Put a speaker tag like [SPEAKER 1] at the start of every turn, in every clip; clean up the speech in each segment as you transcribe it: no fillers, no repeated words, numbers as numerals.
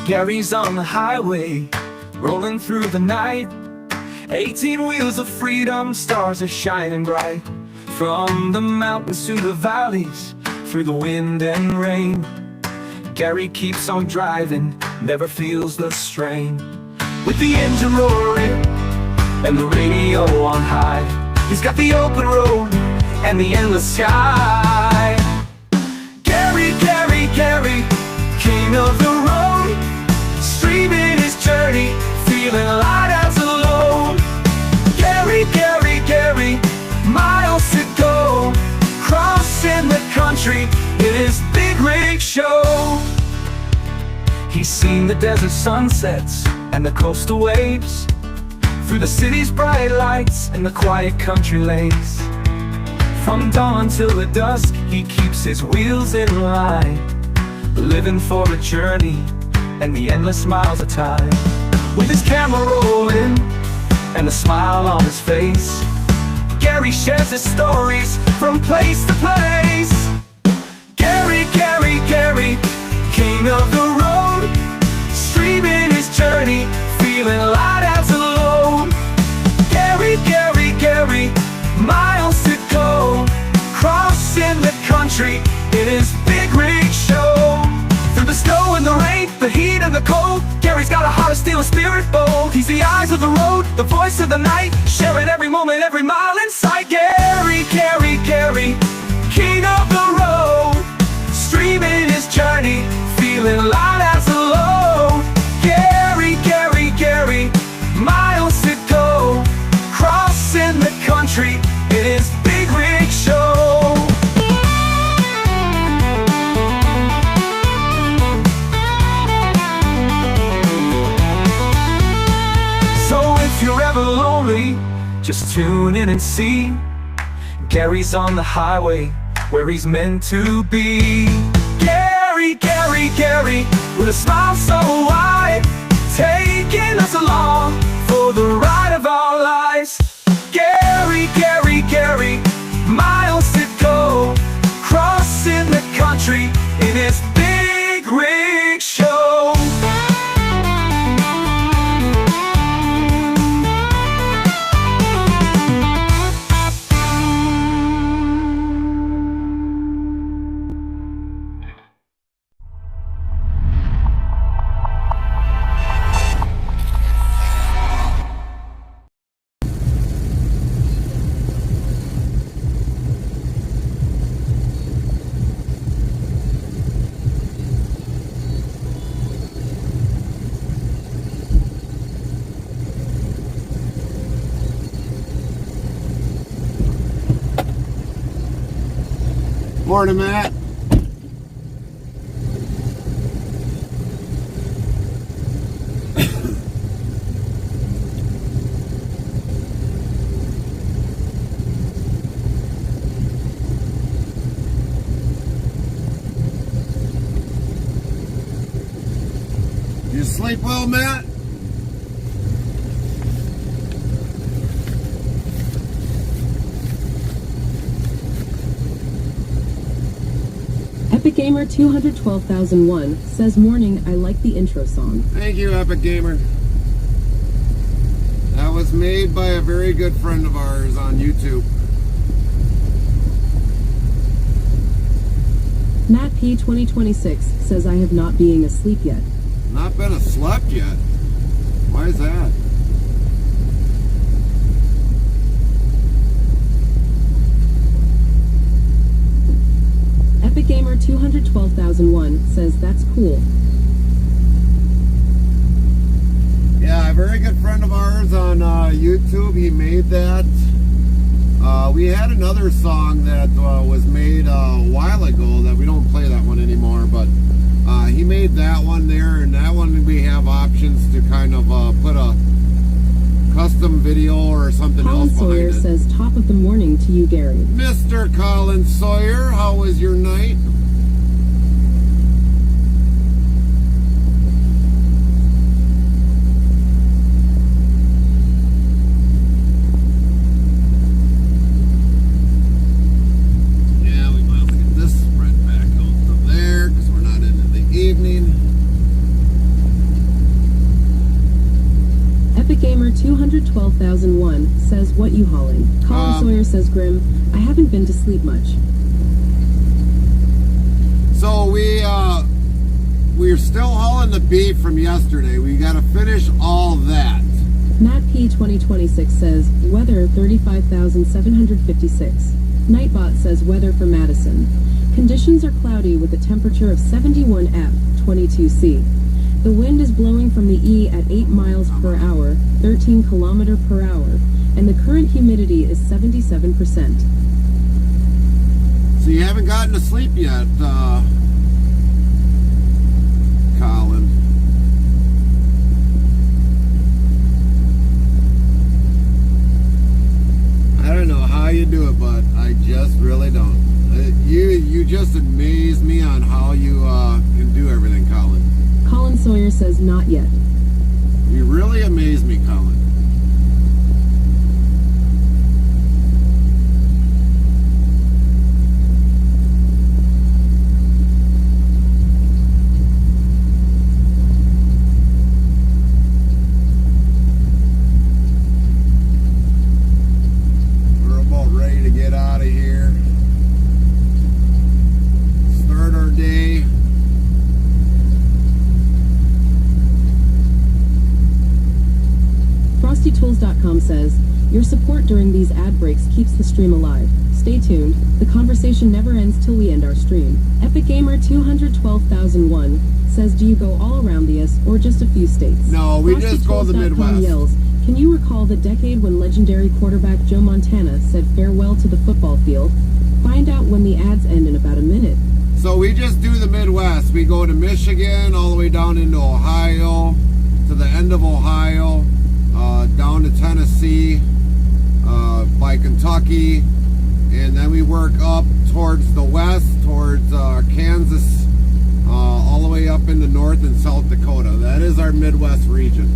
[SPEAKER 1] Gary's on the highway, rolling through the night. 18 wheels of freedom, stars are shining bright. From the mountains to the valleys, through the wind and rain, Gary keeps on driving, never feels the strain. With the engine roaring and the radio on high, he's got the open road and the endless sky. Gary, Gary, Gary, king of the road, streaming his journey, feeling light as a load. Gary, Gary, Gary, miles to go, crossing the country in his big rig show. He's seen the desert sunsets and the coastal waves, through the city's bright lights and the quiet country lanes. From dawn till the dusk, he keeps his wheels in line, living for a journey and the endless miles of time. With his camera rolling and a smile on his face, Gary shares his stories from place to place. Gary, Gary, Gary, king of the road, streaming his journey, feeling light as a load. Gary, Gary, Gary, miles to go, crossing the country in his big rig show. Through the snow and the rain, the heat and the cold, Gary's got a heart of steel, a spirit bold. He's the eyes of the road, the voice of the night, sharing every moment, every mile in sight. Gary, Gary, Gary, king of the road, streaming his journey, feeling light as a load. Gary, Gary, Gary, miles to go, crossing the country in his big rig show. So if you're ever lonely, just tune in and see Gary's on the highway where he's meant to be. Gary, Gary, Gary, with a smile so wide, taking us along for the ride of our lives. Gary, Gary, Gary, miles to go, crossing the country in his big rig show.
[SPEAKER 2] Morning, Matt. You sleep well, Matt?
[SPEAKER 3] Epic Gamer 212,001 says, "Morning, I like the intro song."
[SPEAKER 2] Thank you, Epic Gamer. That was made by a very good friend of ours on YouTube.
[SPEAKER 3] Matt P 2026 says, "I have not being asleep yet."
[SPEAKER 2] Not been slept yet. Why is that?
[SPEAKER 3] Epic Gamer 212,001 says, "That's cool."
[SPEAKER 2] Yeah, a very good friend of ours on YouTube, he made that. We had another song that was made a while ago that we don't play that one anymore, but he made that one there, and that one we have options to kind of put a custom video or something
[SPEAKER 3] Colin
[SPEAKER 2] else
[SPEAKER 3] Sawyer
[SPEAKER 2] behind it.
[SPEAKER 3] says, "Top of the morning to you, Gary."
[SPEAKER 2] Mr. Colin Sawyer, how was your night? Yeah, we might get this spread back out from there because we're not into the evening.
[SPEAKER 3] Epic Gamer 212,001 says, what you hauling? Colin Sawyer says, Grim, I haven't been to sleep much.
[SPEAKER 2] So we're still hauling the beef from yesterday. We got to finish all that.
[SPEAKER 3] Matt P 2026 says, weather 35,756. Nightbot says, weather for Madison. Conditions are cloudy with a temperature of 71 F, 22C. The wind is blowing from the E at 8 miles per hour, 13 km per hour, and the current humidity is 77%.
[SPEAKER 2] So you haven't gotten to sleep yet, Colin. I don't know how you do it, but I just really don't. You just amaze me on how you can do everything, Colin.
[SPEAKER 3] Colin Sawyer says, not yet.
[SPEAKER 2] You really amaze me, Colin. We're about ready to get out of here. Start our day.
[SPEAKER 3] FrostyTools.com says, your support during these ad breaks keeps the stream alive. Stay tuned. The conversation never ends till we end our stream. Epic Gamer 212,001 says, do you go all around the US or just a few states?
[SPEAKER 2] No, we just go to the Midwest.
[SPEAKER 3] Yells, can you recall the decade when legendary quarterback Joe Montana said farewell to the football field? Find out when the ads end in about a minute.
[SPEAKER 2] So we just do the Midwest. We go to Michigan, all the way down into Ohio, to the end of Ohio, down to Tennessee, by Kentucky, and then we work up towards the west, towards Kansas, all the way up into North and South Dakota. That is our Midwest region.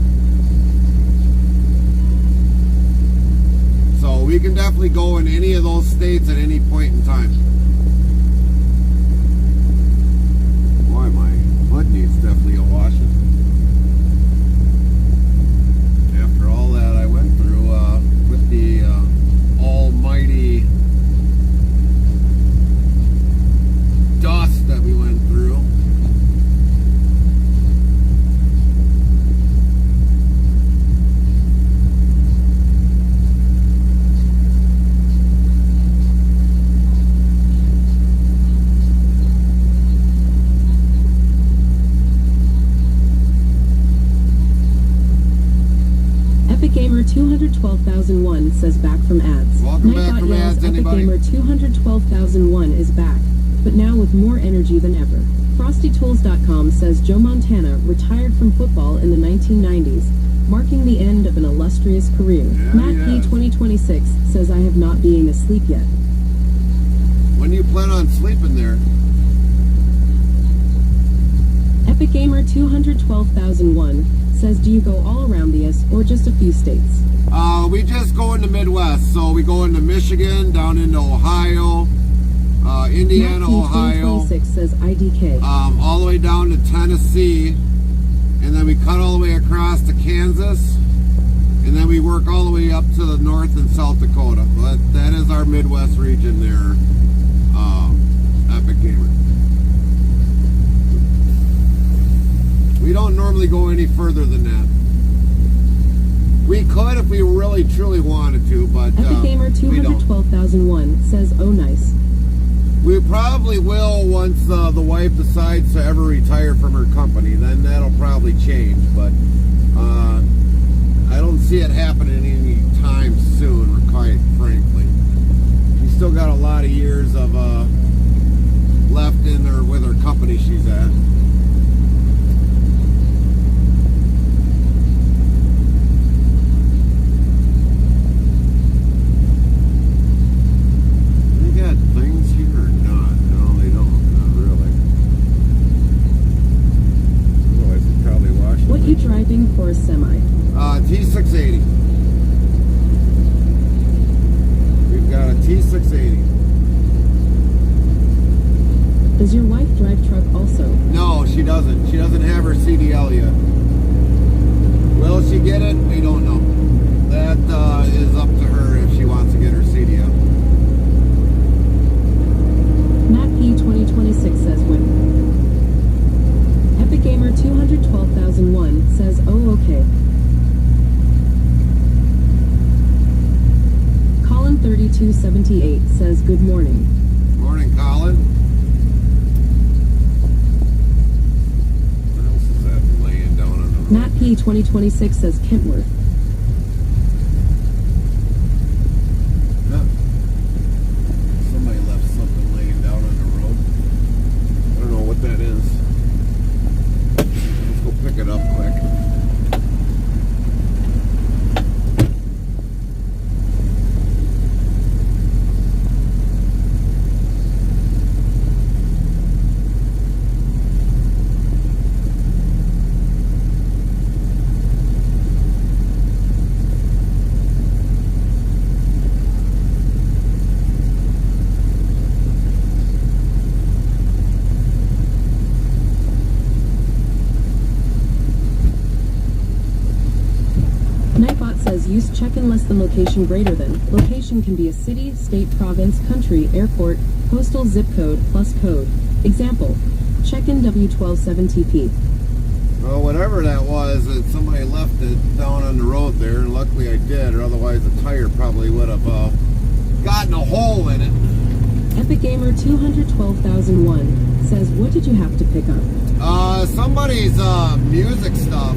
[SPEAKER 2] So we can definitely go in any of those states at any point in time. Boy, my foot needs definitely a washing. After all that I went through with the almighty dust that we went through.
[SPEAKER 3] Epic Gamer 212,001 says, back from ads.
[SPEAKER 2] Welcome back
[SPEAKER 3] Nightbot
[SPEAKER 2] from
[SPEAKER 3] yells,
[SPEAKER 2] ads,
[SPEAKER 3] Epic
[SPEAKER 2] anybody?
[SPEAKER 3] Gamer 212,001 is back, but now with more energy than ever. FrostyTools.com says Joe Montana retired from football in the 1990s, marking the end of an illustrious career.
[SPEAKER 2] Yeah,
[SPEAKER 3] Matt
[SPEAKER 2] he
[SPEAKER 3] P
[SPEAKER 2] has.
[SPEAKER 3] 2026 says, I have not being asleep yet.
[SPEAKER 2] When do you plan on sleeping there?
[SPEAKER 3] Epic Gamer 212,001 says, do you go all around the US or just a few states?
[SPEAKER 2] We just go in the Midwest. So we go into Michigan, down into Ohio, Indiana,
[SPEAKER 3] Matt P.
[SPEAKER 2] Ohio,
[SPEAKER 3] 2026 says, IDK.
[SPEAKER 2] all the way down to Tennessee, and then we cut all the way across to Kansas, and then we work all the way up to the North and South Dakota. That is our Midwest region there, Epic Gamer. We don't normally go any further than that. We could if we really truly wanted to, but
[SPEAKER 3] Epic Gamer
[SPEAKER 2] we don't.
[SPEAKER 3] 212,001 says, oh nice.
[SPEAKER 2] We probably will once the wife decides to ever retire from her company. Then that'll probably change, but I don't see it happening any time soon, quite frankly. She's still got a lot of years of left in her with her company she's at. They got things here or not? No, they don't. Not really. Otherwise, they'd probably wash it.
[SPEAKER 3] What you driving for a semi?
[SPEAKER 2] T680. We've got a T680.
[SPEAKER 3] Does your wife drive truck also?
[SPEAKER 2] No, she doesn't. She doesn't have her CDL yet. Will she get it? We don't know. That is up to her if she wants to get her CDL.
[SPEAKER 3] Matt P 2026 says when. Epic Gamer 212,001 says oh okay. Colin 3278 says good morning.
[SPEAKER 2] Morning, Colin. What else is that laying down on the road?
[SPEAKER 3] Matt P 2026 says Kentworth.
[SPEAKER 2] Huh. Somebody left something laying down on the road. I don't know what that is. Let's go pick it up quick.
[SPEAKER 3] Nightbot says use check-in less than location greater than. Location can be a city, state, province, country, airport, postal, zip code, plus code. Example, check-in W127TP.
[SPEAKER 2] Well, whatever that was, somebody left it down on the road there, and luckily I did, or otherwise the tire probably would have gotten a hole in it.
[SPEAKER 3] Epic Gamer 212,001 says what did you have to pick up?
[SPEAKER 2] Somebody's music stuff,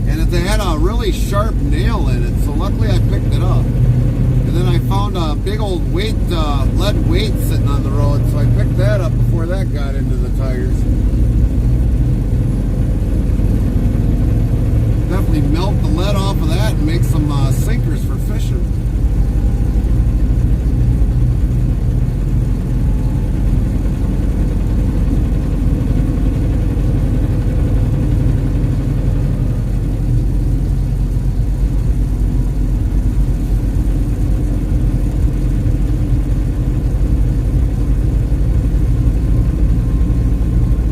[SPEAKER 2] and it had a really sharp nail in it, so luckily I picked it up. And then I found a big old weight, lead weight sitting on the road, so I picked that up before that got into the tires. Definitely melt the lead off of that and make some sinkers for fishing.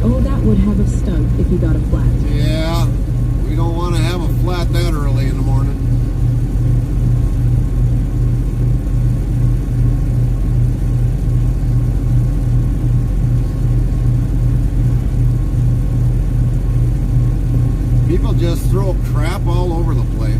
[SPEAKER 3] Oh, that would have stunk if you got a flat.
[SPEAKER 2] Yeah, we don't want to have a flat that early in the morning. People just throw crap all over the place.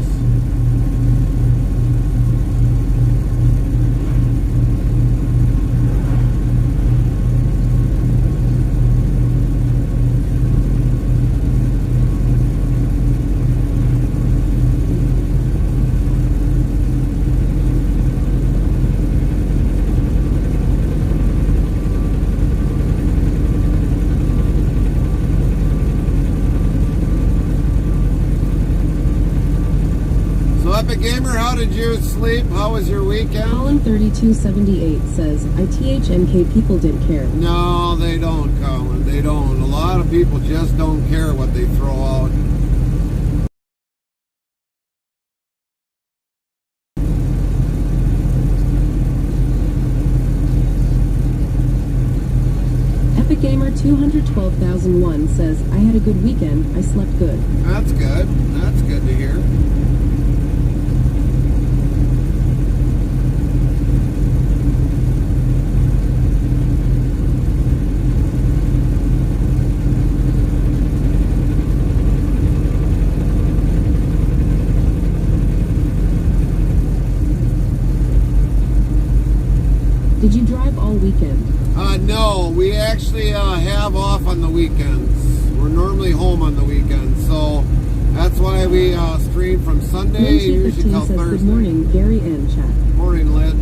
[SPEAKER 2] Epic Gamer, how did you sleep? How was your weekend?
[SPEAKER 3] Colin 3278 says ITHMK people didn't care.
[SPEAKER 2] No, they don't, Colin. They don't. A lot of people just don't care what they throw out.
[SPEAKER 3] Epic Gamer 212,001 says I had a good weekend. I slept good.
[SPEAKER 2] That's good. That's good to hear.
[SPEAKER 3] Did you drive all weekend?
[SPEAKER 2] No, we actually have off on the weekends. We're normally home on the weekends, so that's why we stream from Sunday usually till
[SPEAKER 3] says,
[SPEAKER 2] Thursday.
[SPEAKER 3] good morning, Gary and chat.
[SPEAKER 2] Morning, Lid.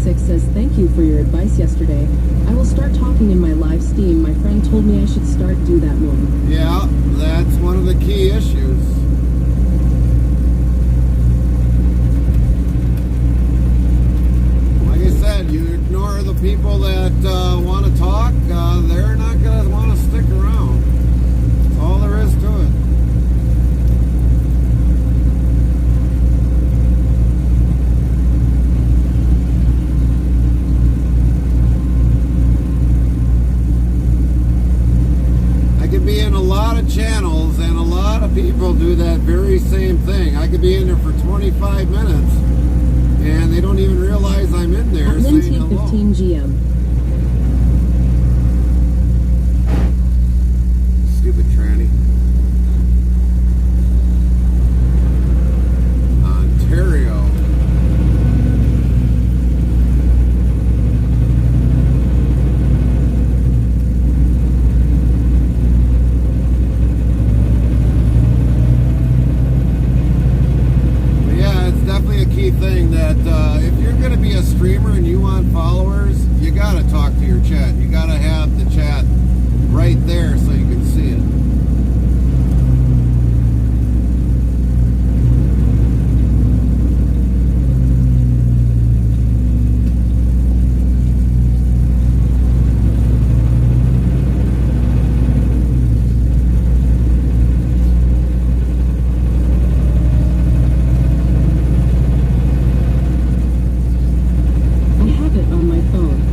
[SPEAKER 3] 2026 says, thank you for your advice yesterday. I will start talking in my live stream. My friend told me I should start do that more.
[SPEAKER 2] Yeah, that's one of the key issues. Like I said, you ignore the people that want to talk, they're not going to want to stick around. That's all there is to it. I could be in a lot of channels, and a lot of people do that very same thing. I could be in there for 25 minutes, and they don't even realize I'm in there
[SPEAKER 3] At
[SPEAKER 2] saying hello.
[SPEAKER 3] 15 GM.
[SPEAKER 2] Stupid tranny. Ontario. But yeah, it's definitely a key thing that if you're going to be a streamer and you want followers, you got to talk to your chat. You got to have the chat right there so you can see it.
[SPEAKER 3] I have it on my phone.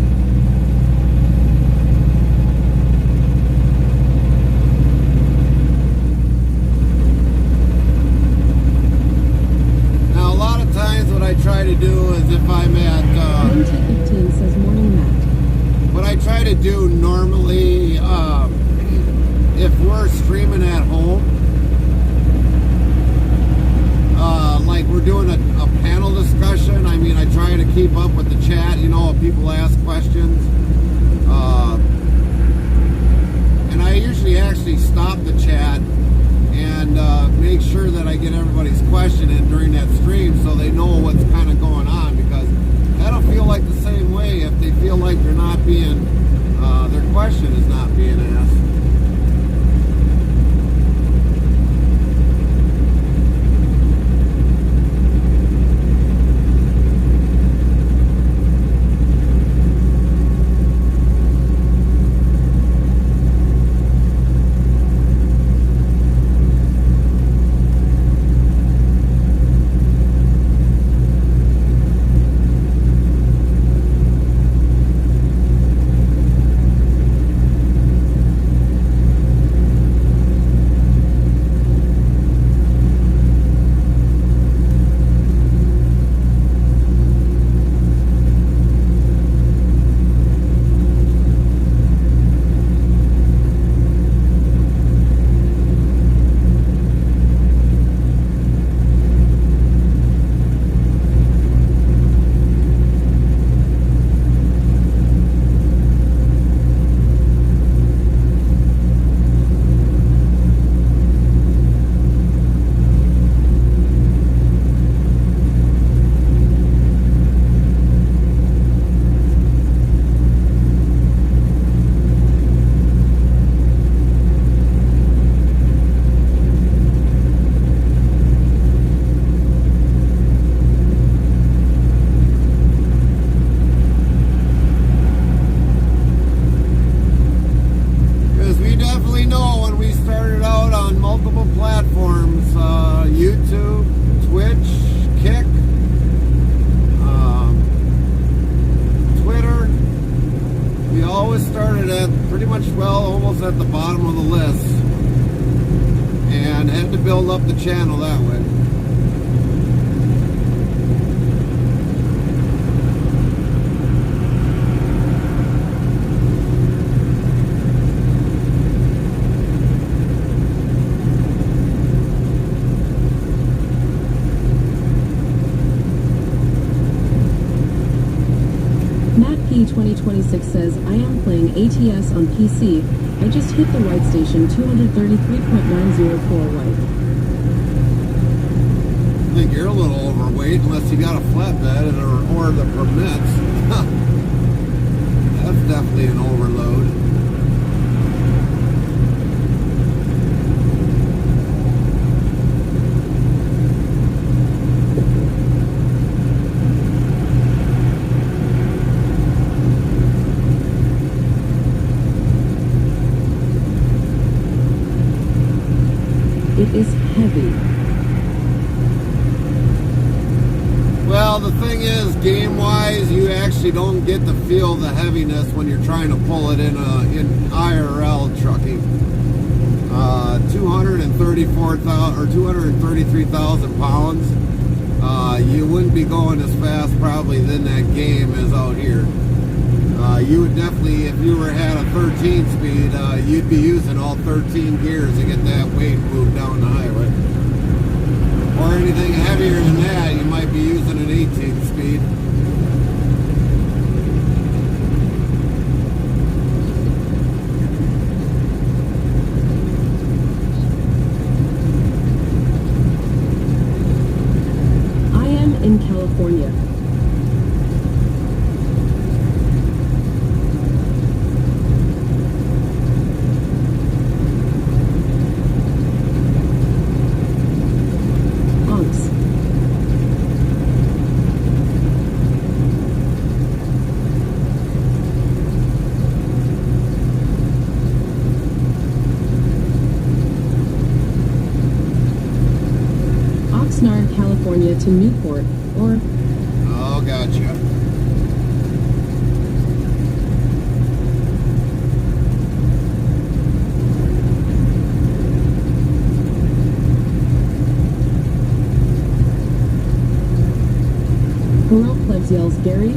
[SPEAKER 2] Now, a lot of times what I try to do is if I'm at,
[SPEAKER 3] MT15 says, morning Matt.
[SPEAKER 2] what I try to do normally, if we're streaming at home, like we're doing a panel discussion, I mean, I try to keep up with the chat, you know, if people ask questions. And I usually actually stop the chat and make sure that I get everybody's question in during that stream so they know what's kind of going on, because that'll feel like the same way if they feel like they're not being, their question is not being asked. At the bottom of the list and had to build up the channel that way.
[SPEAKER 3] Matt P 2026 says, I am playing ATS on PC. I just hit the white station 233.904 white.
[SPEAKER 2] I think you're a little overweight unless you got a flatbed or the permits. That's definitely an overload.
[SPEAKER 3] It is heavy.
[SPEAKER 2] Well, the thing is, game-wise, you actually don't get to feel the heaviness when you're trying to pull it in IRL trucking. 234,000 or 233,000 pounds. You wouldn't be going as fast probably in that game as out here. You would definitely, if you had a 13 speed, you'd be using all 13 gears to get that weight moved down the highway. Or anything heavier than that, you might be using an 18 speed.
[SPEAKER 3] I am in California. Oxnard, California to Newport, or...
[SPEAKER 2] Oh, gotcha.
[SPEAKER 3] Hero Plebs yells, Gary.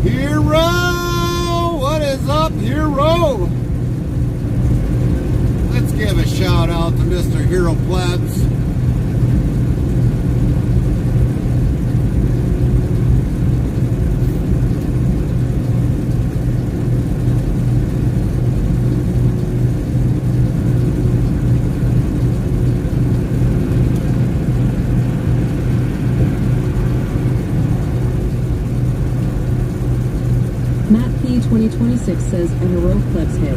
[SPEAKER 2] Hero! What is up, Hero? Let's give a shout out to Mr. Hero Plebs.
[SPEAKER 3] Matt P. 2026 says, and a row plebs hey.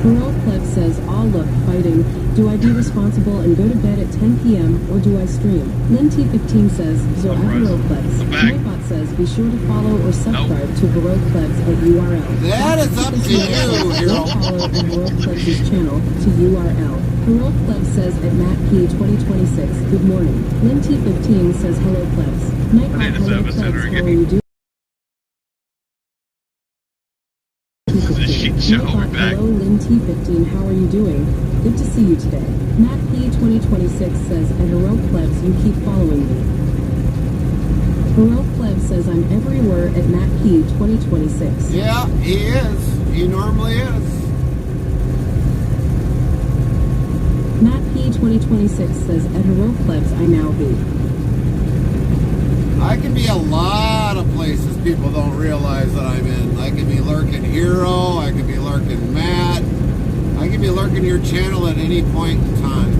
[SPEAKER 3] Hero Plebs says, all look, fighting. Do I be responsible and go to bed at 10 p.m. or do I stream? Lynn T15 says, Zo Hero Plebs. Nightbot says, be sure to follow or subscribe to Hero Plebs at URL.
[SPEAKER 2] That is up to you, Hero.
[SPEAKER 3] Follow on Hero Plebs' channel to URL. Hero Plebs says at Matt P. 2026, good morning. Lynn T15 says, hello Plebs. Nightbot, hello Plebs, how are you doing? Hello, Lynn T15, how are you doing? Good to see you today. Matt P. 2026 says, at Hero Plebs, you keep following me. Hero Plebs says, I'm everywhere at Matt P. 2026.
[SPEAKER 2] Yeah, he is. He normally is.
[SPEAKER 3] Matt P. 2026 says, at Hero Plebs, I now be.
[SPEAKER 2] I can be a lot of places people don't realize that I'm in. I can be lurking Hero, I can be lurking Matt, I can be lurking your channel at any point in time.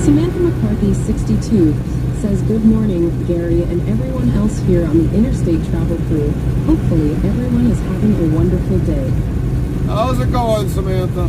[SPEAKER 3] Samantha McCarthy, 62, says, good morning, Gary, and everyone else here on the Interstate Travel Crew. Hopefully, everyone is having a wonderful day.
[SPEAKER 2] How's it going, Samantha?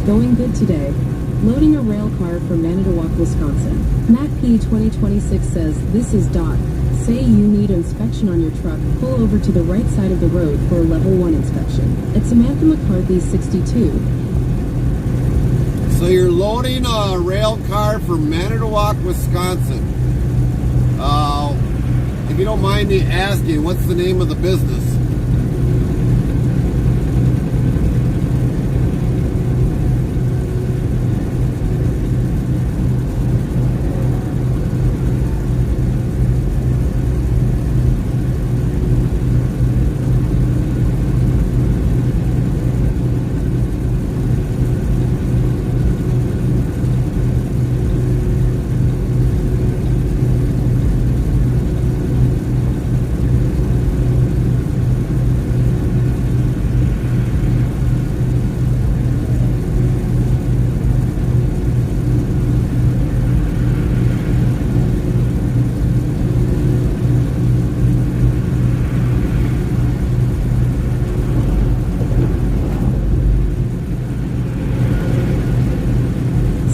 [SPEAKER 3] Going good today. Loading a rail car for Manitowoc, Wisconsin. Matt P. 2026 says, this is Doc. Say you need inspection on your truck, pull over to the right side of the road for a level 1 inspection. At Samantha McCarthy, 62.
[SPEAKER 2] So you're loading a rail car from Manitowoc, Wisconsin. If you don't mind me asking, what's the name of the business?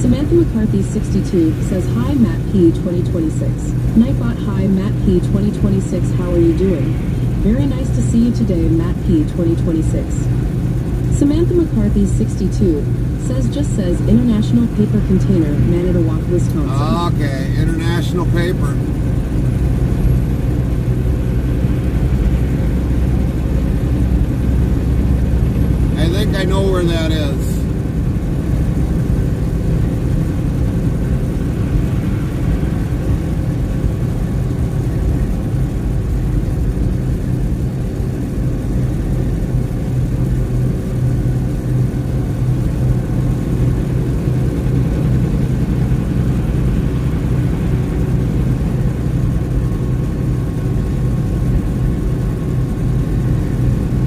[SPEAKER 3] Samantha McCarthy 62 says, "Hi Matt P 2026. Nightbot, hi Matt P 2026. How are you doing? Very nice to see you today, Matt P 2026." Samantha McCarthy 62 says International Paper Container, Manitowoc, Wisconsin.
[SPEAKER 2] Okay, International Paper. I think I know where that is.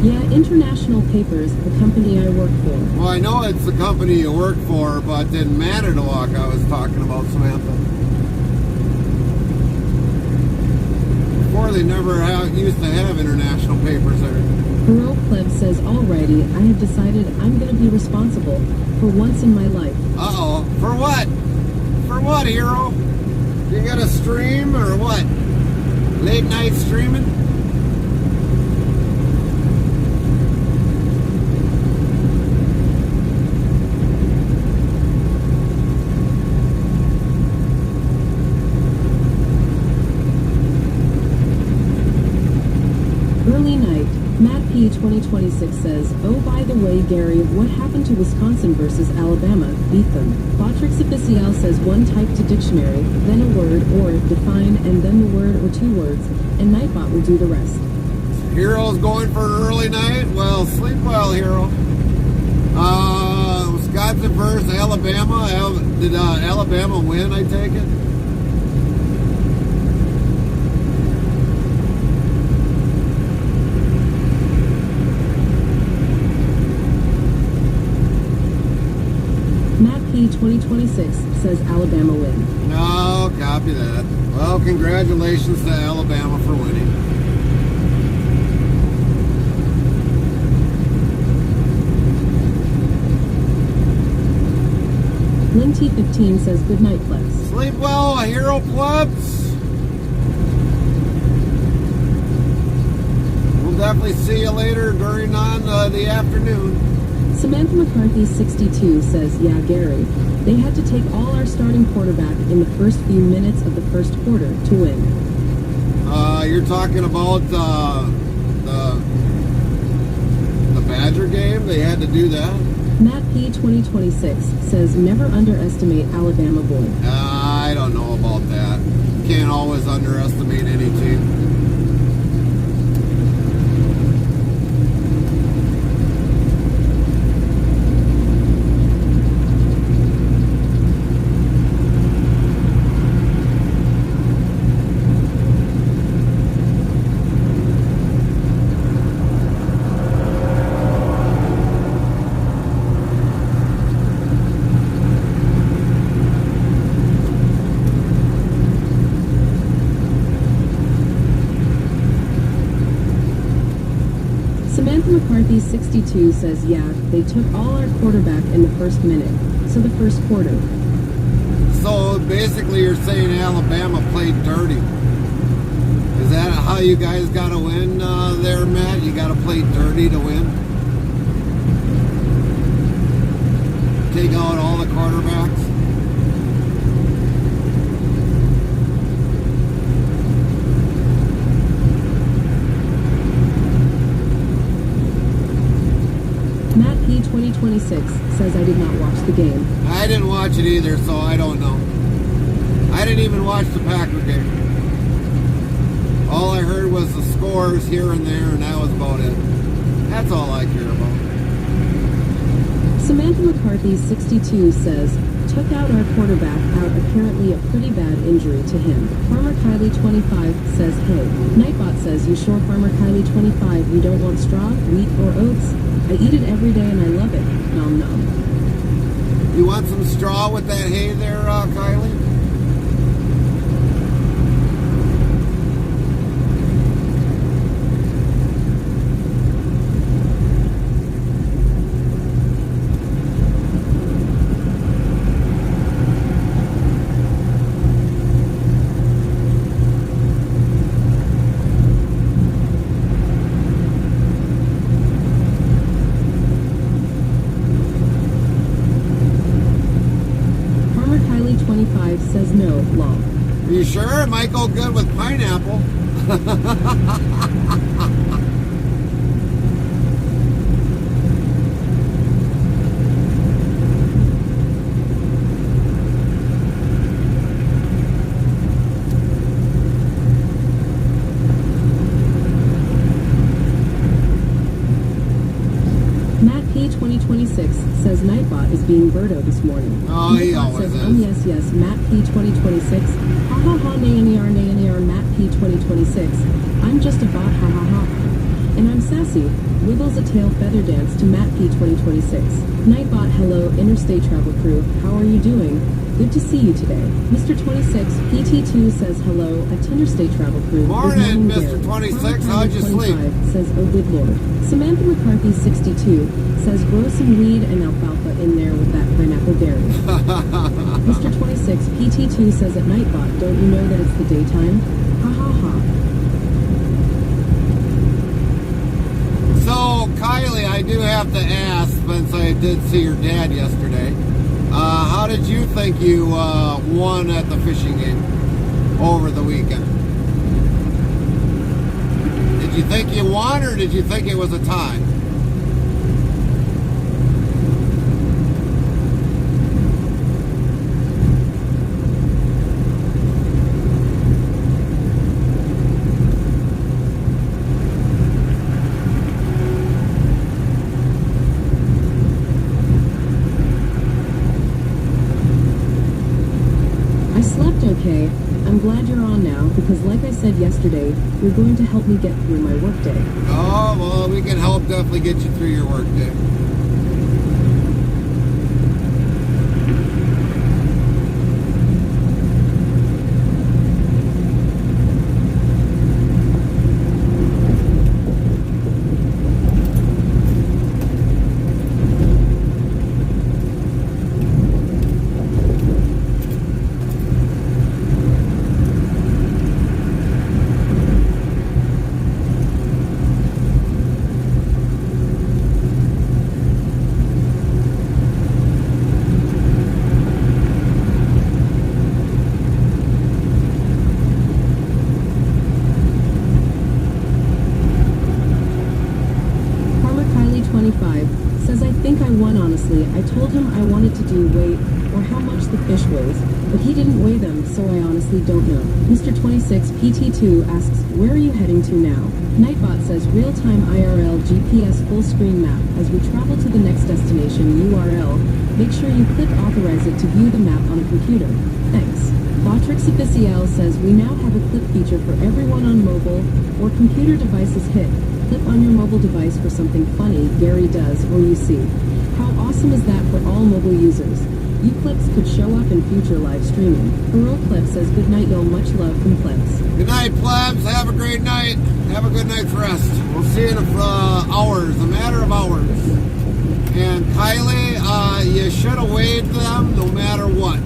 [SPEAKER 3] Yeah, International Papers, the company I work for.
[SPEAKER 2] Well, I know it's the company you work for, but in Manitowoc I was talking about, Samantha. Before they never used to have International Papers there.
[SPEAKER 3] Hero Pleb says, "Alrighty, I have decided I'm going to be responsible for once in my life."
[SPEAKER 2] Uh-oh. For what? For what, hero? You got a stream or what? Late night streaming?
[SPEAKER 3] Early night. Matt P 2026 says, "Oh, by the way, Gary, what happened to Wisconsin versus Alabama? Beat them." Botrix Official says, "One type to dictionary, then a word or define, and then the word or two words, and Nightbot will do the rest."
[SPEAKER 2] Hero's going for an early night? Well, sleep well, hero. Wisconsin versus Alabama. Did Alabama win, I take it?
[SPEAKER 3] Matt P 2026 says Alabama win.
[SPEAKER 2] No, copy that. Well, congratulations to Alabama for winning.
[SPEAKER 3] Linty 15 says, "Good night, plebs."
[SPEAKER 2] Sleep well, hero plebs. We'll definitely see you later during the afternoon.
[SPEAKER 3] Samantha McCarthy 62 says, "Yeah, Gary, they had to take all our starting quarterback in the first few minutes of the first quarter to win."
[SPEAKER 2] You're talking about the Badger game? They had to do that?
[SPEAKER 3] Matt P 2026 says, "Never underestimate Alabama boy."
[SPEAKER 2] I don't know about that. Can't always underestimate any team.
[SPEAKER 3] Samantha McCarthy 62 says, "Yeah, they took all our quarterback in the first minute, so the first quarter."
[SPEAKER 2] So basically you're saying Alabama played dirty. Is that how you guys got to win there, Matt? You got to play dirty to win? take out all the quarterbacks.
[SPEAKER 3] Matt P 2026 says I did not watch the game.
[SPEAKER 2] I didn't watch it either, so I don't know. I didn't even watch the Packer game. All I heard was the scores here and there, and that was about it. That's all I care about.
[SPEAKER 3] Samantha McCarthy 62 says, took out our quarterback out apparently a pretty bad injury to him. Farmer Kylie 25 says, hey. Nightbot says, you sure Farmer Kylie 25 you don't want straw, wheat, or oats? I eat it every day and I love it. Nom nom.
[SPEAKER 2] You want some straw with that hay there, Kylie?
[SPEAKER 3] Says no, lol.
[SPEAKER 2] Are you sure? It might go good with pineapple.
[SPEAKER 3] Matt P 2026 says Nightbot is being Birdo this morning.
[SPEAKER 2] Oh, he always
[SPEAKER 3] says,
[SPEAKER 2] is.
[SPEAKER 3] yes, yes, Matt P 2026. Ha ha ha, nay, Matt P 2026. I'm just a bot, ha ha ha. And I'm sassy. Wiggles a tail feather dance to Matt P 2026. Nightbot, hello, interstate travel crew. How are you doing? Good to see you today. Mr. 26 PT2 says hello, a Interstate travel crew.
[SPEAKER 2] Morning, Mr. 26. How'd you sleep?
[SPEAKER 3] Says, oh good lord. Samantha McCarthy 62 says, grow some weed and alfalfa in there with that pineapple dairy. Mr. 26 PT2 says at Nightbot, don't you know that it's the daytime? Ha ha ha.
[SPEAKER 2] So, Kylie, I do have to ask, since I did see your dad yesterday, how did you think you won at the fishing game over the weekend? Did you think you won, or did you think it was a tie?
[SPEAKER 3] Okay, I'm glad you're on now, because like I said yesterday, you're going to help me get through my workday.
[SPEAKER 2] Oh, well, we can help definitely get you through your workday.
[SPEAKER 3] Says I think I won honestly. I told him I wanted to do weight or how much the fish weighs, but he didn't weigh them, so I honestly don't know. Mr. 26 PT2 asks, where are you heading to now? Nightbot says real-time IRL GPS full screen map. As we travel to the next destination URL, make sure you click authorize it to view the map on a computer. Thanks. Botrix Official says we now have a clip feature for everyone on mobile or computer devices. Hit clip on your mobile device for something funny Gary does or you see. How awesome is that for all mobile users? You clips could show up in future live streaming. Heroic Clip says good night y'all, much love from Plebs.
[SPEAKER 2] Good night, Plebs. Have a great night. Have a good night's rest. We'll see you in hours, a matter of hours. And Kylie, you should have weighed them no matter what.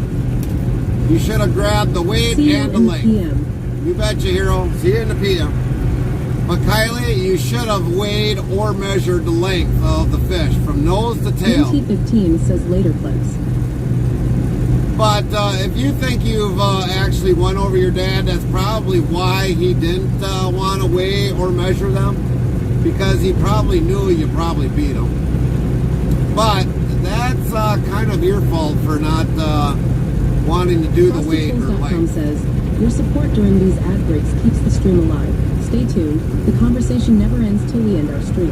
[SPEAKER 2] You should have grabbed the weight and the length.
[SPEAKER 3] PM.
[SPEAKER 2] You betcha, hero. See you in the PM. But Kylie, you should have weighed or measured the length of the fish from nose to tail.
[SPEAKER 3] NT15 says later clips.
[SPEAKER 2] But if you think you've actually won over your dad, that's probably why he didn't want to weigh or measure them. Because he probably knew you probably beat him. But that's kind of your fault for not wanting to do the weight or length.
[SPEAKER 3] says, your support during these ad breaks keeps the stream alive. Stay tuned. The conversation never ends till we end our stream.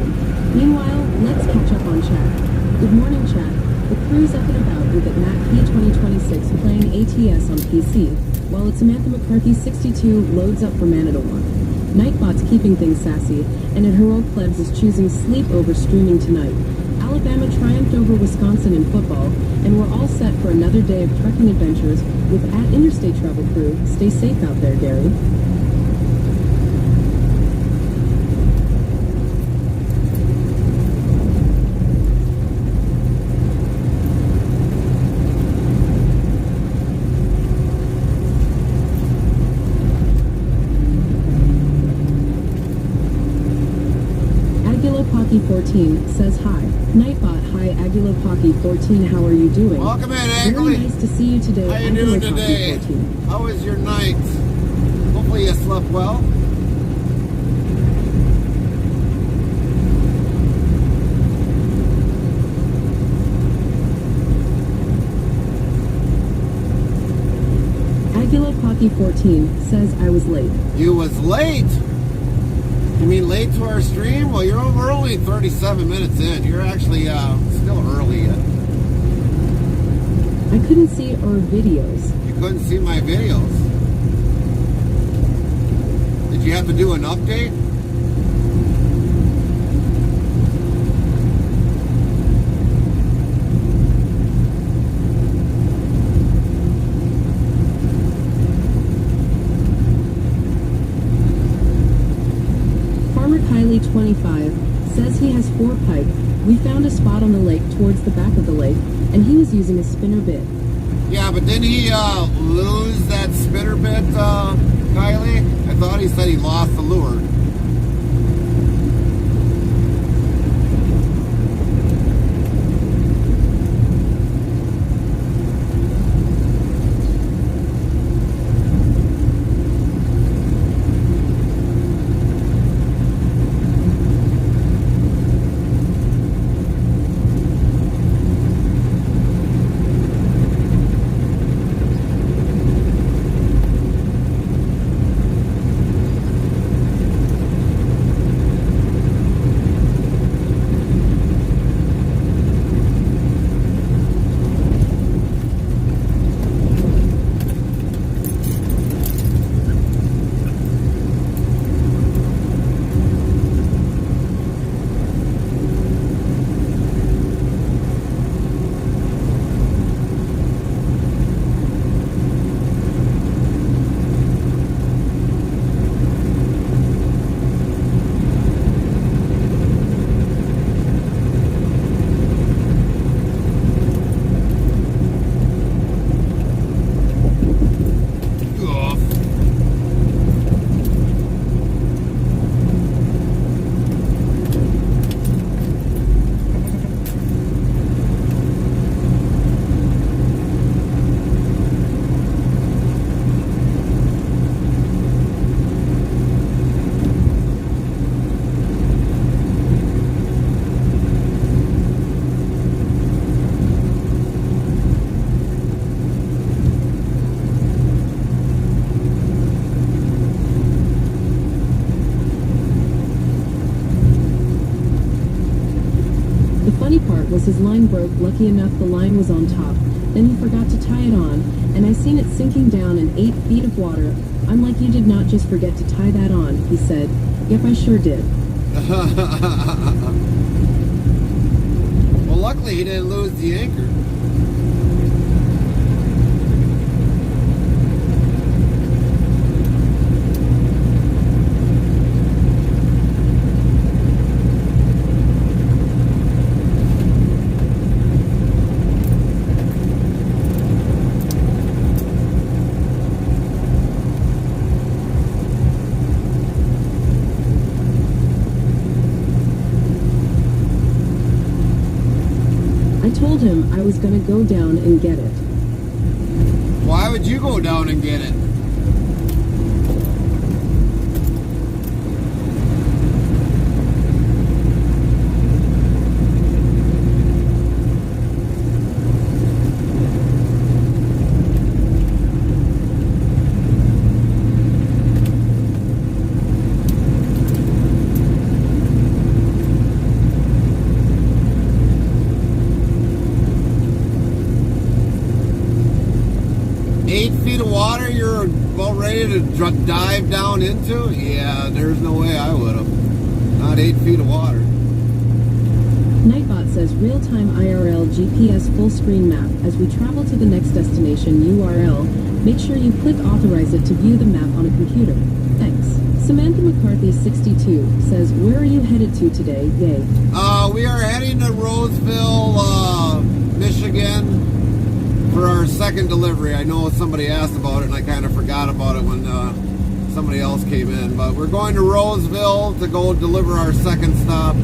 [SPEAKER 3] Meanwhile, let's catch up on chat. Good morning, chat. The crew's up and about with it Matt P 2026 playing ATS on PC, while it's Samantha McCarthy 62 loads up for Manitowoc. Nightbot's keeping things sassy, and at Heroic Plebs is choosing sleep over streaming tonight. Alabama triumphed over Wisconsin in football, and we're all set for another day of trekking adventures with at Interstate Travel Crew. Stay safe out there, Gary. Pocky 14 says hi. Nightbot, hi Aguila Pocky 14, how are you doing?
[SPEAKER 2] Welcome in,
[SPEAKER 3] Very
[SPEAKER 2] Aguila.
[SPEAKER 3] nice to see you today.
[SPEAKER 2] How you
[SPEAKER 3] Aguila
[SPEAKER 2] doing today?
[SPEAKER 3] Pocky 14.
[SPEAKER 2] How was your night? Hopefully you slept well.
[SPEAKER 3] Aguila Pocky 14 says I was late.
[SPEAKER 2] You was late? You mean late to our stream? Well, we're only 37 minutes in. You're actually still early yet.
[SPEAKER 3] I couldn't see our videos.
[SPEAKER 2] You couldn't see my videos. Did you have to do an update?
[SPEAKER 3] Kylie 25 says he has 4 pike. We found a spot on the lake towards the back of the lake, and he was using a spinner bit.
[SPEAKER 2] Yeah, but didn't he lose that spinner bit, Kylie? I thought he said he lost the lure.
[SPEAKER 3] Was his line broke, lucky enough the line was on top. Then he forgot to tie it on, and I seen it sinking down in 8 feet of water. I'm like, you did not just forget to tie that on, he said. Yep, I sure did.
[SPEAKER 2] Well, luckily he didn't lose the anchor.
[SPEAKER 3] told him I was gonna go down and get it.
[SPEAKER 2] Why would you go down and get it? To dive down into? Yeah, there's no way I would have. Not 8 feet of water.
[SPEAKER 3] Nightbot says real-time IRL GPS full screen map. As we travel to the next destination URL, make sure you click authorize it to view the map on a computer. Thanks. Samantha McCarthy 62 says, where are you headed to today? Yay.
[SPEAKER 2] We are heading to Roseville, Michigan for our second delivery. I know somebody asked about it and I kind of forgot about it when somebody else came in, but we're going to Roseville to go deliver our second stop.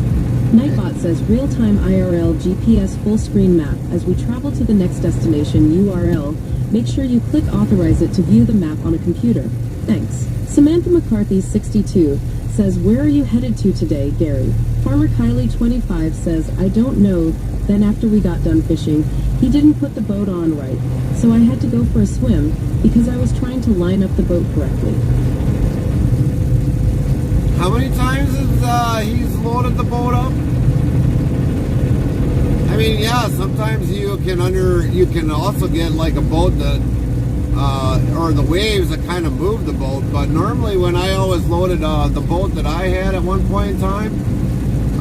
[SPEAKER 3] Nightbot says real-time IRL GPS full screen map. As we travel to the next destination URL, make sure you click authorize it to view the map on a computer. Thanks. Samantha McCarthy 62 says, where are you headed to today, Gary? Farmer Kylie 25 says, I don't know. Then after we got done fishing, he didn't put the boat on right, so I had to go for a swim because I was trying to line up the boat correctly.
[SPEAKER 2] How many times has he's loaded the boat up? I mean, yeah, sometimes you can also get like a boat that or the waves that kind of move the boat, but normally when I always loaded the boat that I had at one point in time,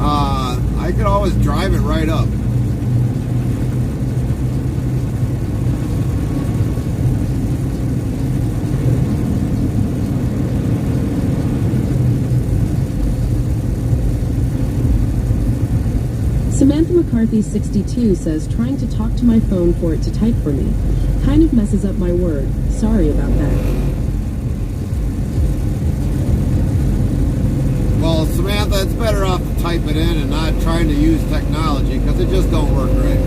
[SPEAKER 2] I could always drive it right up.
[SPEAKER 3] Samantha McCarthy 62 says, trying to talk to my phone for it to type for me. Kind of messes up my word. Sorry about that.
[SPEAKER 2] Well, Samantha, it's better off to type it in and not trying to use technology because it just don't work right.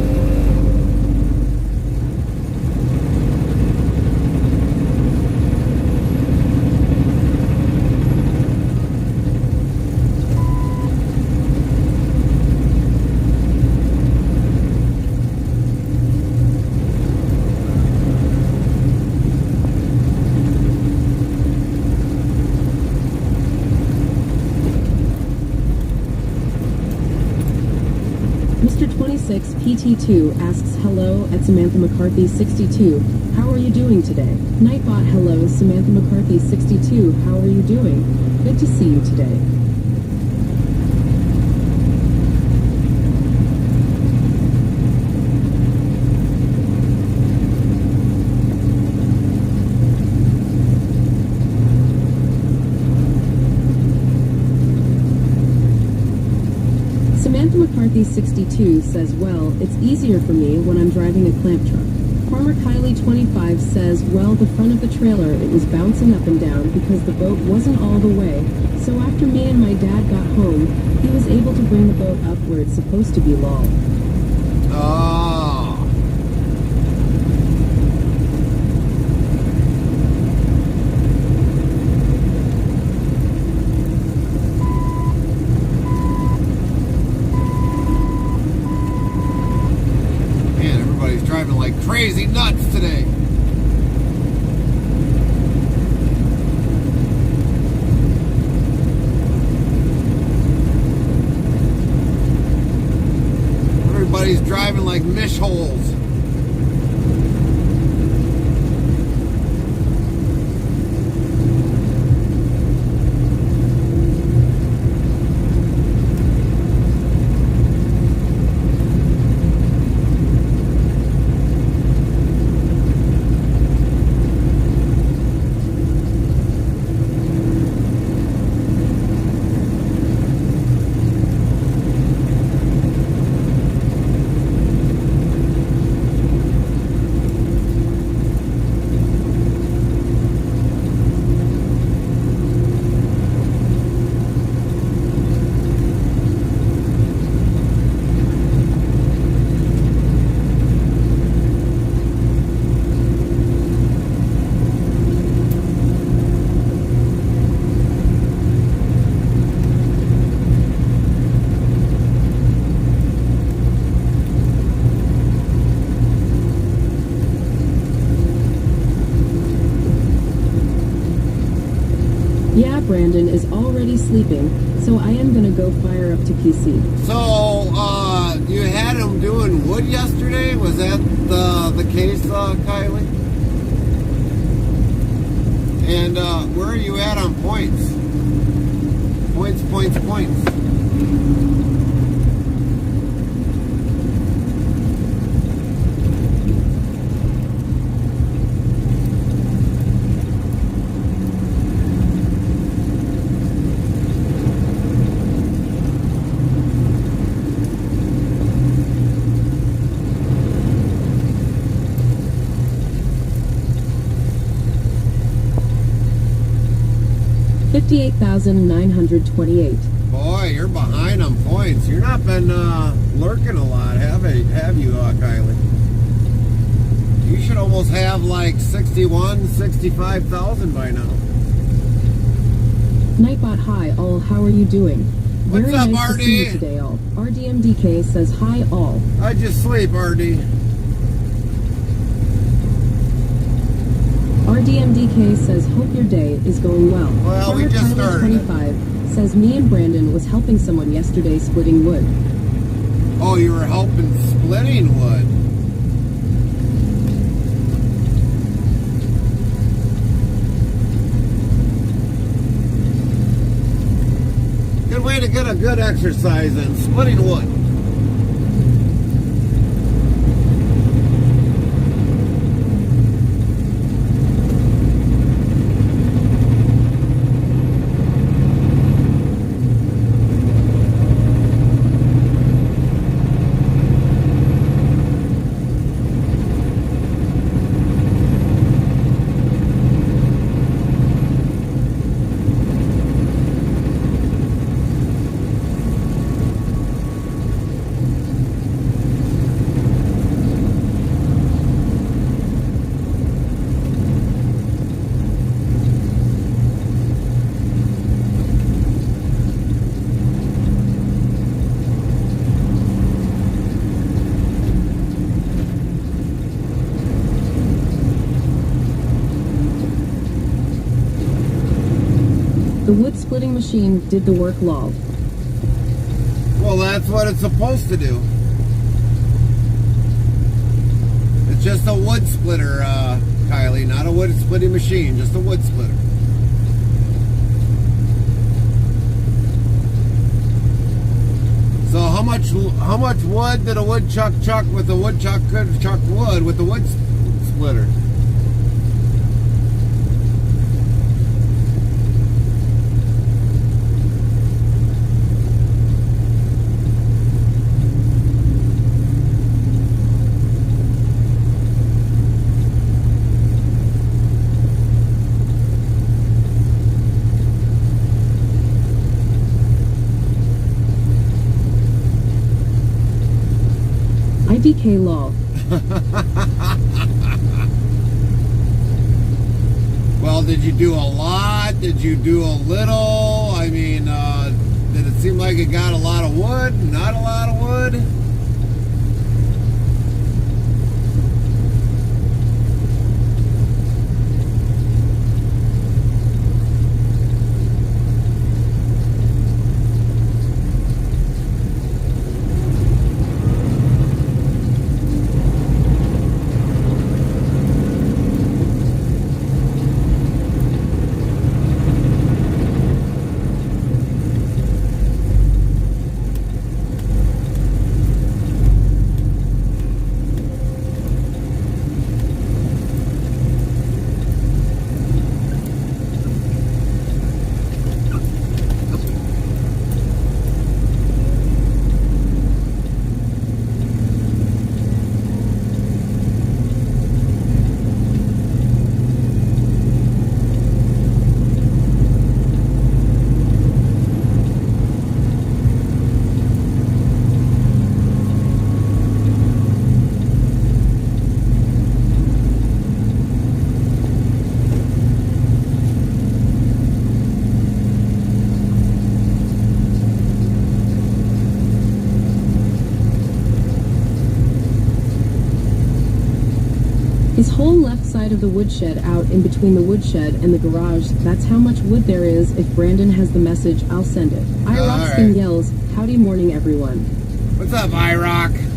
[SPEAKER 3] Mr. 26 PT2 asks hello at Samantha McCarthy 62. How are you doing today? Nightbot hello Samantha McCarthy 62. How are you doing? Good to see you today. Samantha McCarthy 62 says, well, it's easier for me when I'm driving a clamp truck. Farmer Kylie 25 says, well, the front of the trailer, it was bouncing up and down because the boat wasn't all the way. So after me and my dad got home, he was able to bring the boat up where it's supposed to be lolled.
[SPEAKER 2] Oh. Driving like crazy nuts today. Everybody's driving like mish holes.
[SPEAKER 3] Yeah, Brandon is already sleeping, so I am gonna go fire up to PC.
[SPEAKER 2] So, you had him doing wood yesterday? Was that the case, Kylie? And where are you at on points? Points.
[SPEAKER 3] 58,928.
[SPEAKER 2] Boy, you're behind on points. You're not been lurking a lot, have you, Kylie? You should almost have like 65,000 by now.
[SPEAKER 3] Nightbot, hi all, how are you doing?
[SPEAKER 2] What's
[SPEAKER 3] Very
[SPEAKER 2] up,
[SPEAKER 3] nice
[SPEAKER 2] RD?
[SPEAKER 3] to see you today all. RDMDK says hi all.
[SPEAKER 2] How'd you sleep, RD?
[SPEAKER 3] RDMDK says hope your day is going well.
[SPEAKER 2] Well, we just started.
[SPEAKER 3] 25 says me and Brandon was helping someone yesterday splitting wood.
[SPEAKER 2] Oh, you were helping splitting wood. Good way to get a good exercise in splitting wood.
[SPEAKER 3] The wood splitting machine did the work, lol.
[SPEAKER 2] Well, that's what it's supposed to do. It's just a wood splitter, Kylie, not a wood splitting machine, just a wood splitter. So how much wood did a woodchuck chuck with the woodchuck could chuck wood with the wood splitter?
[SPEAKER 3] IDK lol.
[SPEAKER 2] Well, did you do a lot? Did you do a little? I mean, did it seem like it got a lot of wood? Not a lot of wood?
[SPEAKER 3] His whole left side side of the woodshed out in between the woodshed and the garage. That's how much wood there is. If Brandon has the message, I'll send it. iRockskin
[SPEAKER 2] right.
[SPEAKER 3] yells, howdy morning everyone.
[SPEAKER 2] What's up, iRock?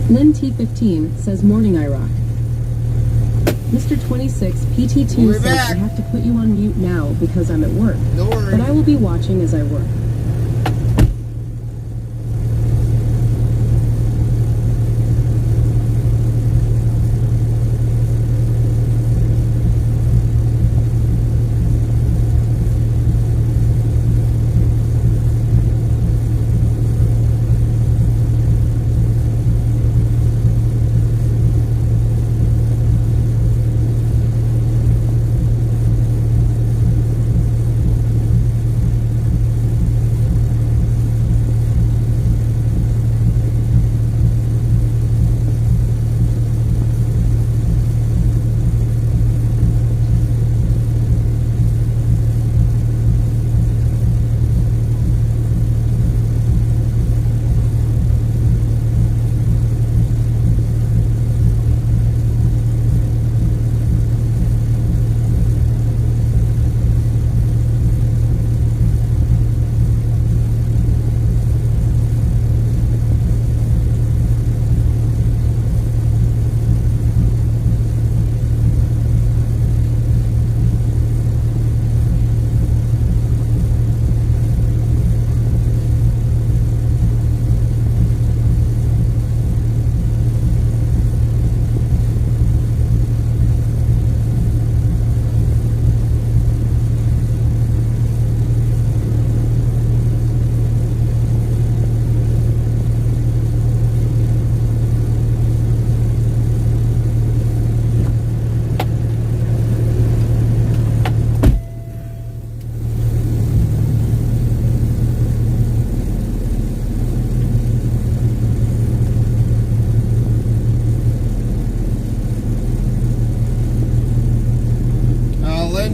[SPEAKER 3] Lynn T15 says, morning iRock. Mr. 26 PT2
[SPEAKER 2] We'll be
[SPEAKER 3] says,
[SPEAKER 2] back.
[SPEAKER 3] I have to put you on mute now because I'm at work.
[SPEAKER 2] No worries.
[SPEAKER 3] But I will be watching as I work.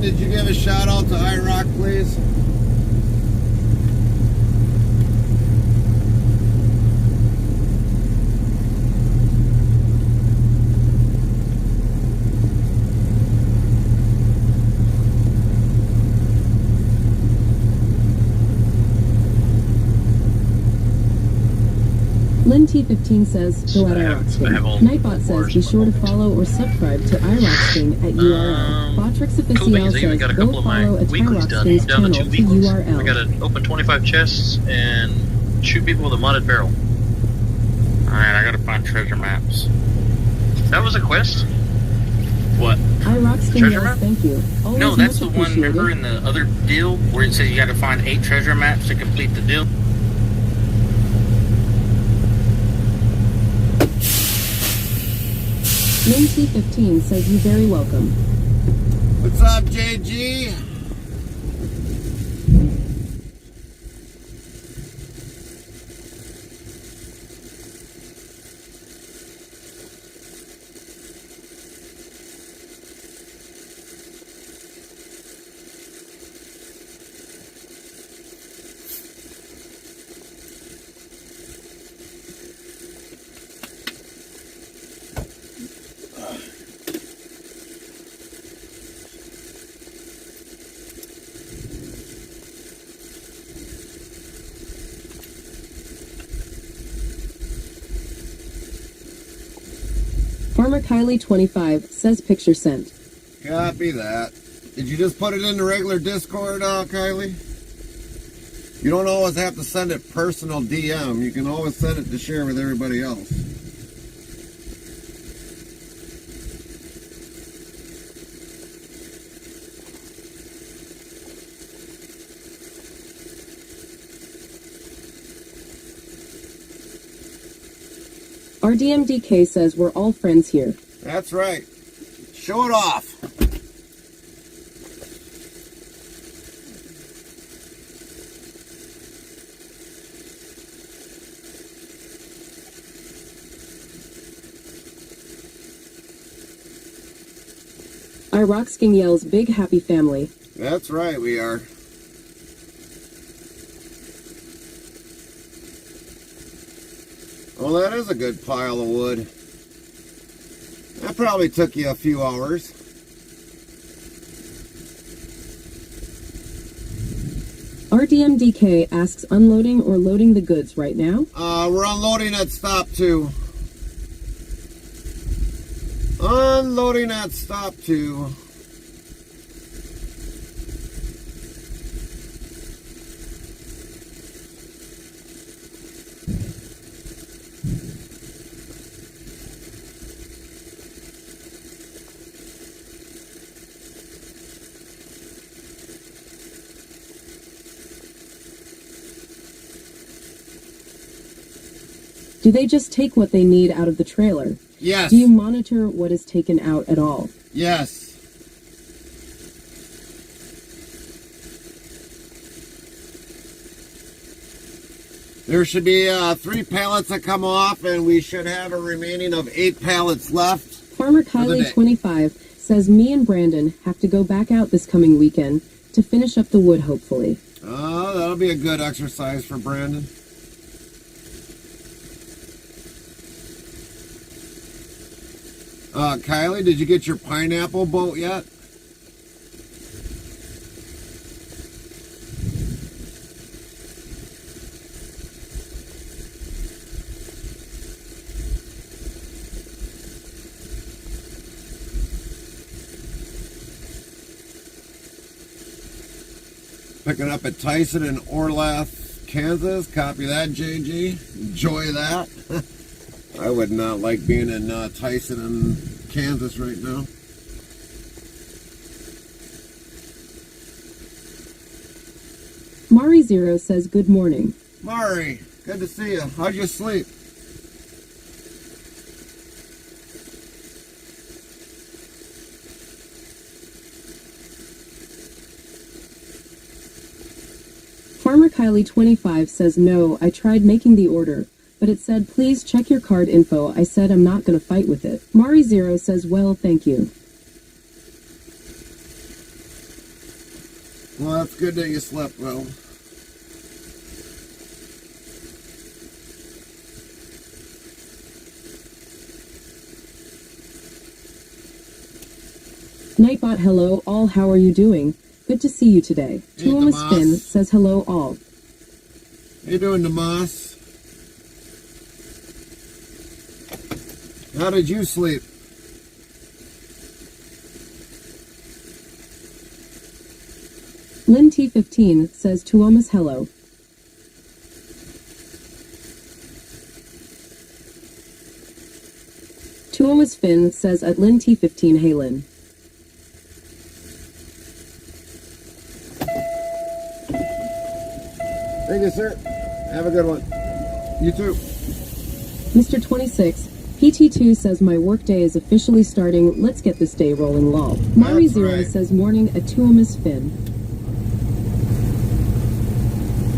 [SPEAKER 2] Did you give a shout out to iRock, please?
[SPEAKER 3] Lynn T15 says, go at iRockskin. Nightbot says, be sure to follow or subscribe to iRockskin at URL. Botrix
[SPEAKER 4] Cool
[SPEAKER 3] Official
[SPEAKER 4] beans. I even
[SPEAKER 3] says,
[SPEAKER 4] got a
[SPEAKER 3] go
[SPEAKER 4] couple of my
[SPEAKER 3] follow at
[SPEAKER 4] weeklies done
[SPEAKER 3] iRockskin's
[SPEAKER 4] down to
[SPEAKER 3] channel
[SPEAKER 4] 2
[SPEAKER 3] to
[SPEAKER 4] weeklies. I
[SPEAKER 3] URL.
[SPEAKER 4] gotta open 25 chests and shoot people with a modded barrel.
[SPEAKER 5] Alright, I gotta find treasure maps.
[SPEAKER 4] That was a quest? What?
[SPEAKER 3] iRockskin
[SPEAKER 4] Treasure
[SPEAKER 3] yells,
[SPEAKER 4] map?
[SPEAKER 3] thank you. Always
[SPEAKER 5] No, that's
[SPEAKER 3] much
[SPEAKER 5] the one,
[SPEAKER 3] appreciated.
[SPEAKER 5] remember, in the other deal where it says you gotta find 8 treasure maps to complete the deal?
[SPEAKER 3] Lynn T15 says, you're very welcome.
[SPEAKER 2] What's up, JG?
[SPEAKER 3] Farmer Kylie 25 says, picture sent.
[SPEAKER 2] Copy that. Did you just put it in the regular Discord, Kylie? You don't always have to send it personal DM. You can always send it to share with everybody else.
[SPEAKER 3] RDMDK says we're all friends here.
[SPEAKER 2] That's right. Show it off.
[SPEAKER 3] Iroxking yells big happy family.
[SPEAKER 2] That's right, we are. Well, that is a good pile of wood. That probably took you a few hours.
[SPEAKER 3] RDMDK asks unloading or loading the goods right now?
[SPEAKER 2] We're unloading at stop 2. Unloading at stop 2.
[SPEAKER 3] Do they just take what they need out of the trailer?
[SPEAKER 2] Yes.
[SPEAKER 3] Do you monitor what is taken out at all?
[SPEAKER 2] Yes. There should be 3 pallets that come off, and we should have a remaining of 8 pallets left.
[SPEAKER 3] Farmer
[SPEAKER 2] For the day.
[SPEAKER 3] Kylie 25 says me and Brandon have to go back out this coming weekend to finish up the wood, hopefully.
[SPEAKER 2] Oh, that'll be a good exercise for Brandon. Kylie, did you get your pineapple boat yet? Picking up at Tyson in Orlath, Kansas. Copy that, JG. Enjoy that. I would not like being in Tyson in Kansas right now.
[SPEAKER 3] Mari Zero says good morning.
[SPEAKER 2] Mari, good to see you. How'd you sleep?
[SPEAKER 3] Farmer Kylie 25 says no, I tried making the order, but it said please check your card info. I said I'm not going to fight with it. Mari Zero says well, thank you.
[SPEAKER 2] Well, that's good that you slept well.
[SPEAKER 3] Nightbot hello all, how are you doing? Good to see you today.
[SPEAKER 2] Hey,
[SPEAKER 3] Tuomas
[SPEAKER 2] Tomas.
[SPEAKER 3] Finn says hello all.
[SPEAKER 2] How you doing, Tomas? How did you sleep?
[SPEAKER 3] Lynn T15 says Tuomas hello. Tuomas Finn says at Lynn T15 hey Lynn.
[SPEAKER 2] Thank you, sir. Have a good one. You too.
[SPEAKER 3] Mr. 26, PT2 says my workday is officially starting. Let's get this day rolling lol. Mari
[SPEAKER 2] That's
[SPEAKER 3] Zero
[SPEAKER 2] right.
[SPEAKER 3] says morning at Tuomas Finn.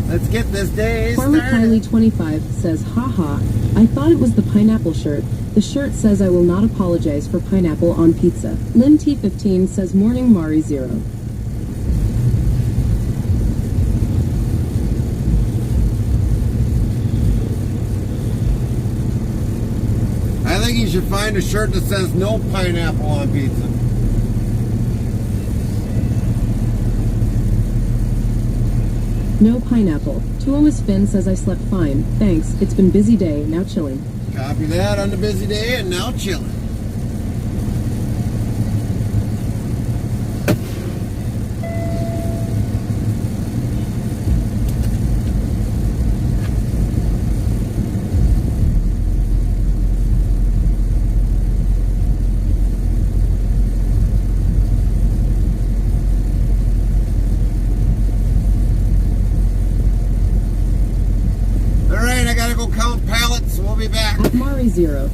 [SPEAKER 2] Let's get this day
[SPEAKER 3] Farmer
[SPEAKER 2] started.
[SPEAKER 3] Kylie 25 says haha, I thought it was the pineapple shirt. The shirt says I will not apologize for pineapple on pizza. Lynn T15 says morning Mari Zero.
[SPEAKER 2] I think you should find a shirt that says no pineapple on pizza.
[SPEAKER 3] No pineapple. Tuomas Finn says I slept fine. Thanks. It's been busy day. Now chilling.
[SPEAKER 2] Copy that on the busy day and now chilling. Alright, I gotta go count pallets. We'll be back.
[SPEAKER 3] At Mari Zero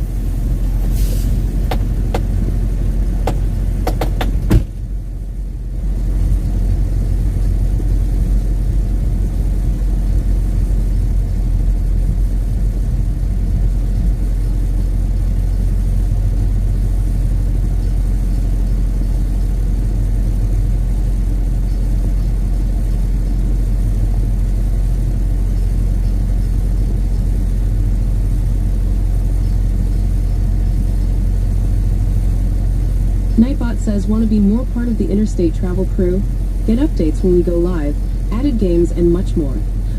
[SPEAKER 3] Nightbot says, want to be more part of the interstate travel crew? Get updates when we go live, added games, and much more.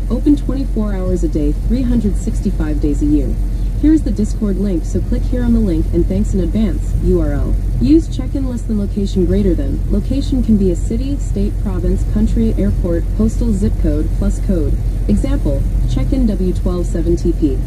[SPEAKER 3] Open 24 hours a day, 365 days a year. Here's the Discord link, so click here on the link, and thanks in advance. URL. Use check-in less than location greater than. Location can be a city, state, province, country, airport, postal, zip code, plus code. Example, check-in W127TP.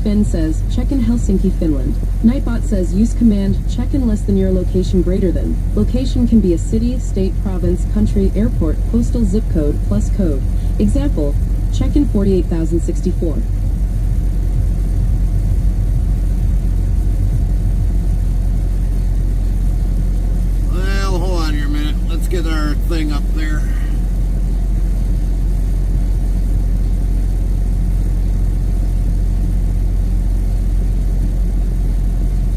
[SPEAKER 3] Finn says, check in Helsinki, Finland. Nightbot says, use command, check in less than your location greater than. Location can be a city, state, province, country, airport, postal, zip code, plus code. Example, check in 48,064.
[SPEAKER 2] Well, hold on here a minute. Let's get our thing up there.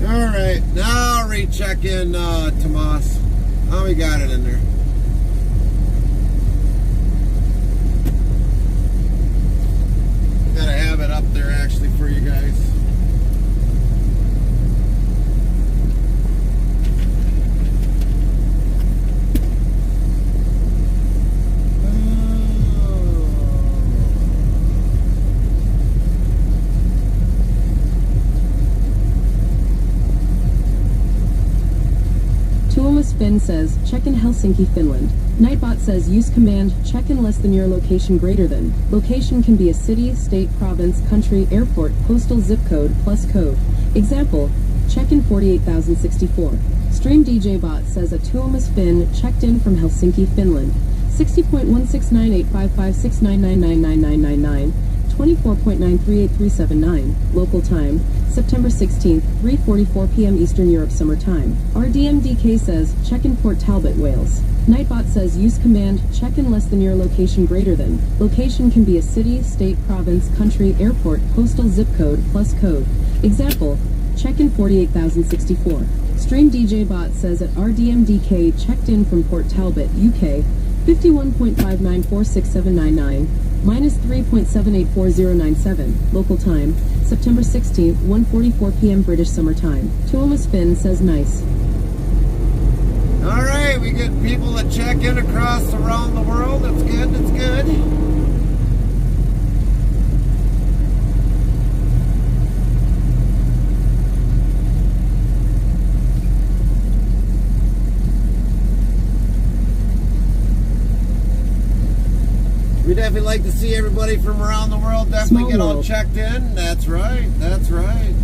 [SPEAKER 2] Alright, now recheck in Tomas. Oh, we got it in there. Gotta have it up there actually for you guys.
[SPEAKER 3] Finn says, check in Helsinki, Finland. Nightbot says, use command, check in less than your location greater than. Location can be a city, state, province, country, airport, postal, zip code, plus code. Example, check in 48,064. Stream DJ Bot says a Tuomas Finn checked in from Helsinki, Finland. 60.1698556999999. 24.938379, local time, September 16th, 3:44 p.m. Eastern Europe Summer Time. RDMDK says, check in Port Talbot, Wales. Nightbot says, use command, check in less than your location greater than. Location can be a city, state, province, country, airport, postal, zip code, plus code. Example, check in 48,064. Stream DJ Bot says at RDMDK checked in from Port Talbot, UK, 51.59467999. Minus 3.784097, local time, September 16th, 1:44 p.m. British Summer Time. Tuomas Finn says nice.
[SPEAKER 2] Alright, we get people that check in across around the world. That's good, that's good. We definitely like to see everybody from around the world definitely get all checked in. That's right, that's right.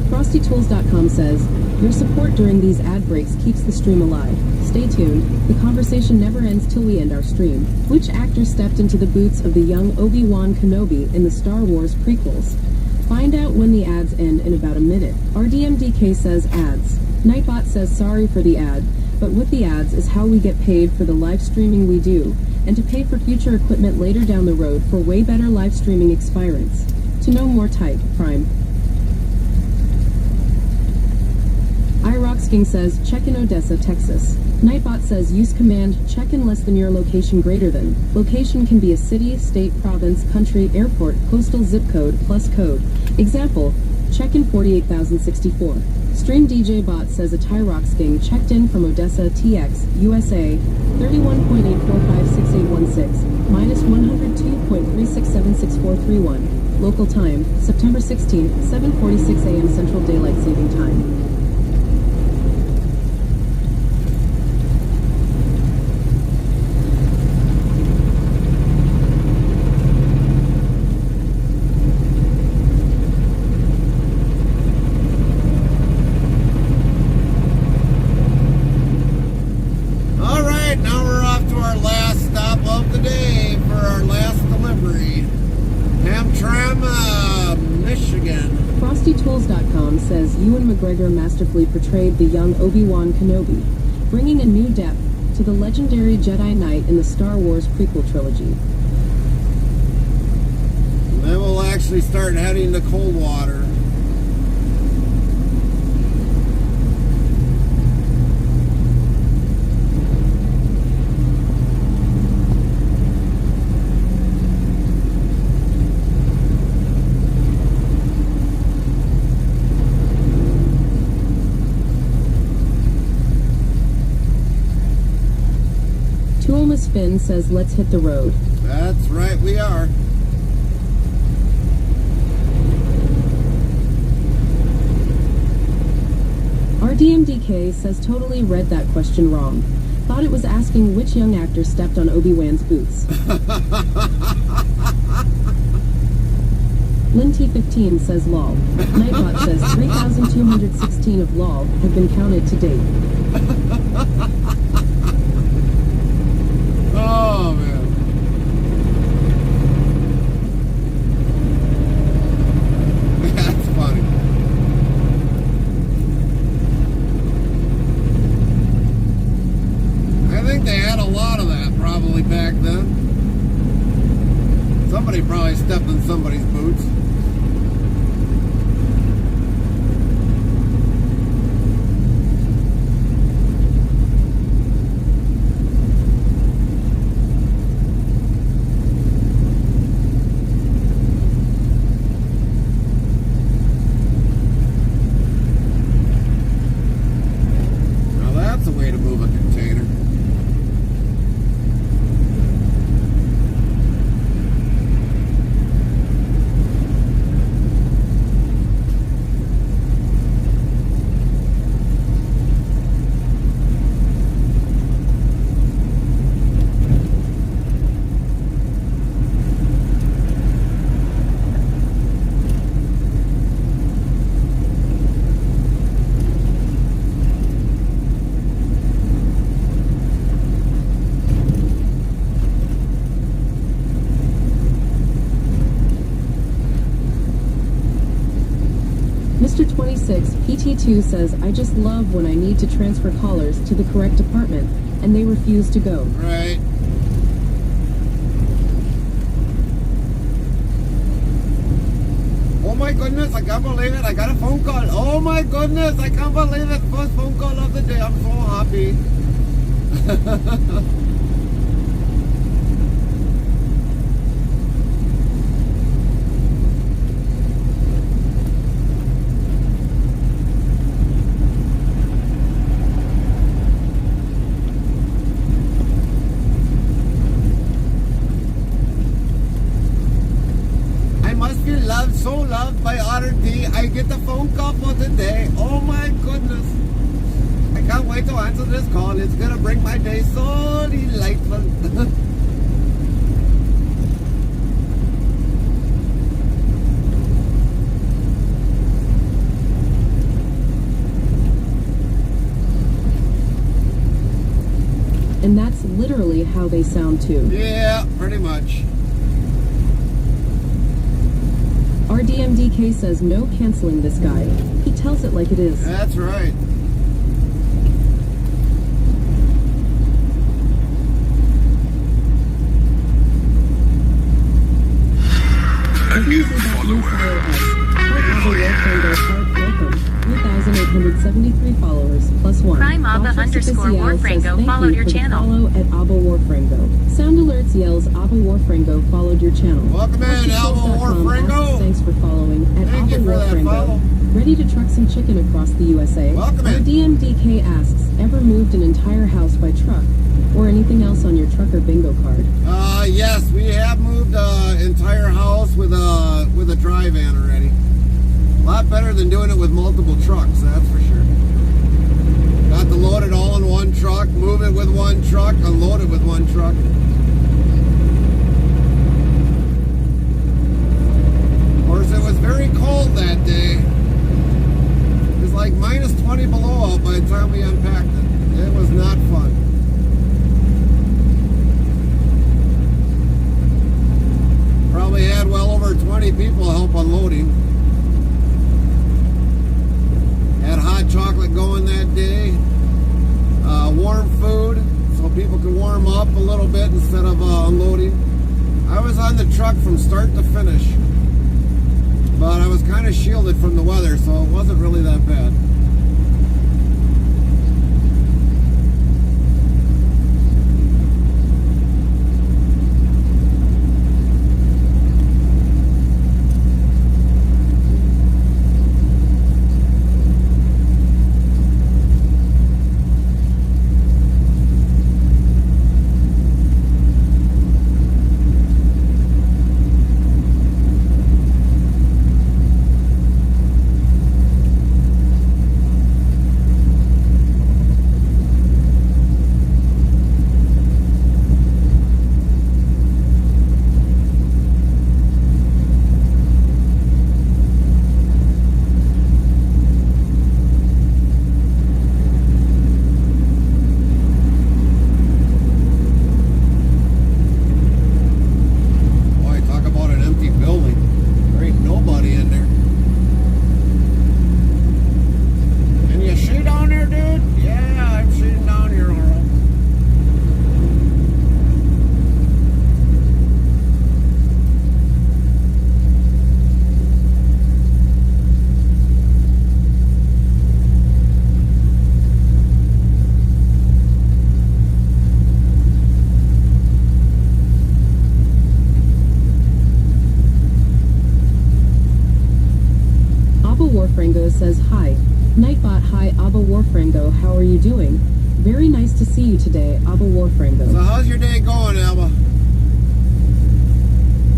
[SPEAKER 3] FrostyTools.com says, your support during these ad breaks keeps the stream alive. Stay tuned. The conversation never ends till we end our stream. Which actor stepped into the boots of the young Obi-Wan Kenobi in the Star Wars prequels? Find out when the ads end in about a minute. RDMDK says ads. Nightbot says sorry for the ad, but with the ads is how we get paid for the live streaming we do, and to pay for future equipment later down the road for way better live streaming experience. To know more, type Prime. Tyrox King says, check in Odessa, Texas. Nightbot says, use command, check in less than your location greater than. Location can be a city, state, province, country, airport, postal zip code, plus code. Example, check in 48,064. Stream DJ Bot says a Tyrox King checked in from Odessa, TX, USA, 31.8456816, minus 102.367641. Local time, September 16th, 7:46 a.m. Central Daylight Saving Time.
[SPEAKER 2] All right, now we're off to our last stop of the day for our last delivery. Hamtramck, Michigan.
[SPEAKER 3] FrostyTools.com says Ewan McGregor masterfully portrayed the young Obi-Wan Kenobi, bringing a new depth to the legendary Jedi Knight in the Star Wars prequel trilogy.
[SPEAKER 2] Then we'll actually start heading to Coldwater.
[SPEAKER 3] Tuomas Finn says let's hit the road.
[SPEAKER 2] That's right, we are.
[SPEAKER 3] RDMDK says totally read that question wrong. Thought it was asking which young actor stepped on Obi-Wan's boots. LinT15 says lol. Nightbot says 3,216 of lol have been counted to date.
[SPEAKER 2] Oh, man. That's funny. I think they had a lot of that probably back then. Somebody probably stepped in somebody's boots.
[SPEAKER 3] Mr. 26 PT2 says, I just love when I need to transfer callers to the correct department and they refuse to go.
[SPEAKER 2] Right. Oh my goodness, I can't believe it. I got a phone call. Oh my goodness, I can't believe it. First phone call of the day. I'm so happy. So loved by RD. I get a phone call for today. Oh my goodness. I can't wait to answer this call. It's gonna bring my day so delightful.
[SPEAKER 3] And that's literally how they sound too.
[SPEAKER 2] Yeah, pretty much.
[SPEAKER 3] RDMDK says no canceling this guy. He tells it like it is.
[SPEAKER 2] That's right.
[SPEAKER 3] Follow us. Welcome. 3,800. 173 followers, plus 1.
[SPEAKER 6] Crime Abba
[SPEAKER 3] Patrick
[SPEAKER 6] underscore
[SPEAKER 3] Cipiciel
[SPEAKER 6] Warfrango
[SPEAKER 3] says, "Thank
[SPEAKER 6] followed
[SPEAKER 3] you
[SPEAKER 6] your
[SPEAKER 3] for the
[SPEAKER 6] channel."
[SPEAKER 3] Follow at Abba Warfrango. Sound Alerts yells, Abba Warfrango followed your channel.
[SPEAKER 2] Welcome in, Abba
[SPEAKER 3] Portugalscom
[SPEAKER 2] Warfrango.
[SPEAKER 3] asks, "Thanks for following at
[SPEAKER 2] Thank
[SPEAKER 3] Abba
[SPEAKER 2] you for that
[SPEAKER 3] Warfrango.
[SPEAKER 2] follow.
[SPEAKER 3] Ready to truck some chicken across the USA?"
[SPEAKER 2] Welcome in.
[SPEAKER 3] DMDK asks, "Ever moved an entire house by truck? Or anything else on your trucker bingo card?"
[SPEAKER 2] Yes, we have moved an entire house with a dry van already. A lot better than doing it with multiple trucks, that's for sure. Got to load it all in one truck, move it with one truck, unload it with one truck. Of course, it was very cold that day. It was like minus 20 below out by the time we unpacked it. It was not fun. Probably had well over 20 people help unloading. Had hot chocolate going that day. Warm food, so people could warm up a little bit instead of unloading. I was on the truck from start to finish, but I was kind of shielded from the weather, so it wasn't really that bad.
[SPEAKER 3] Warfrango says, "Hi. Nightbot, hi, Abba Warfrango, how are you doing? Very nice to see you today, Abba Warfrango."
[SPEAKER 2] So how's your day going, Alba?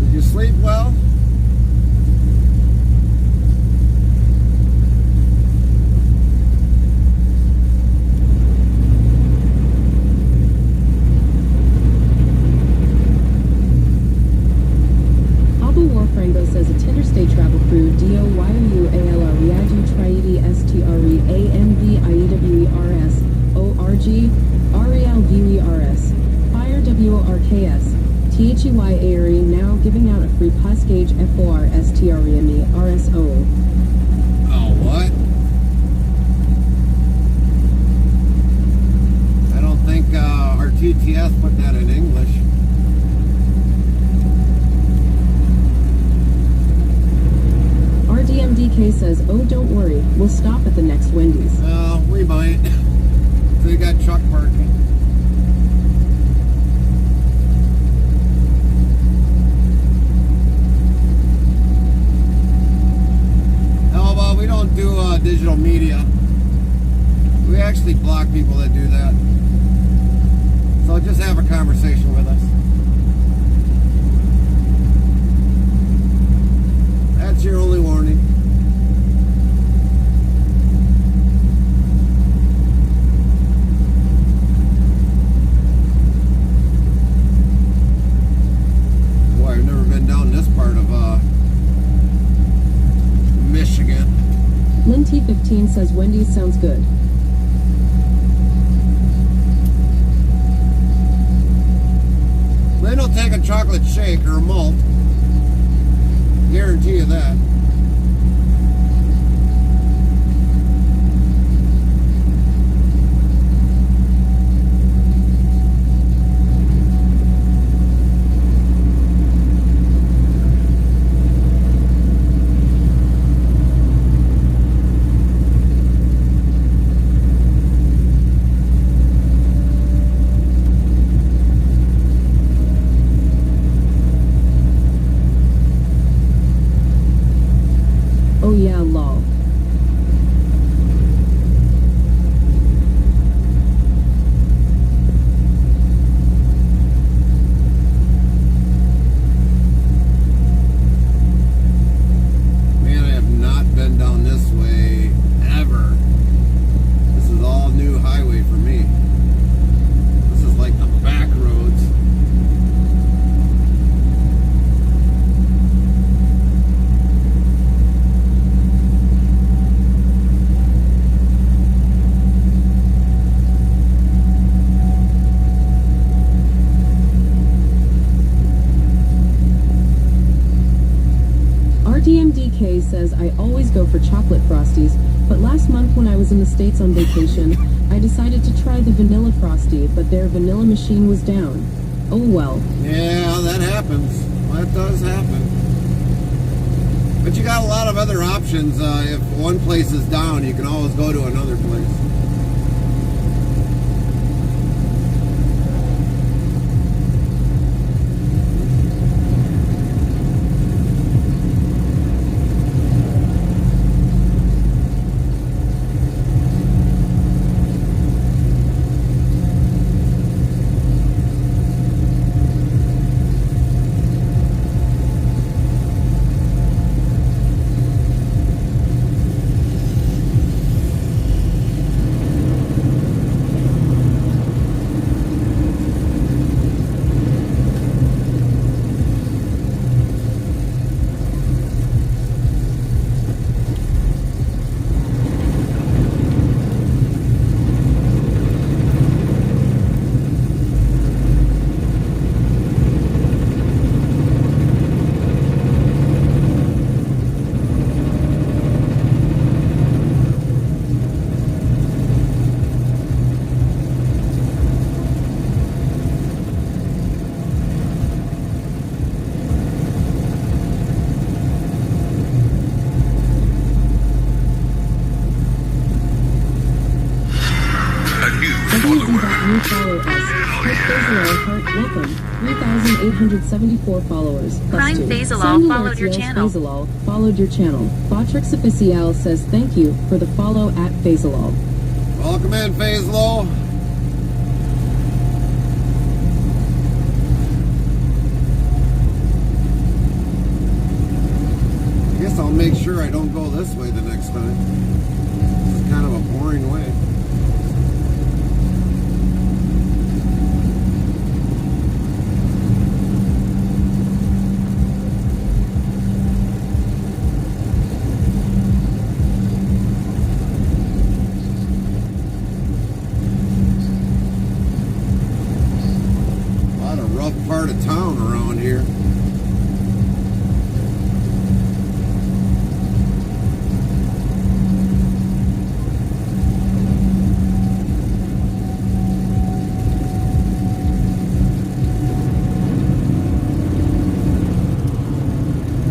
[SPEAKER 2] Did you sleep well?
[SPEAKER 3] Abba Warfrango says, "A Tinderstate travel crew, DOYUALR, Riadu Triedi STRE AMB IEWERS ORG RELVERS Fire WORKS THEY ARE now giving out a free plus gauge FORSTREME RSO."
[SPEAKER 2] Oh, what? I don't think our TTS put that in English.
[SPEAKER 3] RDMDK says, "Oh, don't worry, we'll stop at the next Wendy's."
[SPEAKER 2] We might. So you got truck parking. No, well, we don't do digital media. We actually block people that do that. So just have a conversation with us. That's your only warning. Boy, I've never been down this part of Michigan.
[SPEAKER 3] Lynn T15 says, "Wendy's sounds good."
[SPEAKER 2] They don't take a chocolate shake or a malt. Guarantee you that.
[SPEAKER 3] says, I always go for chocolate Frosties, but last month when I was in the States on vacation, I decided to try the vanilla Frosty, but their vanilla machine was down. Oh well.
[SPEAKER 2] Yeah, that happens. That does happen. But you got a lot of other options. If one place is down, you can always go to another place.
[SPEAKER 3] You follow us. Heart welcome. 3,874 followers.
[SPEAKER 6] Prime
[SPEAKER 3] +2.
[SPEAKER 6] Faisalal followed your
[SPEAKER 3] Yes,
[SPEAKER 6] channel.
[SPEAKER 3] Faisalal followed your channel. Botrix Official says thank you for the follow at Faisalal.
[SPEAKER 2] Welcome in, Faislo. I guess I'll make sure I don't go this way the next time. It's kind of a boring way. Part of town around here.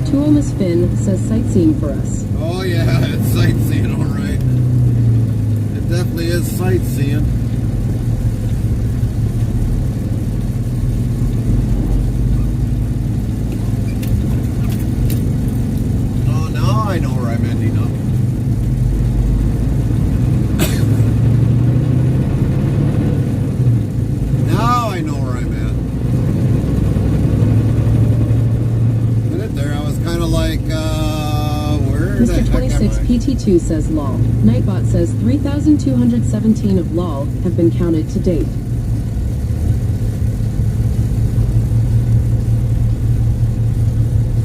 [SPEAKER 3] Tuomas Finn says sightseeing for us.
[SPEAKER 2] Oh yeah, it's sightseeing, all right. It definitely is sightseeing. I know where I'm ending up. Now I know where I'm at. A minute there, I was kind of like, where the
[SPEAKER 3] Mr.
[SPEAKER 2] heck am
[SPEAKER 3] 26
[SPEAKER 2] I?
[SPEAKER 3] PT2 says lol. Nightbot says 3,217 of lol have been counted to date.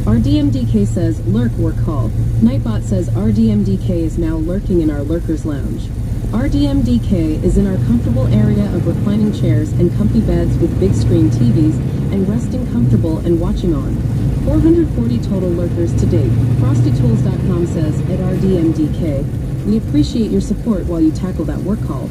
[SPEAKER 3] RDMDK says, lurk work call. Nightbot says RDMDK is now lurking in our lurkers lounge. RDMDK is in our comfortable area of reclining chairs and comfy beds with big screen TVs and resting comfortable and watching on. 440 total lurkers to date. FrostyTools.com says, at RDMDK, we appreciate your support while you tackle that work call.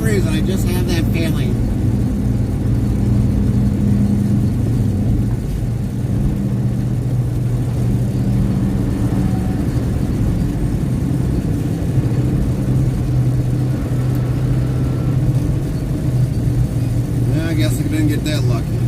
[SPEAKER 2] reason. I just have that feeling. Yeah, I guess I didn't get that lucky.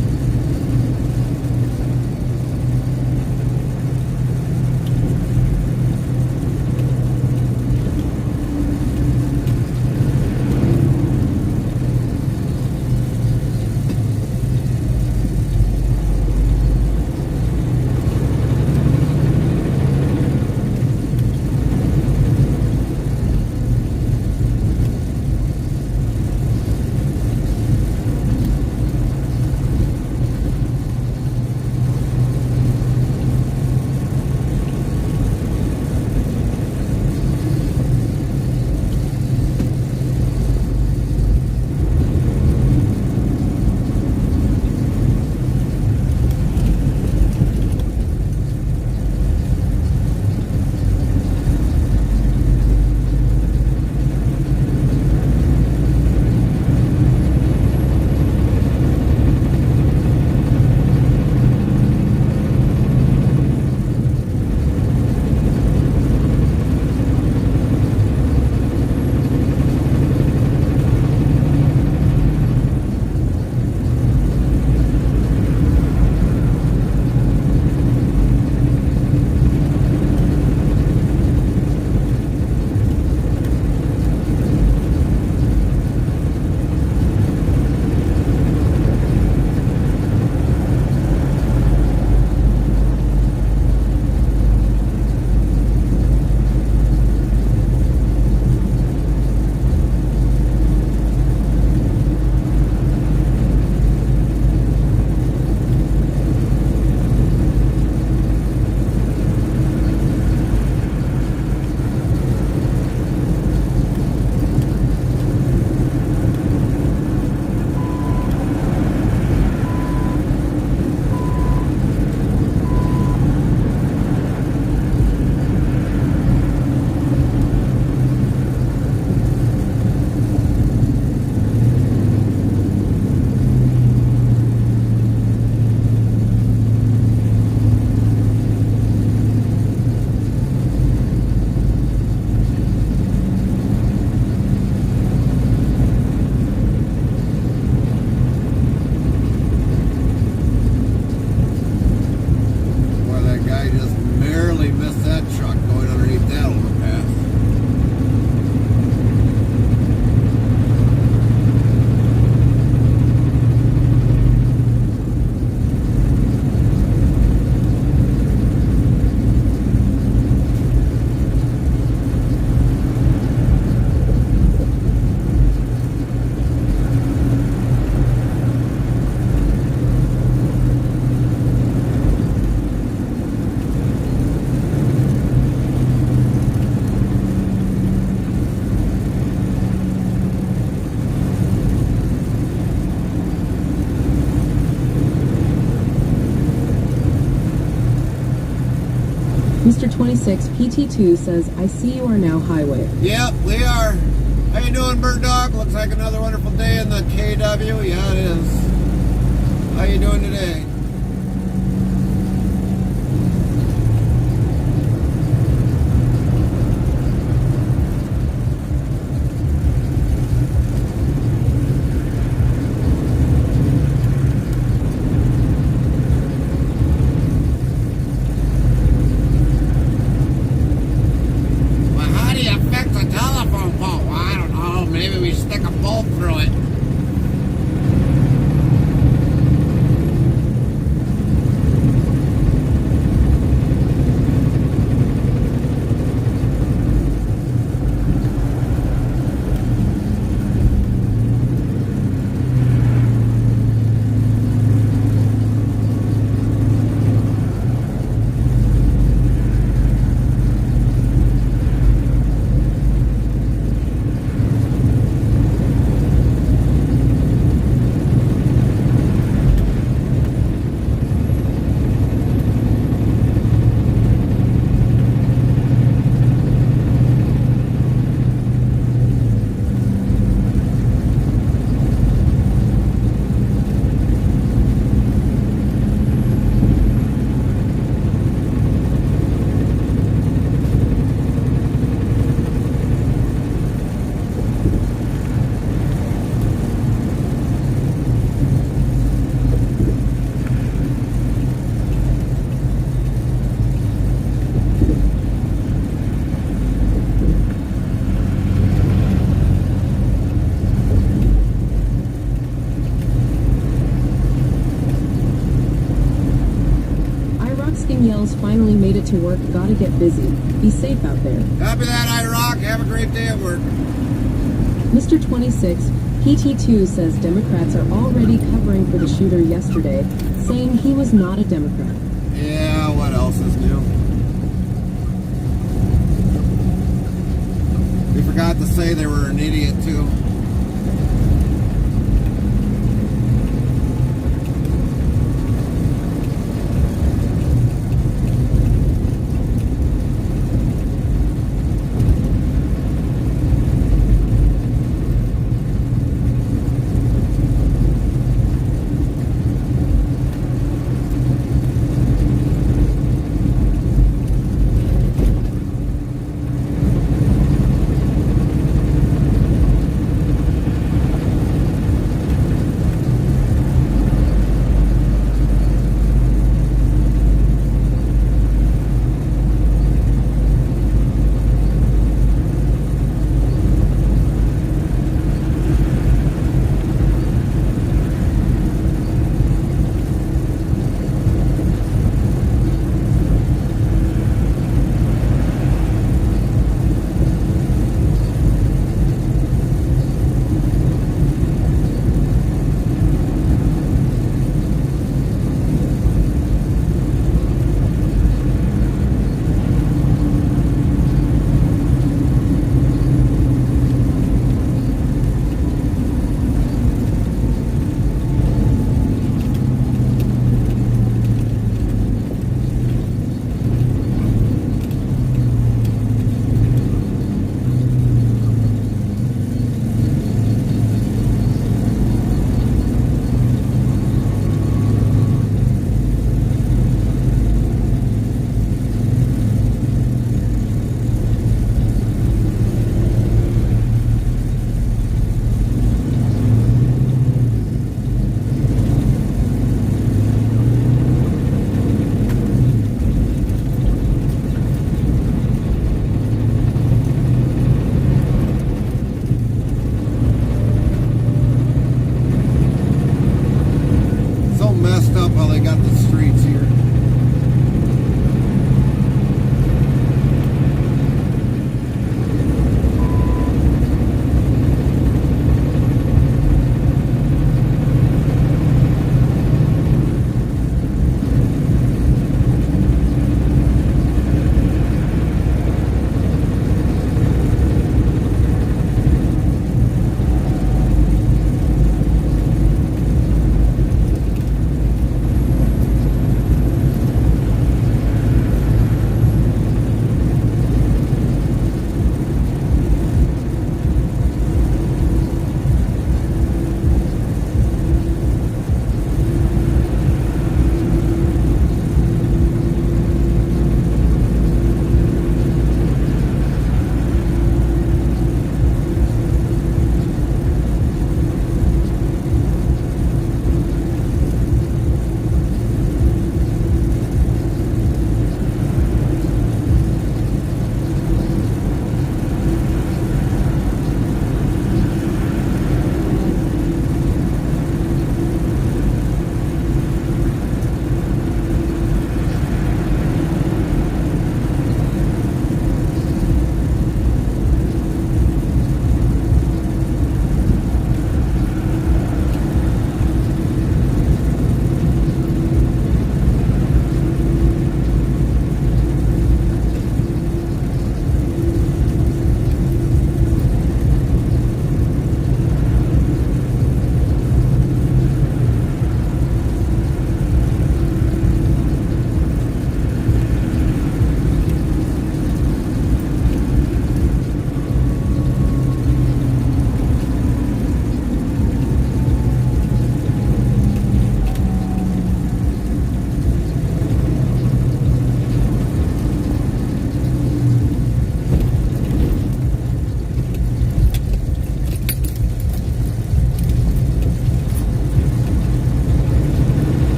[SPEAKER 3] Mr. 26 PT2 says, I see you are now highway.
[SPEAKER 2] Yep, we are. How you doing, Bird Dog? Looks like another wonderful day in the KW. Yeah, it is. How you doing today? Stick a bolt through it.
[SPEAKER 3] girls finally made it to work. Gotta get busy. Be safe out there.
[SPEAKER 2] Copy that, IROC. Have a great day at work.
[SPEAKER 3] Mr. 26, PT2 says Democrats are already covering for the shooter yesterday, saying he was not a Democrat.
[SPEAKER 2] Yeah, what else is new? We forgot to say they were an idiot, too.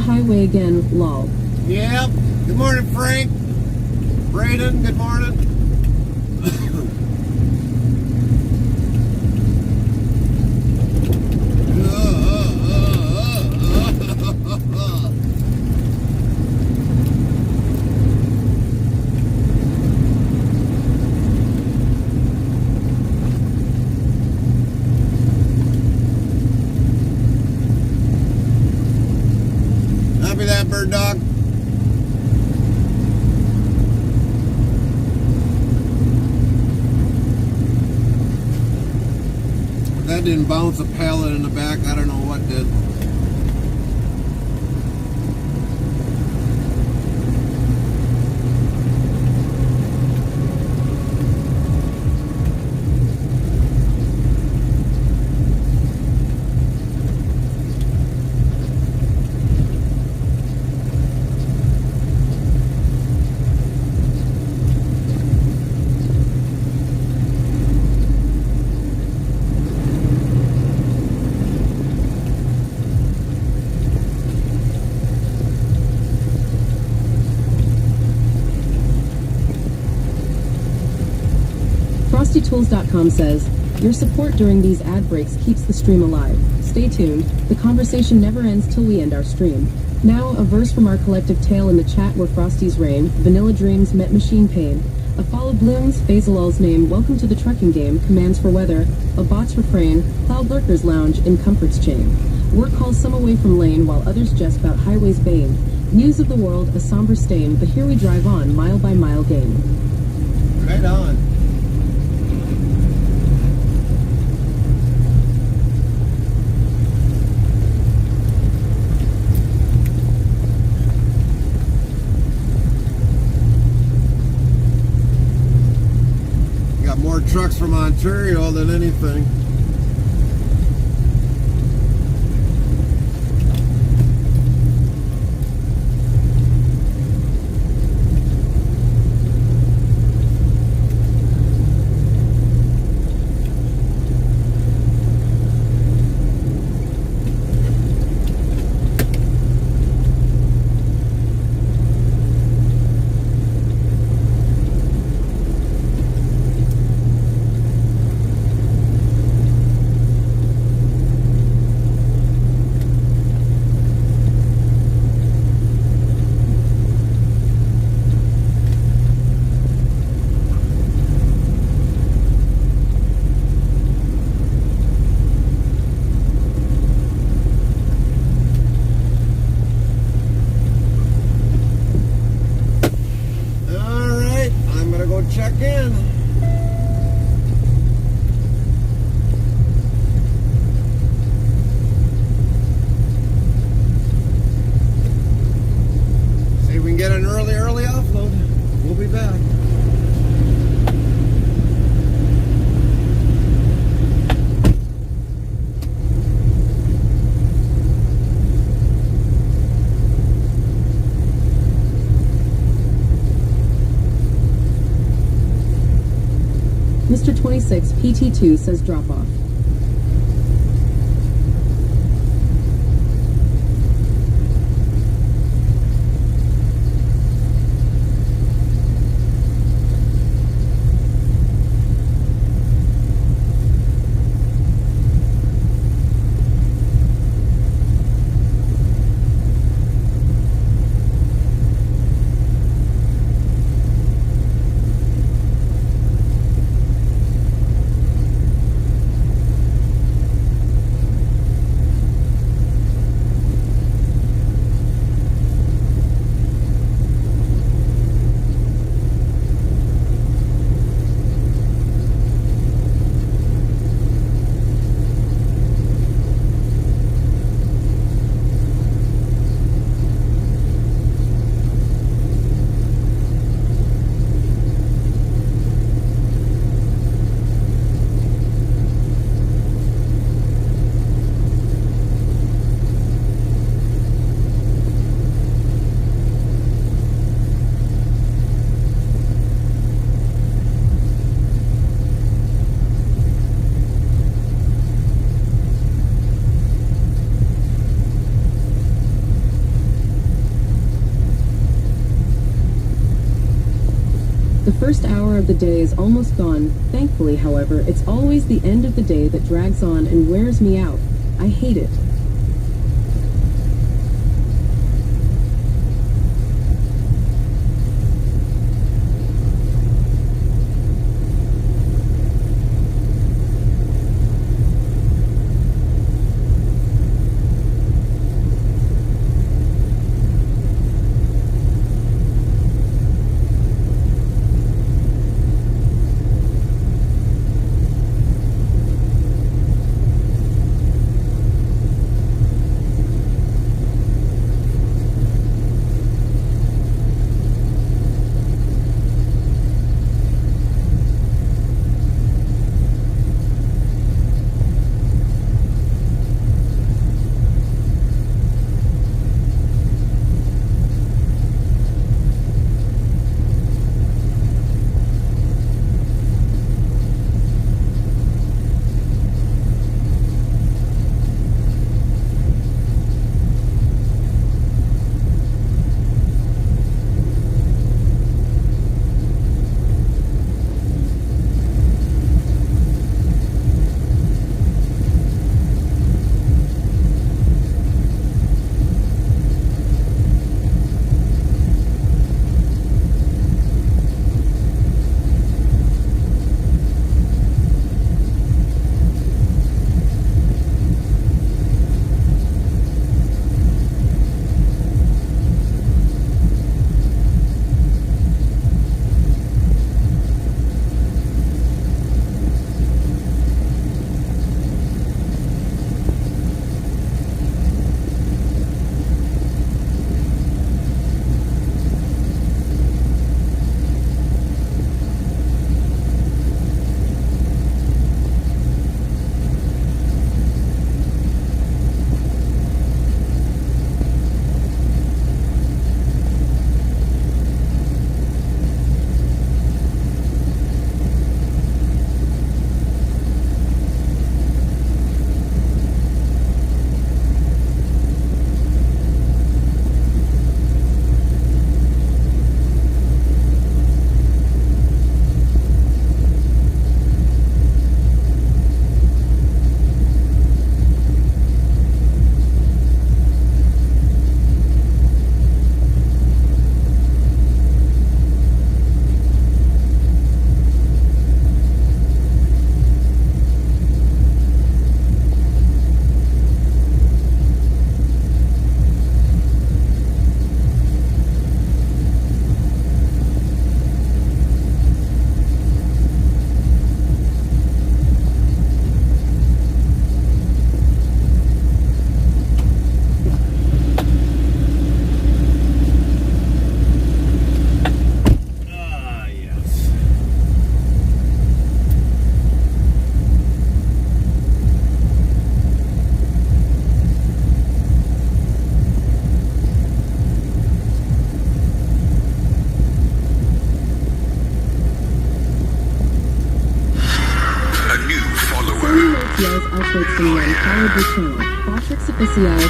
[SPEAKER 3] highway again, lol.
[SPEAKER 2] Yep. Good morning, Frank. Braden, good morning. Copy that, bird dog. That didn't bounce a pallet in the back. I don't know what did.
[SPEAKER 3] FrostyTools.com says, your support during these ad breaks keeps the stream alive. Stay tuned. The conversation never ends till we end our stream. Now, a verse from our collective tale in the chat where Frosty's reign, Vanilla Dreams met Machine Pain, a follow blooms, Faisalal's name, welcome to the trucking game, commands for weather, a bot's refrain, cloud lurkers lounge in comfort's chain. Work calls some away from lane while others jest about highway's bane. News of the world, a somber stain, but here we drive on, mile by mile gain.
[SPEAKER 2] Right on. More trucks from Ontario than anything. Check in. See if we can get an early offload. We'll be back.
[SPEAKER 3] Mr. 26 PT2 says drop off. first hour of the day is almost gone. Thankfully, however, it's always the end of the day that drags on and wears me out. I hate it.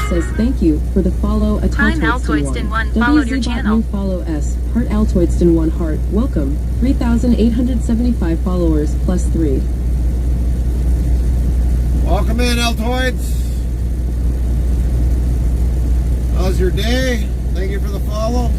[SPEAKER 3] Says thank you for the follow.
[SPEAKER 6] Time Altoidston1 followed your channel.
[SPEAKER 3] Follow S. Heart Altoidston1 heart. Welcome. 3,875 followers plus 3.
[SPEAKER 2] Welcome in, Altoids. How's your day? Thank you for the follow.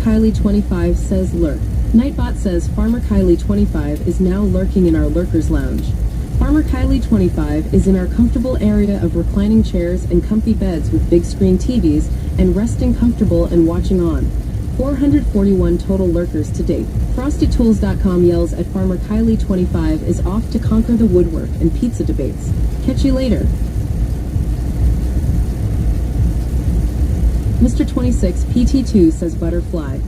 [SPEAKER 3] Kylie25 says lurk. Nightbot says Farmer Kylie25 is now lurking in our lurkers lounge. Farmer Kylie25 is in our comfortable area of reclining chairs and comfy beds with big screen TVs and resting comfortable and watching on. 441 total lurkers to date. FrostyTools.com yells at Farmer Kylie25 is off to conquer the woodwork and pizza debates. Catch you later. Mr. 26 PT2 says butterfly.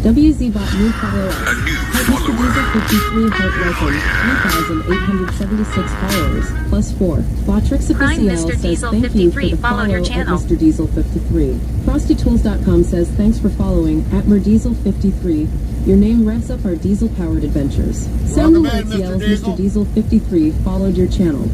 [SPEAKER 3] WZ bought new follower. Mr. Diesel 53 heart welcome 3,876 followers plus 4. Botrix
[SPEAKER 6] Prime
[SPEAKER 3] Official
[SPEAKER 6] Mr.
[SPEAKER 3] says
[SPEAKER 6] Diesel
[SPEAKER 3] thank you for
[SPEAKER 6] 53
[SPEAKER 3] the
[SPEAKER 6] followed
[SPEAKER 3] follow
[SPEAKER 6] your
[SPEAKER 3] at
[SPEAKER 6] channel.
[SPEAKER 3] Mr. Diesel 53. FrostyTools.com says thanks for following at Merdiesel 53. Your name revs up our diesel powered adventures. Sound
[SPEAKER 2] Welcome in,
[SPEAKER 3] alerts
[SPEAKER 2] Mr.
[SPEAKER 3] yells
[SPEAKER 2] Diesel.
[SPEAKER 3] Mr. Diesel 53 followed your channel.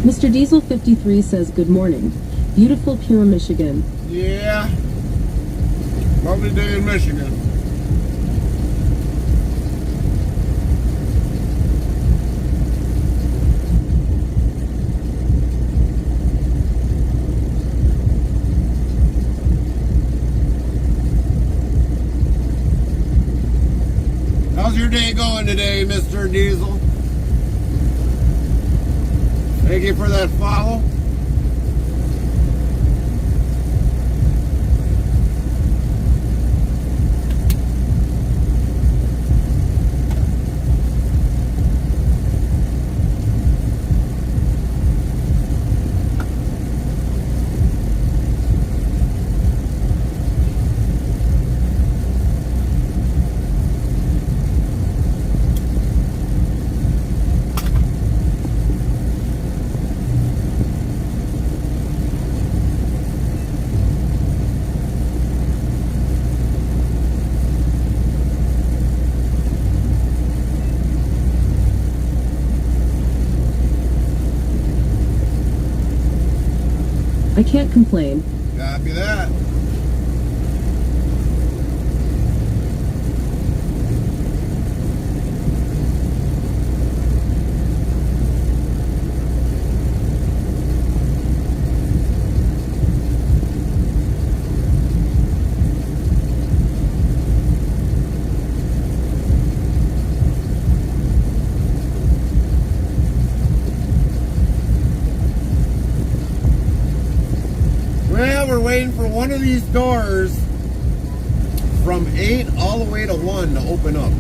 [SPEAKER 3] Mr. Diesel 53 says good morning. Beautiful Pura, Michigan.
[SPEAKER 2] Yeah. Lovely day in Michigan. How's your day going today, Mr. Diesel? Thank you for that follow.
[SPEAKER 3] I can't complain.
[SPEAKER 2] Copy that. Well, we're waiting for one of these doors from 8 all the way to 1 to open up.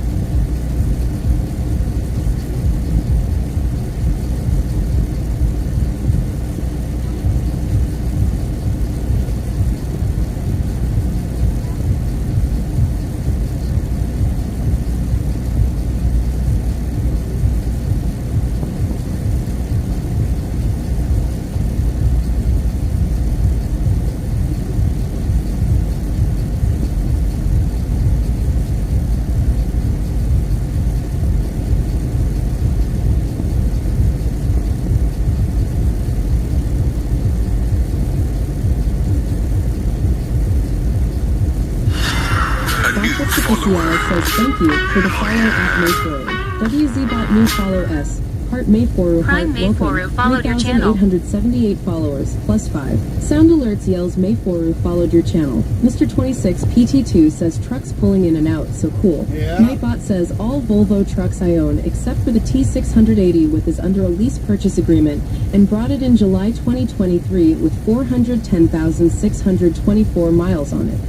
[SPEAKER 3] Truxificial says thank you for the follow at Mayforu. WZBot new follow S. Heart Mayforu
[SPEAKER 6] Prime
[SPEAKER 3] heart
[SPEAKER 6] Mayforu
[SPEAKER 3] welcome.
[SPEAKER 6] followed your channel.
[SPEAKER 3] 3,878 followers plus 5. Sound alerts yells Mayforu followed your channel. Mr. 26 PT2 says trucks pulling in and out, so cool.
[SPEAKER 2] Yeah.
[SPEAKER 3] Nightbot says all Volvo trucks I own except for the T680 with is under a lease purchase agreement and brought it in July 2023 with 410,624 miles on it.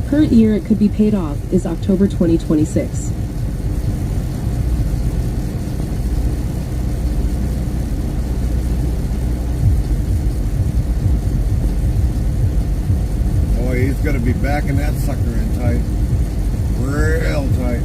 [SPEAKER 3] Current year it could be paid off is October 2026.
[SPEAKER 2] Boy, he's gonna be backing that sucker in tight. Real tight.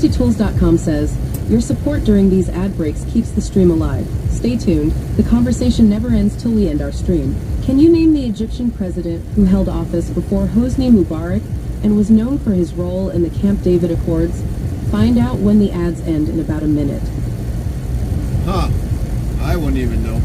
[SPEAKER 3] TrustyTools.com says, your support during these ad breaks keeps the stream alive. Stay tuned. The conversation never ends till we end our stream. Can you name the Egyptian president who held office before Hosni Mubarak and was known for his role in the Camp David Accords? Find out when the ads end in about a minute.
[SPEAKER 2] Huh. I wouldn't even know.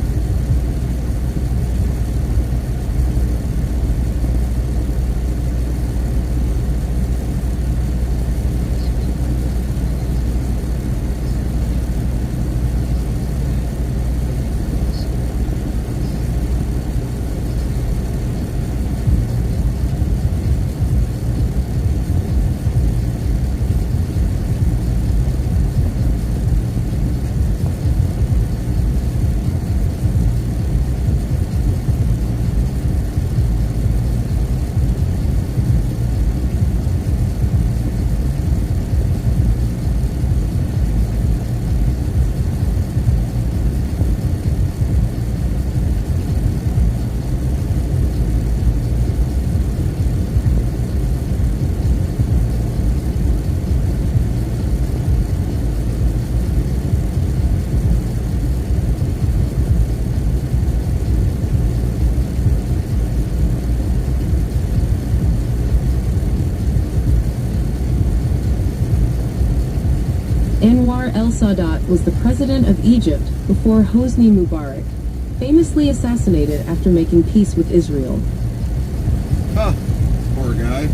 [SPEAKER 3] Anwar el-Sadat was the president of Egypt before Hosni Mubarak, famously assassinated after making peace with Israel.
[SPEAKER 2] Huh. Poor guy.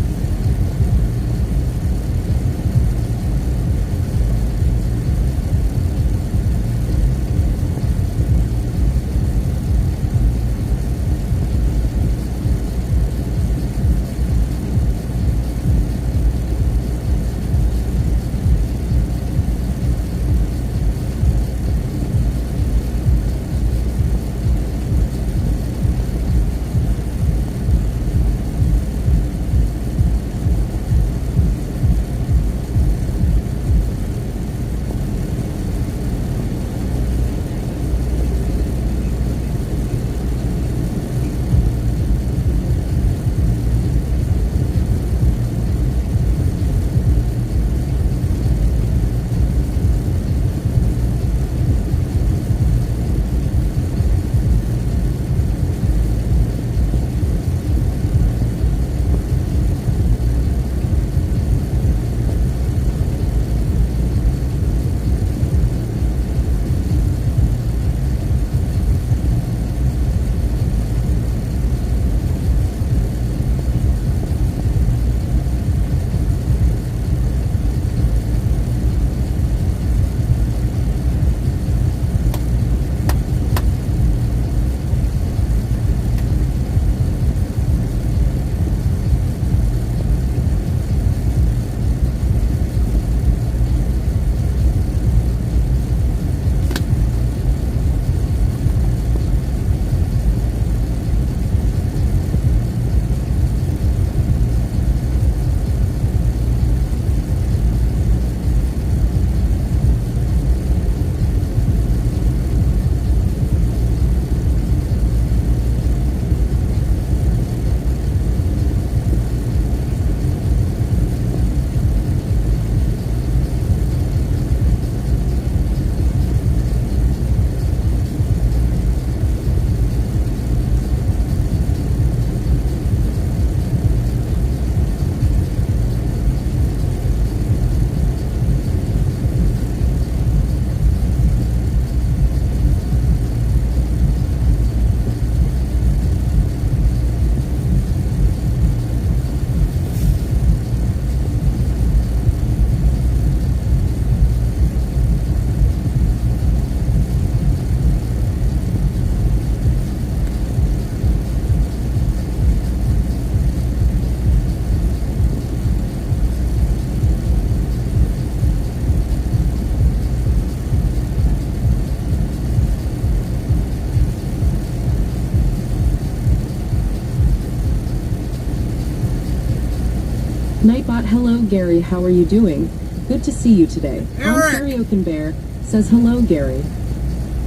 [SPEAKER 3] Nightbot, hello Gary, how are you doing? Good to see you today.
[SPEAKER 2] Eric!
[SPEAKER 3] Karaoke Bear says hello Gary.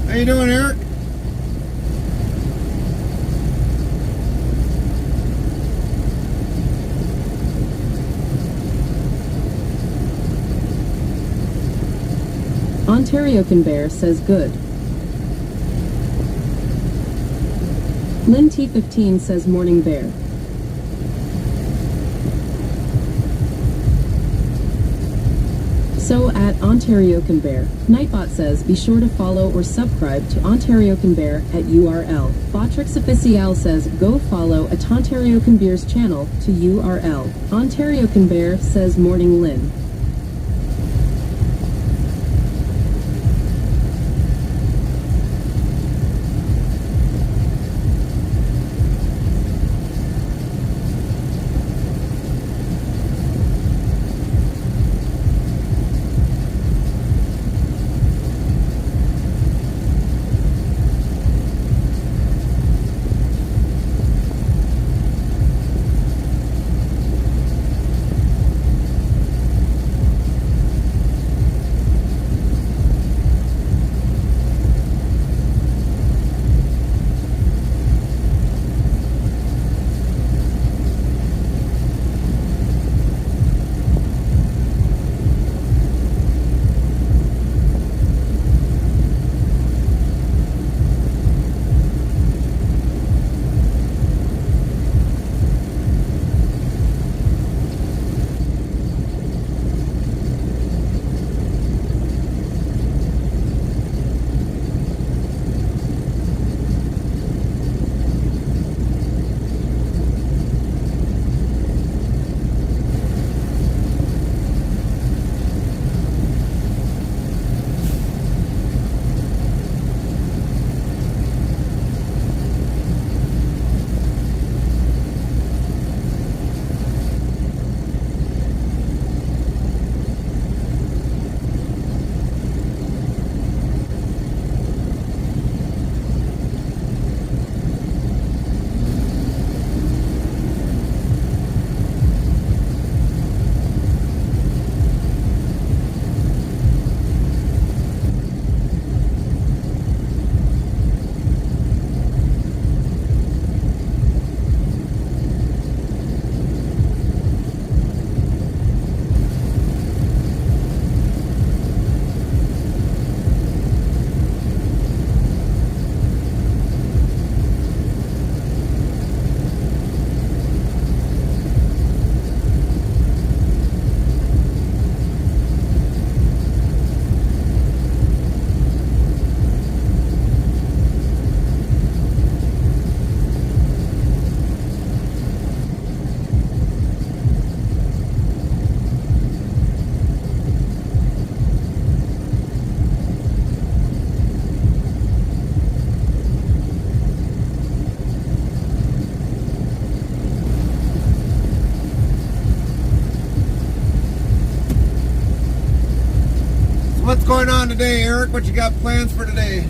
[SPEAKER 2] How you doing, Eric?
[SPEAKER 3] Ontario Can Bear says good. Lynn T15 says morning bear. So at Ontario Can Bear, Nightbot says be sure to follow or subscribe to Ontario Can Bear at URL. Botrix Official says go follow at Ontario Can Bear's channel to URL. Ontario Can Bear says morning Lynn.
[SPEAKER 2] What's going on today, Eric? What you got plans for today?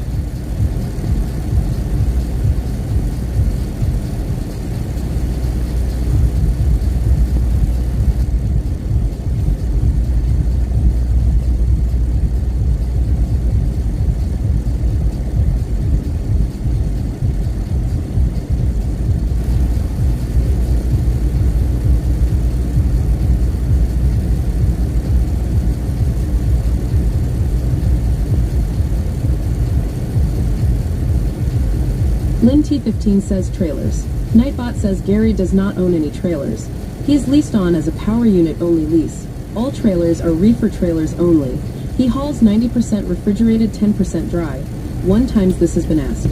[SPEAKER 3] Lynn T15 says trailers. Nightbot says Gary does not own any trailers. He is leased on as a power unit only lease. All trailers are reefer trailers only. He hauls 90% refrigerated, 10% dry. 1 times this has been asked.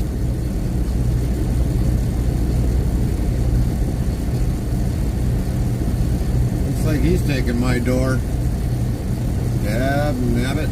[SPEAKER 2] Looks like he's taking my door. Dab nabbit.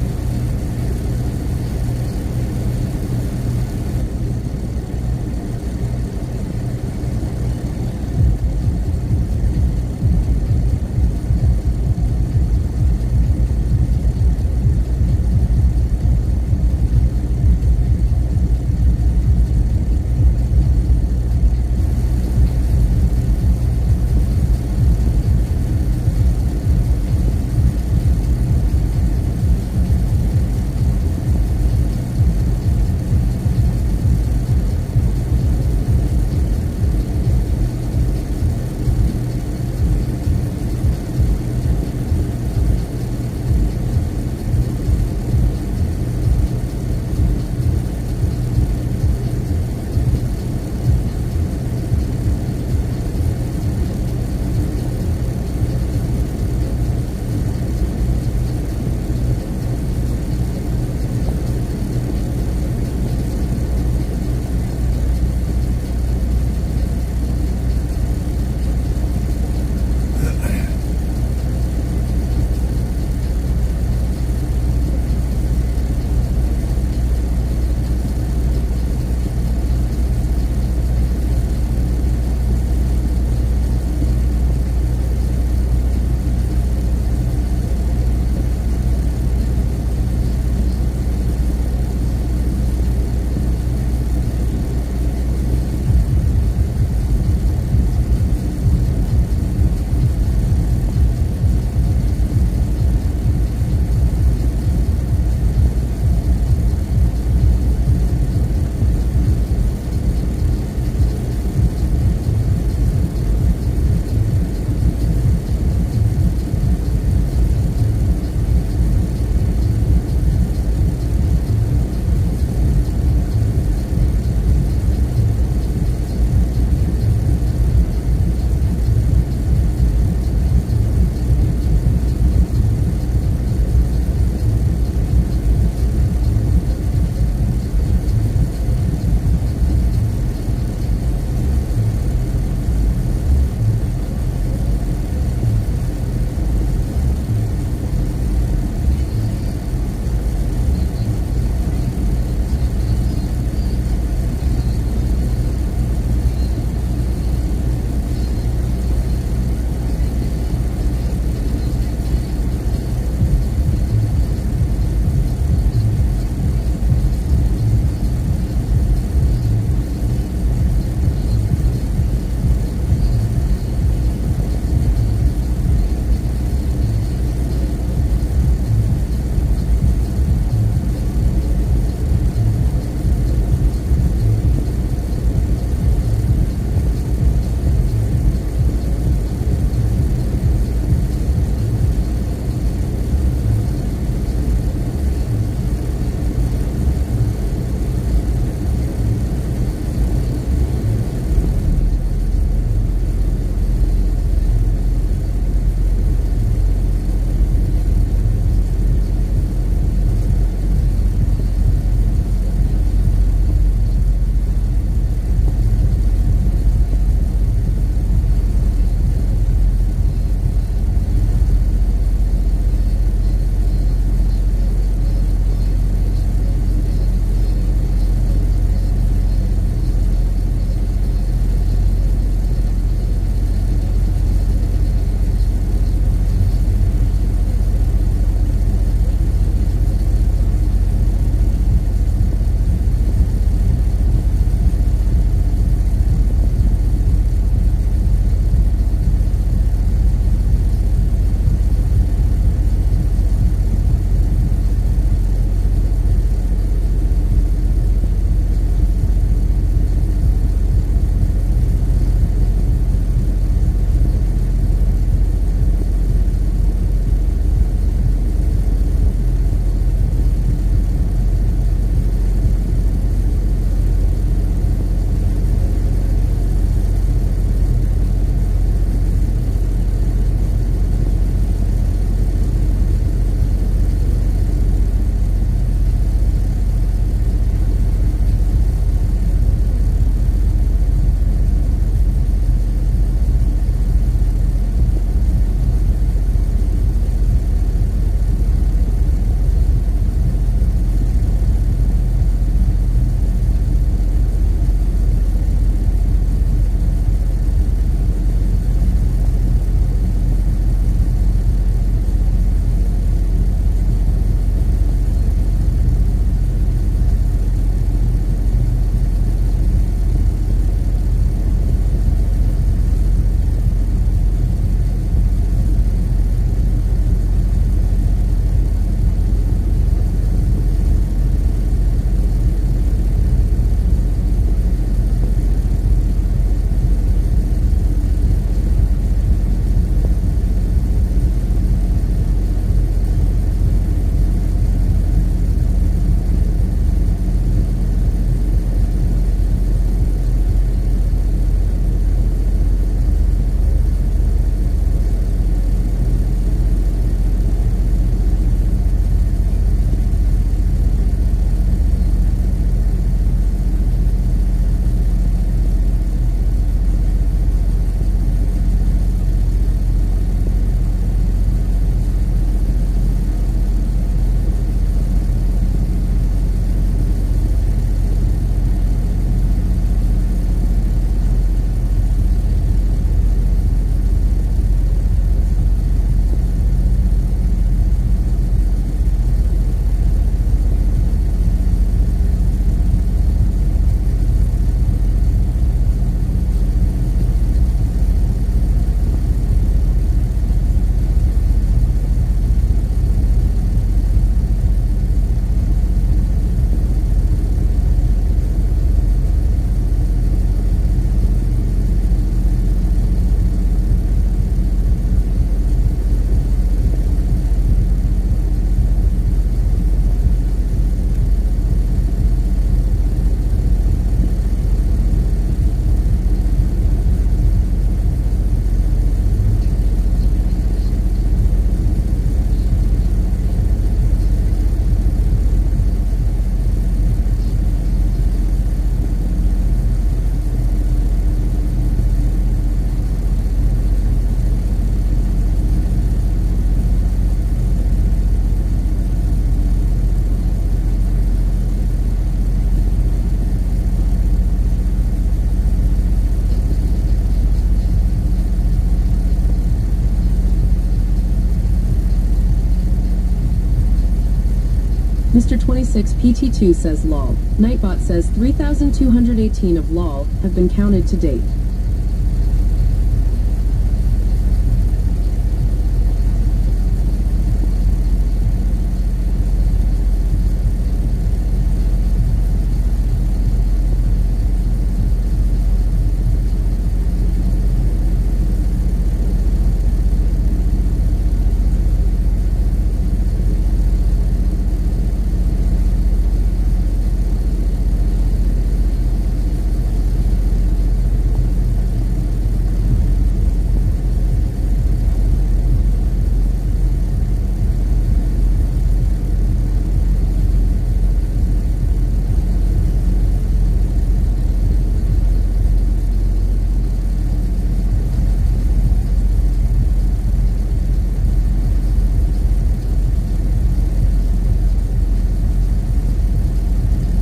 [SPEAKER 3] Mr. 26 PT2 says lol. Nightbot says 3,218 of lol have been counted to date.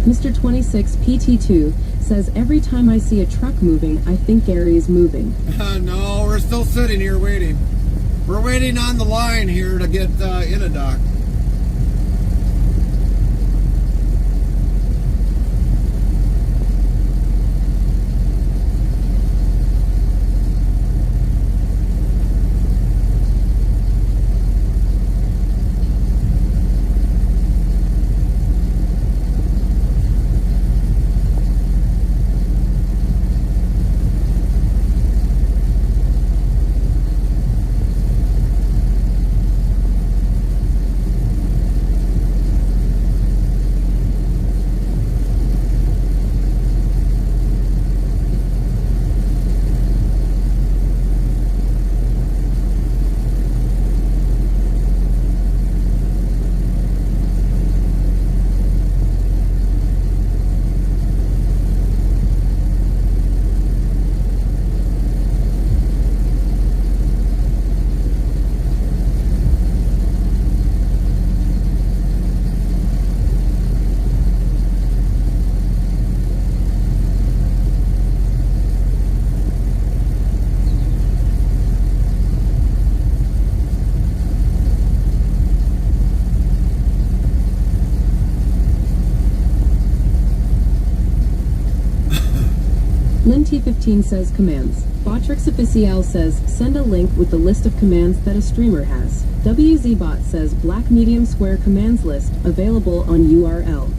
[SPEAKER 3] Mr. 26 PT2 says every time I see a truck moving, I think Gary is moving.
[SPEAKER 2] No, we're still sitting here waiting. We're waiting on the line here to get in a dock.
[SPEAKER 3] Lynn T15 says commands. Botrix Official says send a link with the list of commands that a streamer has. WZBot says black medium square commands list available on URL.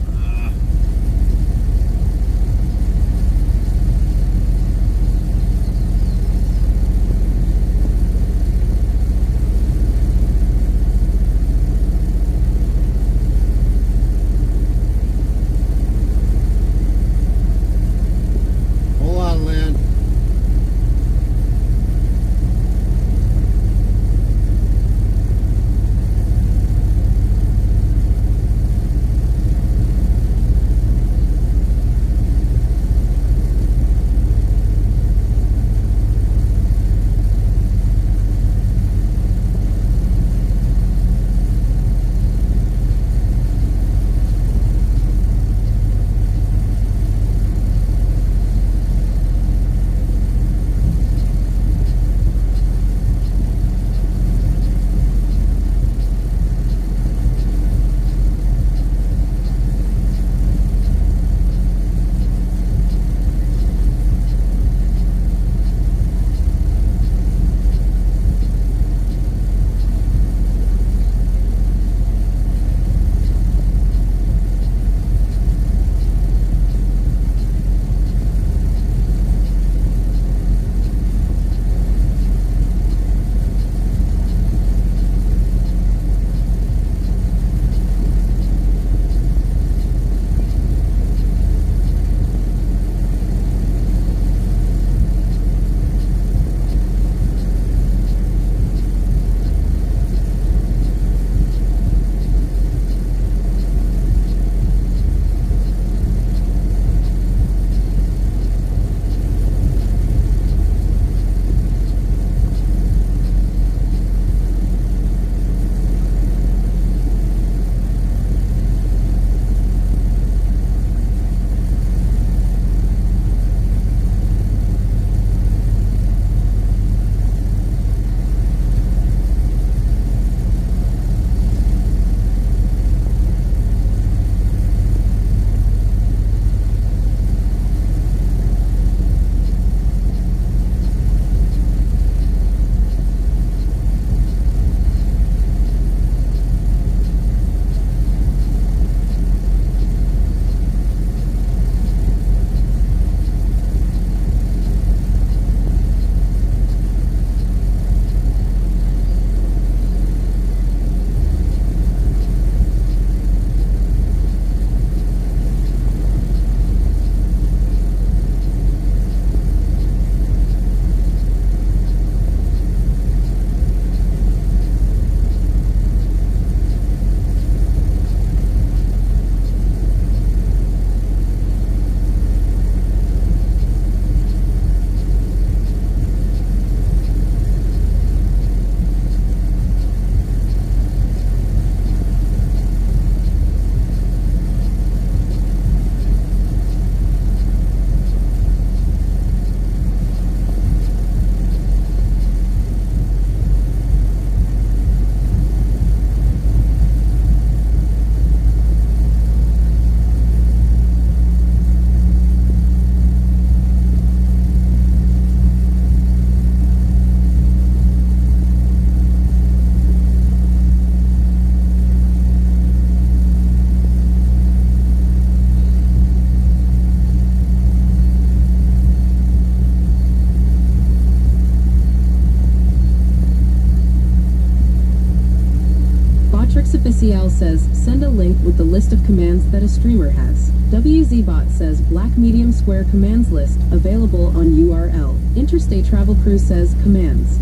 [SPEAKER 3] CL says, send a link with the list of commands that a streamer has. WZBot says, black medium square commands list, available on URL. Interstate Travel Crew says, commands.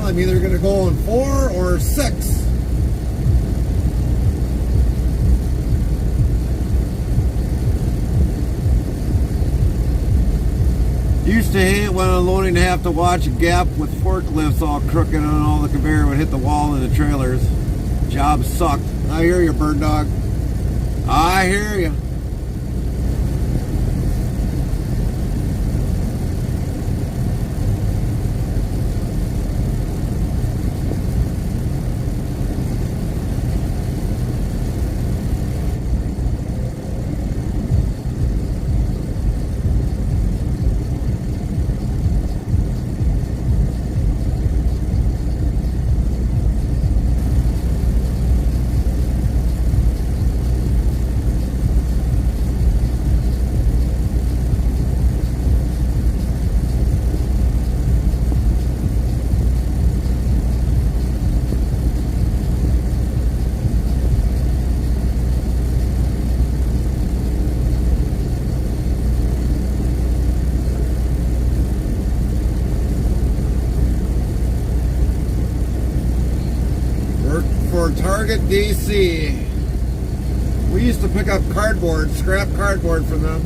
[SPEAKER 2] I'm either going to go on 4 or 6. Used to hate when unloading to have to watch a gap with forklifts all crooked and all the conveyor would hit the wall in the trailers. Job sucked. I hear you, bird dog. I hear you. For Target DC. to pick up cardboard, scrap cardboard from them.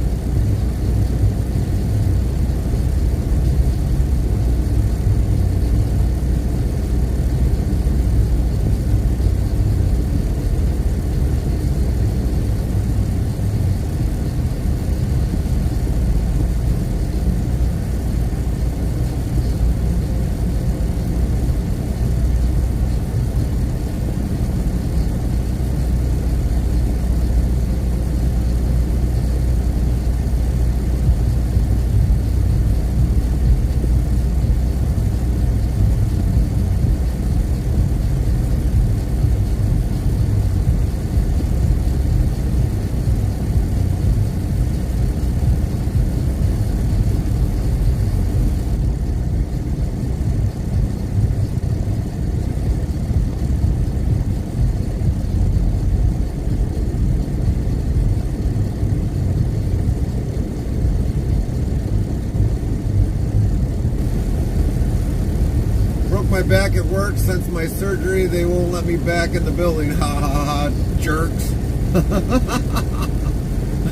[SPEAKER 2] My back at work since my surgery. They won't let me back in the building. Ha ha ha, jerks.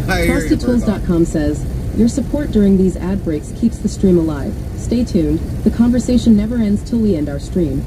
[SPEAKER 3] CrossToTools.com says, your support during these ad breaks keeps the stream alive. Stay tuned. The conversation never ends till we end our stream.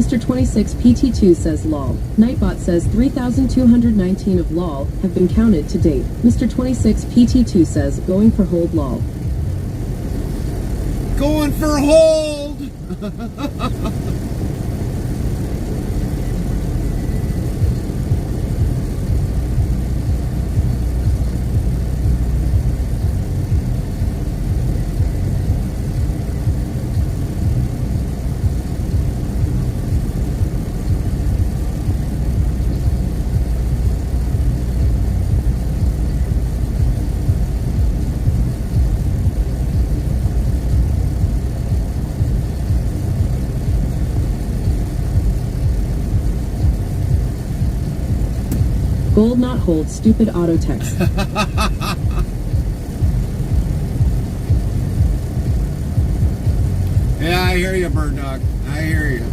[SPEAKER 3] Mr. 26 PT2 says lol. Nightbot says 3,219 of lol have been counted to date. Mr. 26 PT2 says going for hold lol.
[SPEAKER 2] Going for hold!
[SPEAKER 3] Gold not hold, stupid auto text.
[SPEAKER 2] Yeah, I hear you, Bird Dog. I hear you.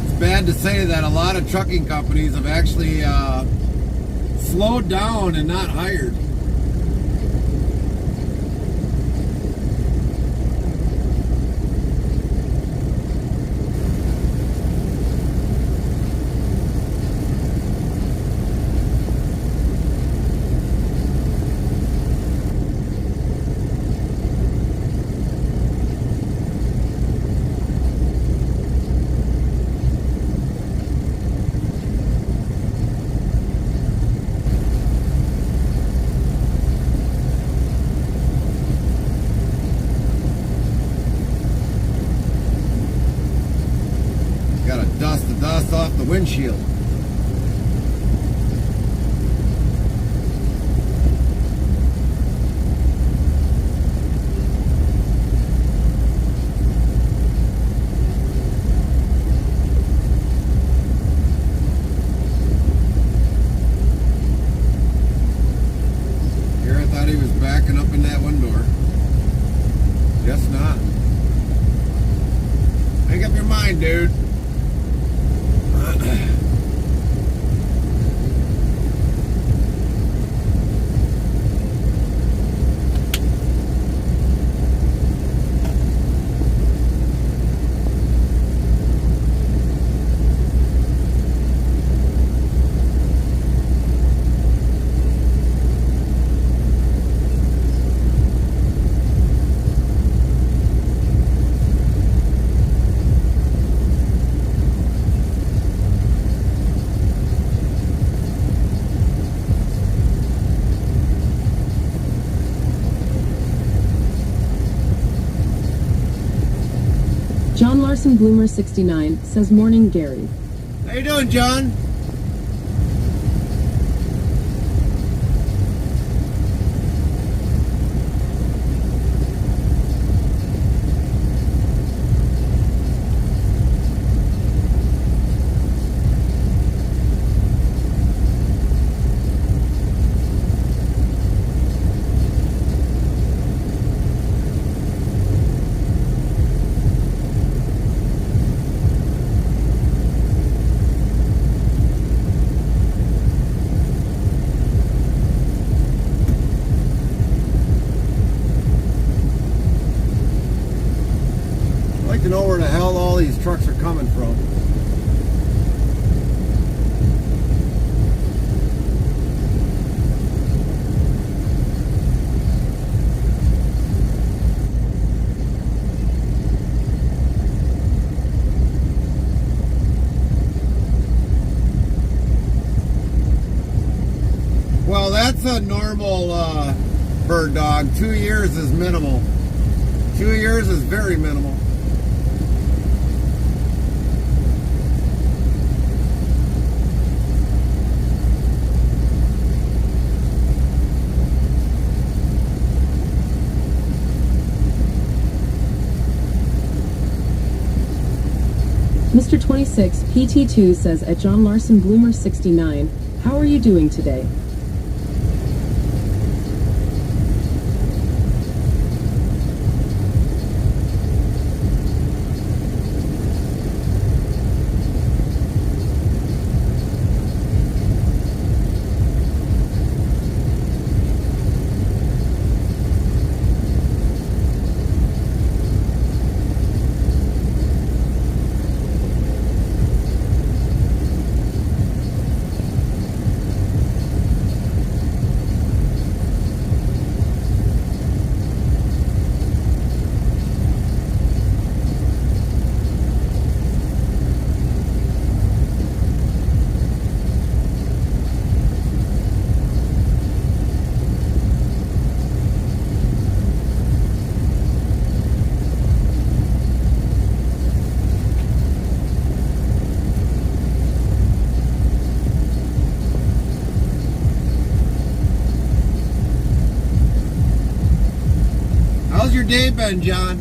[SPEAKER 2] It's bad to say that a lot of trucking companies have actually slowed down and not hired. Gotta dust the dust off the windshield. Here I thought he was backing up in that one door. Guess not. Make up your mind, dude.
[SPEAKER 3] John Larson Bloomer 69 says morning Gary.
[SPEAKER 2] How you doing, John? I'd like to know where the hell all these trucks are coming from. Well, that's a normal bird dog. 2 years is minimal. 2 years is very minimal.
[SPEAKER 3] Mr. 26 PT2 says at John Larson Bloomer 69, how are you doing today?
[SPEAKER 2] day been, John?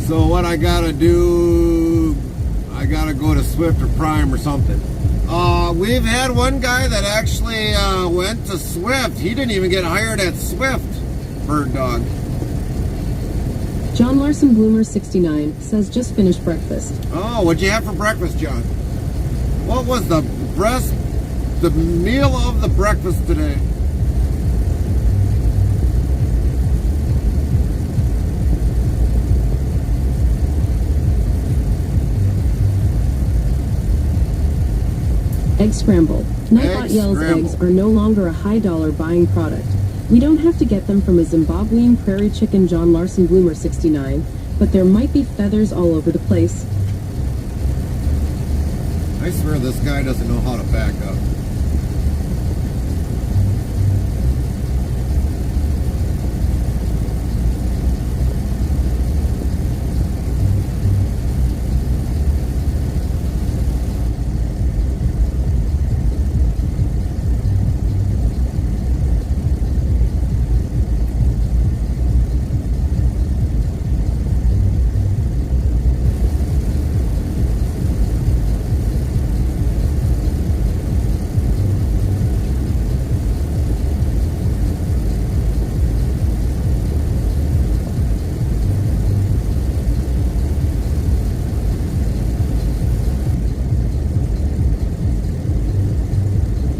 [SPEAKER 2] So what I gotta do, I gotta go to Swift or Prime or something. We've had one guy that actually went to Swift. He didn't even get hired at Swift. Bird dog.
[SPEAKER 3] John Larson Bloomer 69 says just finished breakfast.
[SPEAKER 2] Oh, what'd you have for breakfast, John? What was the meal of the breakfast today?
[SPEAKER 3] Egg scramble. Nightbot
[SPEAKER 2] Egg
[SPEAKER 3] yells
[SPEAKER 2] scramble.
[SPEAKER 3] eggs are no longer a high dollar buying product. We don't have to get them from a Zimbabwean prairie chicken John Larson Bloomer 69, but there might be feathers all over the place.
[SPEAKER 2] I swear this guy doesn't know how to back up.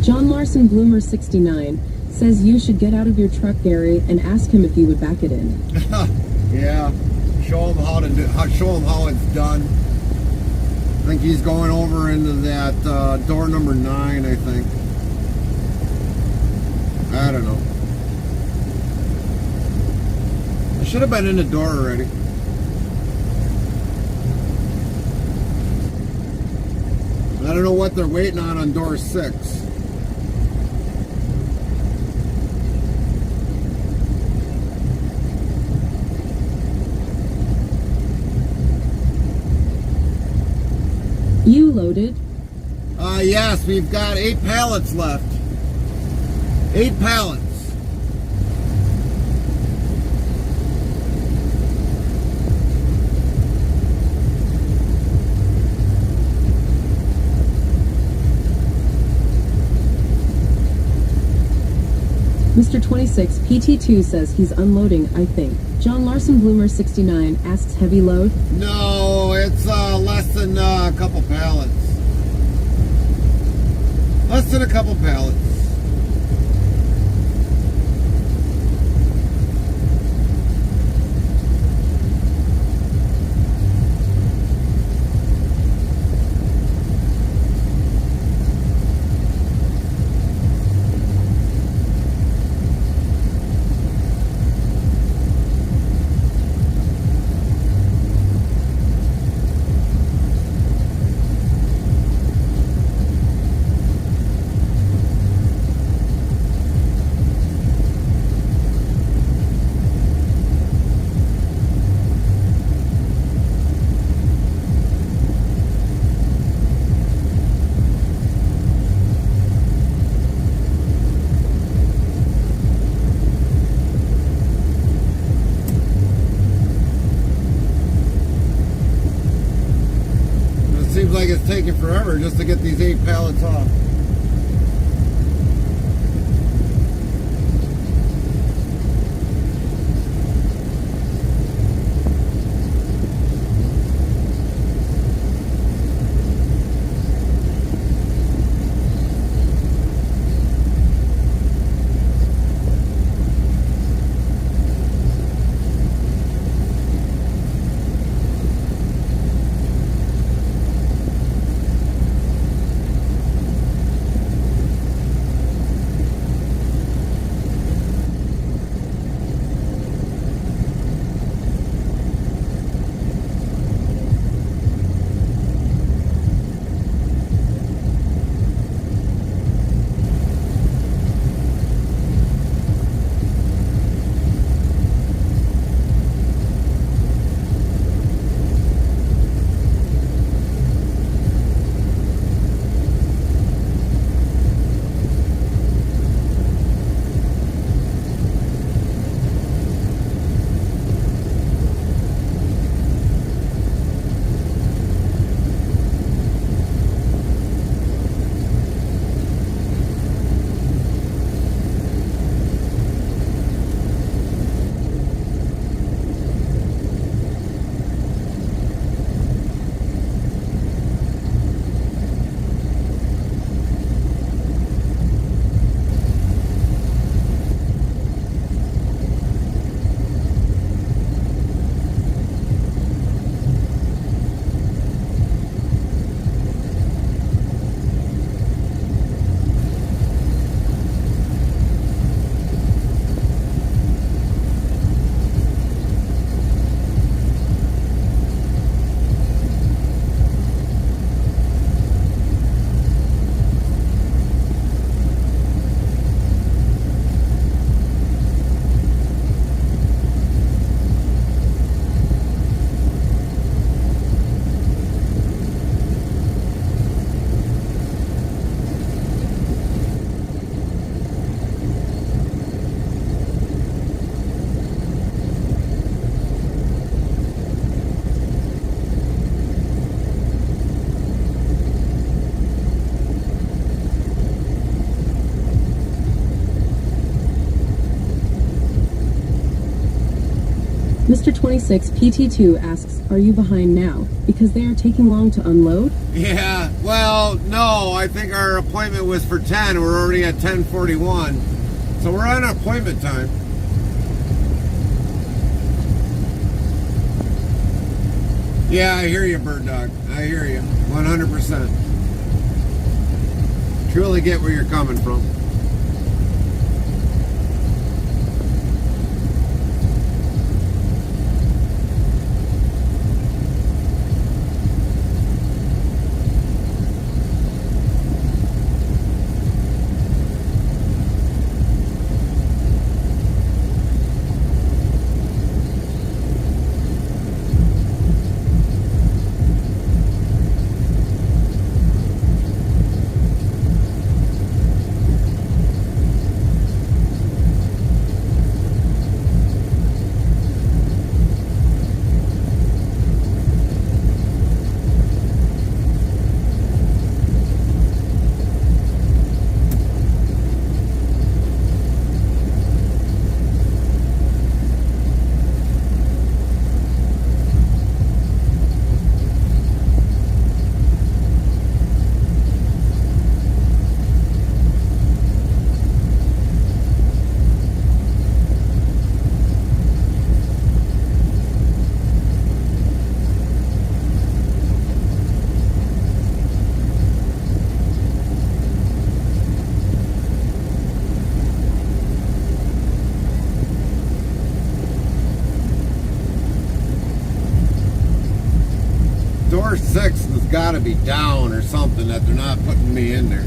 [SPEAKER 3] John Larson Bloomer 69 says you should get out of your truck, Gary, and ask him if he would back it in.
[SPEAKER 2] Yeah, show him how to do. Show him how it's done. I think he's going over into that door number 9. I think. I don't know. I should have been in the door already. I don't know what they're waiting on door 6.
[SPEAKER 3] You loaded.
[SPEAKER 2] Yes, we've got 8 pallets left. 8 pallets.
[SPEAKER 3] Mr. 26 PT2 says he's unloading, I think. John Larson Bloomer 69 asks heavy load.
[SPEAKER 2] No, it's less than a couple pallets. Less than a couple pallets. Seems like it's taking forever just to get these 8 pallets off.
[SPEAKER 3] Mr. 26 PT2 asks, are you behind now? Because they are taking long to unload?
[SPEAKER 2] Yeah, well, no, I think our appointment was for 10. We're already at 10:41. So we're on appointment time. Yeah, I hear you, Bird Dog. I hear you. 100%. Truly get where you're coming from. Door 6 has got to be down or something that they're not putting me in there.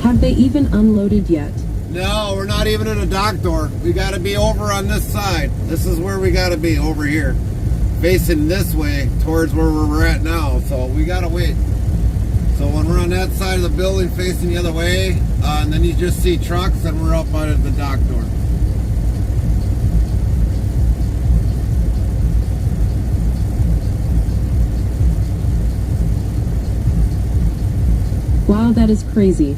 [SPEAKER 3] Have they even unloaded yet?
[SPEAKER 2] No, we're not even in a dock door. We got to be over on this side. This is where we got to be, over here. Facing this way towards where we're at now. So we got to wait. So when we're on that side of the building facing the other way, and then you just see trucks, and we're up out of the dock door.
[SPEAKER 3] Wow, that is crazy.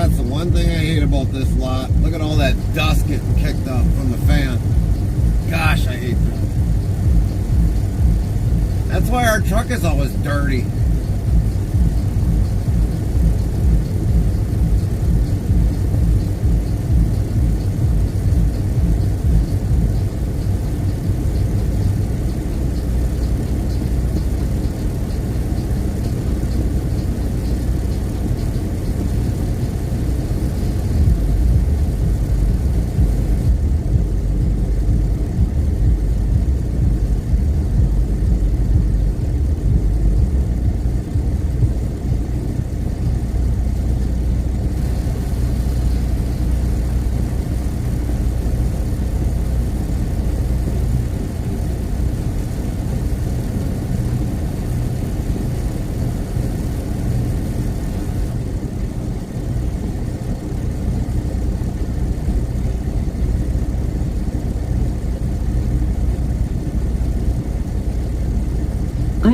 [SPEAKER 3] That's the one thing I hate about this lot. Look at all that dust getting kicked up from the fan. Gosh, I hate that. That's why our truck is always dirty.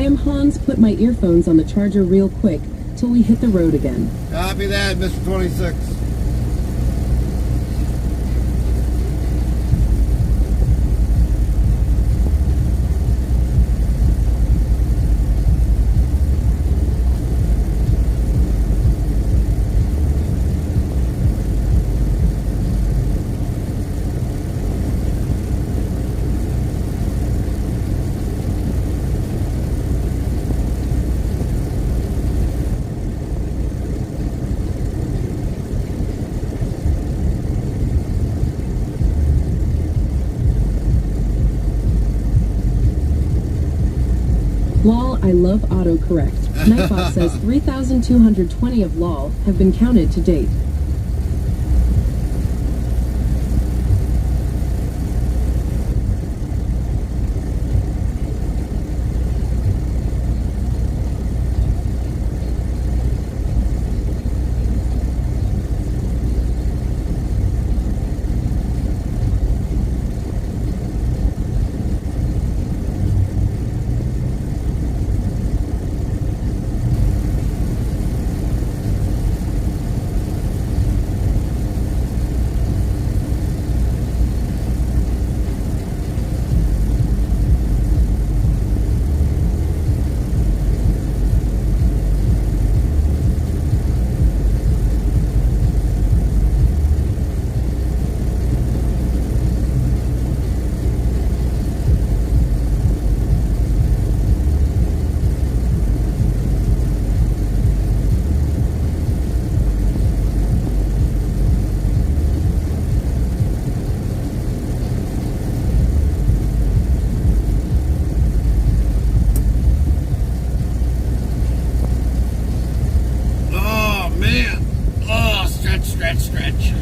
[SPEAKER 3] Damn, Hans, put my earphones on the charger real quick till we hit the road again.
[SPEAKER 2] Copy that, Mr. 26.
[SPEAKER 3] Lol, I love autocorrect. Nightbot says 3,220 of lol have been counted to date.
[SPEAKER 2] Stretch.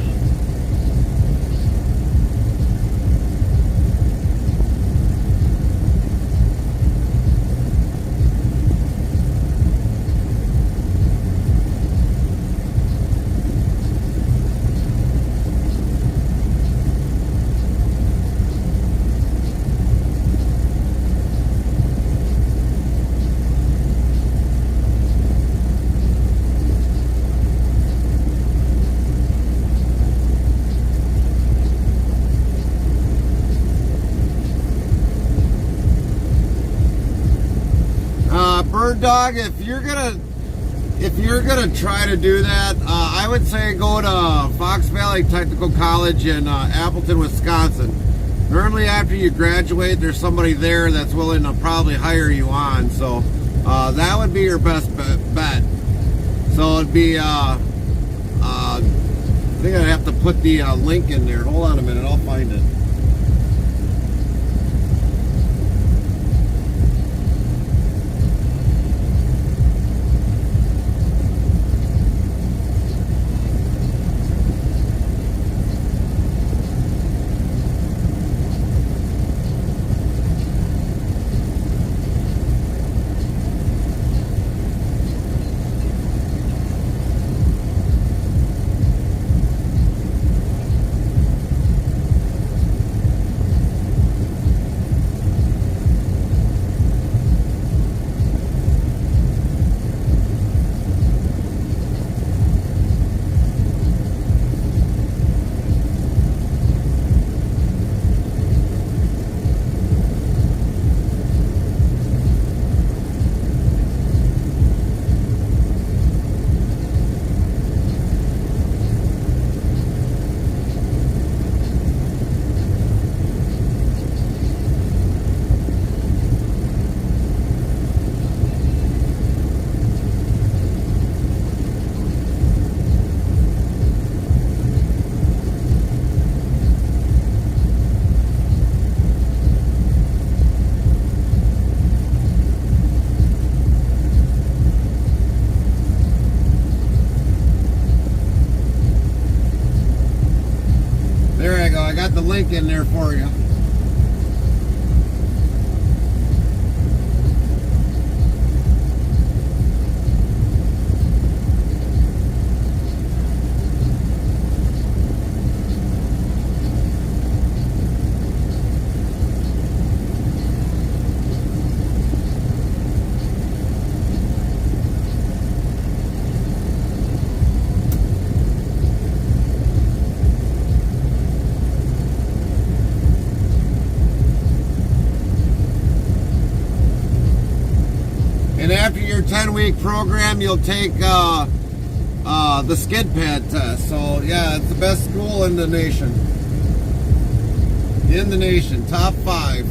[SPEAKER 2] Bird dog, if you're gonna try to do that, I would say go to Fox Valley Technical College in Appleton, Wisconsin. Normally after you graduate, there's somebody there that's willing to probably hire you on, so that would be your best bet. So it'd be I think I'd have to put the link in there. Hold on a minute, I'll find it. There I go. I got the link in there for you. 7-week program, you'll take the skid pad test. So yeah, it's the best school in the nation. In the nation, top 5.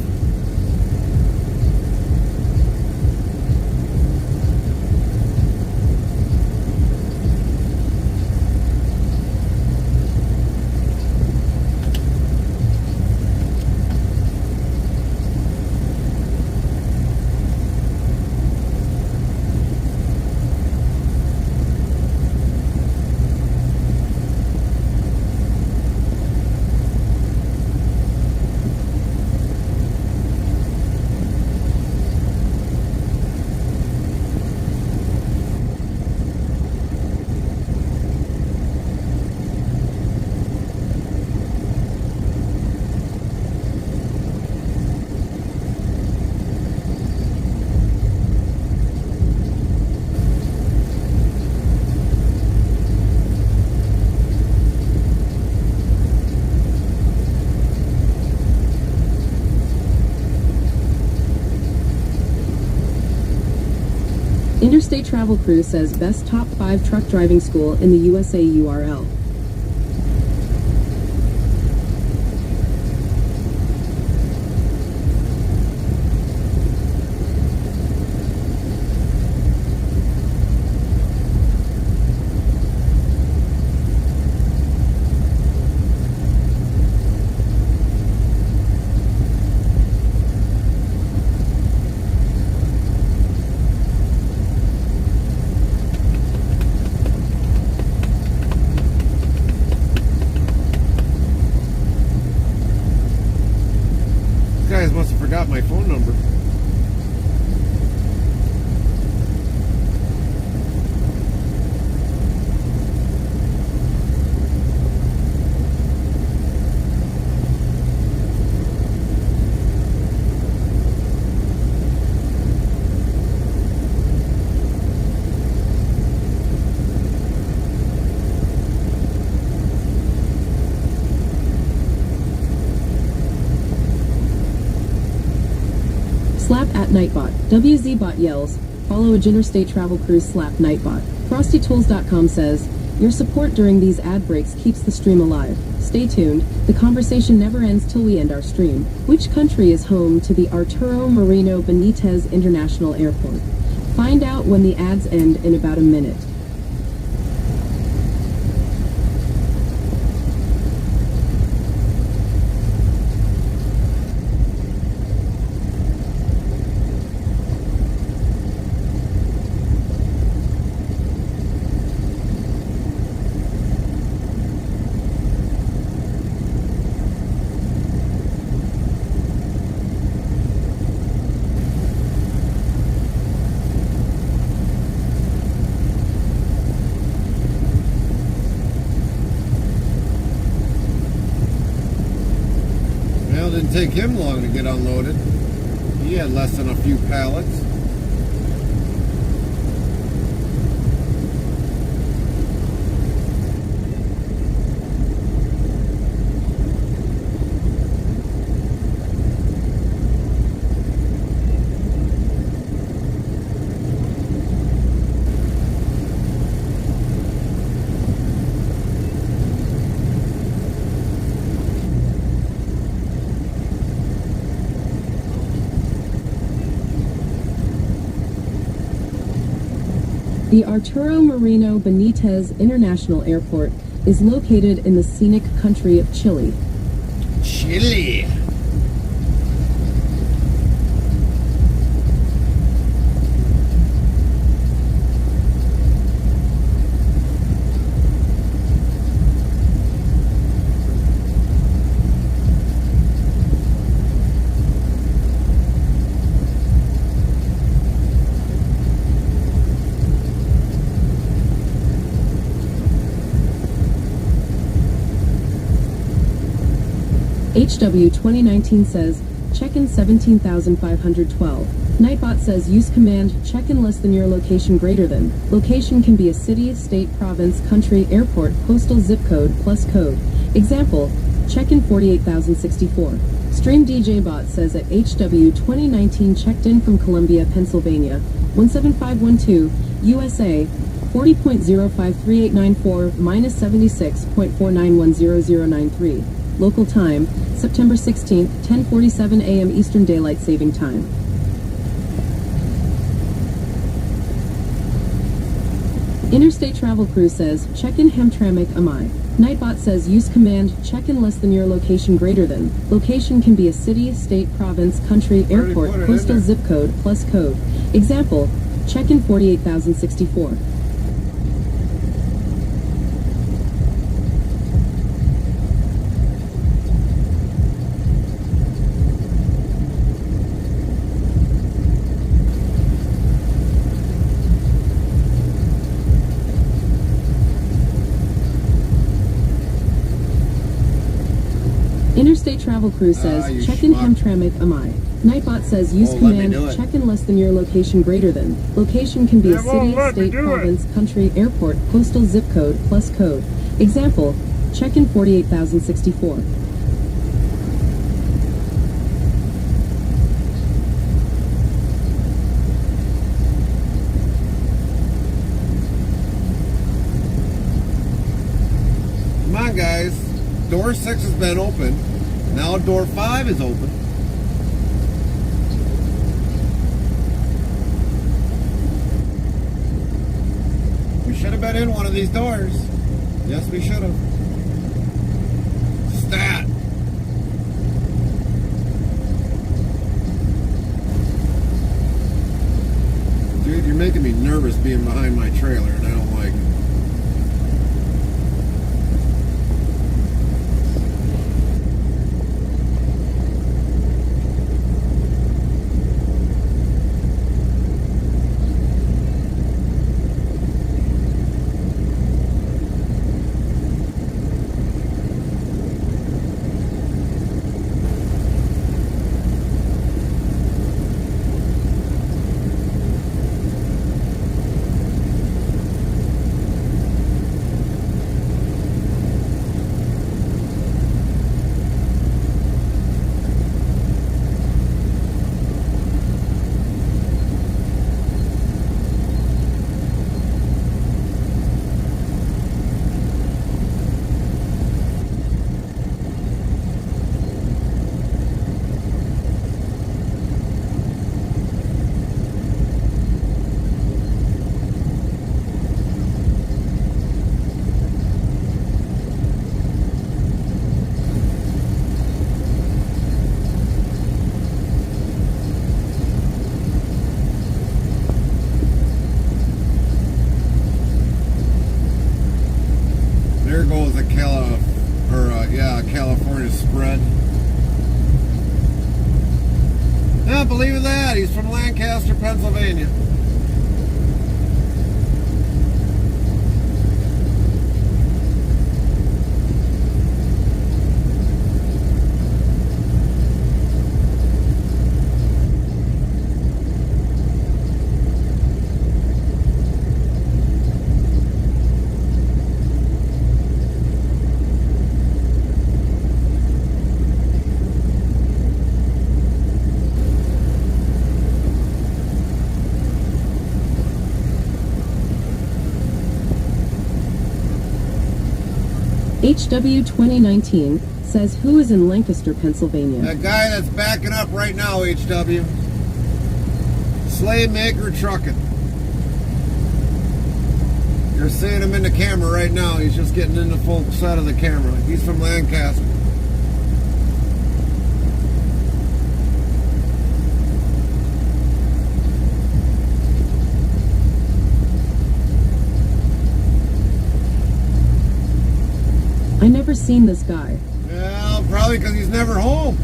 [SPEAKER 3] Interstate Travel Crew says best top 5 truck driving school in the USA URL.
[SPEAKER 2] Guys must have forgot my phone number.
[SPEAKER 3] Slap at Nightbot. WZBot yells, follow a Interstate Travel Crew slap Nightbot. FrostyTools.com says, your support during these ad breaks keeps the stream alive. Stay tuned. The conversation never ends till we end our stream. Which country is home to the Arturo Merino Benitez International Airport? Find out when the ads end in about a minute.
[SPEAKER 2] Well, it didn't take him long to get unloaded. He had less than a few pallets.
[SPEAKER 3] The Arturo Merino Benitez International Airport is located in the scenic country of Chile.
[SPEAKER 2] Chile.
[SPEAKER 3] HW 2019 says, check-in 17,512. Nightbot says use command check-in less than your location greater than. Location can be a city, state, province, country, airport, postal zip code, plus code. Example, check-in 48,064. Stream DJ Bot says at HW 2019 checked in from Columbia, Pennsylvania. 17512, USA, 40.053894 minus 76.49100093. Local time, September 16th, 10:47 a.m. Eastern Daylight Saving Time. Interstate Travel Crew says, check-in Hamtramck Amai. Nightbot says use command check-in less than your location greater than. Location can be a city, state, province, country, airport, postal zip code, plus code. Example, check-in 48,064. Interstate Travel Crew says, check-in Hamtramck Amai. Nightbot says use command check-in less than your location greater than. Location can be a city, state, province, country, airport, postal zip code, plus code. Example, check-in 48,064.
[SPEAKER 2] Come on, guys. Door 6 has been open. Now door 5 is open. We should have been in one of these doors. Yes, we should have. Stat. Dude, you're making me nervous being behind my trailer, and I don't like it. There goes a California spread. Yeah, believe that. He's from Lancaster, Pennsylvania.
[SPEAKER 3] HW 2019 says who is in Lancaster, Pennsylvania?
[SPEAKER 2] That guy that's backing up right now, HW. Slave Maker Trucking. You're seeing him in the camera right now. He's just getting in the full set of the camera. He's from Lancaster.
[SPEAKER 3] I never seen this guy.
[SPEAKER 2] Well, probably because he's never home.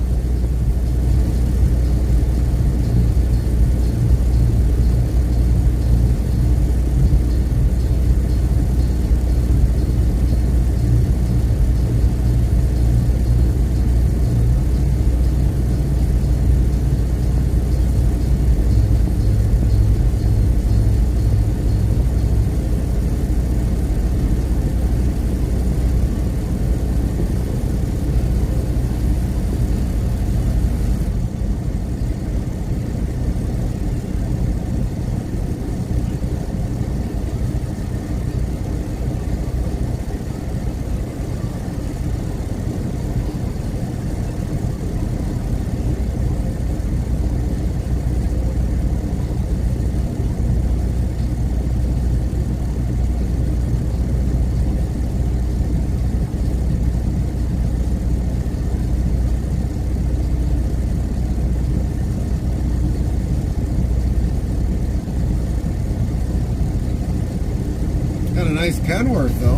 [SPEAKER 2] nice Kenworth though.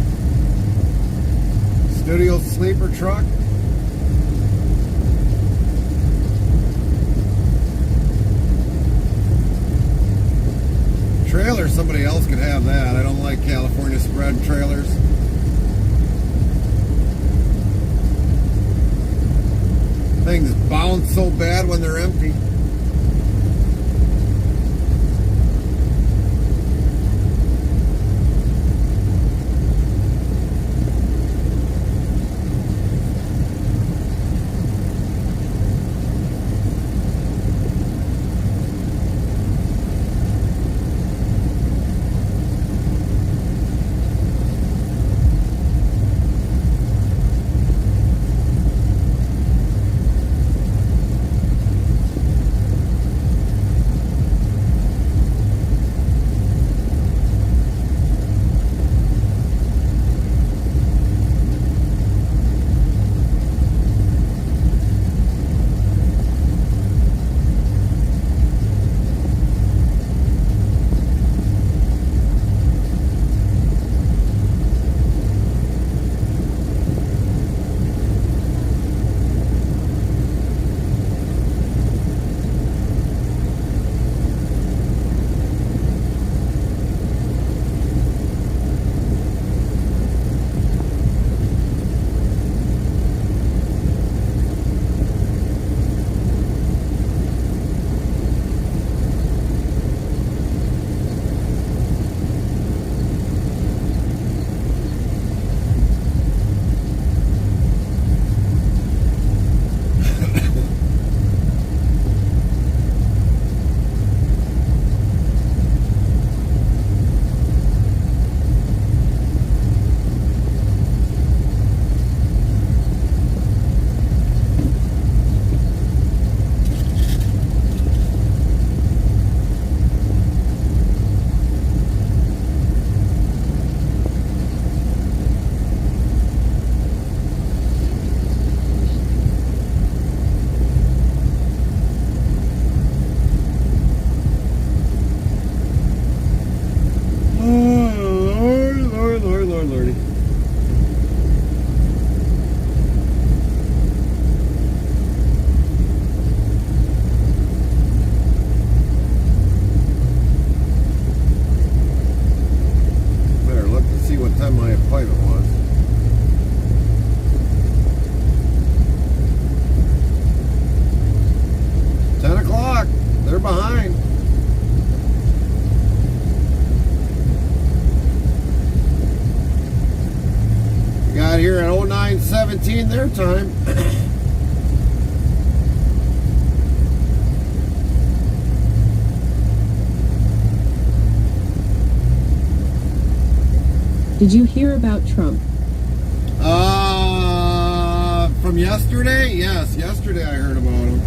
[SPEAKER 2] Studio sleeper truck. Trailer, somebody else could have that. I don't like California spread trailers. Things bounce so bad when they're empty. Here at 09:17 their time.
[SPEAKER 3] Did you hear about Trump?
[SPEAKER 2] From yesterday? Yes, yesterday I heard about him.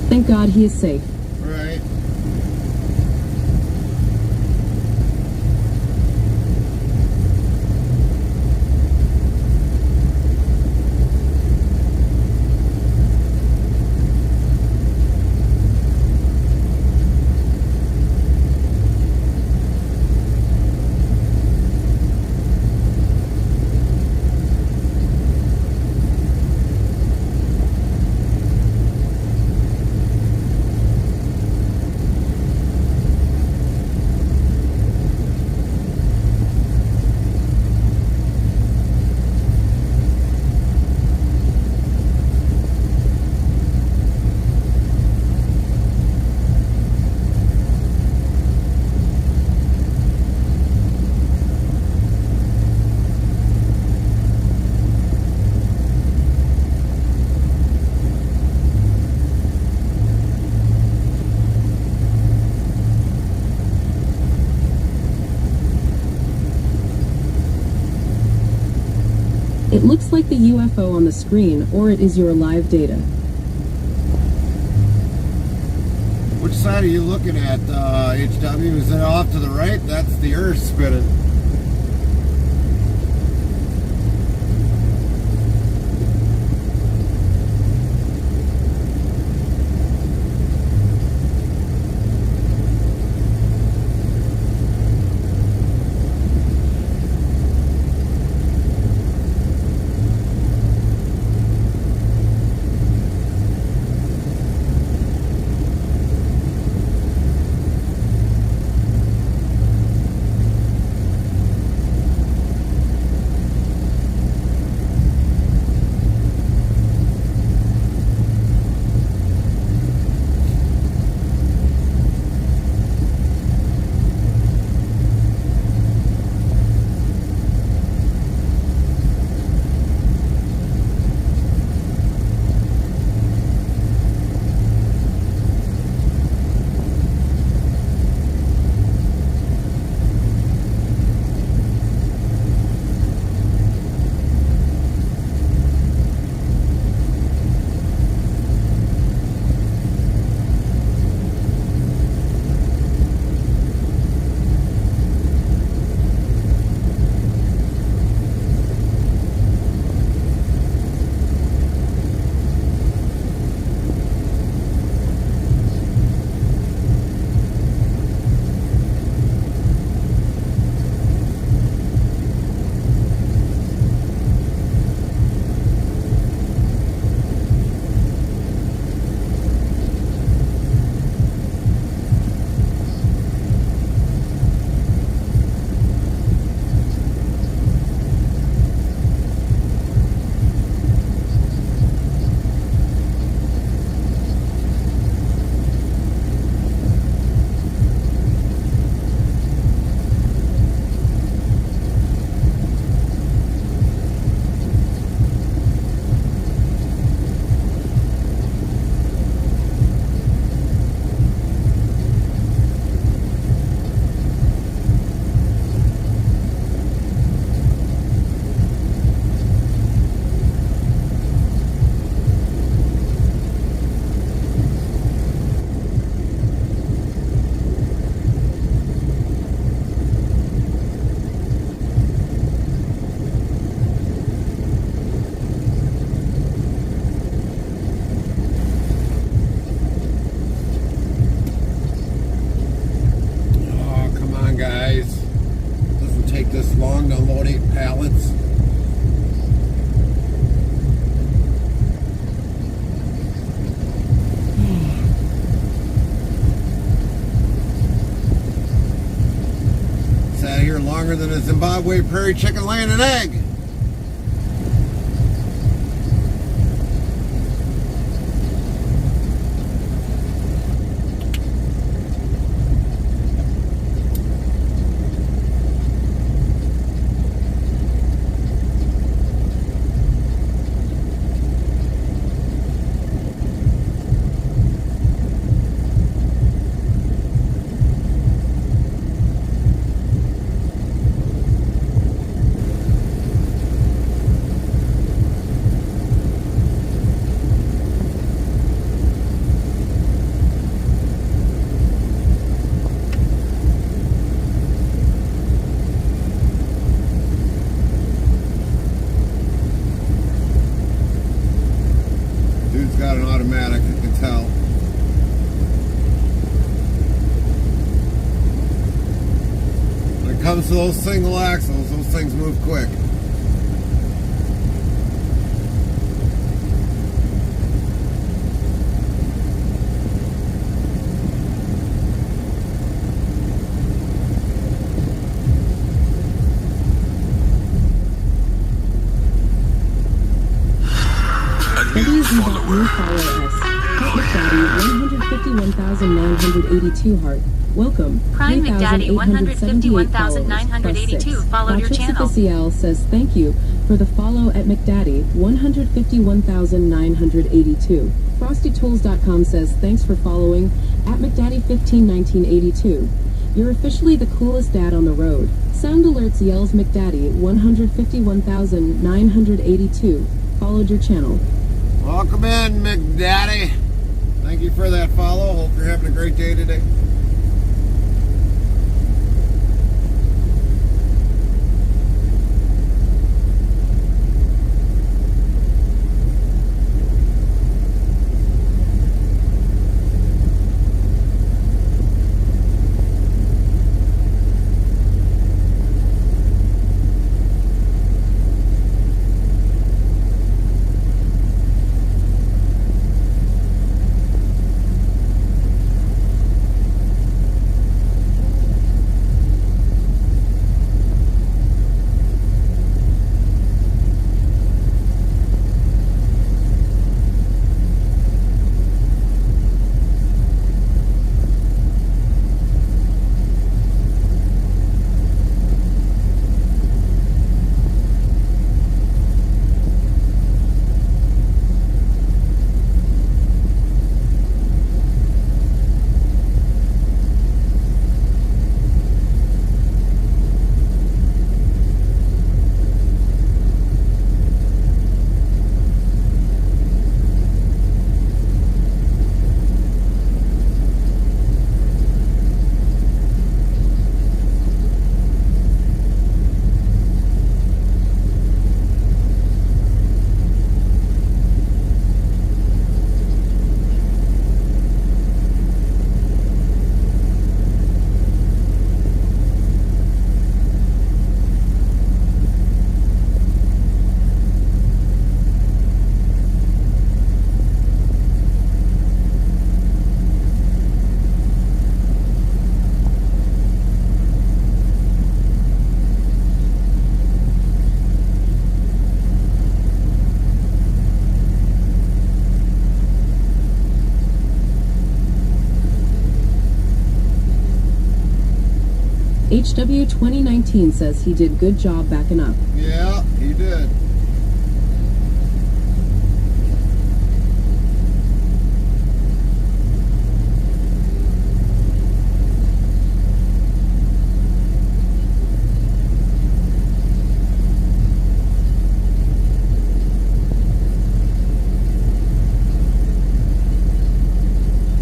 [SPEAKER 3] Thank God he is safe.
[SPEAKER 2] Right.
[SPEAKER 3] It looks like the UFO on the screen, or it is your live data.
[SPEAKER 2] Which side are you looking at, HW? Is it off to the right? That's the Earth spinning. this long to unload 8 pallets. Sat here longer than a Zimbabwe prairie chicken laying an egg. Got an automatic, you can tell. When it comes to those single axles, those things move quick.
[SPEAKER 3] New follow us. Heart McDaddy 151,982 heart. Welcome.
[SPEAKER 6] Prime McDaddy 151,982 followed your channel.
[SPEAKER 3] CL says thank you for the follow at McDaddy 151,982. FrostyTools.com says thanks for following at McDaddy 151982. You're officially the coolest dad on the road. Sound alerts yells McDaddy 151,982 followed your channel.
[SPEAKER 2] Welcome in, McDaddy. Thank you for that follow. Hope you're having a great day today.
[SPEAKER 3] HW 2019 says he did good job backing up.
[SPEAKER 2] Yeah, he did.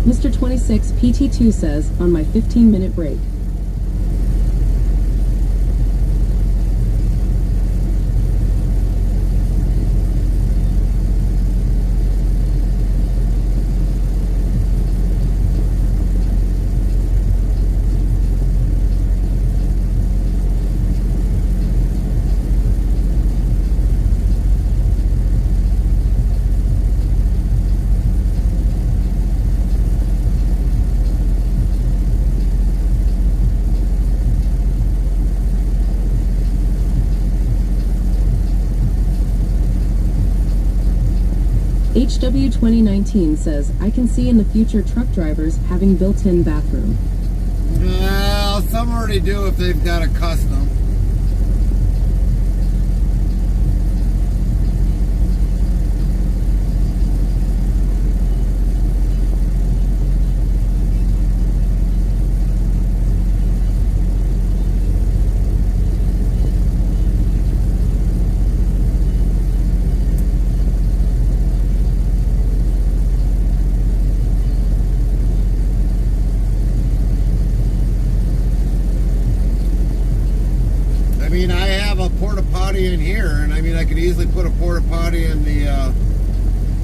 [SPEAKER 3] Mr. 26 PT2 says, on my 15-minute break. HW 2019 says, I can see in the future truck drivers having built-in bathroom.
[SPEAKER 2] Well, some already do if they've got a custom. I mean, I have a porta potty in here, and I mean, I could easily put a porta potty in the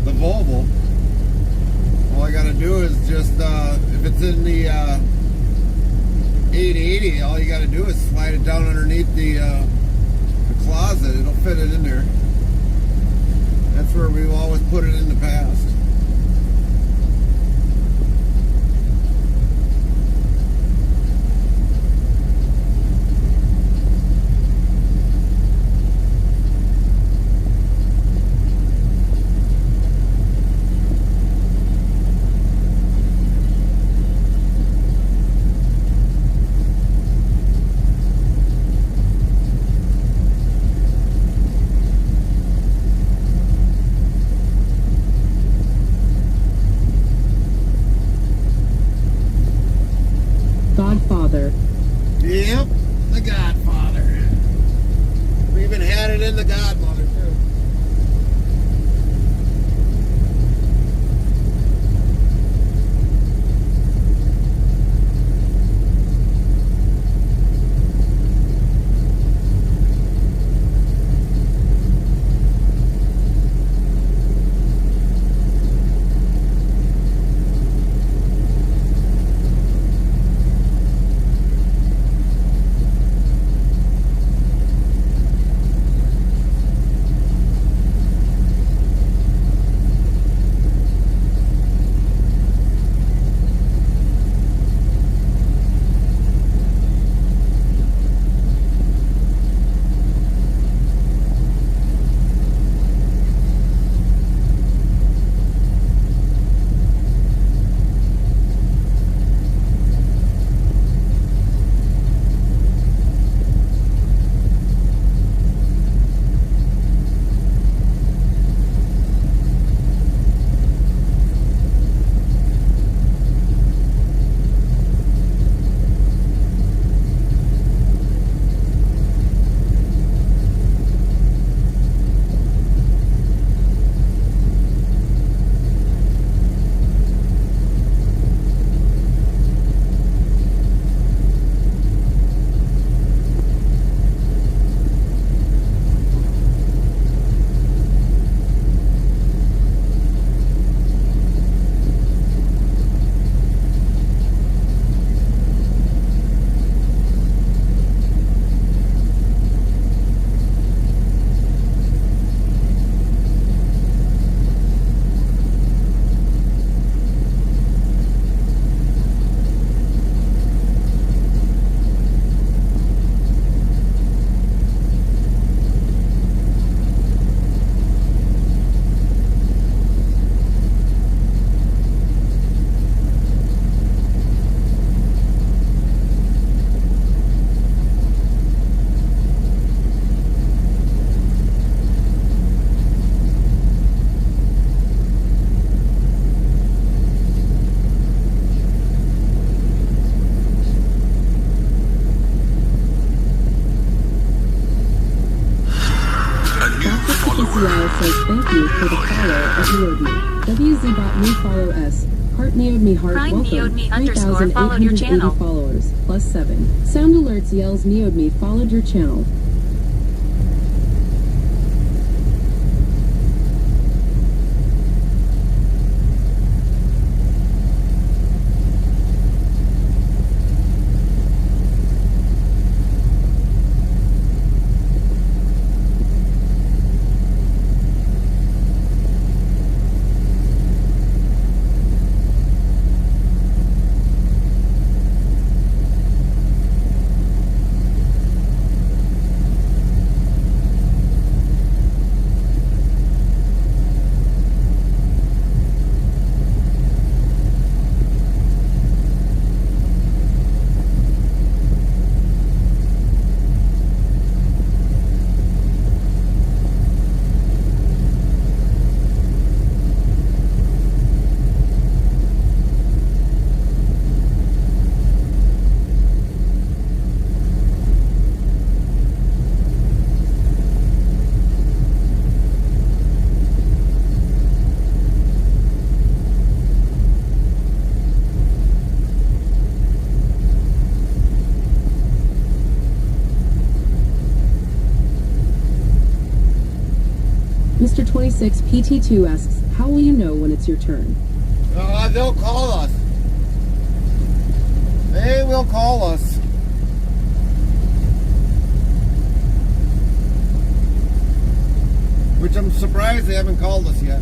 [SPEAKER 2] Volvo. All I gotta do is just, if it's in the 880, all you gotta do is slide it down underneath the closet. It'll fit it in there. That's where we've always put it in the past.
[SPEAKER 3] Godfather.
[SPEAKER 2] Yep, the Godfather. We even had it in the Godmother, too.
[SPEAKER 3] IAI says thank you for the follow of Neod Me. WZBot me follow S. Heart Neod Me heart
[SPEAKER 6] Prime
[SPEAKER 3] welcome.
[SPEAKER 6] Neod Me _ followed your
[SPEAKER 3] 3,880
[SPEAKER 6] channel.
[SPEAKER 3] followers plus 7. Sound alerts yells Neod Me followed your channel. Mr. 26 PT2 asks, how will you know when it's your turn?
[SPEAKER 2] They'll call us. They will call us. Which I'm surprised they haven't called us yet.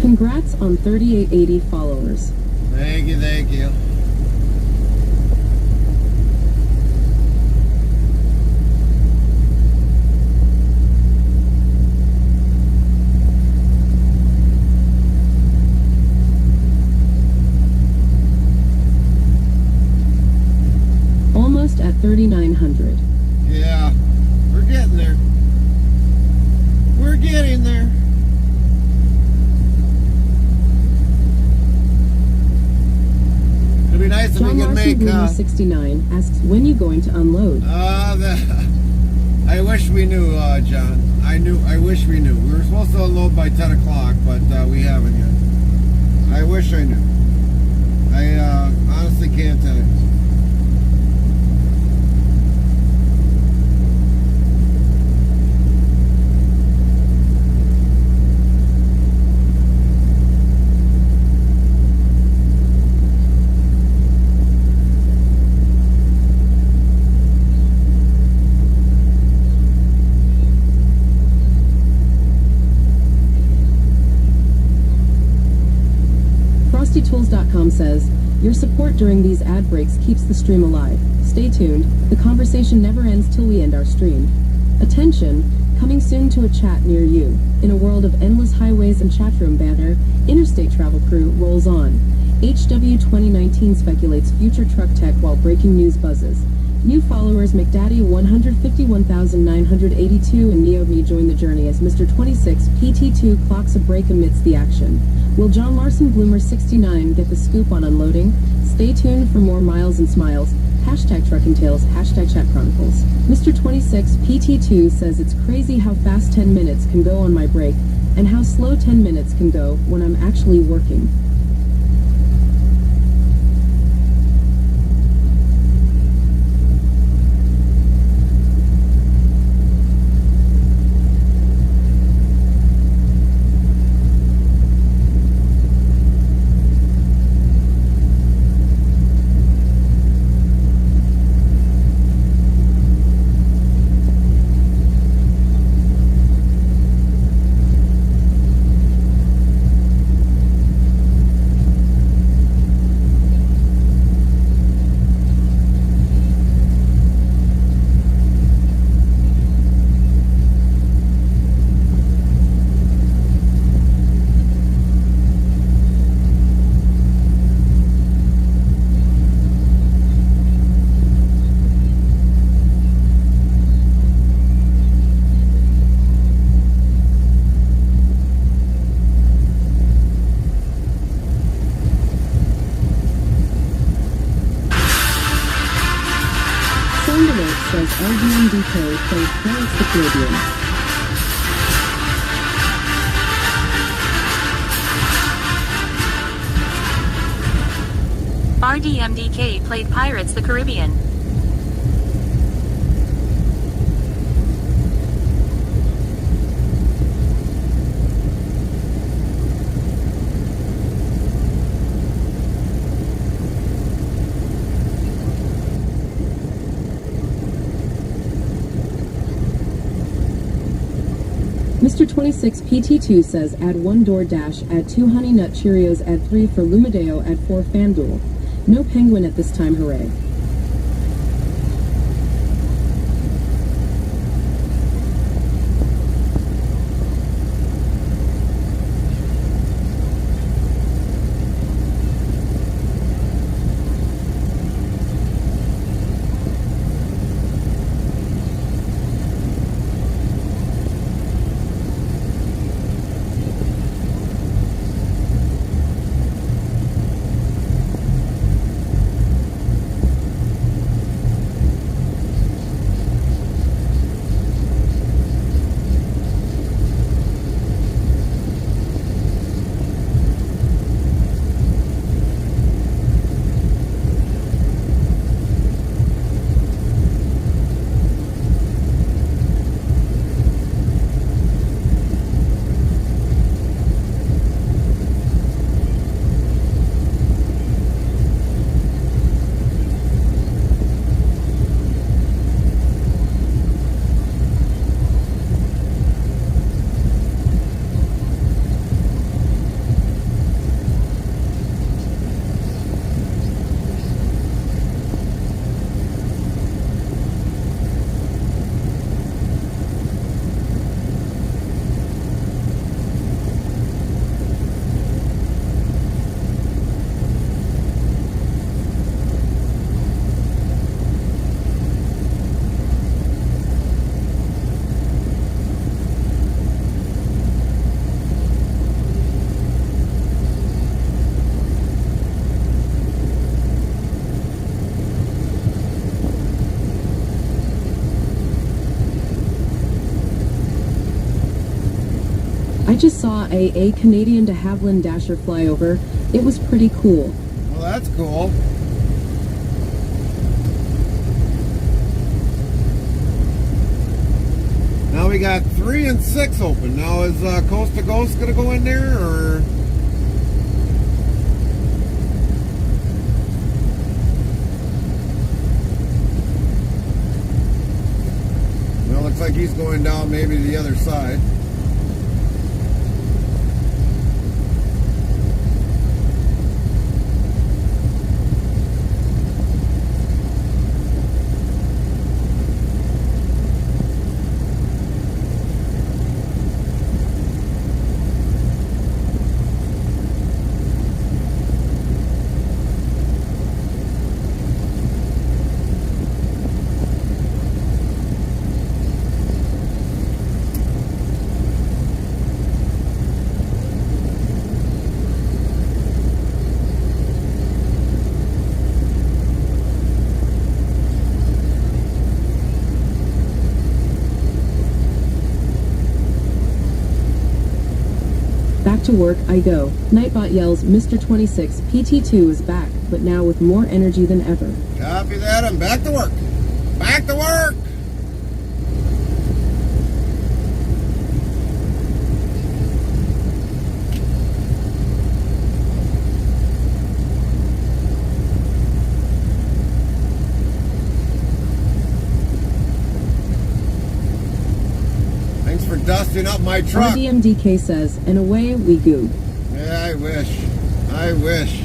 [SPEAKER 3] Congrats on 3880 followers.
[SPEAKER 2] Thank you, thank you.
[SPEAKER 3] Almost at 3900.
[SPEAKER 2] Yeah, we're getting there. We're getting there. It'd be nice if we
[SPEAKER 3] John
[SPEAKER 2] could
[SPEAKER 3] Larson
[SPEAKER 2] make.
[SPEAKER 3] Bloomer 69 asks, when you going to unload?
[SPEAKER 2] I wish we knew, John. I wish we knew. We were supposed to unload by 10 o'clock, but we haven't yet. I wish I knew. I honestly can't tell you.
[SPEAKER 3] FrostyTools.com says, your support during these ad breaks keeps the stream alive. Stay tuned. The conversation never ends till we end our stream. Attention, coming soon to a chat near you. In a world of endless highways and chatroom banter, Interstate Travel Crew rolls on. HW 2019 speculates future truck tech while breaking news buzzes. New followers McDaddy 151,982 and NeoMe join the journey as Mr. 26 PT2 clocks a break amidst the action. Will John Larson Bloomer 69 get the scoop on unloading? Stay tuned for more miles and smiles. Hashtag Trucking Tales, hashtag Chat Chronicles. Mr. 26 PT2 says it's crazy how fast 10 minutes can go on my break and how slow 10 minutes can go when I'm actually working. Says LGMDK plays Pirates of the Caribbean.
[SPEAKER 6] RDMDK played Pirates the Caribbean.
[SPEAKER 3] Mr. 26 PT2 says add 1 DoorDash, add 2 Honey Nut Cheerios, add 3 for Lumadeo, add 4 FanDuel. No penguin at this time, hooray. I just saw a Canadian de Havilland Dasher flyover. It was pretty cool.
[SPEAKER 2] Well, that's cool. Now we got 3 and 6 open. Now is Coast to Ghost gonna go in there, or? Well, looks like he's going down maybe to the other side.
[SPEAKER 3] Back to work I go. Nightbot yells, Mr. 26, PT2 is back, but now with more energy than ever.
[SPEAKER 2] Copy that, and back to work. Back to work! Thanks for dusting up my truck.
[SPEAKER 3] RDMDK says, and away we go.
[SPEAKER 2] Yeah, I wish. I wish.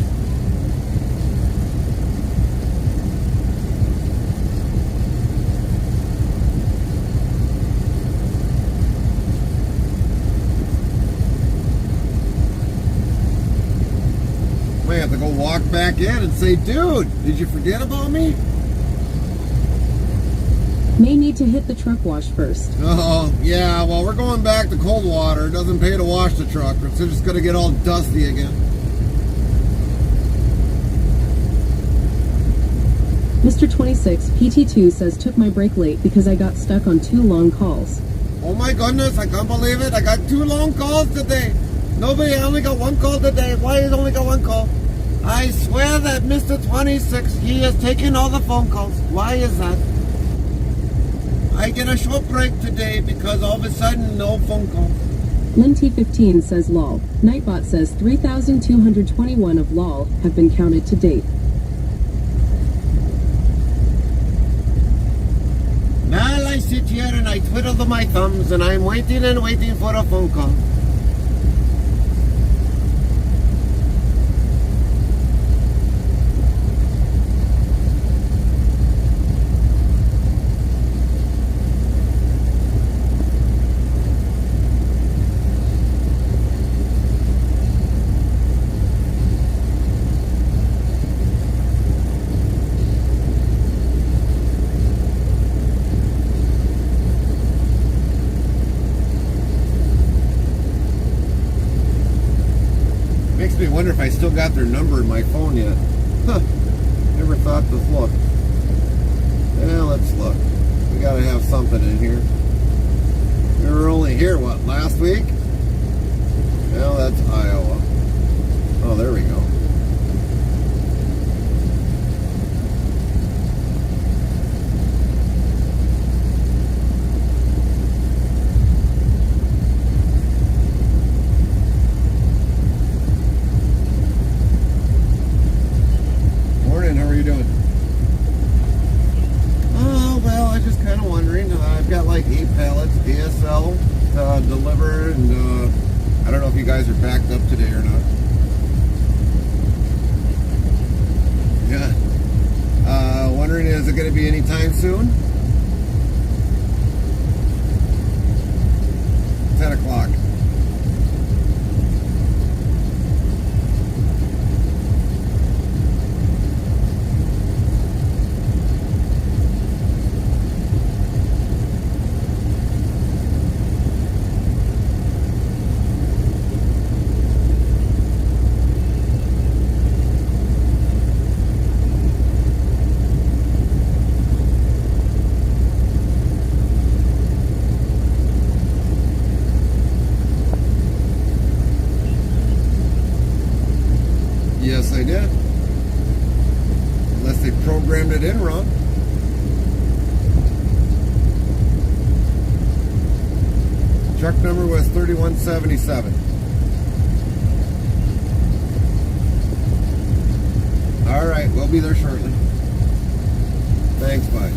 [SPEAKER 2] Might have to go walk back in and say, dude, did you forget about me?
[SPEAKER 3] May need to hit the truck wash first.
[SPEAKER 2] Oh, yeah, well, we're going back to Coldwater. It doesn't pay to wash the truck. It's just going to get all dusty again.
[SPEAKER 3] Mr. 26, PT2 says took my break late because I got stuck on 2 long calls.
[SPEAKER 2] Oh my goodness, I can't believe it. I got 2 long calls today. Nobody, I only got 1 call today. Why is only got 1 call? I swear that Mr. 26, he is taking all the phone calls. Why is that? I get a short break today because all of a sudden, no phone calls.
[SPEAKER 3] Linty15 says lol. Nightbot says 3,221 of lol have been counted to date.
[SPEAKER 2] Now I sit here and I twiddle my thumbs and I'm waiting and waiting for a phone call. Makes me wonder if I still got their number in my phone yet. Huh. Never thought to look. Yeah, let's look. We gotta have something in here. We were only here, what, last week? Well, that's Iowa. Oh, there we go. How are you doing? Oh, well, I just kind of wondering. I've got like 8 pallets DSL to deliver, and I don't know if you guys are backed up today or not. Yeah. Wondering, is it going to be anytime soon? 10 o'clock. Yes, I did. Unless they programmed it in wrong. Truck number was 3177. All right, we'll be there shortly. Thanks, bye.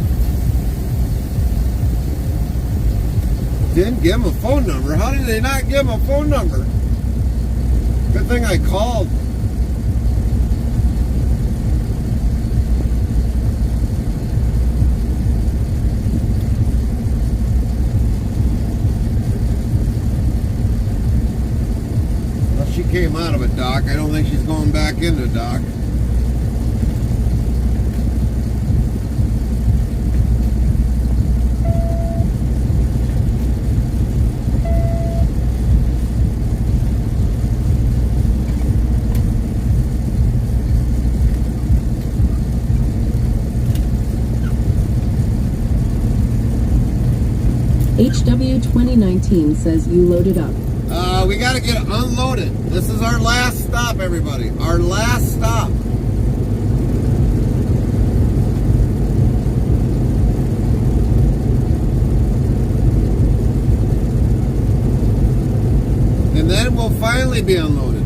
[SPEAKER 2] Didn't give him a phone number. How did they not give him a phone number? Good thing I called. Well, she came out of a dock. I don't think she's going back into dock.
[SPEAKER 3] HW 2019 says you loaded up.
[SPEAKER 2] We got to get it unloaded. This is our last stop, everybody. Our last stop. And then we'll finally be unloaded.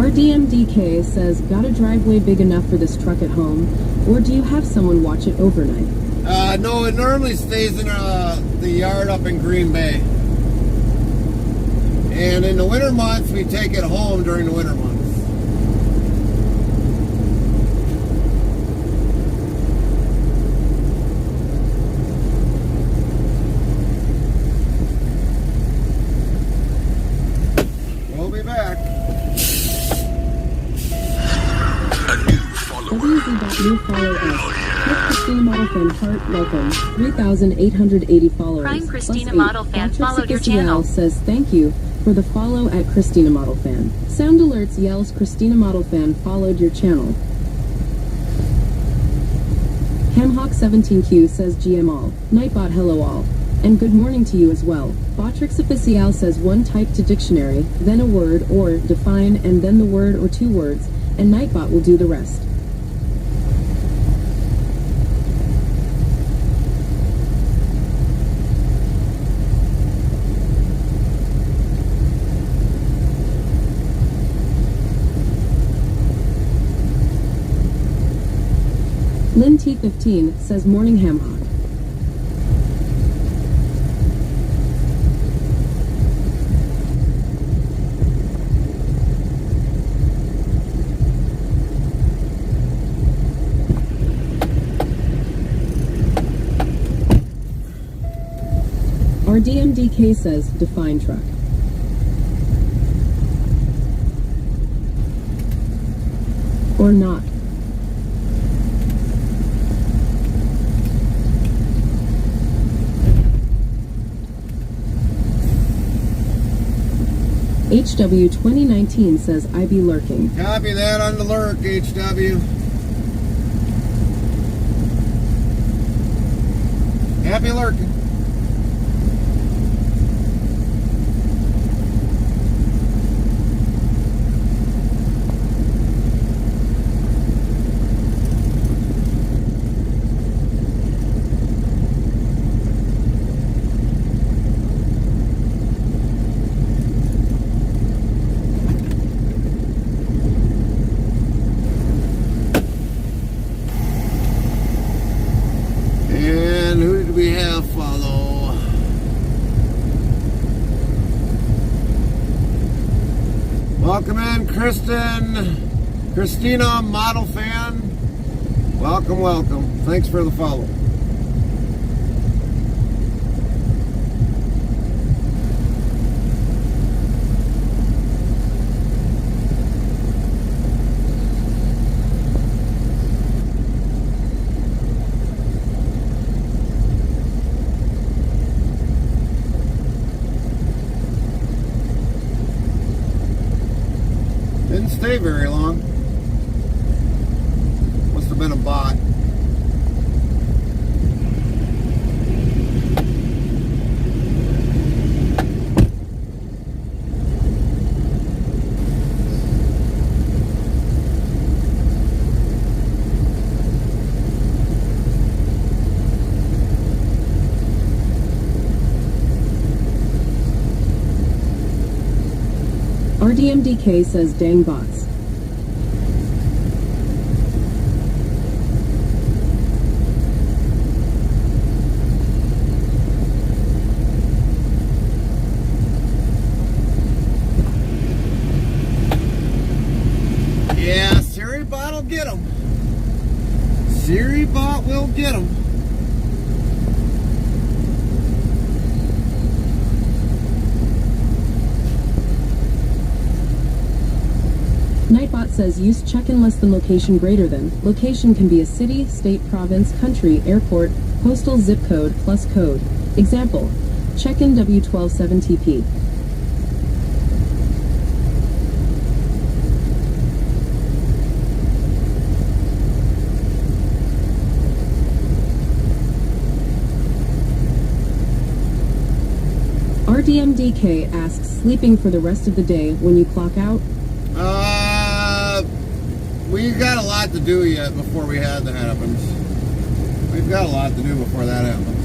[SPEAKER 3] DMDK says, got a driveway big enough for this truck at home, or do you have someone watch it overnight?
[SPEAKER 2] No, it normally stays in the yard up in Green Bay. And in the winter months, we take it home during the winter months. We'll be back.
[SPEAKER 3] WZ.new follow us. Christina Model Fan Heart, welcome. 3,880 followers.
[SPEAKER 6] Prime Christina
[SPEAKER 3] +8.
[SPEAKER 6] Model Fan
[SPEAKER 3] Patrick
[SPEAKER 6] followed your
[SPEAKER 3] Sikisiel
[SPEAKER 6] channel.
[SPEAKER 3] says thank you for the follow at Christina Model Fan. Sound Alerts yells Christina Model Fan followed your channel. Hamhawk17Q says GM all. Nightbot hello all. And good morning to you as well. Botrix Official says one type to dictionary, then a word or define, and then the word or two words, and Nightbot will do the rest. Lynn T15 says morning Hamhawk. Our DMDK says define truck. Or not. HW 2019 says I be lurking.
[SPEAKER 2] Copy that on the lurk, HW. Happy lurking. And who did we have follow? Welcome in, Christina Model Fan. Welcome, welcome. Thanks for the follow. stay very long. Must have been a bot.
[SPEAKER 3] RDMDK says dang bots.
[SPEAKER 2] Yeah, Siri bot will get him. Siri bot will get him.
[SPEAKER 3] Nightbot says use check-in less than location greater than. Location can be a city, state, province, country, airport, postal zip code plus code. Example, check-in W127TP. RDMDK asks sleeping for the rest of the day when you clock out.
[SPEAKER 2] We've got a lot to do yet before that happens. We've got a lot to do before that happens.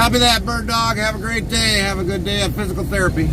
[SPEAKER 2] Copy that, Bird Dog. Have a great day. Have a good day at physical therapy.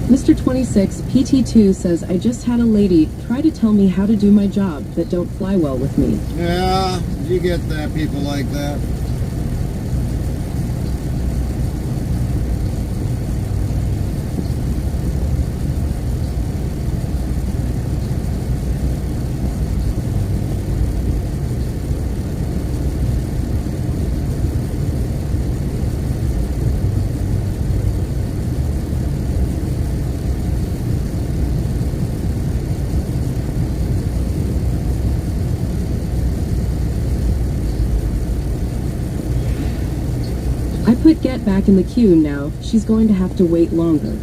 [SPEAKER 3] Mr. 26 PT2 says, I just had a lady try to tell me how to do my job that don't fly well with me.
[SPEAKER 2] Yeah, you get that, people like that.
[SPEAKER 3] I put Get back in the queue now. She's going to have to wait longer.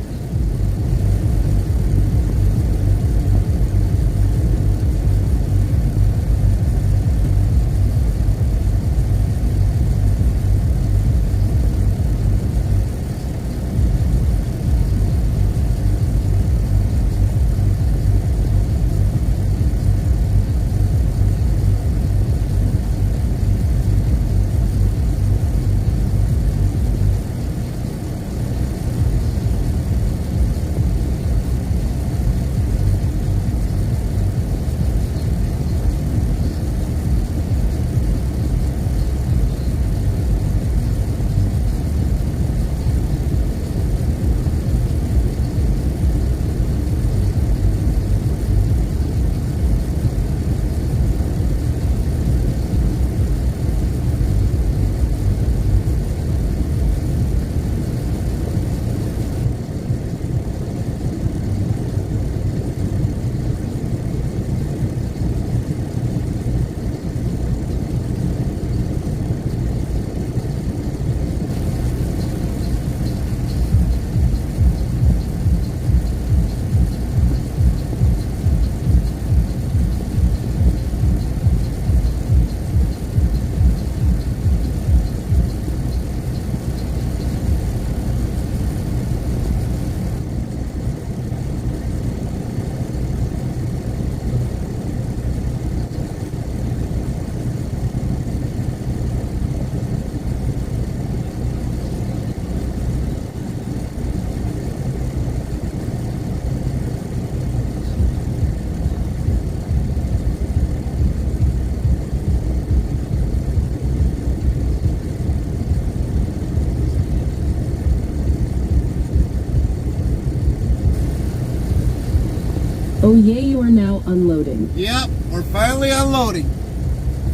[SPEAKER 3] Oh yay, you are now unloading.
[SPEAKER 2] Yep, we're finally unloading.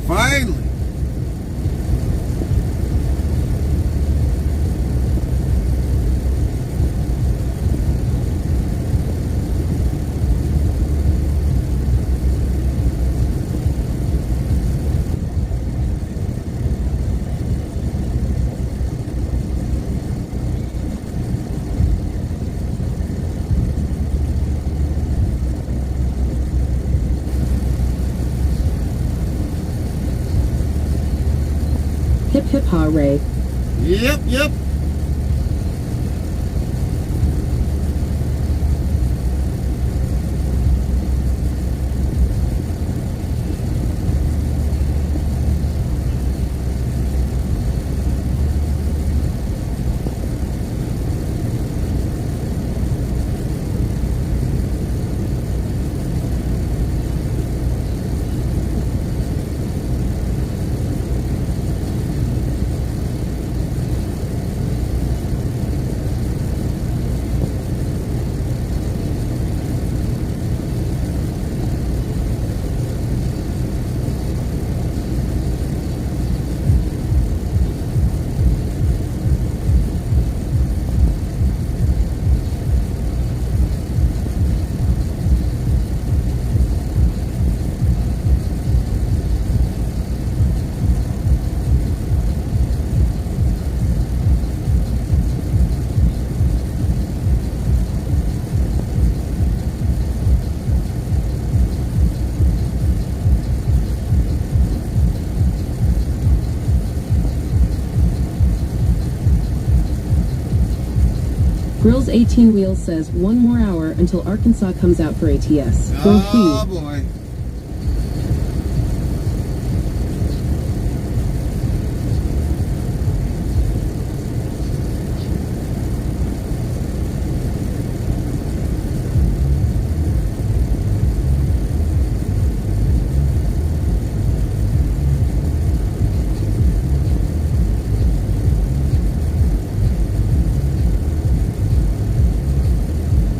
[SPEAKER 2] Finally.
[SPEAKER 3] Hip hip hooray.
[SPEAKER 2] Yep.
[SPEAKER 3] Grills 18 Wheels says 1 more hour until Arkansas comes out for ATS. Go
[SPEAKER 2] Oh
[SPEAKER 3] Heat.
[SPEAKER 2] boy.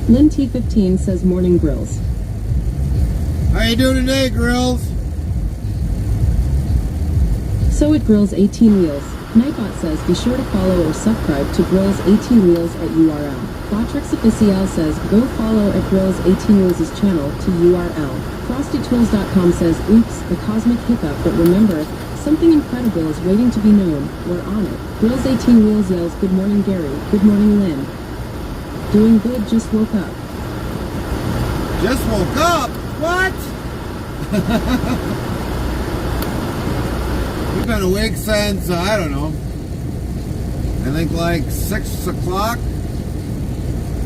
[SPEAKER 3] Lynn T15 says morning grills.
[SPEAKER 2] How you doing today, Grills?
[SPEAKER 3] So at Grills 18 Wheels, Nightbot says be sure to follow or subscribe to Grills 18 Wheels at URL. Botrix Official says go follow at Grills 18 Wheels' channel to URL. FrostyTools.com says oops, a cosmic hiccup, but remember, something incredible is waiting to be known. We're on it. Grills 18 Wheels yells good morning Gary, good morning Lynn. Doing good, just woke up.
[SPEAKER 2] Just woke up? What? We've been awake since, I don't know, I think like 6 o'clock?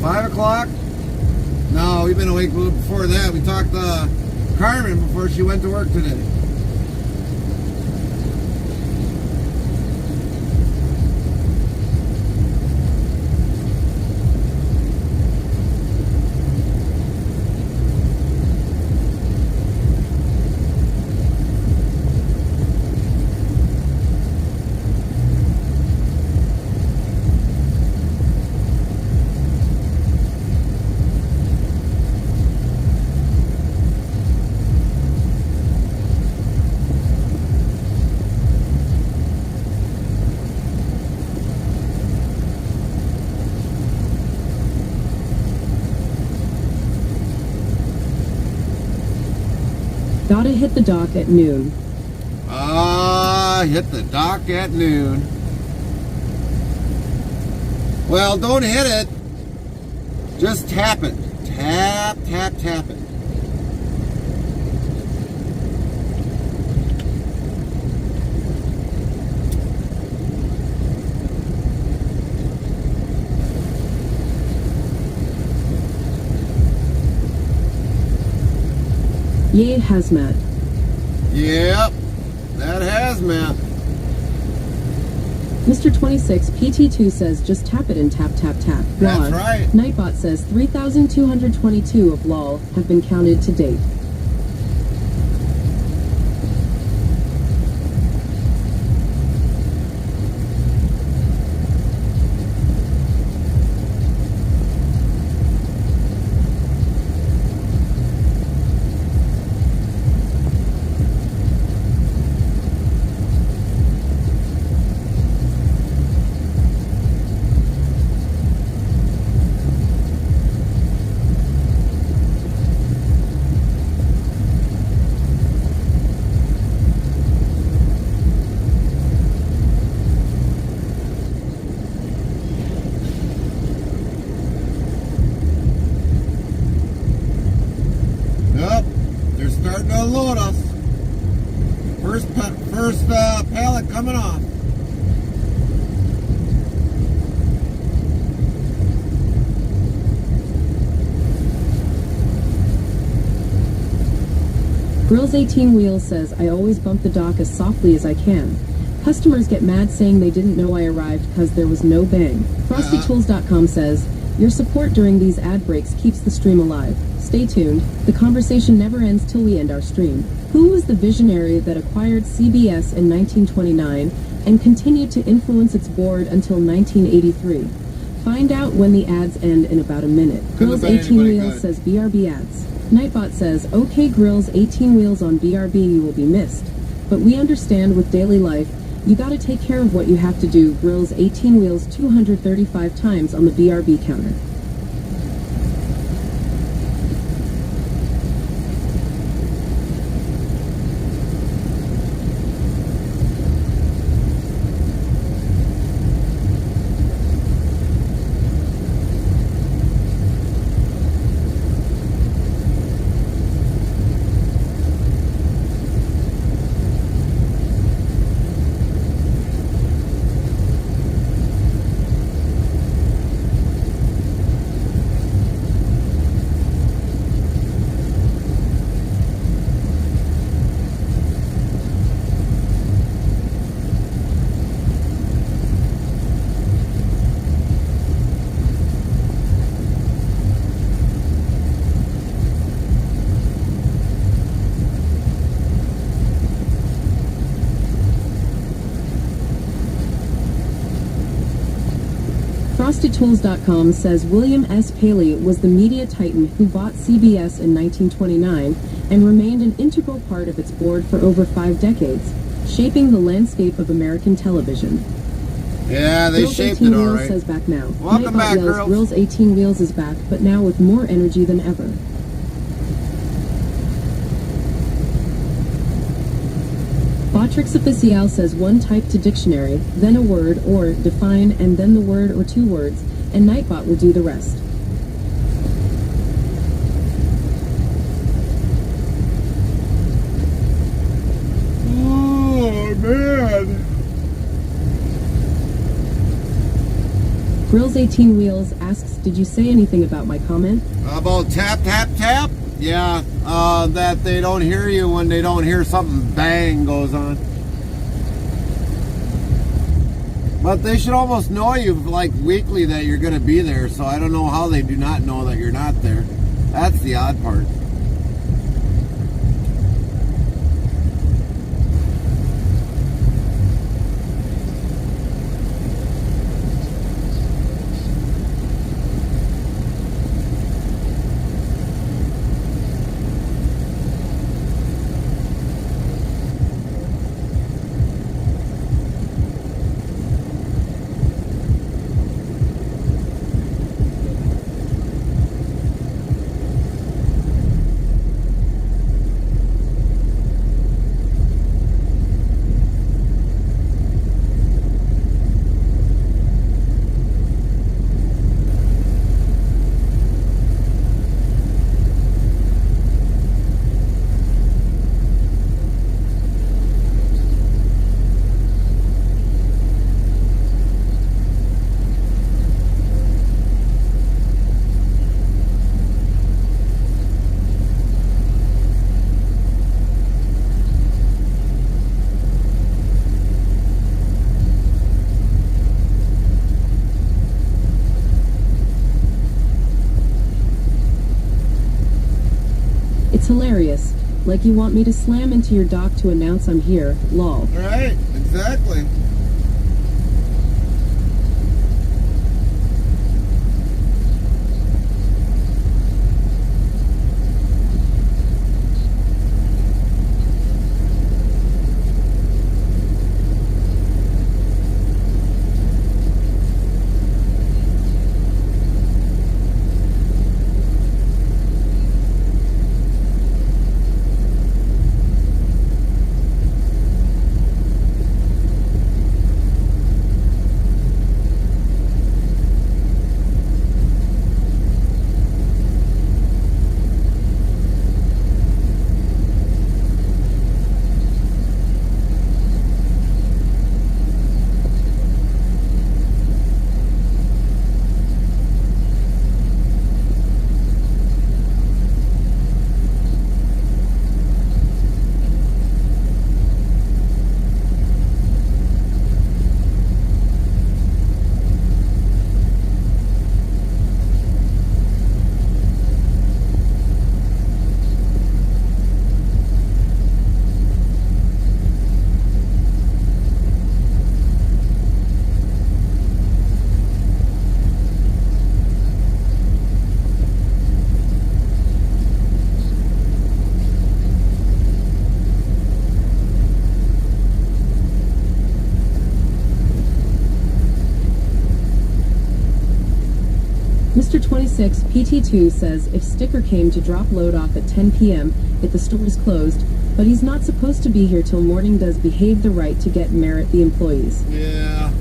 [SPEAKER 2] 5 o'clock? No, we've been awake a little before that. We talked to Carmen before she went to work today.
[SPEAKER 3] Gotta hit the dock at noon.
[SPEAKER 2] Hit the dock at noon. Well, don't hit it. Just tap it. Tap, tap, tap it.
[SPEAKER 3] Yay, hazmat.
[SPEAKER 2] Yep, that hazmat.
[SPEAKER 3] Mr. 26 PT2 says just tap it and tap tap tap.
[SPEAKER 2] That's
[SPEAKER 3] Lol.
[SPEAKER 2] right.
[SPEAKER 3] Nightbot says 3,222 of LOL have been counted to date.
[SPEAKER 2] Yep, they're starting to unload us. First pallet coming off.
[SPEAKER 3] Grills 18 Wheels says I always bump the dock as softly as I can. Customers get mad saying they didn't know I arrived because there was no bang. FrostyTools.com says your support during these ad breaks keeps the stream alive. Stay tuned. The conversation never ends till we end our stream. Who was the visionary that acquired CBS in 1929 and continued to influence its board until 1983? Find out when the ads end in about a minute.
[SPEAKER 2] Couldn't have
[SPEAKER 3] Grills
[SPEAKER 2] been
[SPEAKER 3] 18
[SPEAKER 2] anybody
[SPEAKER 3] Wheels
[SPEAKER 2] good.
[SPEAKER 3] says BRB ads. Nightbot says, okay Grills 18 Wheels on BRB, you will be missed. But we understand with daily life, you gotta take care of what you have to do. Grills 18 Wheels 235 times on the BRB counter. FrostyTools.com says William S. Paley was the media titan who bought CBS in 1929 and remained an integral part of its board for over 5 decades, shaping the landscape of American television.
[SPEAKER 2] Yeah, they
[SPEAKER 3] Grills
[SPEAKER 2] shaped
[SPEAKER 3] 18
[SPEAKER 2] it all
[SPEAKER 3] Wheels
[SPEAKER 2] right.
[SPEAKER 3] says back now.
[SPEAKER 2] Welcome
[SPEAKER 3] Nightbot
[SPEAKER 2] back,
[SPEAKER 3] yells,
[SPEAKER 2] girls.
[SPEAKER 3] Grills 18 Wheels is back, but now with more energy than ever. Botrix Official says one type to dictionary, then a word or define, and then the word or 2 words, and Nightbot will do the rest.
[SPEAKER 2] Oh, man.
[SPEAKER 3] Grills 18 Wheels asks, did you say anything about my comment?
[SPEAKER 2] About tap, tap, tap? Yeah, that they don't hear you when they don't hear something bang goes on. But they should almost know you like weekly that you're going to be there, so I don't know how they do not know that you're not there. That's the odd part.
[SPEAKER 3] It's hilarious. Like you want me to slam into your dock to announce I'm here, lol.
[SPEAKER 2] Right, exactly.
[SPEAKER 3] Mr. 26 PT2 says if Sticker came to drop load off at 10 p.m. if the store is closed, but he's not supposed to be here till morning, does behave the right to get merit the employees.
[SPEAKER 2] Yeah.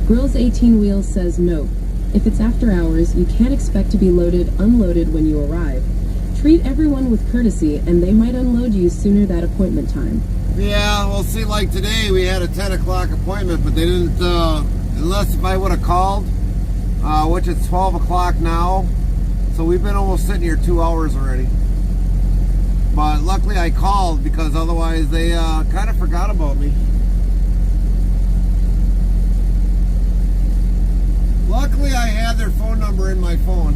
[SPEAKER 3] Grills 18 Wheels says note. If it's after hours, you can't expect to be loaded, unloaded when you arrive. Treat everyone with courtesy, and they might unload you sooner that appointment time.
[SPEAKER 2] Yeah, well, see, like today we had a 10 o'clock appointment, but they didn't, unless if I would have called, which it's 12 o'clock now, so we've been almost sitting here 2 hours already. But luckily I called, because otherwise they kind of forgot about me. Luckily I had their phone number in my phone.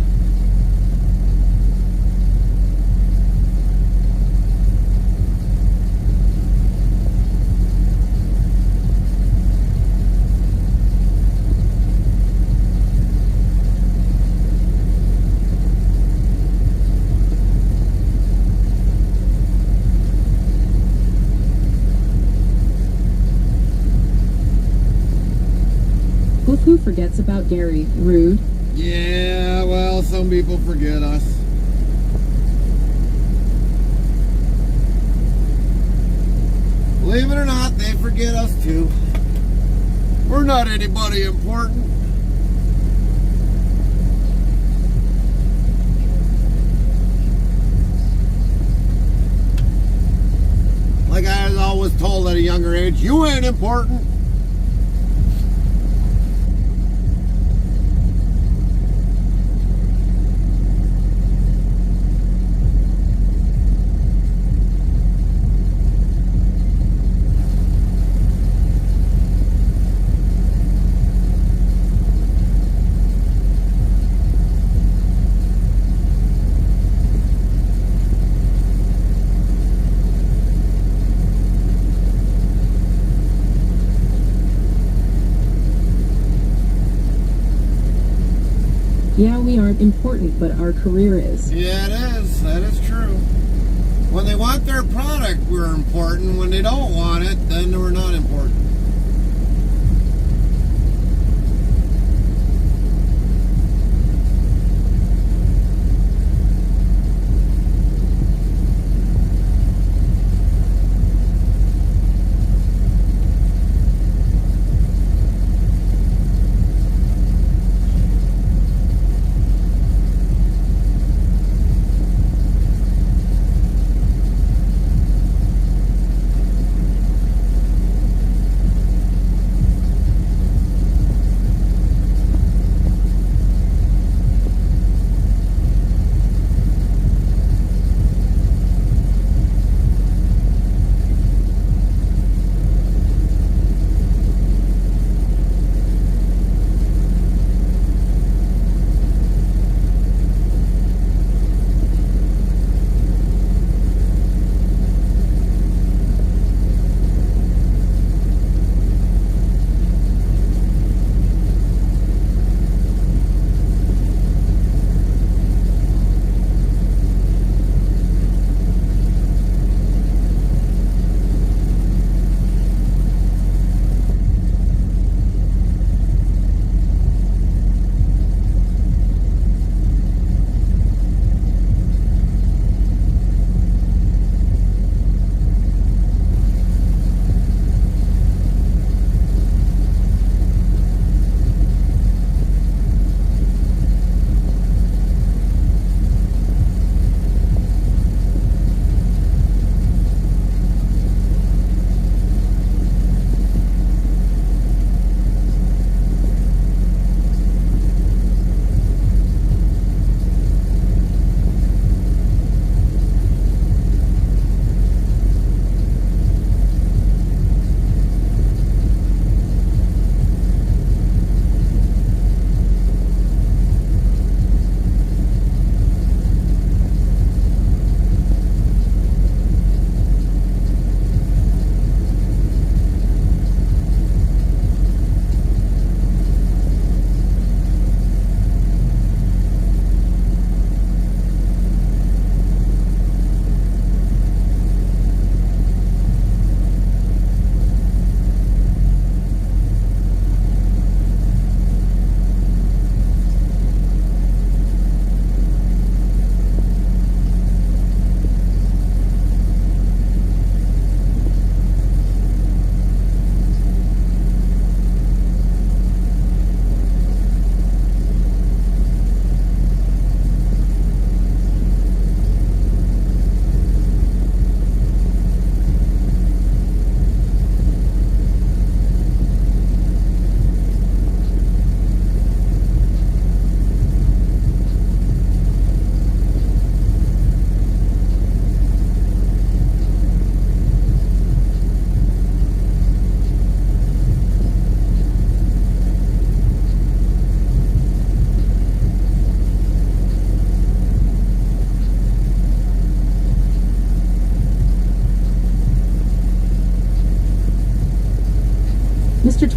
[SPEAKER 3] Who forgets about Gary? Rude.
[SPEAKER 2] Yeah, well, some people forget us. Believe it or not, they forget us too. We're not anybody important. Like I was always told at a younger age, you ain't important.
[SPEAKER 3] Yeah, we aren't important, but our career is.
[SPEAKER 2] Yeah, it is. That is true. When they want their product, we're important. When they don't want it, then we're not important.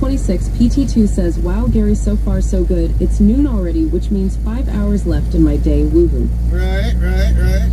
[SPEAKER 3] 2026 PT2 says, wow, Gary, so far so good. It's noon already, which means 5 hours left in my day. Woohoo.
[SPEAKER 2] Right, right, right.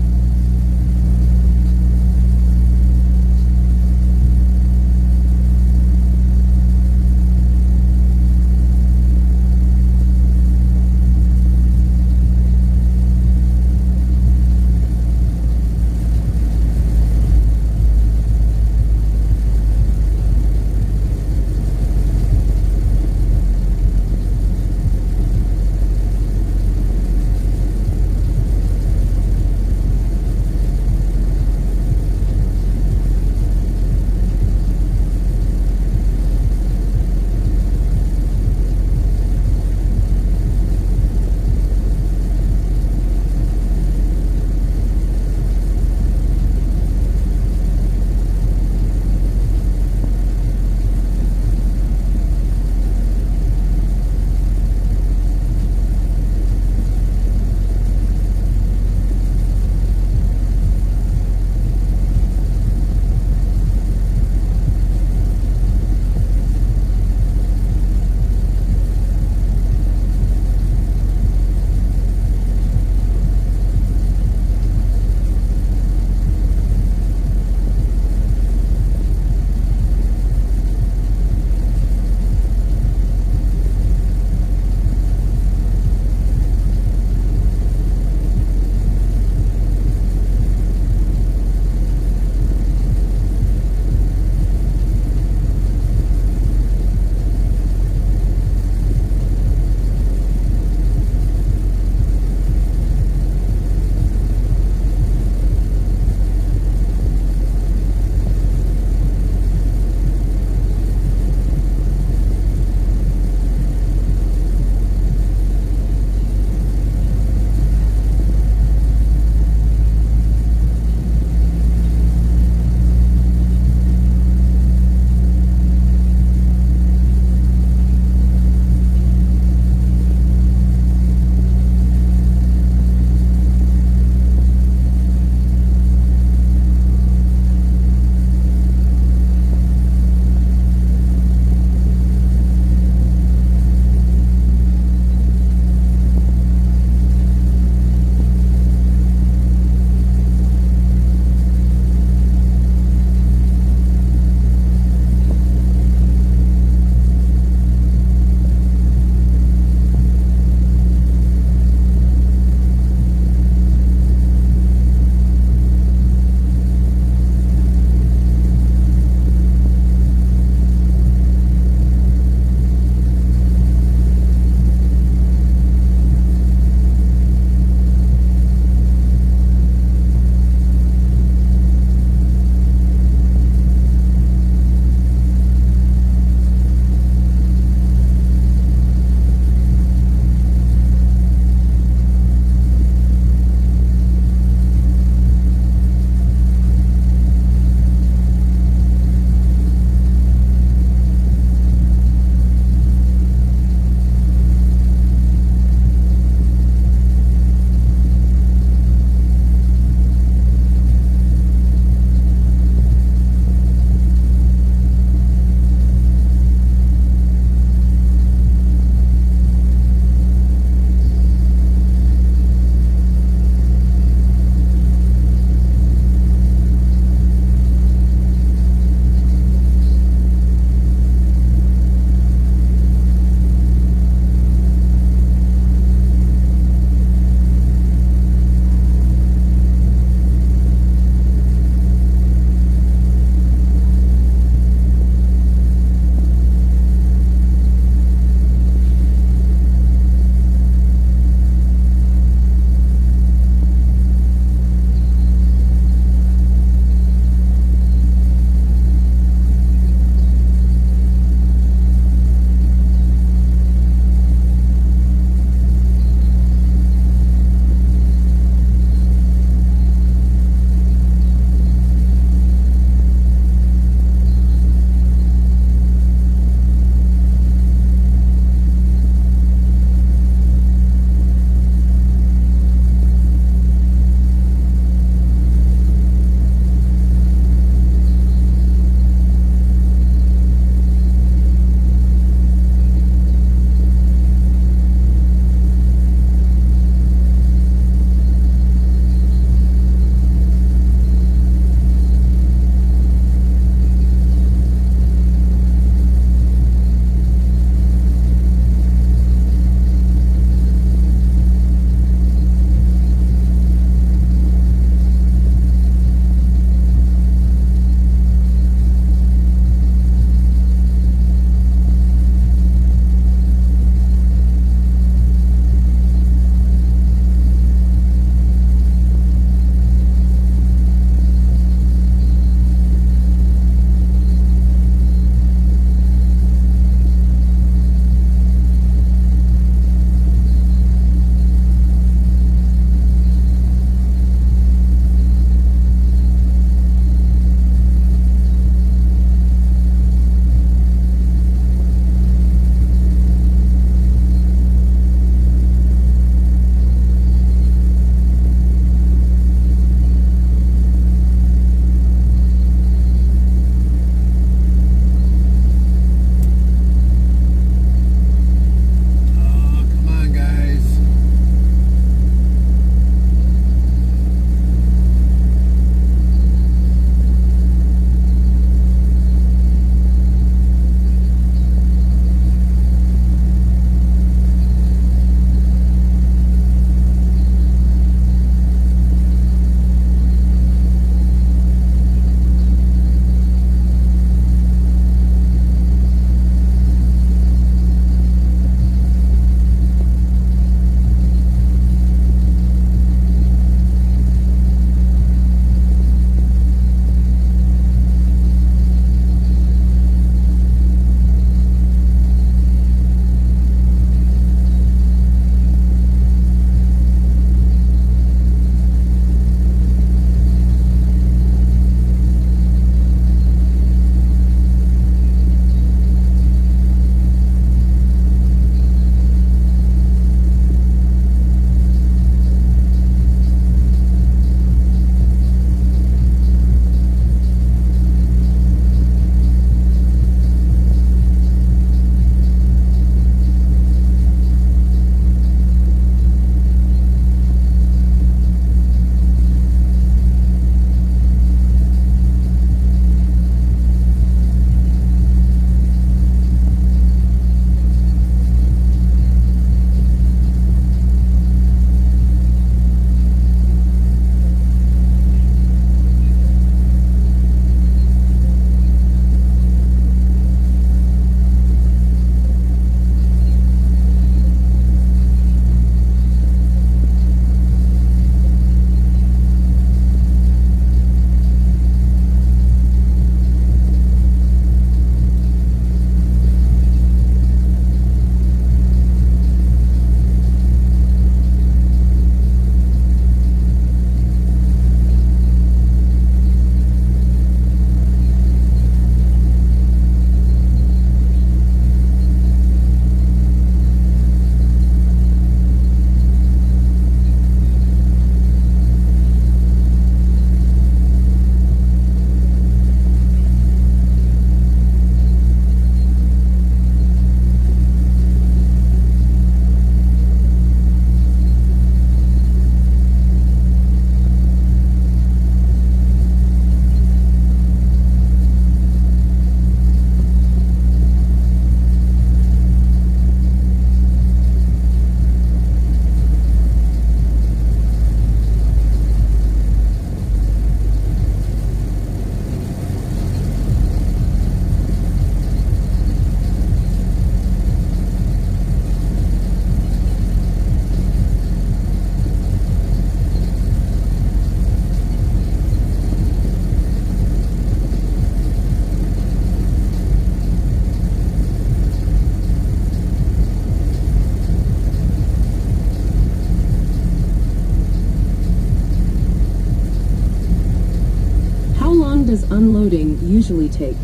[SPEAKER 3] does unloading usually take?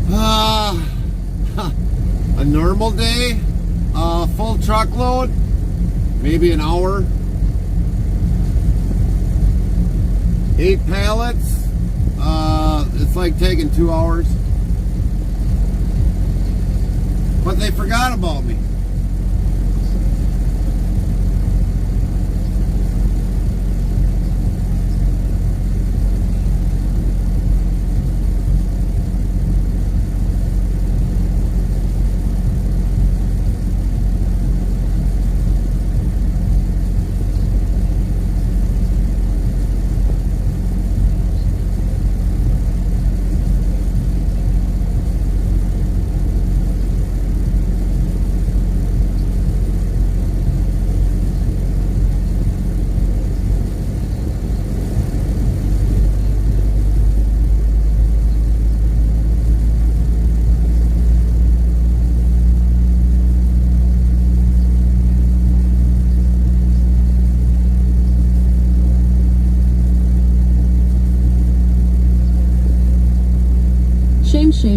[SPEAKER 2] A normal day, full truckload, maybe an hour. 8 pallets, it's like taking 2 hours. But they forgot about me.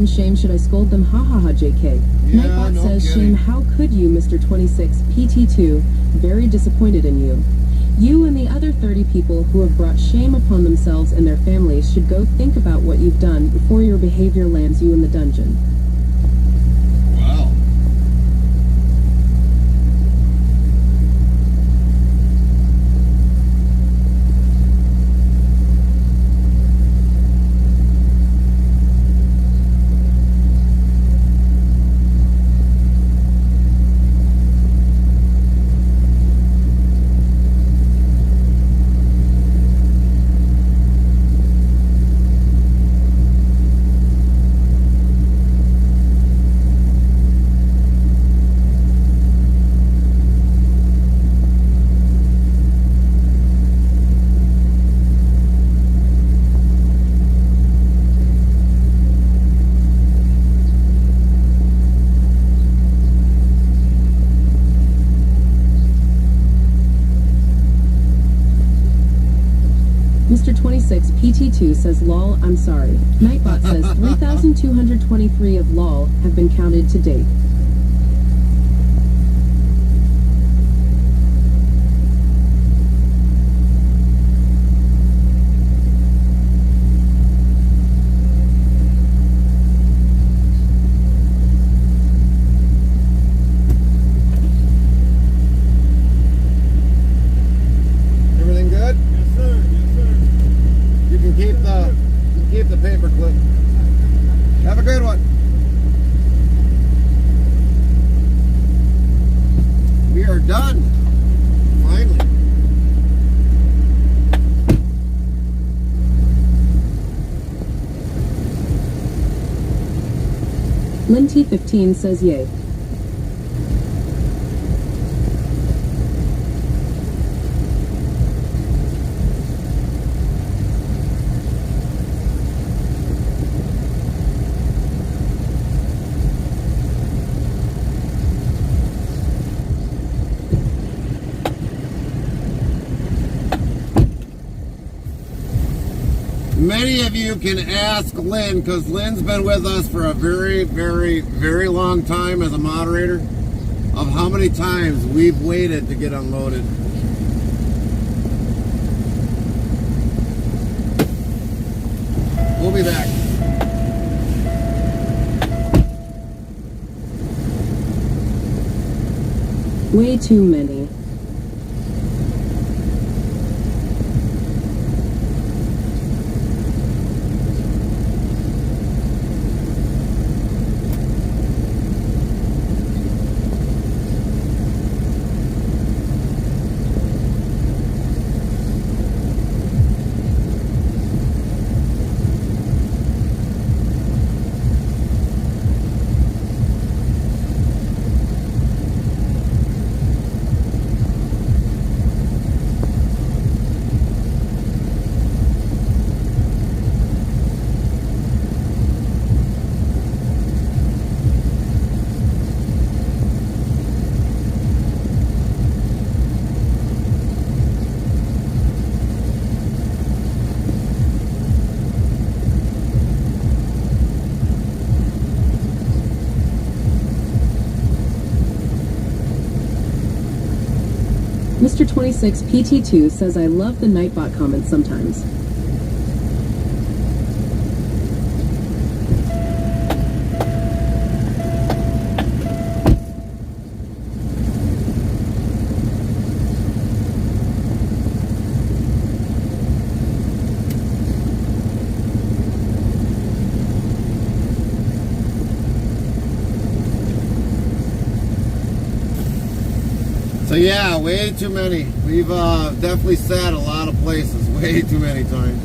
[SPEAKER 3] Shame, should I scold them? Ha ha ha, JK.
[SPEAKER 2] Yeah,
[SPEAKER 3] Nightbot
[SPEAKER 2] no
[SPEAKER 3] says,
[SPEAKER 2] kidding.
[SPEAKER 3] shame, how could you, Mr. 26, PT2, very disappointed in you. You and the other 30 people who have brought shame upon themselves and their families should go think about what you've done before your behavior lands you in the dungeon.
[SPEAKER 2] Wow.
[SPEAKER 3] Mr. 26, PT2 says, lol, I'm sorry. Nightbot says, 3,223 of lol have been counted to date.
[SPEAKER 2] Everything good? Yes, sir. Yes, sir. You can keep the paper clip. Have a good one. We are done. Finally.
[SPEAKER 3] Linty15 says, yay.
[SPEAKER 2] Many of you can ask Lynn, because Lynn's been with us for a very, very, very long time as a moderator, of how many times we've waited to get unloaded. We'll be back.
[SPEAKER 3] Way too many. Mr. 26 PT2 says I love the Nightbot comments sometimes.
[SPEAKER 2] So yeah, way too many. We've definitely sat a lot of places, way too many times.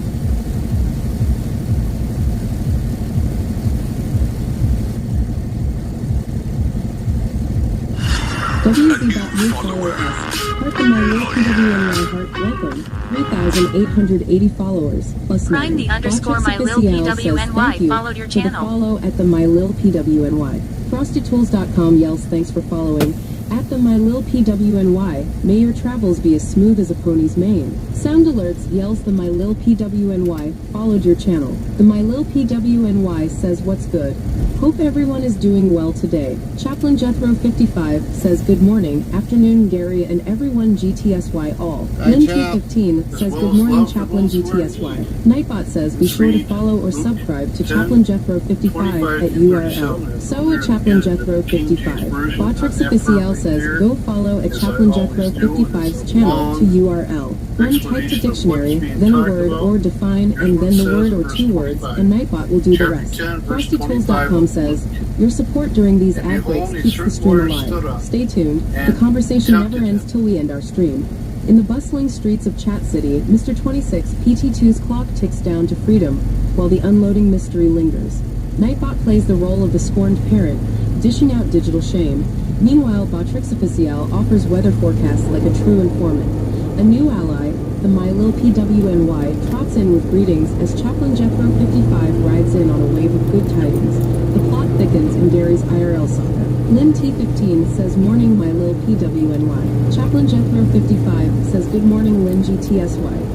[SPEAKER 3] WZ.new follower us. Heart the my little PWNY heart welcome. 3,880 followers. Plus
[SPEAKER 6] Prime
[SPEAKER 3] 9.
[SPEAKER 6] the underscore my lil
[SPEAKER 3] Official says
[SPEAKER 6] PWNY
[SPEAKER 3] thank you
[SPEAKER 6] followed your
[SPEAKER 3] for the
[SPEAKER 6] channel.
[SPEAKER 3] follow at the my lil PWNY. FrostyTools.com yells thanks for following. At the my lil PWNY, may your travels be as smooth as a pony's mane. Sound Alerts yells the my lil PWNY followed your channel. The my lil PWNY says what's good. Hope everyone is doing well today. Chaplain Jethro 55 says good morning, afternoon Gary and everyone GTSY all.
[SPEAKER 2] Hi,
[SPEAKER 3] Lynn
[SPEAKER 2] Chap.
[SPEAKER 3] T15 says good morning Chaplain GTSY. Nightbot says be sure to follow or subscribe to Chaplain Jethro 55 at URL. So at Chaplain Jethro 55. Botrix Official says go follow at Chaplain Jethro 55's channel to URL. Then type to dictionary, then a word or define, and then the word or two words, and Nightbot will do the rest. FrostyTools.com says, your support during these ad breaks keeps the stream alive. Stay tuned, the conversation never ends till we end our stream. In the bustling streets of Chat City, Mr. 26 PT2's clock ticks down to freedom, while the unloading mystery lingers. Nightbot plays the role of the scorned parent, dishing out digital shame. Meanwhile, Botrix Official offers weather forecasts like a true informant. A new ally, the My Lil PWNY, trots in with greetings as Chaplain Jethro 55 rides in on a wave of good tidings. The plot thickens in Gary's IRL saga. Lynn T15 says morning My Lil PWNY. Chaplain Jethro 55 says good morning Lynn GTSY.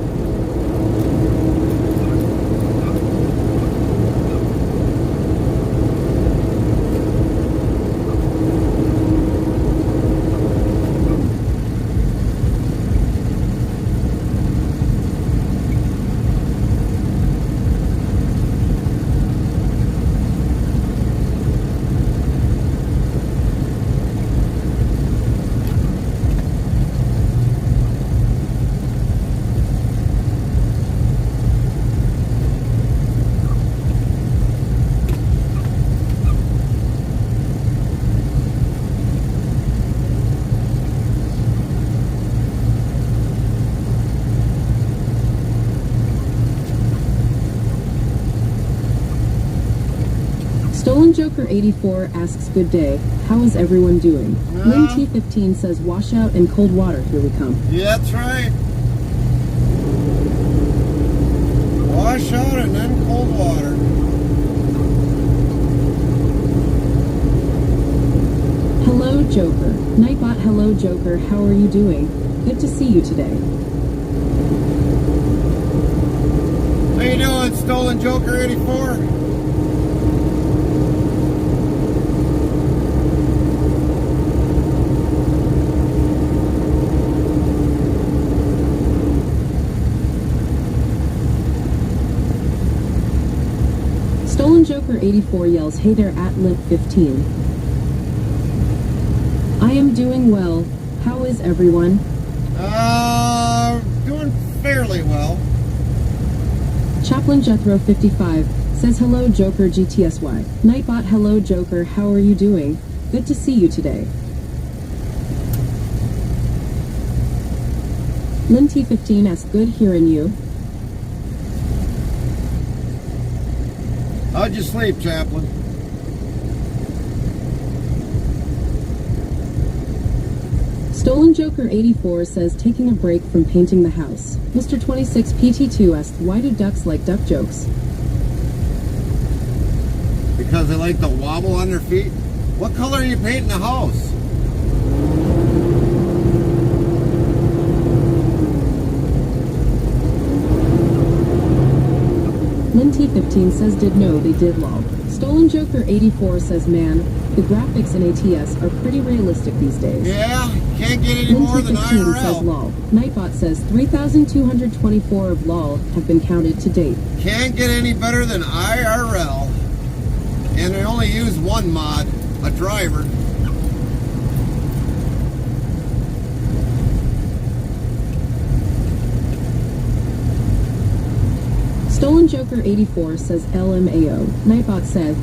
[SPEAKER 3] Stolen Joker 84 asks good day, how is everyone doing? Lynn T15 says washout and cold water, here we come.
[SPEAKER 2] Yeah, that's right. Wash out and then cold water.
[SPEAKER 3] Hello Joker. Nightbot hello Joker, how are you doing? Good to see you today.
[SPEAKER 2] How you doing, Stolen Joker 84?
[SPEAKER 3] Stolen Joker 84 yells, hey there at Limp 15. I am doing well. How is everyone?
[SPEAKER 2] Doing fairly well.
[SPEAKER 3] Chaplain Jethro 55 says hello Joker GTSY. Nightbot hello Joker, how are you doing? Good to see you today. Lynn T15 asks good hearing you.
[SPEAKER 2] How'd you sleep, Chaplain?
[SPEAKER 3] Stolen Joker 84 says taking a break from painting the house. Mr. 26 PT2 asks why do ducks like duck jokes?
[SPEAKER 2] Because they like to wobble on their feet? What color are you painting the house? Lynn T15 says did know they did lol. Stolen Joker 84 says man,
[SPEAKER 3] The graphics in ATS are pretty realistic these days.
[SPEAKER 2] Yeah, can't get any more than
[SPEAKER 3] Lin215 says
[SPEAKER 2] IRL.
[SPEAKER 3] lol. Nightbot says 3,224 of lol have been counted to date.
[SPEAKER 2] Can't get any better than IRL. And they only use one mod, a driver.
[SPEAKER 3] Stolen Joker 84 says LMAO. Nightbot said,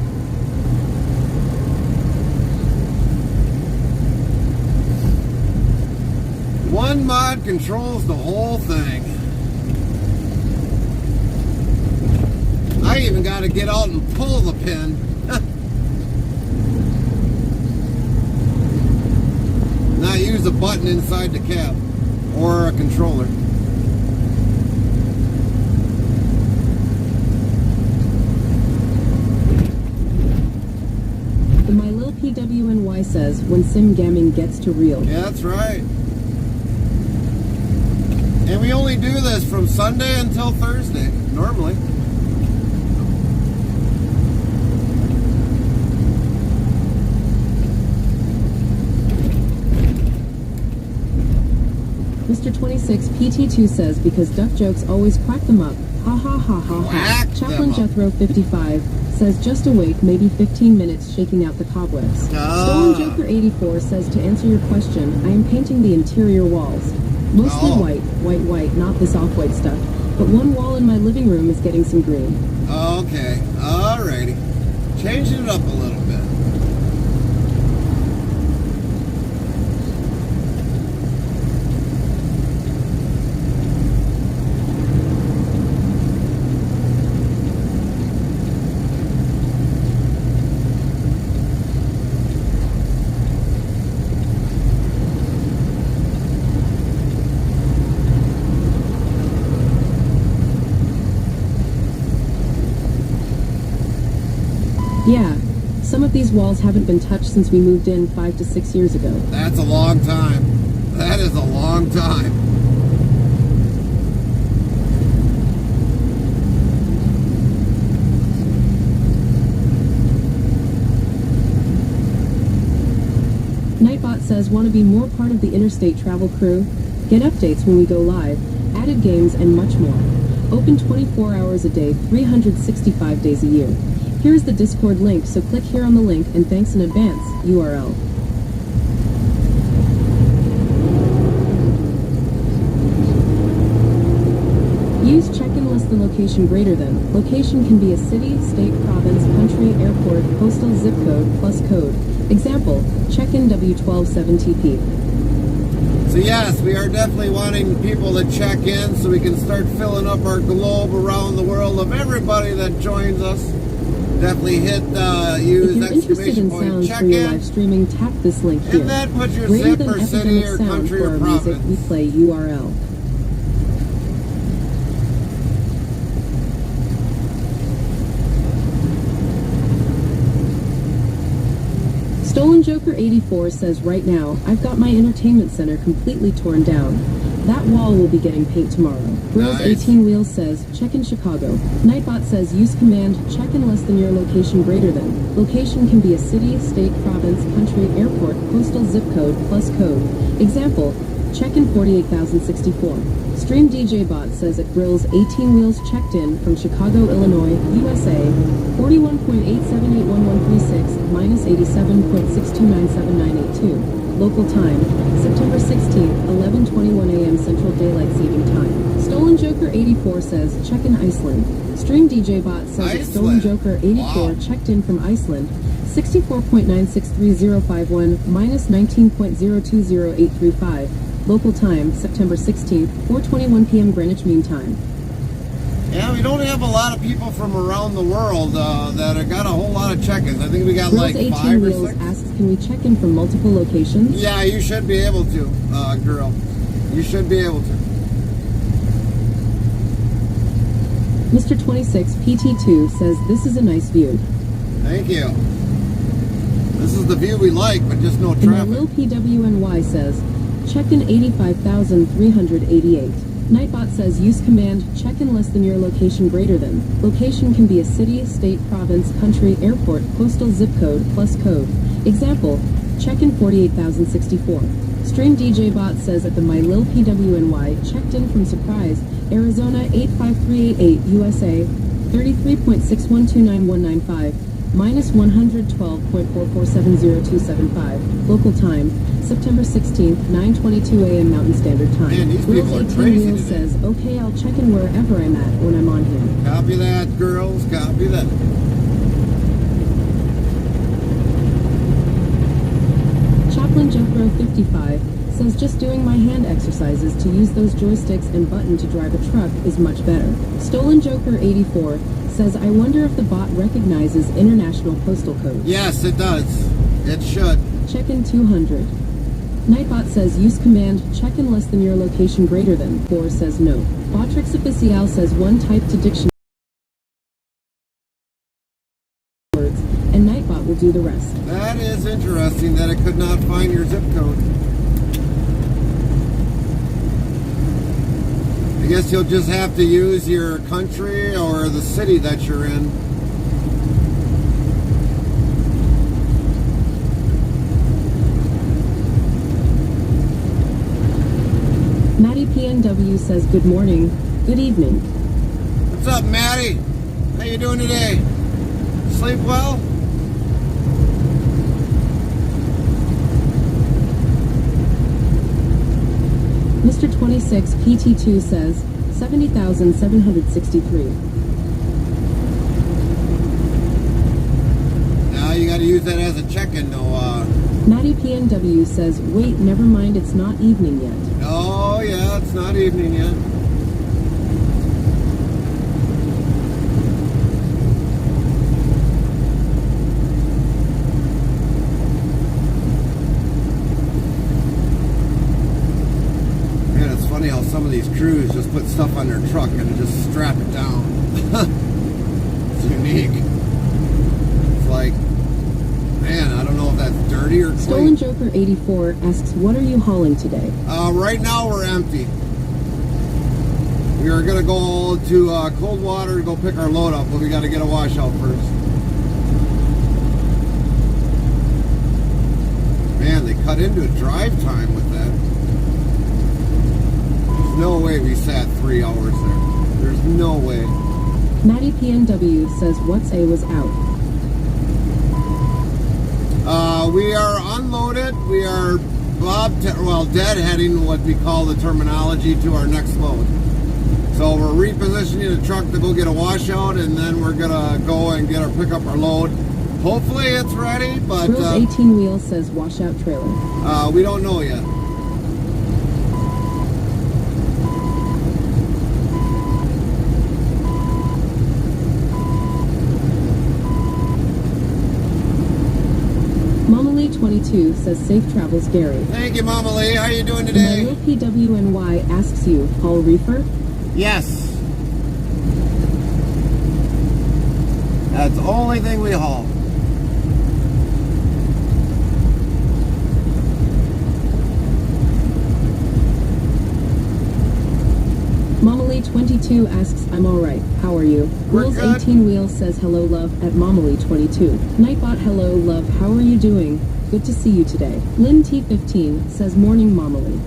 [SPEAKER 2] One mod controls the whole thing. I even got to get out and pull the pin. Not use a button inside the cab or a controller.
[SPEAKER 3] The My Lil PWNY says, when sim gamming gets to real.
[SPEAKER 2] Yeah, that's right. And we only do this from Sunday until Thursday, normally.
[SPEAKER 3] Mr. 26 PT2 says, because duck jokes always crack them up. Ha ha ha ha ha.
[SPEAKER 2] Crack
[SPEAKER 3] Chaplain
[SPEAKER 2] them up.
[SPEAKER 3] Jethro 55 says, just awake, maybe 15 minutes shaking out the cobwebs. Stolen Joker 84 says, to answer your question, I am painting the interior walls. Mostly white, not this off-white stuff. But one wall in my living room is getting some green.
[SPEAKER 2] Okay, alrighty. Changing it up a little bit.
[SPEAKER 3] Yeah, some of these walls haven't been touched since we moved in 5 to 6 years ago.
[SPEAKER 2] That's a long time. That is a long time.
[SPEAKER 3] Nightbot says, want to be more part of the interstate travel crew? Get updates when we go live, added games, and much more. Open 24 hours a day, 365 days a year. Here's the Discord link, so click here on the link, and thanks in advance, URL. Use check-in less than location greater than. Location can be a city, state, province, country, airport, postal, zip code, plus code. Example, check-in W127TP.
[SPEAKER 2] So yes, we are definitely wanting people to check in so we can start filling up our globe around the world of everybody that joins us. Definitely hit
[SPEAKER 3] If
[SPEAKER 2] use
[SPEAKER 3] you're interested
[SPEAKER 2] exclamation
[SPEAKER 3] in
[SPEAKER 2] point
[SPEAKER 3] sounds
[SPEAKER 2] check
[SPEAKER 3] for your
[SPEAKER 2] in.
[SPEAKER 3] live streaming, tap this link here.
[SPEAKER 2] And then put your
[SPEAKER 3] Greater
[SPEAKER 2] zip
[SPEAKER 3] than
[SPEAKER 2] or city
[SPEAKER 3] epidemic
[SPEAKER 2] or
[SPEAKER 3] sound
[SPEAKER 2] country
[SPEAKER 3] for
[SPEAKER 2] or
[SPEAKER 3] our music
[SPEAKER 2] province.
[SPEAKER 3] we play URL. Stolen Joker 84 says, right now, I've got my entertainment center completely torn down. That wall will be getting paint tomorrow. Girls
[SPEAKER 2] Nice.
[SPEAKER 3] 18 Wheels says, check in Chicago. Nightbot says, use command, check in less than your location greater than. Location can be a city, state, province, country, airport, postal, zip code, plus code. Example, check in 48,064. Stream DJ Bot says at Grills 18 Wheels checked in from Chicago, Illinois, USA, 41.8781136 minus 87.6297982. Local time, September 16th, 11:21 a.m. Central Daylight Saving Time. Stolen Joker 84 says, check in Iceland. Stream DJ Bot says at Stolen
[SPEAKER 2] Iceland.
[SPEAKER 3] Joker 84
[SPEAKER 2] Wow.
[SPEAKER 3] checked in from Iceland, 64.963051 minus 19.020835. Local time, September 16th, 4:21 p.m. Greenwich Mean Time.
[SPEAKER 2] Yeah, we don't have a lot of people from around the world that have got a whole lot of check-ins. I think we got
[SPEAKER 3] Girls
[SPEAKER 2] like
[SPEAKER 3] 18
[SPEAKER 2] 5 or
[SPEAKER 3] Wheels
[SPEAKER 2] 6.
[SPEAKER 3] asks, can we check in from multiple locations?
[SPEAKER 2] Yeah, you should be able to, girl. You should be able to.
[SPEAKER 3] Mr. 26 PT2 says, this is a nice view.
[SPEAKER 2] Thank you. This is the view we like, but just no
[SPEAKER 3] And my
[SPEAKER 2] traffic.
[SPEAKER 3] Lil PWNY says, check in 85,388. Nightbot says, use command, check in less than your location greater than. Location can be a city, state, province, country, airport, postal, zip code, plus code. Example, check-in 48,064. Stream DJ Bot says at the My Lil PWNY, checked in from Surprise, Arizona 85388 USA, 33.6129195, minus 112.4470275, local time, September 16th, 9:22 a.m. Mountain Standard Time.
[SPEAKER 2] Man, these
[SPEAKER 3] Wheels
[SPEAKER 2] people are
[SPEAKER 3] 18
[SPEAKER 2] crazy
[SPEAKER 3] Wheels
[SPEAKER 2] today.
[SPEAKER 3] says, okay, I'll check in wherever I'm at when I'm on here.
[SPEAKER 2] Copy that, girls. Copy that.
[SPEAKER 3] Chaplain Jethro 55 says just doing my hand exercises to use those joysticks and button to drive a truck is much better. Stolen Joker 84 says I wonder if the bot recognizes international postal codes.
[SPEAKER 2] Yes, it does. It should.
[SPEAKER 3] Check-in 200. Nightbot says use command check in less than your location greater than. 4 says no. Botrix Official says one type to dictionary words and Nightbot will do the rest.
[SPEAKER 2] That is interesting that it could not find your zip code. I guess you'll just have to use your country or the city that you're in.
[SPEAKER 3] Maddie PNW says good morning, good evening.
[SPEAKER 2] What's up, Maddie? How you doing today? Sleep well?
[SPEAKER 3] Mr. 26 PT2 says 70,763.
[SPEAKER 2] Now you got to use that as a check-in, though.
[SPEAKER 3] Maddie PNW says wait, never mind, it's not evening yet.
[SPEAKER 2] Oh yeah, it's not evening yet. Man, it's funny how some of these crews just put stuff on their truck and just strap it down. It's unique. It's like, man, I don't know if that's dirty or
[SPEAKER 3] Stolen
[SPEAKER 2] clean.
[SPEAKER 3] Joker 84 asks what are you hauling today?
[SPEAKER 2] Right now we're empty. We are gonna go to Coldwater to go pick our load up, but we got to get a washout first. Man, they cut into a drive time with that. There's no way we sat 3 hours there. There's no way.
[SPEAKER 3] Maddie PNW says what's A was out.
[SPEAKER 2] We are unloaded. We are deadheading, what we call the terminology, to our next load. So we're repositioning the truck to go get a washout, and then we're gonna go and pick up our load. Hopefully it's ready, but
[SPEAKER 3] Grills 18 Wheel says washout trailer.
[SPEAKER 2] we don't know yet.
[SPEAKER 3] Mama Lee 22 says safe travels Gary.
[SPEAKER 2] Thank you, Mama Lee. How you doing
[SPEAKER 3] My
[SPEAKER 2] today?
[SPEAKER 3] Lil PWNY asks you, haul reefer?
[SPEAKER 2] Yes. That's the only thing we haul.
[SPEAKER 3] Mama Lee 22 asks, I'm alright, how are you?
[SPEAKER 2] We're
[SPEAKER 3] Wills
[SPEAKER 2] good.
[SPEAKER 3] 18 Wheel says hello love at Mama Lee 22. Nightbot hello love, how are you doing? Good to see you today. Lynn T15 says morning Mama Lee.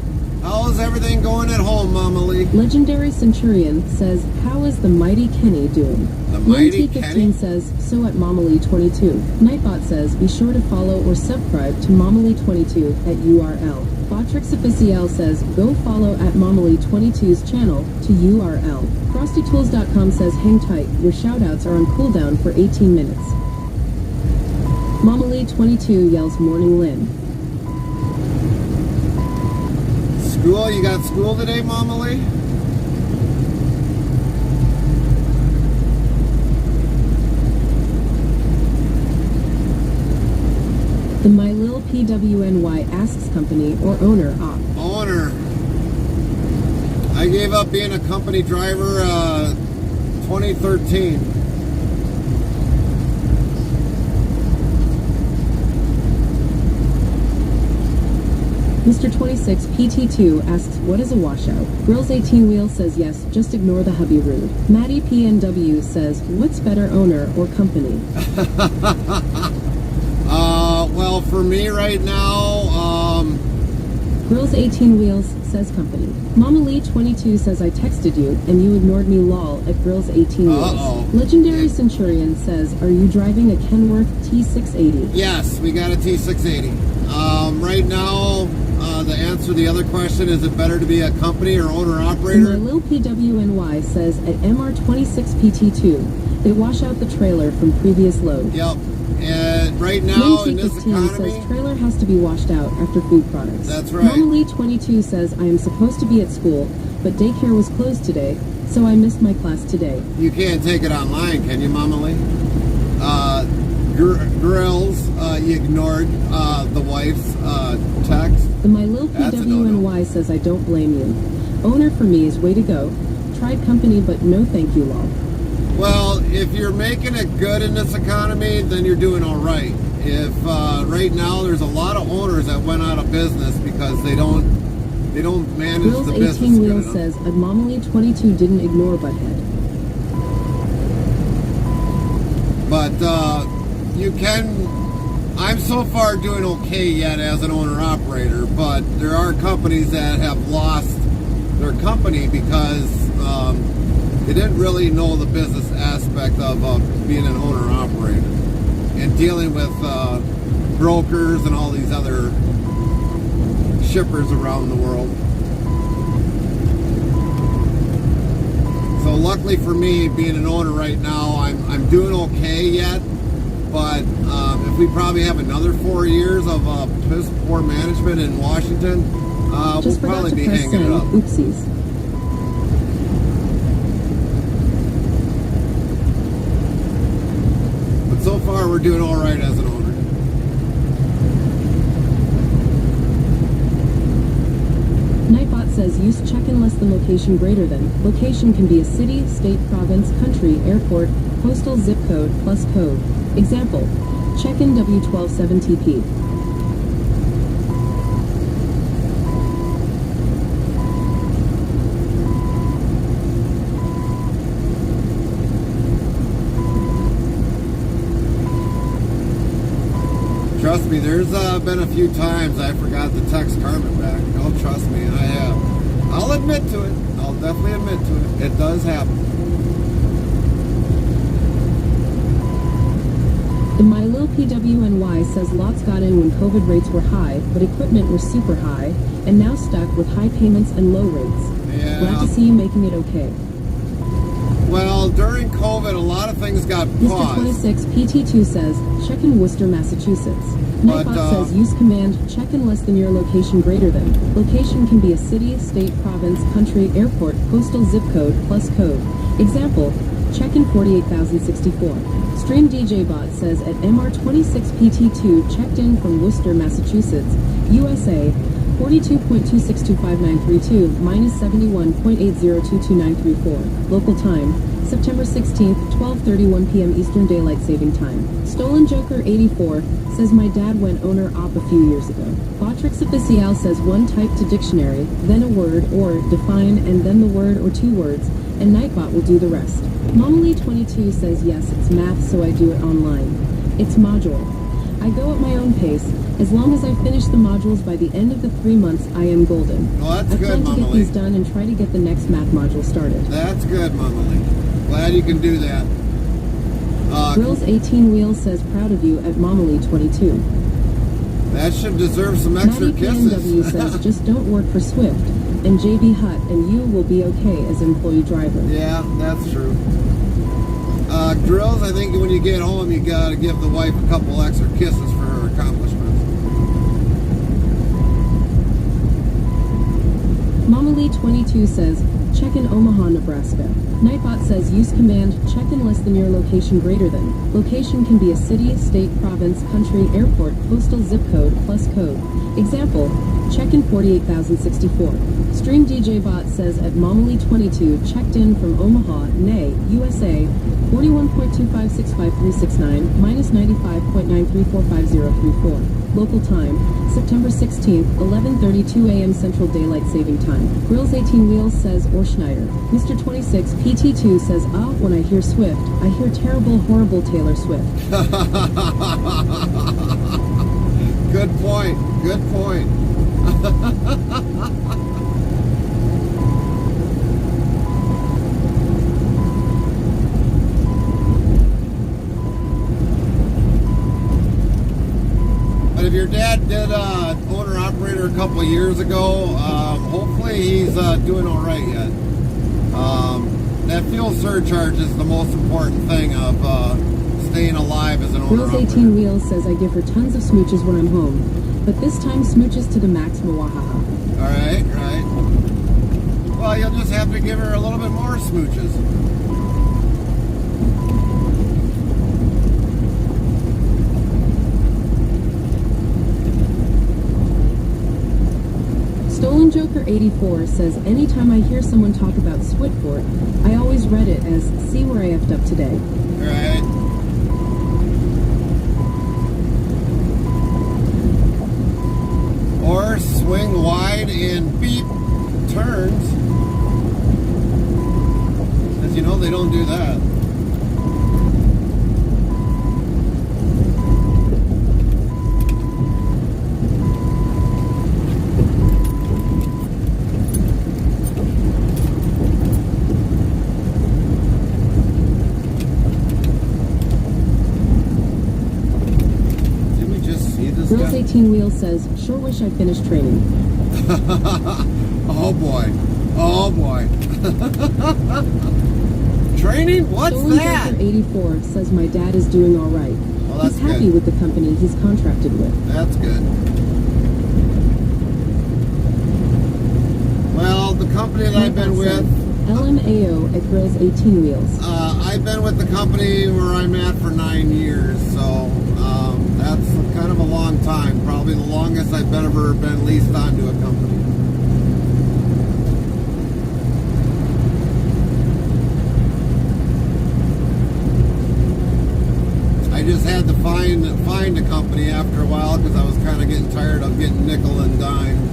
[SPEAKER 2] How's everything going at home, Mama Lee?
[SPEAKER 3] Legendary Centurion says, how is the mighty Kenny doing?
[SPEAKER 2] The
[SPEAKER 3] Lynn
[SPEAKER 2] mighty
[SPEAKER 3] T15
[SPEAKER 2] Kenny?
[SPEAKER 3] says, so at Mama Lee 22. Nightbot says, be sure to follow or subscribe to Mama Lee 22 at URL. Botrix Official says, go follow at Mama Lee 22's channel to URL. FrostyTools.com says, hang tight, your shoutouts are on cooldown for 18 minutes. Mama Lee 22 yells morning Lynn.
[SPEAKER 2] School? You got school today, Mama Lee?
[SPEAKER 3] The My Lil PWNY asks company or owner op.
[SPEAKER 2] Owner. I gave up being a company driver 2013.
[SPEAKER 3] Mr. 26 PT2 asks, what is a washout? Grills 18 Wheel says yes, just ignore the hubby rude. Maddie PNW says, what's better owner or company?
[SPEAKER 2] Well, Well, for me right now,
[SPEAKER 3] Grills 18 Wheels says company. Mama Lee 22 says I texted you and you ignored me lol at Grills 18 Wheels.
[SPEAKER 2] Uh-oh.
[SPEAKER 3] Legendary Centurion says, are you driving a Kenworth T680?
[SPEAKER 2] yes, we got a T680. Right now, the answer to the other question, is it better to be a company or
[SPEAKER 3] And my
[SPEAKER 2] owner-operator?
[SPEAKER 3] Lil PWNY says at MR26PT2, they wash out the trailer from previous load.
[SPEAKER 2] Yep. And right now, in this
[SPEAKER 3] Minty15
[SPEAKER 2] economy,
[SPEAKER 3] says trailer has to be washed out after food products.
[SPEAKER 2] That's right.
[SPEAKER 3] Mama Lee 22 says I am supposed to be at school, but daycare was closed today, so I missed my class today.
[SPEAKER 2] you can't take it online, can you, Mama Lee? Grills, you ignored the wife's text.
[SPEAKER 3] The My Lil
[SPEAKER 2] That's a
[SPEAKER 3] PWNY says I don't blame you. Owner for me is way to go. Tried company, but no thank you, lol.
[SPEAKER 2] Well, if you're making it good in this economy, then you're doing all right. If right now there's a lot of owners that went out of business because they don't manage
[SPEAKER 3] Grills
[SPEAKER 2] the business
[SPEAKER 3] 18
[SPEAKER 2] good
[SPEAKER 3] Wheels
[SPEAKER 2] enough.
[SPEAKER 3] says Anomaly 22 didn't ignore Butthead.
[SPEAKER 2] But you can. I'm so far doing okay yet as an owner-operator, but there are companies that have lost their company because they didn't really know the business aspect of being an owner-operator and dealing with brokers and all these other shippers around the world. So luckily for me, being an owner right now, I'm doing okay yet. But if we probably have another 4 years of piss poor management in Washington, we'll
[SPEAKER 3] Just forgot
[SPEAKER 2] probably
[SPEAKER 3] to
[SPEAKER 2] be
[SPEAKER 3] press
[SPEAKER 2] hanging
[SPEAKER 3] send.
[SPEAKER 2] it up.
[SPEAKER 3] Oopsies.
[SPEAKER 2] But so far, we're doing all right as an owner.
[SPEAKER 3] Nightbot says use check-in less than location greater than. Location can be a city, state, province, country, airport, postal, zip code, plus code. Example, check-in W127TP.
[SPEAKER 2] Trust me, there's been a few times I forgot to text Carmen back. Oh, trust me, I have. I'll admit to it. I'll definitely admit to it. It does happen.
[SPEAKER 3] The My Lil PWNY says lots got in when COVID rates were high, but equipment was super high, and now stuck with high payments and low rates. Glad
[SPEAKER 2] Yeah.
[SPEAKER 3] to see you making it okay.
[SPEAKER 2] Well, during COVID, a lot of things got
[SPEAKER 3] Mr.
[SPEAKER 2] paused.
[SPEAKER 3] 26 PT2 says check in Worcester, Massachusetts.
[SPEAKER 2] But,
[SPEAKER 3] Nightbot says use command check in less than your location greater than. Location can be a city, state, province, country, airport, postal, zip code, plus code. Example, check in 48,064. Stream DJ Bot says at MR26PT2 checked in from Worcester, Massachusetts, USA, 42.2625932 minus 71.80222934. Local time, September 16th, 12:31 p.m. Eastern Daylight Saving Time. Stolen Joker 84 says my dad went owner op a few years ago. Botrix Official says one type to dictionary, then a word or define, and then the word or two words, and Nightbot will do the rest. Momily 22 says yes, it's math, so I do it online. It's module. I go at my own pace. As long as I finish the modules by the end of the 3 months, I am golden.
[SPEAKER 2] Well, that's
[SPEAKER 3] I
[SPEAKER 2] good,
[SPEAKER 3] plan to
[SPEAKER 2] Mama
[SPEAKER 3] get
[SPEAKER 2] Lee.
[SPEAKER 3] these done and try to get the next math module started.
[SPEAKER 2] That's good, Mama Lee. Glad you can do that.
[SPEAKER 3] Grills 18 Wheels says proud of you at Momily 22.
[SPEAKER 2] That should deserve some extra
[SPEAKER 3] Maddie PNW
[SPEAKER 2] kisses.
[SPEAKER 3] says just don't work for Swift, and JB Hutt and you will be okay as employee driver.
[SPEAKER 2] Yeah, that's true. Drills, I think when you get home, you gotta give the wife a couple extra kisses for her accomplishments.
[SPEAKER 3] Mama Lee 22 says, check in Omaha, Nebraska. Nightbot says use command check in less than your location greater than. Location can be a city, state, province, country, airport, postal, zip code, plus code. Example, check in 48,064. Stream DJ Bot says at Mama Lee 22 checked in from Omaha, nay, USA, 41.2565369 minus 95.93455034. Local time, September 16th, 11:32 a.m. Central Daylight Saving Time. Grills 18 Wheels says or Schneider. Mr. 26 PT2 says when I hear Swift, I hear terrible, horrible Taylor Swift.
[SPEAKER 2] Good point. Good point. But if your dad did owner-operator a couple of years ago, hopefully he's doing all right yet. That fuel surcharge is the most important thing of staying alive as an owner-operator.
[SPEAKER 3] Girls 18 Wheels says I give her tons of smooches when I'm home, but this time smooches to the max Mawahaha.
[SPEAKER 2] All right, right. Well, you'll just have to give her a little bit more smooches.
[SPEAKER 3] Stolen Joker 84 says anytime I hear someone talk about Switfort, I always read it as see where I effed up today.
[SPEAKER 2] All right. Or swing wide and beep turns. As you know, they don't do that. Did we just see this
[SPEAKER 3] Girls
[SPEAKER 2] guy?
[SPEAKER 3] 18 Wheels says, sure wish I finished training.
[SPEAKER 2] Oh boy. Oh boy. Training? What's
[SPEAKER 3] Stolen
[SPEAKER 2] that?
[SPEAKER 3] Joker 84 says my dad is doing all right.
[SPEAKER 2] Well, that's
[SPEAKER 3] He's happy
[SPEAKER 2] good.
[SPEAKER 3] with the company he's contracted with.
[SPEAKER 2] That's good. Well, the company that I've been with,
[SPEAKER 3] LMAO at Girls 18 Wheels.
[SPEAKER 2] I've been with the company where I'm at for 9 years, so that's kind of a long time. Probably the longest I've ever been leased onto a company. I just had to find a company after a while because I was kind of getting tired of getting nickel and dime.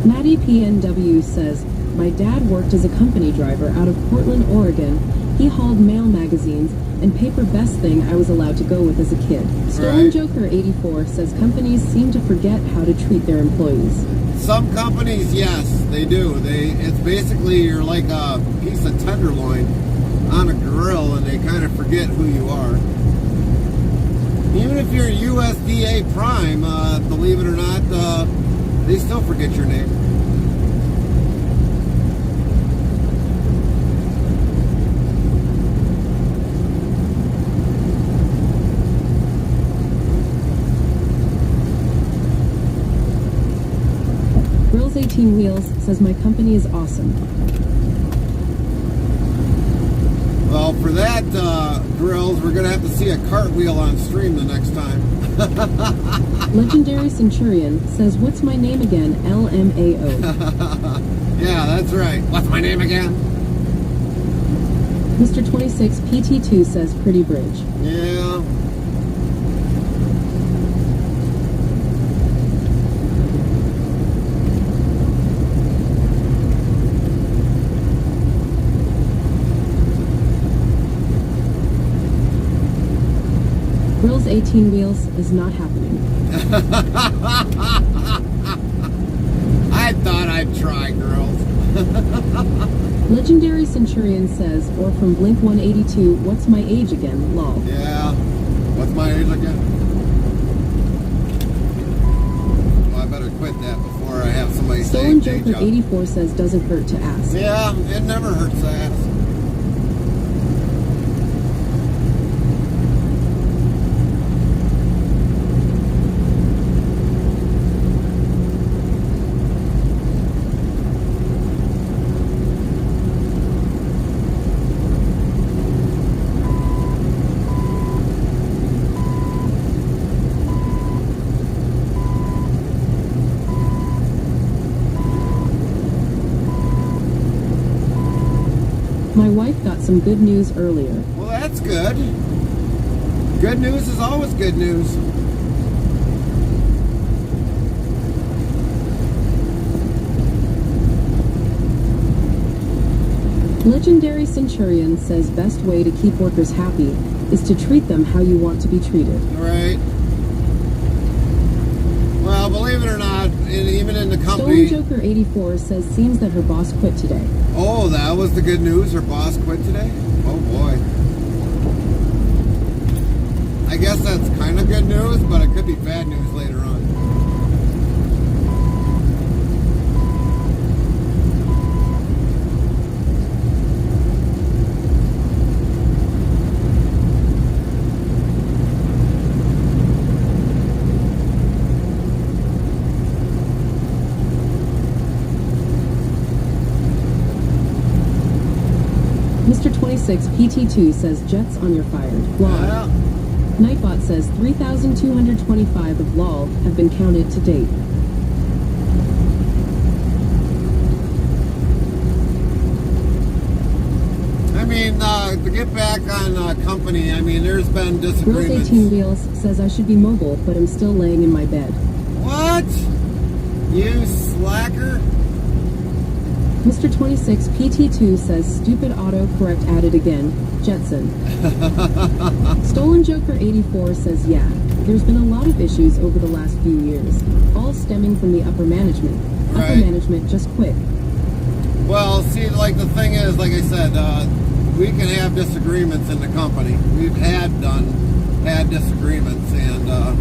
[SPEAKER 3] Maddie PNW says, my dad worked as a company driver out of Portland, Oregon. He hauled mail magazines and paper best thing I was allowed to go with as a kid. Stolen
[SPEAKER 2] Right.
[SPEAKER 3] Joker 84 says companies seem to forget how to treat their employees.
[SPEAKER 2] Some companies, yes, they do. It's basically you're like a piece of tenderloin on a grill, and they kind of forget who you are. Even if you're USDA Prime, believe it or not, they still forget your name.
[SPEAKER 3] Girls 18 Wheels says my company is awesome.
[SPEAKER 2] Well, for that, grills, we're going to have to see a cartwheel on stream the next time.
[SPEAKER 3] Legendary Centurion says, what's my name again? LMAO.
[SPEAKER 2] Yeah, that's right. What's my name again?
[SPEAKER 3] Mr. 26 PT2 says pretty bridge.
[SPEAKER 2] Yeah.
[SPEAKER 3] Grills 18 Wheels is not happening.
[SPEAKER 2] I thought I'd try, girls.
[SPEAKER 3] Legendary Centurion says, or from Blink 182, what's my age again? Lol.
[SPEAKER 2] Yeah. What's my age again? Well, I better quit that before I have somebody say
[SPEAKER 3] Stolen
[SPEAKER 2] day
[SPEAKER 3] Joker
[SPEAKER 2] job.
[SPEAKER 3] 84 says, doesn't hurt to ask.
[SPEAKER 2] Yeah, it never hurts to ask.
[SPEAKER 3] My wife got some good news earlier.
[SPEAKER 2] Well, that's good. Good news is always good news.
[SPEAKER 3] Legendary Centurion says best way to keep workers happy is to treat them how you want to be treated.
[SPEAKER 2] Right. Well, believe it or not, even in the company...
[SPEAKER 3] Stolen Joker 84 says seems that her boss quit today.
[SPEAKER 2] Oh, that was the good news? Her boss quit today? Oh, boy. I guess that's kind of good news, but it could be bad news later on.
[SPEAKER 3] Mr. 26 PT2 says Jets on your fired. Lol.
[SPEAKER 2] Yeah.
[SPEAKER 3] Nightbot says 3,225 of LOL have been counted to date.
[SPEAKER 2] I mean, to get back on company, I mean, there's been
[SPEAKER 3] Girls
[SPEAKER 2] disagreements.
[SPEAKER 3] 18 Wheels says I should be mobile, but I'm still laying in my bed.
[SPEAKER 2] What? You slacker?
[SPEAKER 3] Mr. 26 PT2 says stupid autocorrect added again. Jetson. Stolen Joker 84 says yeah, there's been a lot of issues over the last few years, all stemming from the upper management. Upper
[SPEAKER 2] Right.
[SPEAKER 3] management just quit.
[SPEAKER 2] Well, see, like the thing is, like I said, we can have disagreements in the company. We've had disagreements, and a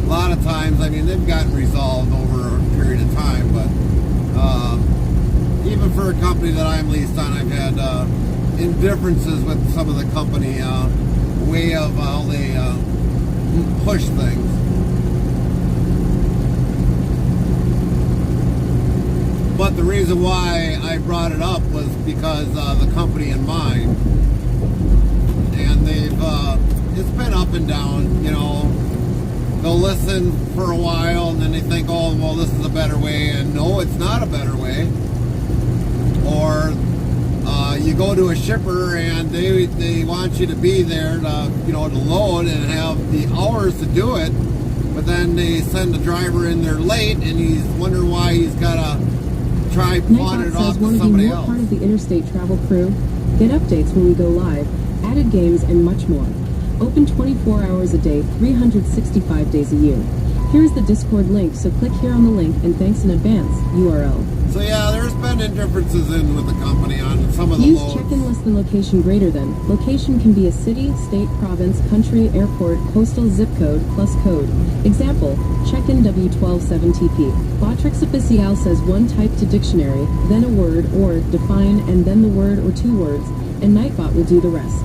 [SPEAKER 2] lot of times, I mean, they've gotten resolved over a period of time, but even for a company that I'm leased on, I've had indifferences with some of the company way of how they push things. But the reason why I brought it up was because the company in mind, and it's been up and down, you know. They'll listen for a while, and then they think, oh, well, this is a better way, and no, it's not a better way. Or you go to a shipper, and they want you to be there to, you know, to load and have the hours to do it, but then they send the driver in there late, and he's wondering why he's got to try pawn
[SPEAKER 3] Nightbot
[SPEAKER 2] it off
[SPEAKER 3] says
[SPEAKER 2] to
[SPEAKER 3] want to be
[SPEAKER 2] somebody
[SPEAKER 3] more
[SPEAKER 2] else.
[SPEAKER 3] part of the interstate travel crew. Get updates when we go live, added games, and much more. Open 24 hours a day, 365 days a year. Here's the Discord link, so click here on the link, and thanks in advance, URL.
[SPEAKER 2] So yeah, there's been indifferences in with the company on some of the
[SPEAKER 3] Use
[SPEAKER 2] loads.
[SPEAKER 3] check-in less than location greater than. Location can be a city, state, province, country, airport, coastal, zip code, plus code. Example, check-in W127TP. Botrix Official says one type to dictionary, then a word, or define, and then the word or two words, and Nightbot will do the rest.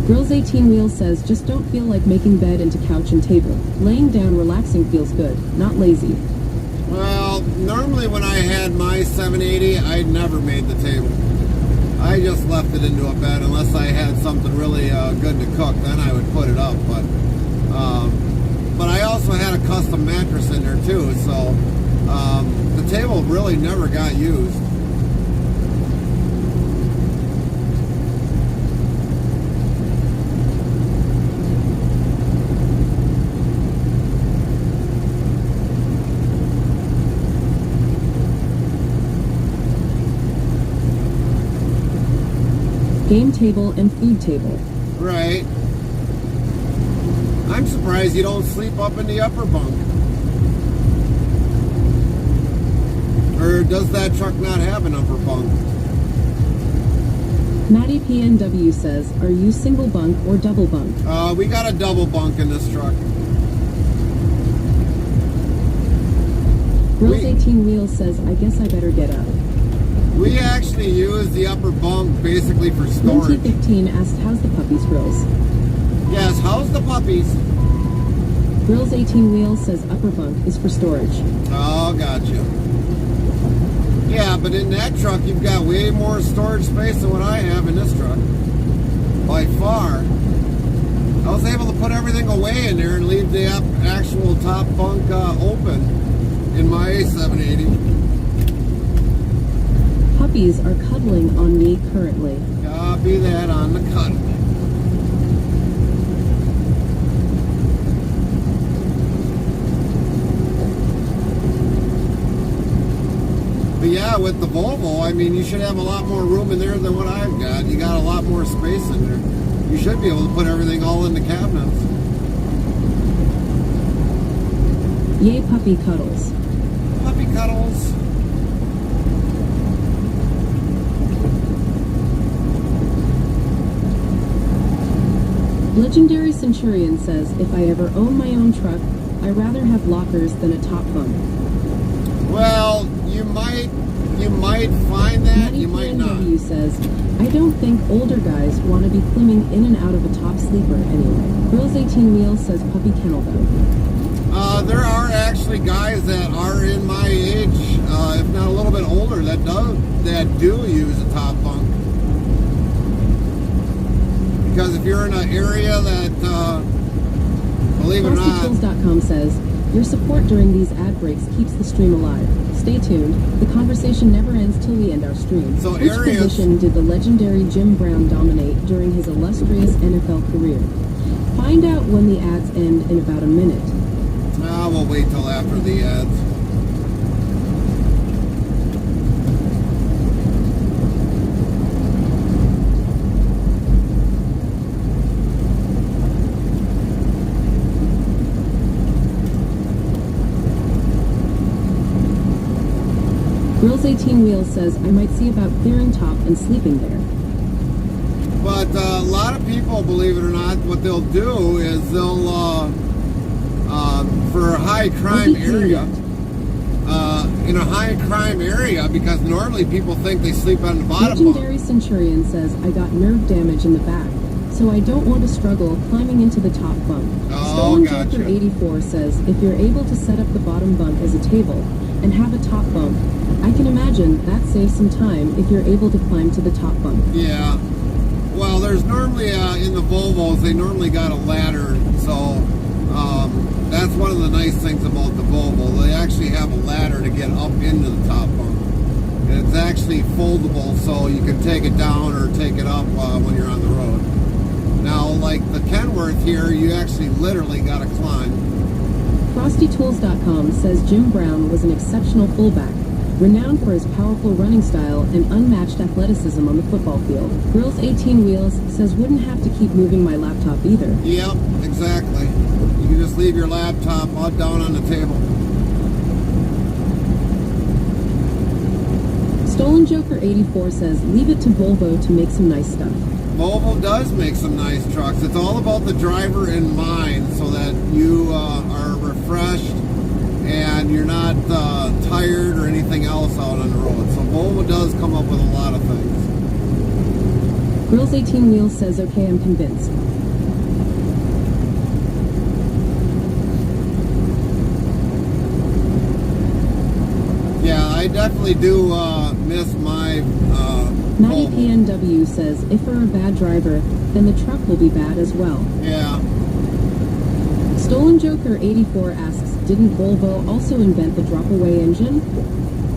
[SPEAKER 3] Girls 18 Wheels says just don't feel like making bed into couch and table. Laying down relaxing feels good, not lazy.
[SPEAKER 2] Well, normally when I had my 780, I never made the table. I just left it into a bed unless I had something really good to cook. Then I would put it up. But I also had a custom mattress in there too, so the table really never got used.
[SPEAKER 3] Game table and food table.
[SPEAKER 2] Right. I'm surprised you don't sleep up in the upper bunk. Or does that truck not have an upper bunk?
[SPEAKER 3] Maddie PNW says, are you single bunk or double bunk?
[SPEAKER 2] We got a double bunk in this truck.
[SPEAKER 3] Girls 18 Wheels says, I guess I better get up.
[SPEAKER 2] We actually use the upper bunk basically for storage.
[SPEAKER 3] Linty15 asked, how's the puppies, Grills?
[SPEAKER 2] Yes, how's the puppies?
[SPEAKER 3] Grills 18 Wheels says upper bunk is for storage.
[SPEAKER 2] Oh, gotcha. Yeah, but in that truck, you've got way more storage space than what I have in this truck. By far. I was able to put everything away in there and leave the actual top bunk open in my 780.
[SPEAKER 3] Pup puppies are cuddling on me currently.
[SPEAKER 2] Copy that on the cuddle. But yeah, with the Volvo, I mean, you should have a lot more room in there than what I've got. You got a lot more space in there. You should be able to put everything all in the cabinets.
[SPEAKER 3] Yay puppy cuddles.
[SPEAKER 2] Puppy cuddles.
[SPEAKER 3] Legendary Centurion says, if I ever own my own truck, I'd rather have lockers than a top bunk.
[SPEAKER 2] Well, you might find that,
[SPEAKER 3] Matty
[SPEAKER 2] you might not.
[SPEAKER 3] PNW says, I don't think older guys want to be climbing in and out of a top sleeper anyway. Girls 18 Wheels says puppy kennel though.
[SPEAKER 2] There are actually guys that are in my age, if not a little bit older, that do use a top bunk. Because if you're in an area that, believe it or not,
[SPEAKER 3] FrostyTools.com says, your support during these ad breaks keeps the stream alive. Stay tuned. The conversation never ends till we end our stream.
[SPEAKER 2] So
[SPEAKER 3] Which
[SPEAKER 2] areas-
[SPEAKER 3] position did the legendary Jim Brown dominate during his illustrious NFL career? Find out when the ads end in about a minute.
[SPEAKER 2] we'll wait till after the ads.
[SPEAKER 3] Grills 18 Wheels says, I might see about clearing top and sleeping there.
[SPEAKER 2] But a lot of people, believe it or not, what they'll do is they'll, for a high crime area, in a high crime area, because normally people think they sleep on the bottom bunk.
[SPEAKER 3] Legendary Centurion says, I got nerve damage in the back, so I don't want to struggle climbing into the top bunk.
[SPEAKER 2] Oh,
[SPEAKER 3] Stolen
[SPEAKER 2] gotcha.
[SPEAKER 3] Joker 84 says, if you're able to set up the bottom bunk as a table and have a top bunk, I can imagine that saves some time if you're able to climb to the top bunk.
[SPEAKER 2] Yeah. Well, there's normally, in the Volvos, they normally got a ladder, so that's one of the nice things about the Volvo. They actually have a ladder to get up into the top bunk. And it's actually foldable, so you can take it down or take it up when you're on the road. Now, like the Kenworth here, you actually literally got to climb.
[SPEAKER 3] FrostyTools.com says Jim Brown was an exceptional fullback, renowned for his powerful running style and unmatched athleticism on the football field. Grills 18 Wheels says wouldn't have to keep moving my laptop either.
[SPEAKER 2] Yep, exactly. You can just leave your laptop down on the table.
[SPEAKER 3] Stolen Joker 84 says leave it to Volvo to make some nice stuff.
[SPEAKER 2] Volvo does make some nice trucks. It's all about the driver in mind, so that you are refreshed and you're not tired or anything else out on the road. So Volvo does come up with a lot of things.
[SPEAKER 3] Grills 18 Wheels says okay, I'm convinced.
[SPEAKER 2] Yeah, I definitely do miss my
[SPEAKER 3] Matty
[SPEAKER 2] Volvo.
[SPEAKER 3] PNW says if we're a bad driver, then the truck will be bad as well.
[SPEAKER 2] Yeah.
[SPEAKER 3] Stolen Joker 84 asks, didn't Volvo also invent the drop-away engine?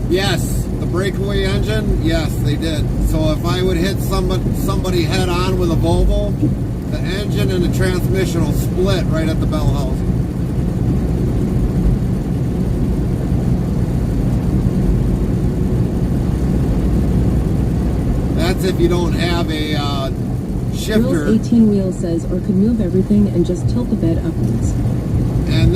[SPEAKER 2] Yes, the breakaway engine, yes, they did. So if I would hit somebody head on with a Volvo, the engine and the transmission will split right at the bell housing. That's if you don't have a shifter.
[SPEAKER 3] Grills 18 Wheels says, or could move everything and just tilt the bed upwards.
[SPEAKER 2] And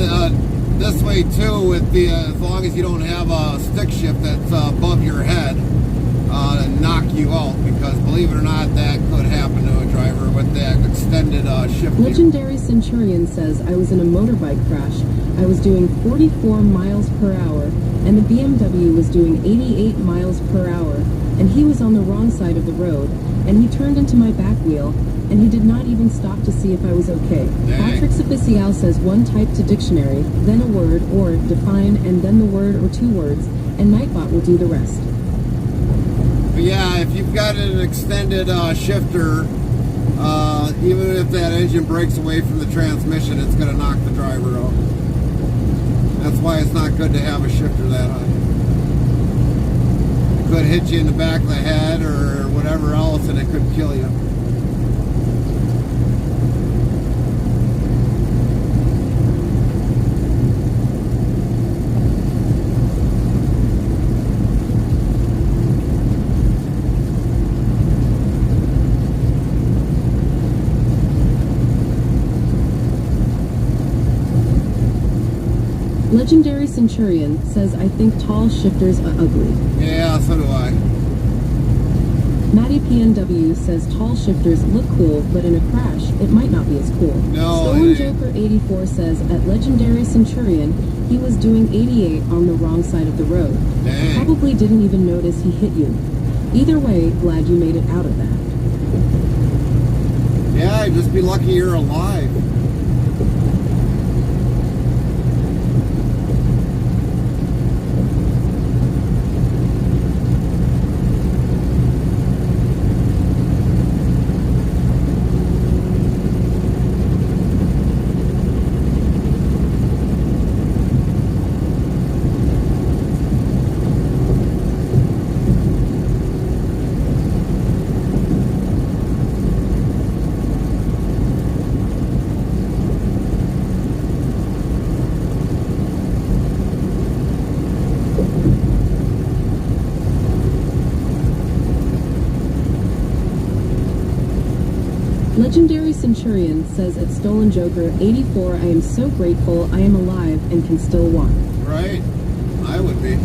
[SPEAKER 2] this way too, with the as long as you don't have a stick shift that's above your head to knock you out, because believe it or not, that could happen to a driver with that extended shift.
[SPEAKER 3] Legendary Centurion says, I was in a motorbike crash. I was doing 44 miles per hour, and the BMW was doing 88 miles per hour, and he was on the wrong side of the road, and he turned into my back wheel, and he did not even stop to see if I was okay. Patrick's Official says one type to dictionary, then a word, or define, and then the word or two words, and Nightbot will do the rest.
[SPEAKER 2] But yeah, if you've got an extended shifter, even if that engine breaks away from the transmission, it's going to knock the driver out. That's why it's not good to have a shifter that high. could hit you in the back of the head or whatever else, and it could kill you.
[SPEAKER 3] Legendary Centurion says, I think tall shifters are ugly.
[SPEAKER 2] Yeah, so do I.
[SPEAKER 3] Maddie PNW says tall shifters look cool, but in a crash, it might not be as cool.
[SPEAKER 2] No,
[SPEAKER 3] Stolen
[SPEAKER 2] it ain't.
[SPEAKER 3] Joker 84 says, at Legendary Centurion, he was doing 88 on the wrong side of the road.
[SPEAKER 2] Dang.
[SPEAKER 3] Probably didn't even notice he hit you. Either way, glad you made it out of that.
[SPEAKER 2] Yeah, just be lucky you're alive.
[SPEAKER 3] Legendary Centurion says at Stolen Joker 84, I am so grateful I am alive and can still walk.
[SPEAKER 2] Right? I would be.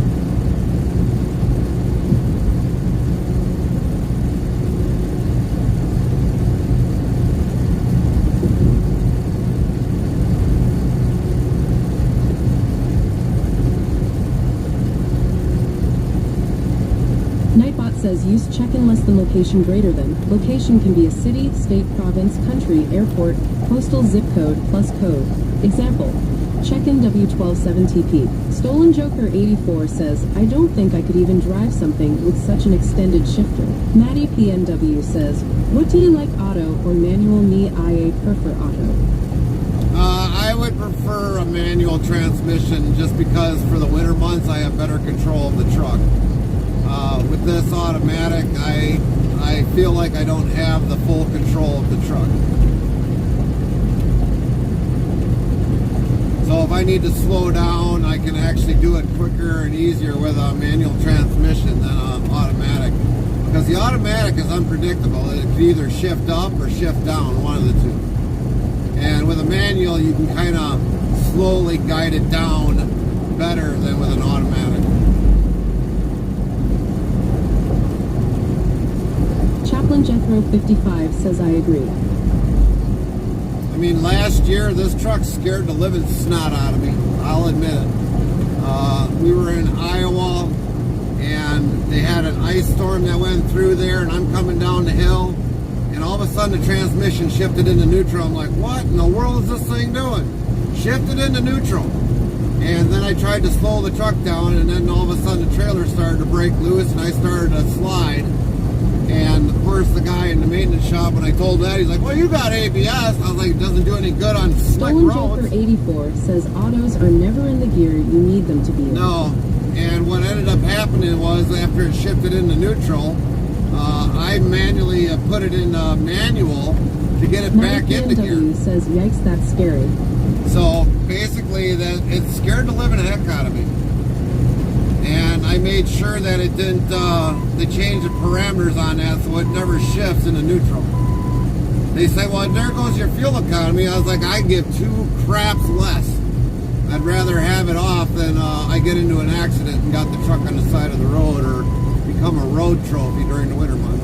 [SPEAKER 3] Nightbot says use check-in less than location greater than. Location can be a city, state, province, country, airport, postal zip code, plus code. Example, check-in W127TP. Stolen Joker 84 says, I don't think I could even drive something with such an extended shifter. Maddie PNW says, what do you like, auto or manual? Me, I prefer auto.
[SPEAKER 2] I would prefer a manual transmission just because for the winter months I have better control of the truck. With this automatic, I feel like I don't have the full control of the truck. So if I need to slow down, I can actually do it quicker and easier with a manual transmission than an automatic. Because the automatic is unpredictable. It can either shift up or shift down, one of the two. And with a manual, you can kind of slowly guide it down better than with an automatic.
[SPEAKER 3] Chaplain Jethro 55 says I agree.
[SPEAKER 2] I mean, last year, this truck scared the living snot out of me. I'll admit it. We were in Iowa, and they had an ice storm that went through there, and I'm coming down the hill, and all of a sudden the transmission shifted into neutral. I'm like, what in the world is this thing doing? Shifted into neutral. And then I tried to slow the truck down, and then all of a sudden the trailer started to break loose, and I started to slide. And of course, the guy in the maintenance shop, when I told that, he's like, well, you got ABS. I was like, it doesn't do any good on slick
[SPEAKER 3] Stolen
[SPEAKER 2] roads.
[SPEAKER 3] Joker 84 says autos are never in the gear you need them to be in.
[SPEAKER 2] No. And what ended up happening was after it shifted into neutral, I manually put it in manual to get it back into gear.
[SPEAKER 3] BMW says, yikes, that's scary.
[SPEAKER 2] So basically, that it scared the living heck out of me. And I made sure that it didn't, they changed the parameters on that so it never shifts into neutral. They say, well, there goes your fuel economy. I was like, I give two craps less. I'd rather have it off than I get into an accident and got the truck on the side of the road or become a road trophy during the winter months.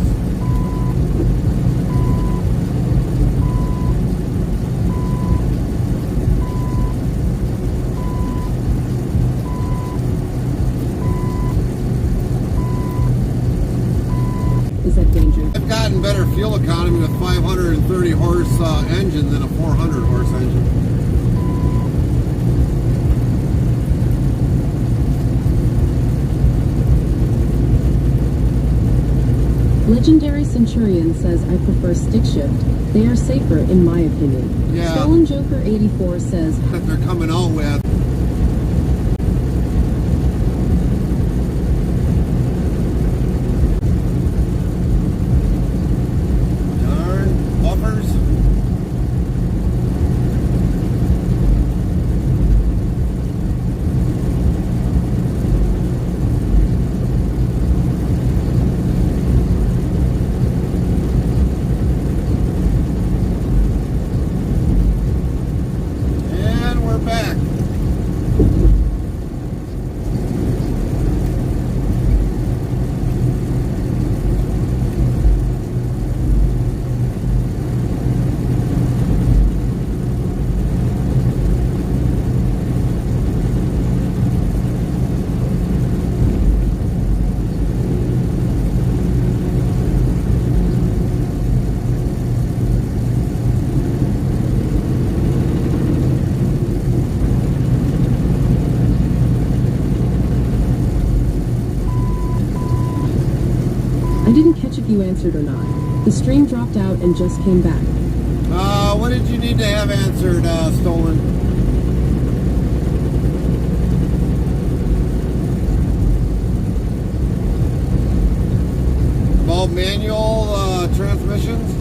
[SPEAKER 3] Is that danger?
[SPEAKER 2] I've gotten better fuel economy with 530 horse engine than a 400 horse engine.
[SPEAKER 3] Legendary Centurion says I prefer stick shift. They are safer in my opinion.
[SPEAKER 2] Yeah.
[SPEAKER 3] Stolen Joker 84 says
[SPEAKER 2] That they're coming out with.
[SPEAKER 3] I didn't catch if you answered or not. The stream dropped out and just came back.
[SPEAKER 2] What did you need to have answered, Stolen? About manual transmissions?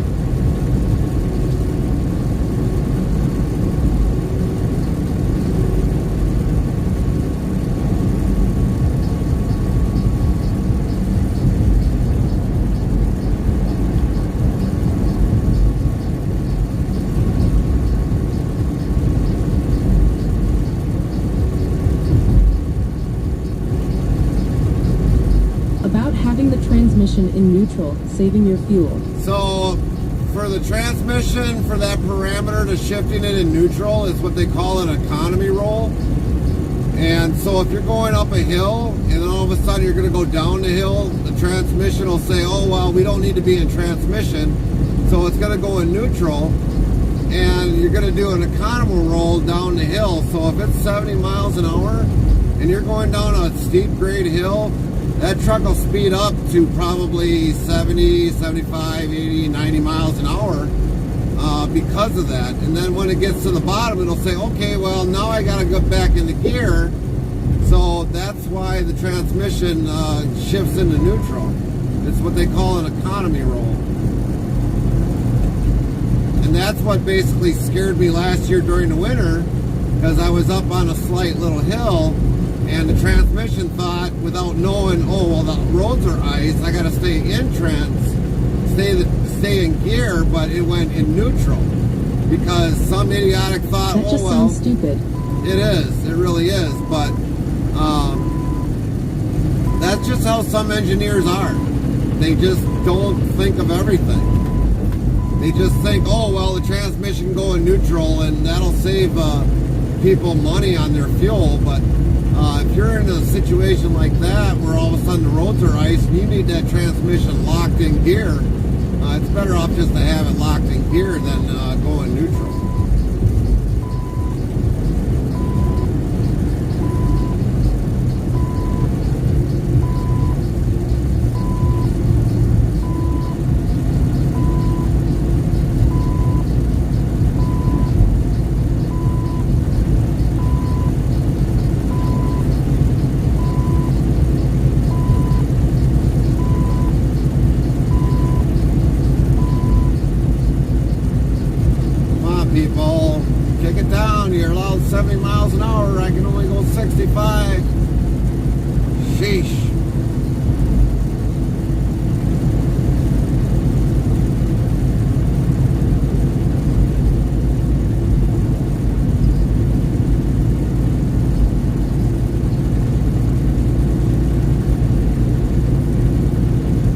[SPEAKER 3] About having the transmission in neutral, saving your fuel.
[SPEAKER 2] So, for the transmission, for that parameter to shifting it in neutral, is what they call an economy roll. And so if you're going up a hill, and then all of a sudden you're going to go down the hill, the transmission will say, oh, well, we don't need to be in transmission. So it's going to go in neutral, and you're going to do an economy roll down the hill. So if it's 70 miles an hour, and you're going down a steep grade hill, that truck will speed up to probably 70, 75, 80, 90 miles an hour because of that. And then when it gets to the bottom, it'll say, okay, well, now I got to go back into gear. So that's why the transmission shifts into neutral. It's what they call an economy roll. And that's what basically scared me last year during the winter, because I was up on a slight little hill, and the transmission thought, without knowing, oh, well, the roads are ice, I got to stay in stay in gear, but it went in neutral because some idiotic thought,
[SPEAKER 3] That just sounds stupid.
[SPEAKER 2] it is, it really is, but that's just how some engineers are. They just don't think of everything. They just think, oh, well, the transmission can go in neutral and that'll save people money on their fuel, but if you're in a situation like that where all of a sudden the roads are ice and you need that transmission locked in gear, it's better off just to have it locked in gear than go in neutral. People, kick it down. You're allowed 70 miles an hour. I can only go 65. Sheesh.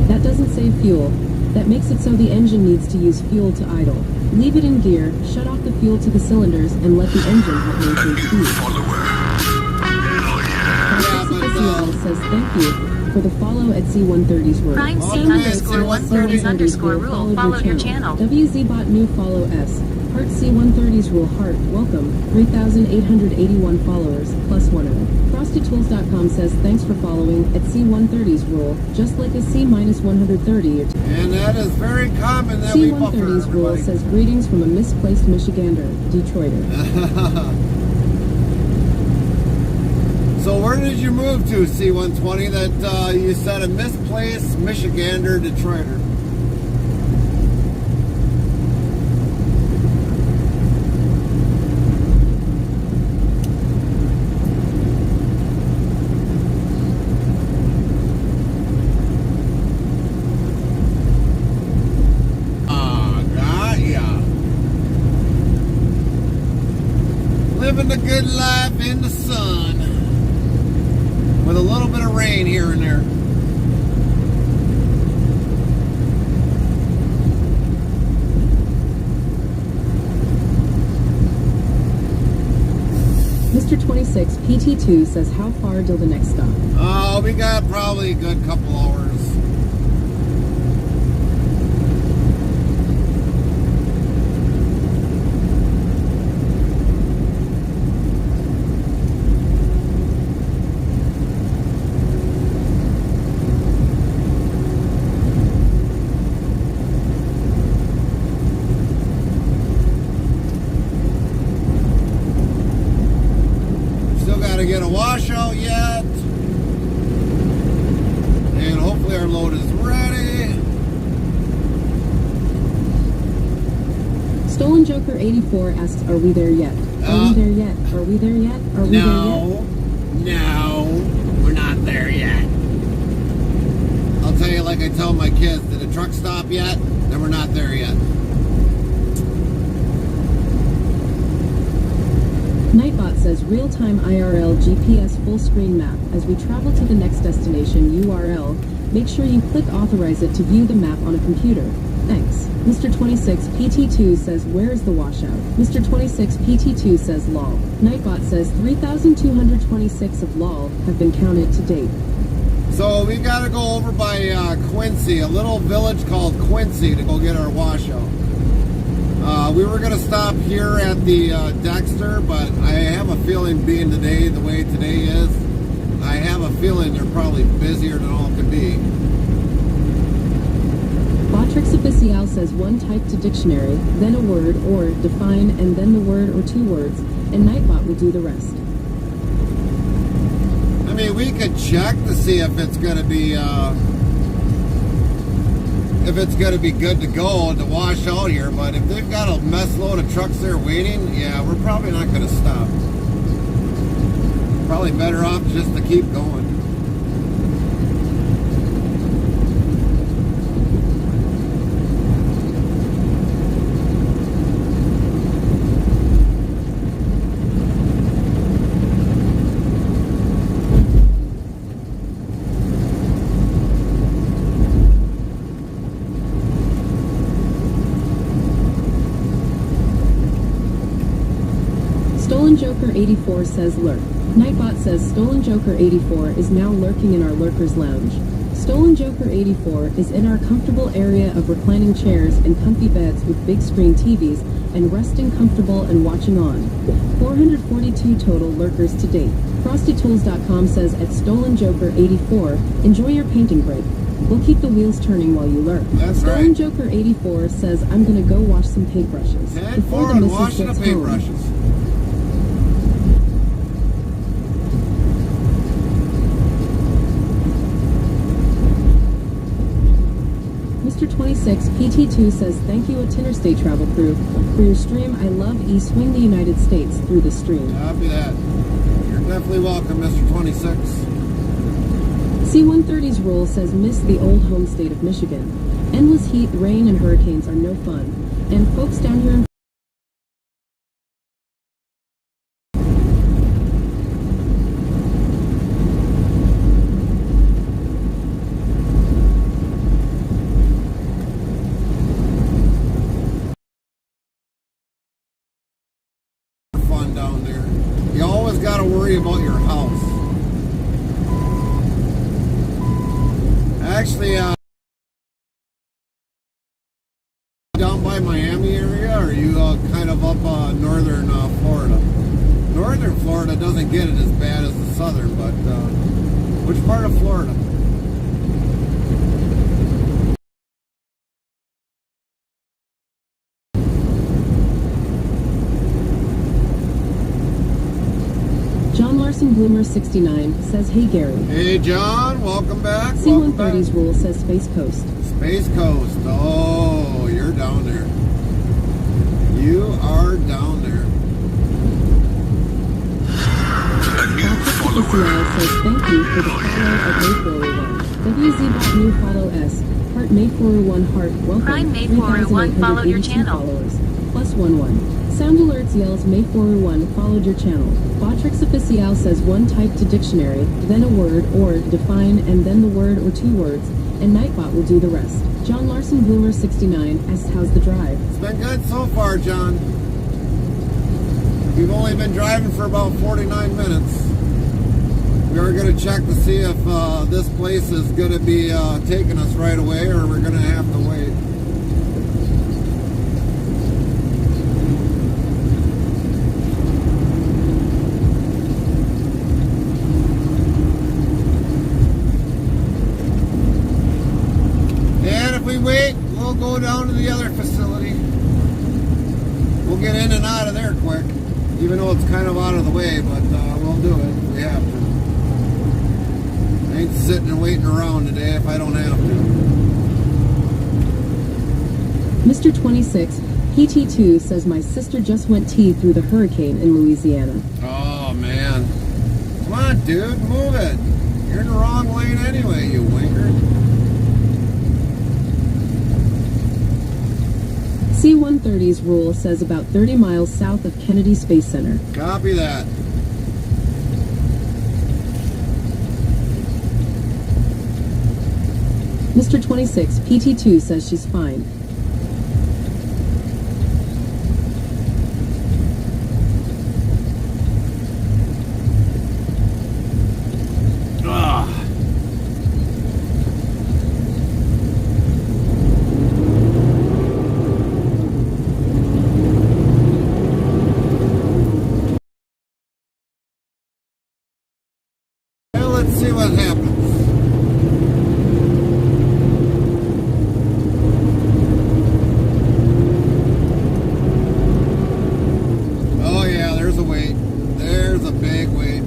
[SPEAKER 3] That doesn't save fuel. That makes it so the engine needs to use fuel to idle. Leave it in gear, shut off the fuel to the cylinders, and let the engine help maintain speed. Process says thank you for the follow at C130's rule.
[SPEAKER 6] Prime C underscore 130's underscore rule followed your channel.
[SPEAKER 3] WZBot new follow S. Heart C130's rule heart. Welcome. 3,881 followers, plus 1 0. FrostyTools.com says thanks for following at C130's rule, just like a C-130.
[SPEAKER 2] And that is very common that we buffer
[SPEAKER 3] C130's rule
[SPEAKER 2] everybody.
[SPEAKER 3] says greetings from a misplaced Michigander, Detroiter.
[SPEAKER 2] So where did you move to, C120, that you said a misplaced Michigander Detroiter? Living the good life in the sun with a little bit of rain here and there.
[SPEAKER 3] Mr. 26 PT2 says how far till the next stop?
[SPEAKER 2] Oh, we got probably a good couple hours.
[SPEAKER 3] Joker 84 asks, are we there yet? Are we there yet? Are we there yet? Are we there yet?
[SPEAKER 2] No, we're not there yet. I'll tell you like I tell my kids, did the truck stop yet? Then we're not there yet.
[SPEAKER 3] Nightbot says real-time IRL GPS full screen map. As we travel to the next destination URL, make sure you click authorize it to view the map on a computer. Thanks. Mr. 26 PT2 says where is the washout? Mr. 26 PT2 says lol. Nightbot says 3,226 of lol have been counted to date.
[SPEAKER 2] So we got to go over by Quincy, a little village called Quincy, to go get our washout. We were going to stop here at the Dexter, but I have a feeling being today, the way today is, I have a feeling they're probably busier than all can be.
[SPEAKER 3] Botrix Official says one type to dictionary, then a word or define, and then the word or two words, and Nightbot will do the rest.
[SPEAKER 2] I mean, we could check to see if it's going to be good to go to wash out here, but if they've got a mess load of trucks there waiting, yeah, we're probably not going to stop. Probably better off just to keep going.
[SPEAKER 3] Stolen Joker 84 says lurk. Nightbot says Stolen Joker 84 is now lurking in our lurkers lounge. Stolen Joker 84 is in our comfortable area of reclining chairs and comfy beds with big screen TVs and resting comfortable and watching on. 442 total lurkers to date. FrostyTools.com says at Stolen Joker 84, enjoy your painting break. We'll keep the wheels turning while you lurk.
[SPEAKER 2] That's
[SPEAKER 3] Stolen
[SPEAKER 2] right.
[SPEAKER 3] Joker 84 says I'm gonna go wash some paintbrushes.
[SPEAKER 2] Head
[SPEAKER 3] Before the
[SPEAKER 2] forward,
[SPEAKER 3] missus
[SPEAKER 2] washing the
[SPEAKER 3] gets home.
[SPEAKER 2] paintbrushes.
[SPEAKER 3] Mr. 26 PT2 says thank you at Interstate Travel Crew for your stream. I love swing the United States through the stream.
[SPEAKER 2] Copy that. You're definitely welcome, Mr. 26.
[SPEAKER 3] C-130's rule says miss the old home state of Michigan. Endless heat, rain, and hurricanes are no fun. And folks down here in
[SPEAKER 2] fun down there. You always got to worry about your house. Actually, down by Miami area, or are you kind of up northern Florida? Northern Florida doesn't get it as bad as the southern, but which part of Florida?
[SPEAKER 3] John Larson Bloomer 69 says hey Gary.
[SPEAKER 2] Hey John, welcome back. Welcome back.
[SPEAKER 3] C-130's rule says Space Coast.
[SPEAKER 2] Space Coast. Oh, you're down there. You are down there.
[SPEAKER 3] Official says thank you for the follow of May 401. WZ new follow S. Heart May 401 heart. Welcome.
[SPEAKER 6] Prime May 401 followed your
[SPEAKER 3] 3,882
[SPEAKER 6] channel.
[SPEAKER 3] Followers. Plus 11. Sound Alerts yells May 401 followed your channel. Botrix Official says one type to dictionary, then a word or define, and then the word or two words, and Nightbot will do the rest. John Larson Bloomer 69 asks how's the drive.
[SPEAKER 2] It's been good so far, John. We've only been driving for about 49 minutes. We are going to check to see if this place is going to be taking us right away, or we're going to have to wait. And if we wait, we'll go down to the other facility. We'll get in and out of there quick, even though it's kind of out of the way, but we'll do it if we have to. I ain't sitting and waiting around today if I don't have to.
[SPEAKER 3] Mr. 26 PT2 says my sister just went T through the hurricane in Louisiana.
[SPEAKER 2] Oh, man. Come on, dude, move it. You're in the wrong lane anyway, you winker.
[SPEAKER 3] C-130's rule says about 30 miles south of Kennedy Space Center.
[SPEAKER 2] Copy that.
[SPEAKER 3] Mr. 26, PT2 says she's fine.
[SPEAKER 2] Ugh. Well, let's see what happens. Oh yeah, there's a wait. There's a big wait.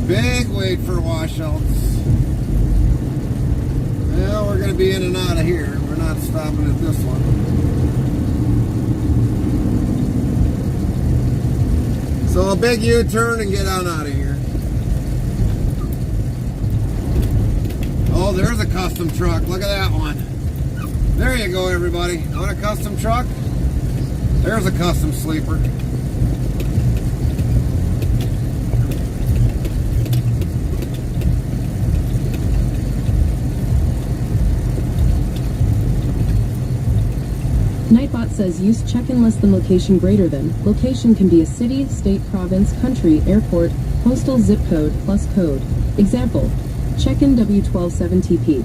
[SPEAKER 2] Big wait for washouts. Well, we're going to be in and out of here. We're not stopping at this one. So a big U-turn and get on out of here. Oh, there's a custom truck. Look at that one. There you go, everybody. Want a custom truck? There's a custom sleeper.
[SPEAKER 3] Nightbot says use check-in less than location greater than. Location can be a city, state, province, country, airport, postal zip code, plus code. Example, check-in W127TP.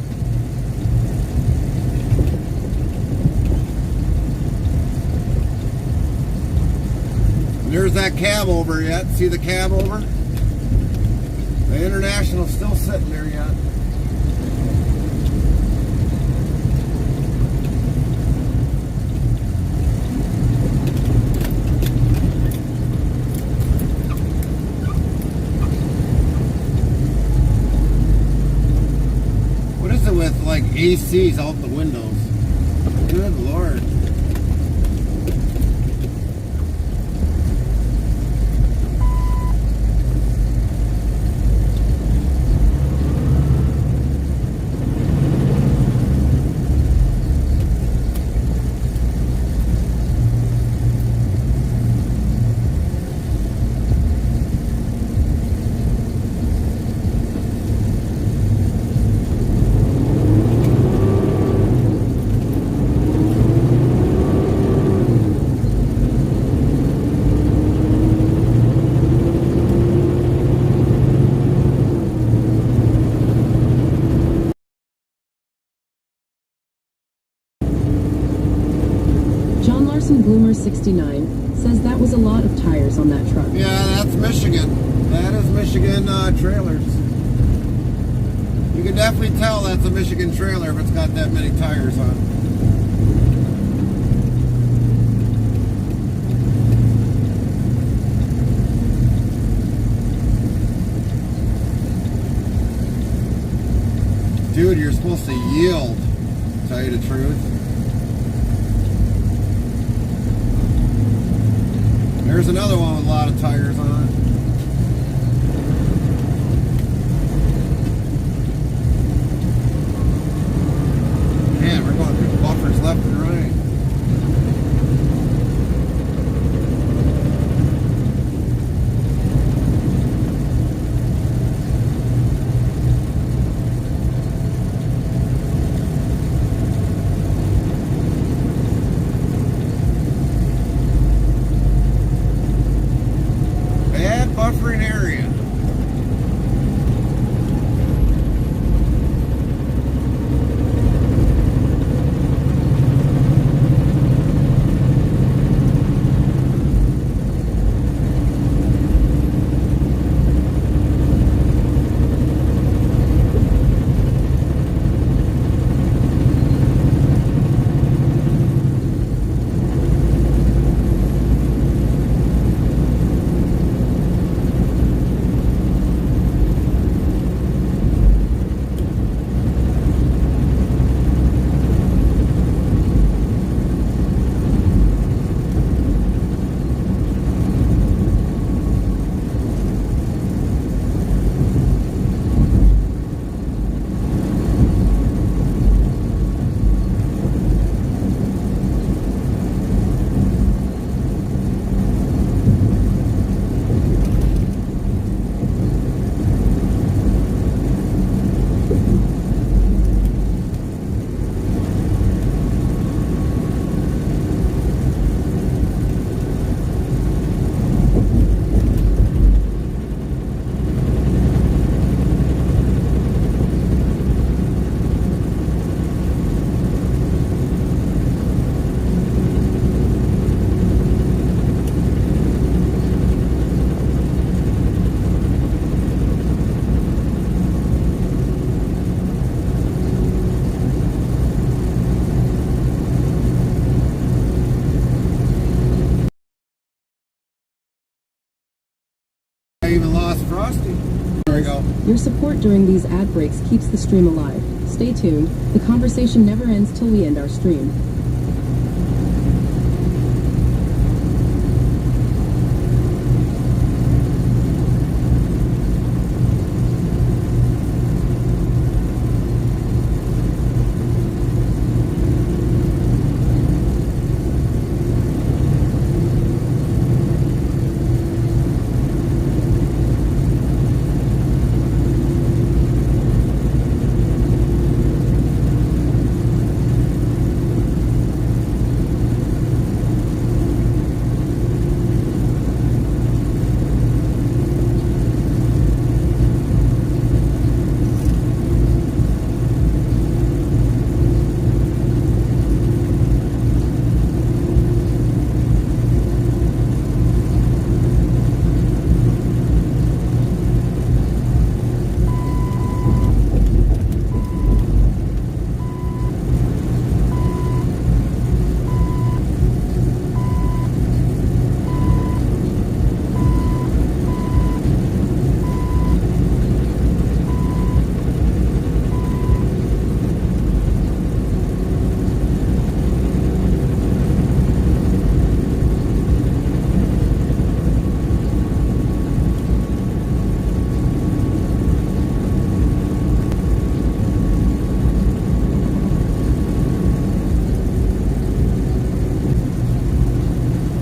[SPEAKER 2] There's that cab over yet. See the cab over? The International's still sitting there yet. What is it with like ACs out the windows? Good Lord.
[SPEAKER 3] Bloomer 69 says that was a lot of tires on that truck.
[SPEAKER 2] Yeah, that's Michigan. That is Michigan trailers. You can definitely tell that's a Michigan trailer if it's got that many tires on it. Dude, you're supposed to yield, to tell you the truth. There's another one with a lot of tires on it. Man, we're going through buffers left and right.
[SPEAKER 3] Your support during these ad breaks keeps the stream alive. Stay tuned. The conversation never ends till we end our stream.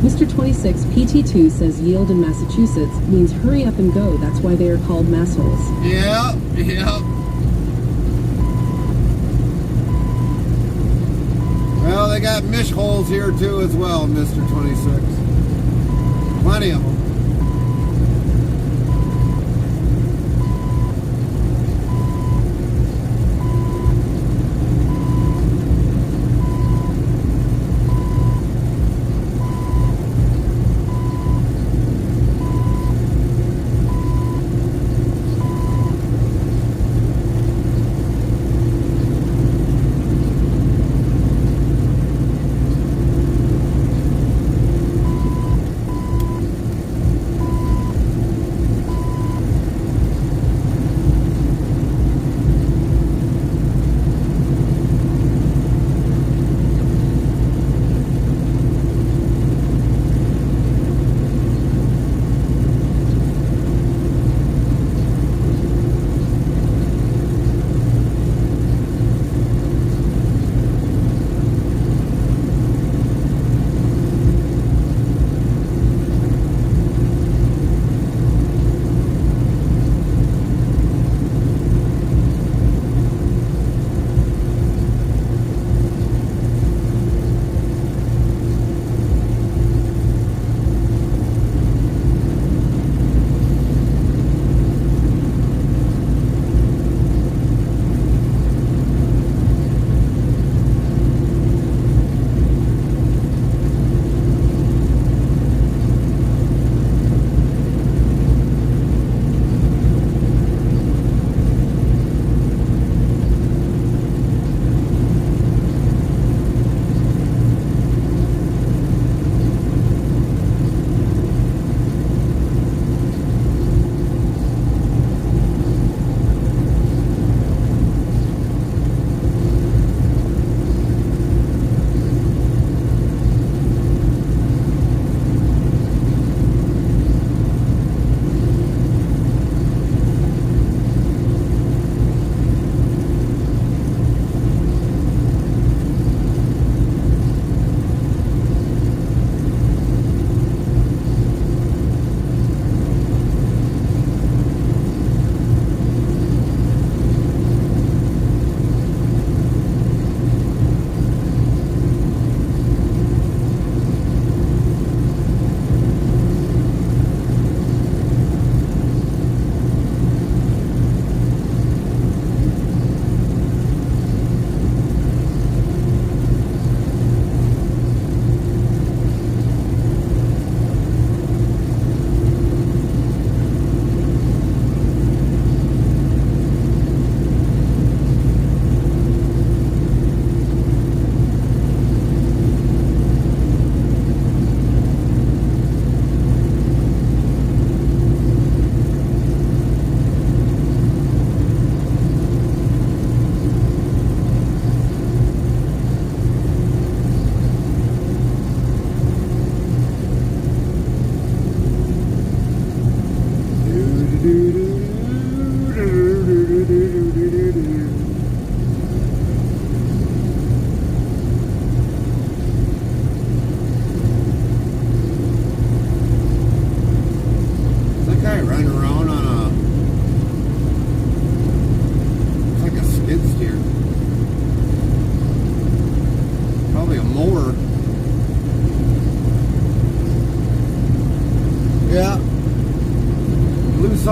[SPEAKER 3] Mr. 26 PT2 says yield in Massachusetts means hurry up and go. That's why they are called massholes.
[SPEAKER 2] Yeah, yeah. Well, they got mish holes here too as well, Mr. 26. Plenty of them.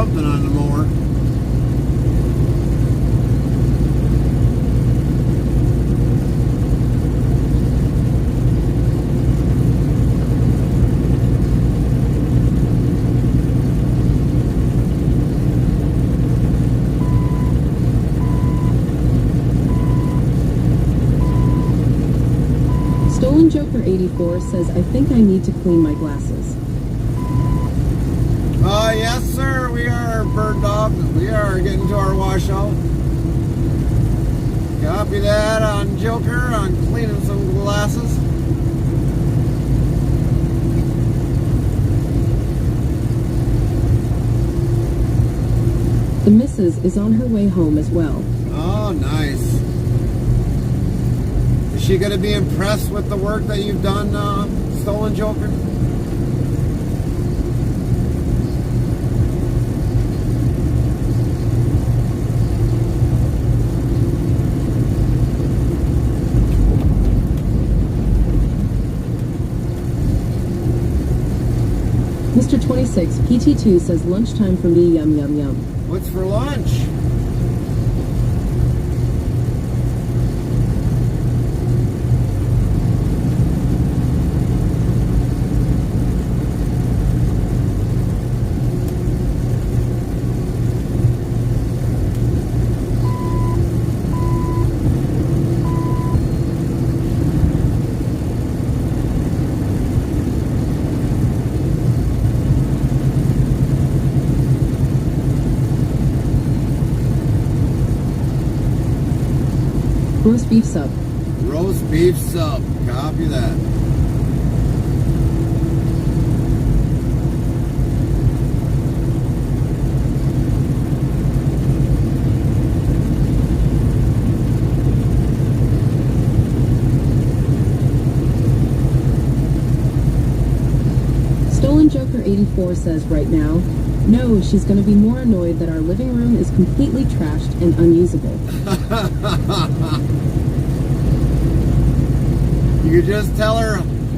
[SPEAKER 2] something on the mower.
[SPEAKER 3] Stolen Joker 84 says, I think I need to clean my glasses.
[SPEAKER 2] Yes, sir. We are Bird Dog. We are getting to our washout. Copy that on Joker on cleaning some glasses.
[SPEAKER 3] The missus is on her way home as well.
[SPEAKER 2] Oh, nice. Is she going to be impressed with the work that you've done, Stolen Joker?
[SPEAKER 3] Mr. 26, PT2 says lunchtime for me, yum yum yum.
[SPEAKER 2] What's for lunch?
[SPEAKER 3] Roast beef sub.
[SPEAKER 2] Roast beef sub. Copy that.
[SPEAKER 3] Stolen Joker 84 says right now, no, she's going to be more annoyed that our living room is completely trashed and unusable.
[SPEAKER 2] You could just tell her,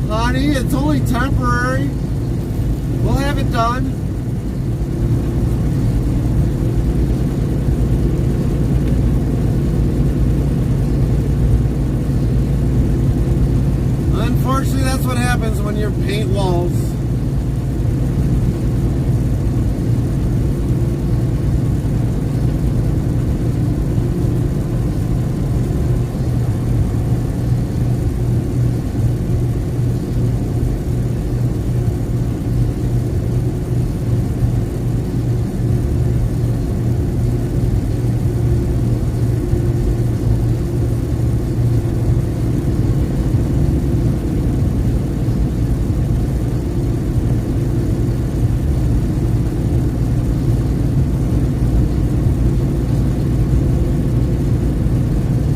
[SPEAKER 2] honey, it's only temporary. We'll have it done. Unfortunately, that's what happens when you paint walls.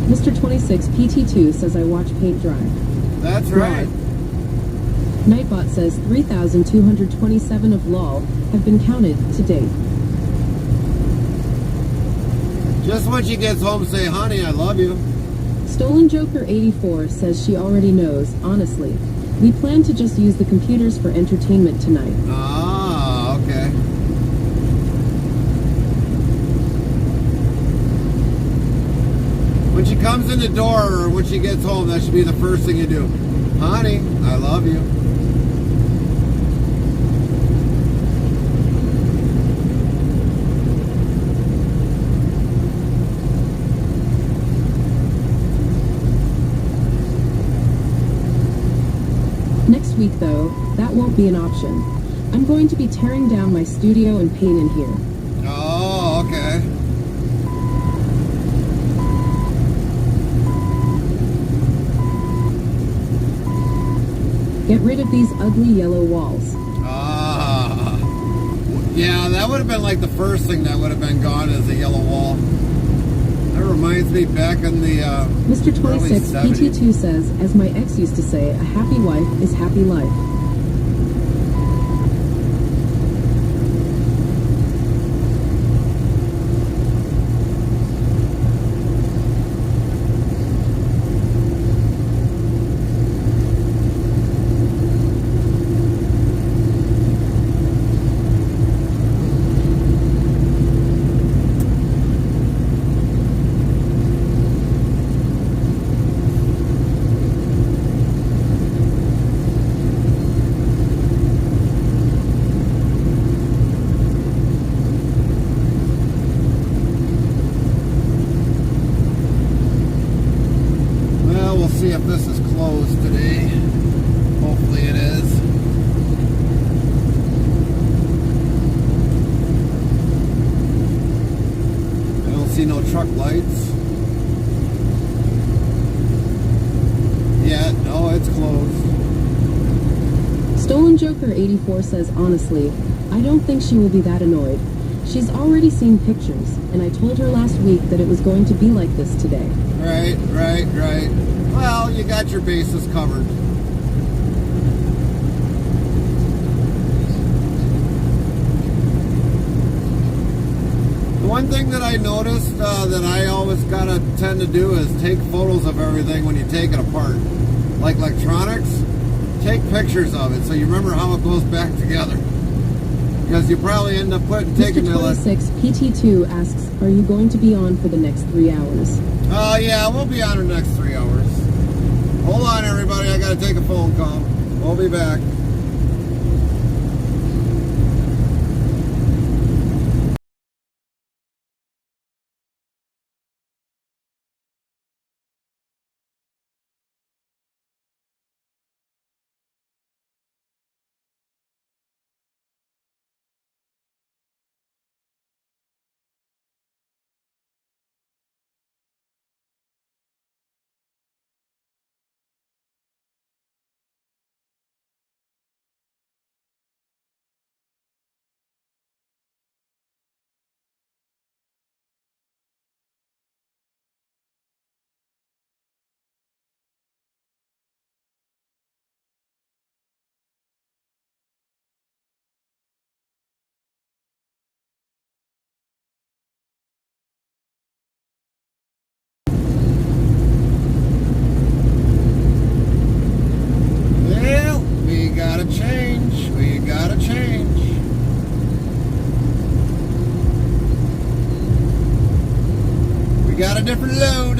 [SPEAKER 3] Mr. 26, PT2 says I watch paint dry.
[SPEAKER 2] That's right.
[SPEAKER 3] Nightbot says 3,227 of LOL have been counted to date.
[SPEAKER 2] Just when she gets home, say, honey, I love you.
[SPEAKER 3] Stolen Joker 84 says she already knows, honestly. We plan to just use the computers for entertainment tonight.
[SPEAKER 2] Ah, okay. When she comes in the door or when she gets home, that should be the first thing you do. Honey, I love you.
[SPEAKER 3] Next week, though, that won't be an option. I'm going to be tearing down my studio and paint in here.
[SPEAKER 2] Oh, okay.
[SPEAKER 3] Get rid of these ugly yellow walls.
[SPEAKER 2] Ah. Yeah, that would have been like the first thing that would have been gone is the yellow wall. That reminds me back in the
[SPEAKER 3] Mr. 26,
[SPEAKER 2] early 70s.
[SPEAKER 3] PT2 says, as my ex used to say, a happy wife is happy life.
[SPEAKER 2] see if this is closed today. Hopefully it is. I don't see no truck lights. Yeah, no, it's closed.
[SPEAKER 3] Stolen Joker 84 says, honestly, I don't think she will be that annoyed. She's already seen pictures, and I told her last week that it was going to be like this today.
[SPEAKER 2] Right. Well, you got your bases covered. The one thing that I noticed that I always gotta tend to do is take photos of everything when you take it apart. Like electronics, take pictures of it so you remember how it goes back together. Because you probably end up taking
[SPEAKER 3] Mr. 26 PT2 asks, are you going to be on for the next 3 hours?
[SPEAKER 2] Yeah, we'll be on the next 3 hours. Hold on, everybody. I gotta take a phone call. We'll be back. Well, we gotta change. We gotta change. We got a different load.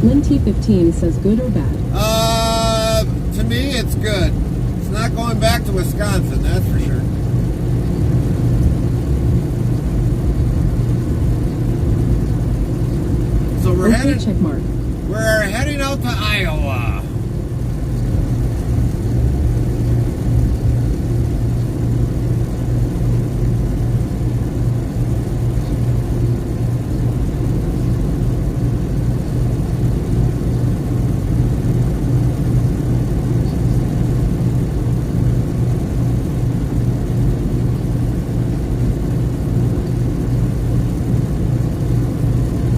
[SPEAKER 3] Lynn T15 says, good or bad?
[SPEAKER 2] To me, it's good. It's not going back to Wisconsin, that's for sure. So we're
[SPEAKER 3] Okay, check mark.
[SPEAKER 2] We're heading out to Iowa.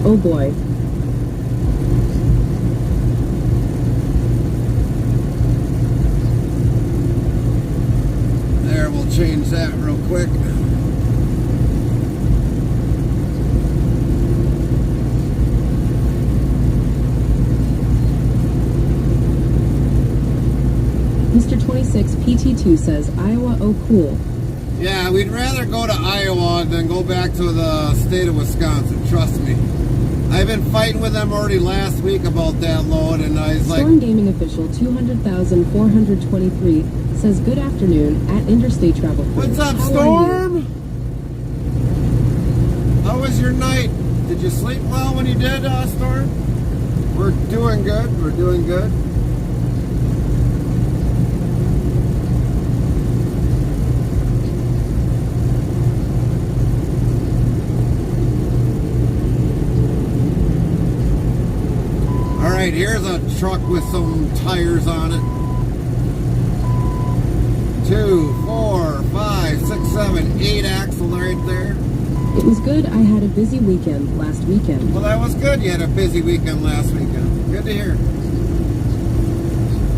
[SPEAKER 3] Oh boy.
[SPEAKER 2] There, we'll change that real quick.
[SPEAKER 3] Mr. 26 PT2 says, Iowa, oh cool.
[SPEAKER 2] Yeah, we'd rather go to Iowa than go back to the state of Wisconsin, trust me. I've been fighting with them already last week about that load, and I was like...
[SPEAKER 3] Storm Gaming Official 200,423 says, good afternoon at Interstate Travel Crew.
[SPEAKER 2] What's up,
[SPEAKER 3] How are
[SPEAKER 2] Storm? How was your night? Did you sleep well when you did, Storm? We're doing good. We're doing good. Alright, here's a truck with some tires on it. 2, 4, 5, 6, 7, 8 axle right there.
[SPEAKER 3] It was good. I had a busy weekend last weekend.
[SPEAKER 2] Well, that was good. You had a busy weekend last weekend. Good to hear.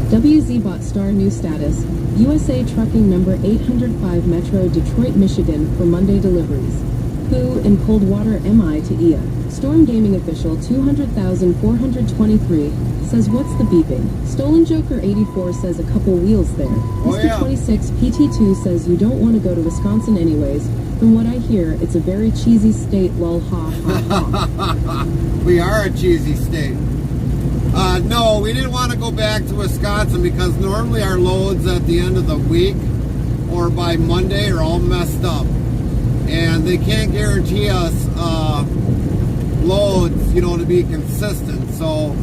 [SPEAKER 3] WZBot star new status. USA trucking number 805 Metro, Detroit, Michigan for Monday deliveries. Who in Coldwater MI to IA. Storm Gaming Official 200,423 says, what's the beeping? Stolen Joker 84 says, a couple wheels there. Mr. 26 PT2 says, you don't want to go to Wisconsin anyways. From what I hear, it's a very cheesy state, lol, ha ha ha.
[SPEAKER 2] We are a cheesy state. No, we didn't want to go back to Wisconsin because normally our loads at the end of the week or by Monday are all messed up. And they can't guarantee us loads, you know, to be consistent. So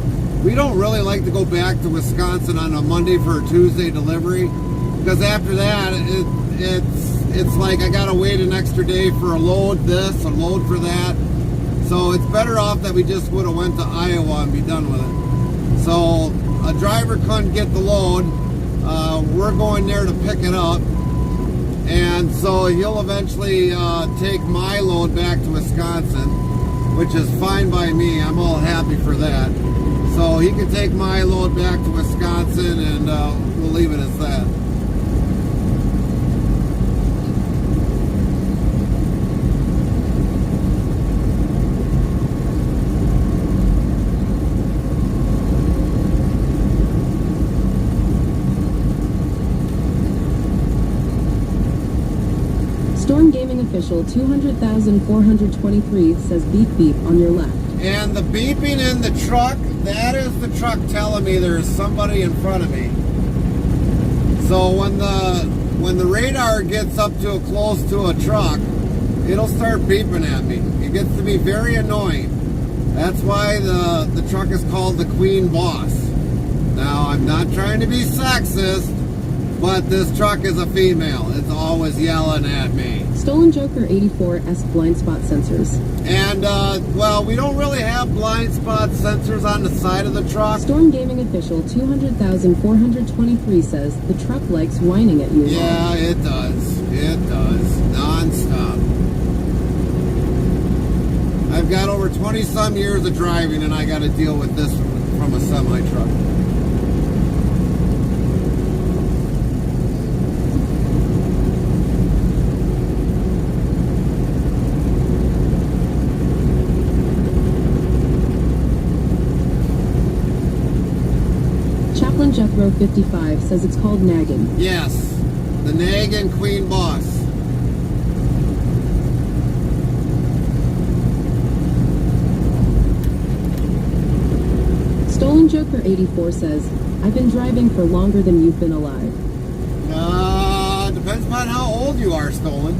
[SPEAKER 2] we don't really like to go back to Wisconsin on a Monday for a Tuesday delivery, because after that, it's like I gotta wait an extra day for a load this, a load for that. So it's better off that we just would have went to Iowa and be done with it. So a driver couldn't get the load. We're going there to pick it up. And so he'll eventually take my load back to Wisconsin, which is fine by me. I'm all happy for that. So he can take my load back to Wisconsin, and we'll leave it as that.
[SPEAKER 3] Storm Gaming Official 200,423 says beep beep on your left.
[SPEAKER 2] And the beeping in the truck, that is the truck telling me there's somebody in front of me. So when the radar gets up to close to a truck, it'll start beeping at me. It gets to be very annoying. That's why the truck is called the Queen Boss. Now, I'm not trying to be sexist, but this truck is a female. It's always yelling at me.
[SPEAKER 3] Stolen Joker 84 blind spot sensors.
[SPEAKER 2] And, well, we don't really have blind spot sensors on the side of the truck.
[SPEAKER 3] Storm Gaming Official 200,423 says the truck likes whining at you.
[SPEAKER 2] Yeah, it does. It does. Non-stop. I've got over 20-some years of driving, and I got to deal with this from a semi-truck.
[SPEAKER 3] Chaplain Jethro 55 says it's called nagging.
[SPEAKER 2] Yes, the nagging Queen Boss.
[SPEAKER 3] Stolen Joker 84 says, I've been driving for longer than you've been alive.
[SPEAKER 2] Depends upon how old you are, Stolen.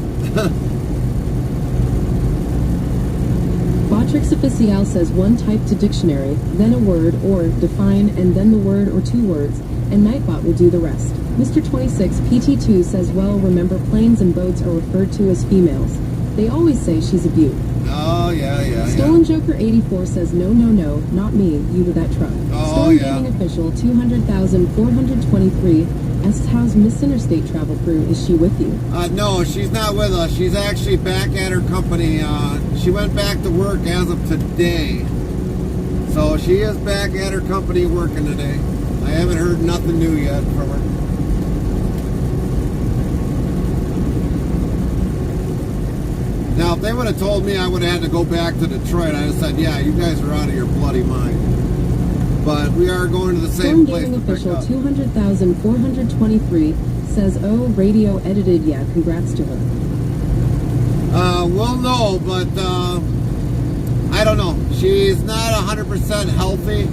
[SPEAKER 3] Botrix Official says one type to dictionary, then a word, or define, and then the word or two words, and Nightbot will do the rest. Mr. 26 PT2 says, well, remember planes and boats are referred to as females. They always say she's a beaut.
[SPEAKER 2] Oh, yeah.
[SPEAKER 3] Stolen Joker 84 says, no, not me, you to that truck.
[SPEAKER 2] Oh,
[SPEAKER 3] Storm
[SPEAKER 2] yeah.
[SPEAKER 3] Gaming Official 200,423 asks, how's Miss Interstate Travel Crew? Is she with you?
[SPEAKER 2] No, she's not with us. She's actually back at her company. She went back to work as of today. So she is back at her company working today. I haven't heard nothing new yet from her. Now, if they would have told me I would have had to go back to Detroit, I would have said, yeah, you guys are out of your bloody mind. But we are going to the same
[SPEAKER 3] Storm
[SPEAKER 2] place
[SPEAKER 3] Gaming
[SPEAKER 2] to pick
[SPEAKER 3] Official
[SPEAKER 2] up.
[SPEAKER 3] 200,423 says, oh, radio edited, yeah, congrats to her.
[SPEAKER 2] We'll know, but I don't know. She's not 100% healthy,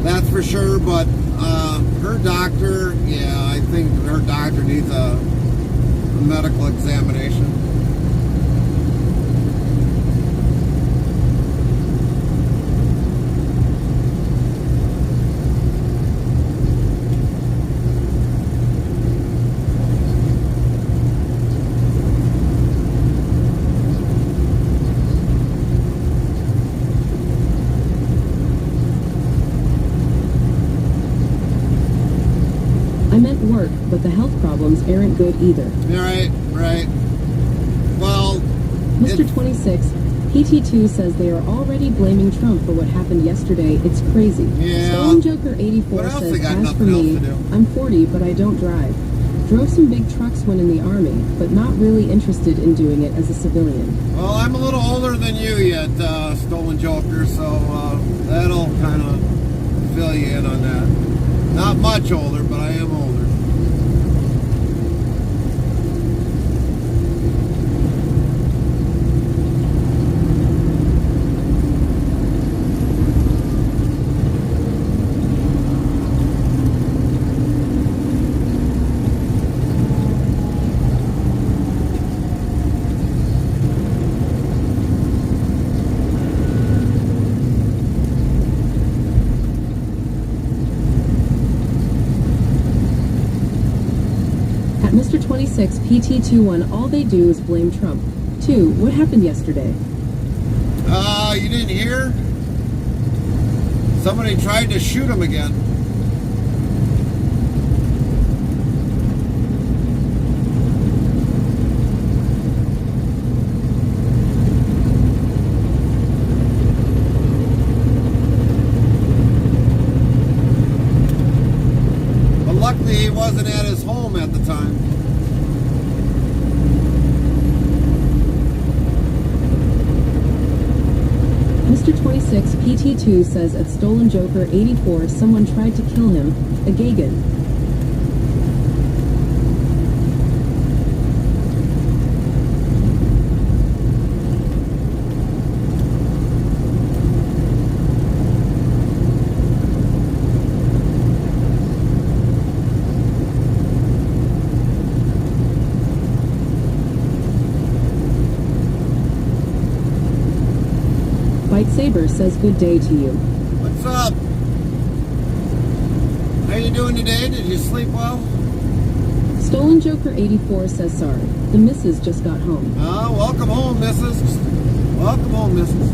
[SPEAKER 2] that's for sure, but her doctor, yeah, I think her doctor needs a medical examination.
[SPEAKER 3] I meant work, but the health problems aren't good either.
[SPEAKER 2] Right. Well,
[SPEAKER 3] Mr. 26, PT2 says they are already blaming Trump for what happened yesterday. It's crazy.
[SPEAKER 2] Yeah.
[SPEAKER 3] Stolen Joker 84
[SPEAKER 2] What else
[SPEAKER 3] says,
[SPEAKER 2] they got?
[SPEAKER 3] as for
[SPEAKER 2] Nothing else
[SPEAKER 3] me,
[SPEAKER 2] to do.
[SPEAKER 3] I'm 40, but I don't drive. Drove some big trucks when in the Army, but not really interested in doing it as a civilian.
[SPEAKER 2] well, I'm a little older than you yet, Stolen Joker, so that'll kind of fill you in on that. Not much older, but I am older.
[SPEAKER 3] 26 PT21, all they do is blame Trump. 2. What happened yesterday?
[SPEAKER 2] You didn't hear? Somebody tried to shoot him again. But luckily he wasn't at his home at the time.
[SPEAKER 3] Mr. 26 PT2 says at Stolen Joker 84, someone tried to kill him. A Gagan. White Saber says good day to you.
[SPEAKER 2] What's up? How you doing today? Did you sleep well?
[SPEAKER 3] Stolen Joker 84 says sorry. The missus just got home.
[SPEAKER 2] Welcome home, missus. Welcome home, missus.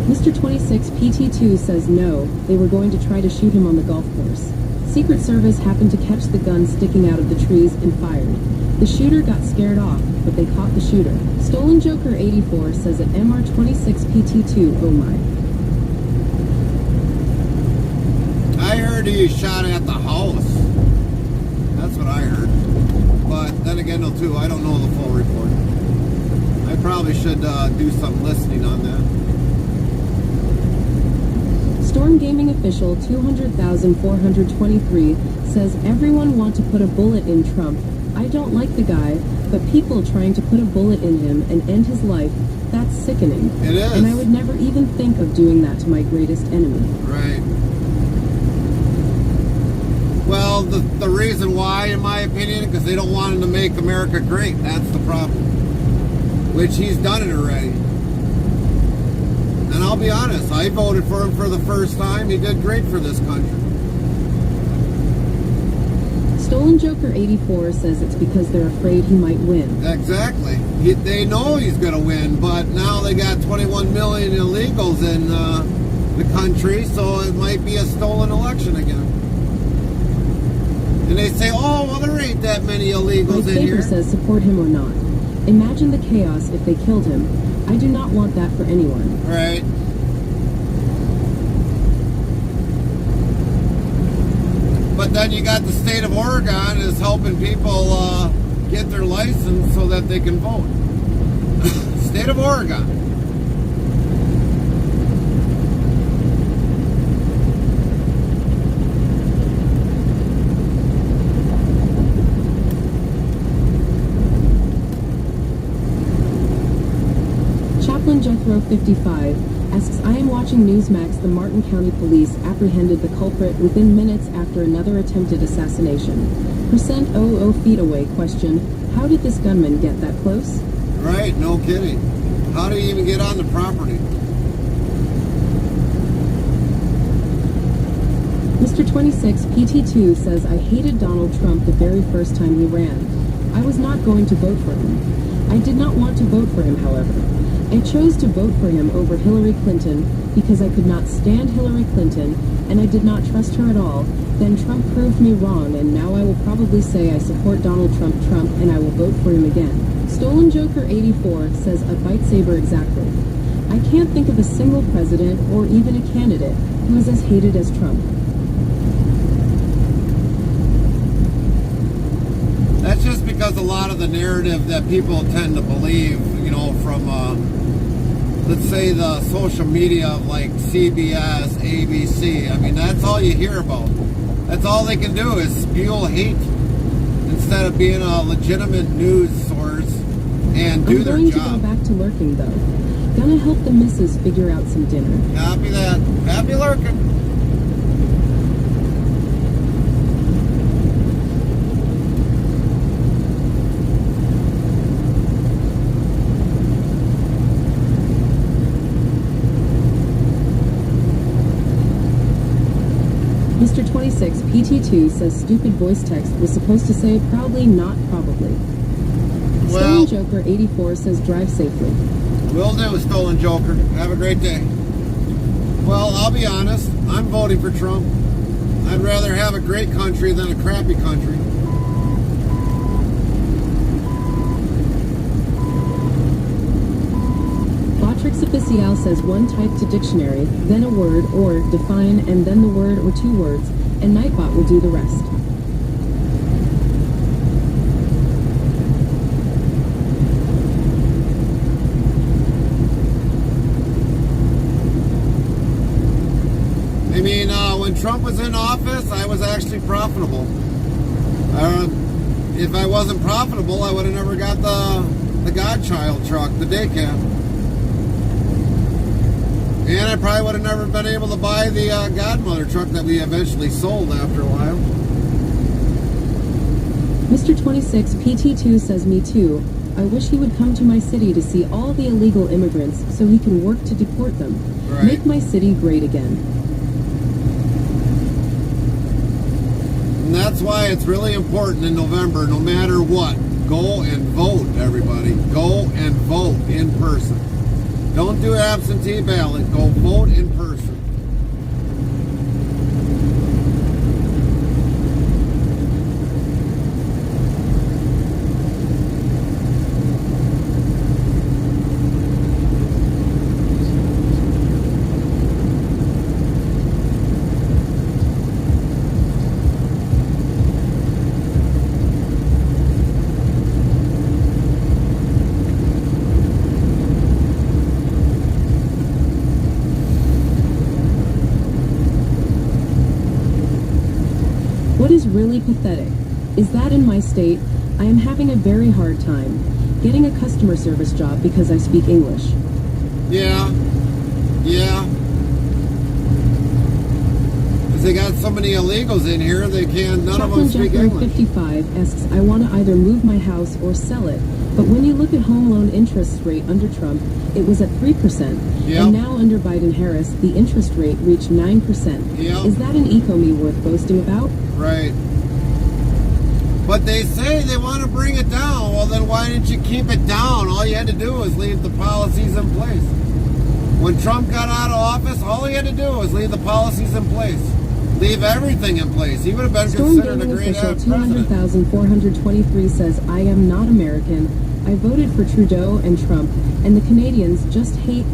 [SPEAKER 3] Mr. 26 PT2 says no, they were going to try to shoot him on the golf course. Secret Service happened to catch the gun sticking out of the trees and fired. The shooter got scared off, but they caught the shooter. Stolen Joker 84 says at MR 26 PT2, oh my.
[SPEAKER 2] I heard he shot at the house. That's what I heard. But then again, though, too, I don't know the full report. I probably should do some listening on that.
[SPEAKER 3] Storm Gaming Official 200,423 says everyone want to put a bullet in Trump. I don't like the guy, but people trying to put a bullet in him and end his life, that's sickening.
[SPEAKER 2] It is.
[SPEAKER 3] And I would never even think of doing that to my greatest enemy.
[SPEAKER 2] Right. Well, the reason why, in my opinion, because they don't want him to make America great. That's the problem. Which he's done it already. And I'll be honest, I voted for him for the first time. He did great for this country.
[SPEAKER 3] Stolen Joker 84 says it's because they're afraid he might win.
[SPEAKER 2] Exactly. They know he's going to win, but now they got 21 million illegals in the country, so it might be a stolen election again. And they say, oh, well, there ain't that many illegals
[SPEAKER 3] White
[SPEAKER 2] in here.
[SPEAKER 3] Saber says support him or not. Imagine the chaos if they killed him. I do not want that for anyone.
[SPEAKER 2] Right. But then you got the state of Oregon is helping people get their license so that they can vote. State of Oregon.
[SPEAKER 3] Chaplain Jethro 55 asks, I am watching Newsmax. The Martin County Police apprehended the culprit within minutes after another attempted assassination. Percent 00 feet away. Question, how did this gunman get that close?
[SPEAKER 2] Right, no kidding. How do you even get on the property?
[SPEAKER 3] Mr. 26 PT2 says, I hated Donald Trump the very first time he ran. I was not going to vote for him. I did not want to vote for him, however. I chose to vote for him over Hillary Clinton because I could not stand Hillary Clinton and I did not trust her at all. Then Trump proved me wrong, and now I will probably say I support Donald Trump and I will vote for him again. Stolen Joker 84 says a bite saber exactly. I can't think of a single president or even a candidate who is as hated as Trump.
[SPEAKER 2] That's just because a lot of the narrative that people tend to believe, you know, from, let's say, the social media of like CBS, ABC. I mean, that's all you hear about. That's all they can do is spew hate instead of being a legitimate news source and do their
[SPEAKER 3] I'm going
[SPEAKER 2] job.
[SPEAKER 3] to go back to lurking, though. Gonna help the missus figure out some dinner.
[SPEAKER 2] Copy that. Happy lurking.
[SPEAKER 3] Mr. 26 PT2 says stupid voice text was supposed to say proudly, not probably.
[SPEAKER 2] Well,
[SPEAKER 3] Stolen Joker 84 says drive safely.
[SPEAKER 2] will do, Stolen Joker. Have a great day. Well, I'll be honest. I'm voting for Trump. I'd rather have a great country than a crappy country.
[SPEAKER 3] Botrix Official says one type to dictionary, then a word or define, and then the word or two words, and Nightbot will do the rest.
[SPEAKER 2] I mean, when Trump was in office, I was actually profitable. If I wasn't profitable, I would have never got the Godchild truck, the day cab. And I probably would have never been able to buy the Godmother truck that we eventually sold after a while.
[SPEAKER 3] Mr. 26 PT2 says me too. I wish he would come to my city to see all the illegal immigrants so he can work to deport them.
[SPEAKER 2] Right.
[SPEAKER 3] Make my city great again.
[SPEAKER 2] And that's why it's really important in November, no matter what, go and vote, everybody. Go and vote in person. Don't do absentee ballot. Go vote in person.
[SPEAKER 3] What is really pathetic is that in my state, I am having a very hard time getting a customer service job because I speak English.
[SPEAKER 2] Yeah. Because they got so many illegals in here, they can't, none of them
[SPEAKER 3] Chaplain
[SPEAKER 2] speak
[SPEAKER 3] Jeffrey
[SPEAKER 2] English.
[SPEAKER 3] 55 asks, I want to either move my house or sell it, but when you look at home loan interest rate under Trump, it was at 3%,
[SPEAKER 2] Yep.
[SPEAKER 3] and now under Biden-Harris, the interest rate reached 9%.
[SPEAKER 2] Yep.
[SPEAKER 3] Is that an economy worth boasting about?
[SPEAKER 2] Right. But they say they want to bring it down. Well, then why didn't you keep it down? All you had to do was leave the policies in place. When Trump got out of office, all he had to do was leave the policies in place. Leave everything in place. He would have been
[SPEAKER 3] Storm
[SPEAKER 2] considered a
[SPEAKER 3] Gaming
[SPEAKER 2] great
[SPEAKER 3] Official
[SPEAKER 2] president.
[SPEAKER 3] 200,423 says, I am not American. I voted for Trudeau and Trump, and the Canadians just hate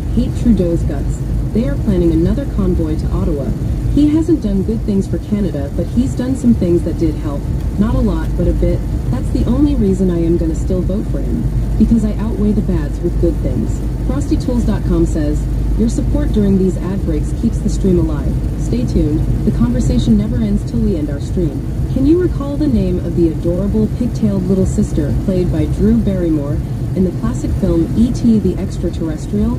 [SPEAKER 3] Trudeau's guts. They are planning another convoy to Ottawa. He hasn't done good things for Canada, but he's done some things that did help. Not a lot, but a bit. That's the only reason I am going to still vote for him, because I outweigh the bads with good things. FrostyTools.com says, your support during these ad breaks keeps the stream alive. Stay tuned. The conversation never ends till we end our stream. Can you recall the name of the adorable pigtailed little sister played by Drew Barrymore in the classic film E.T. the Extraterrestrial?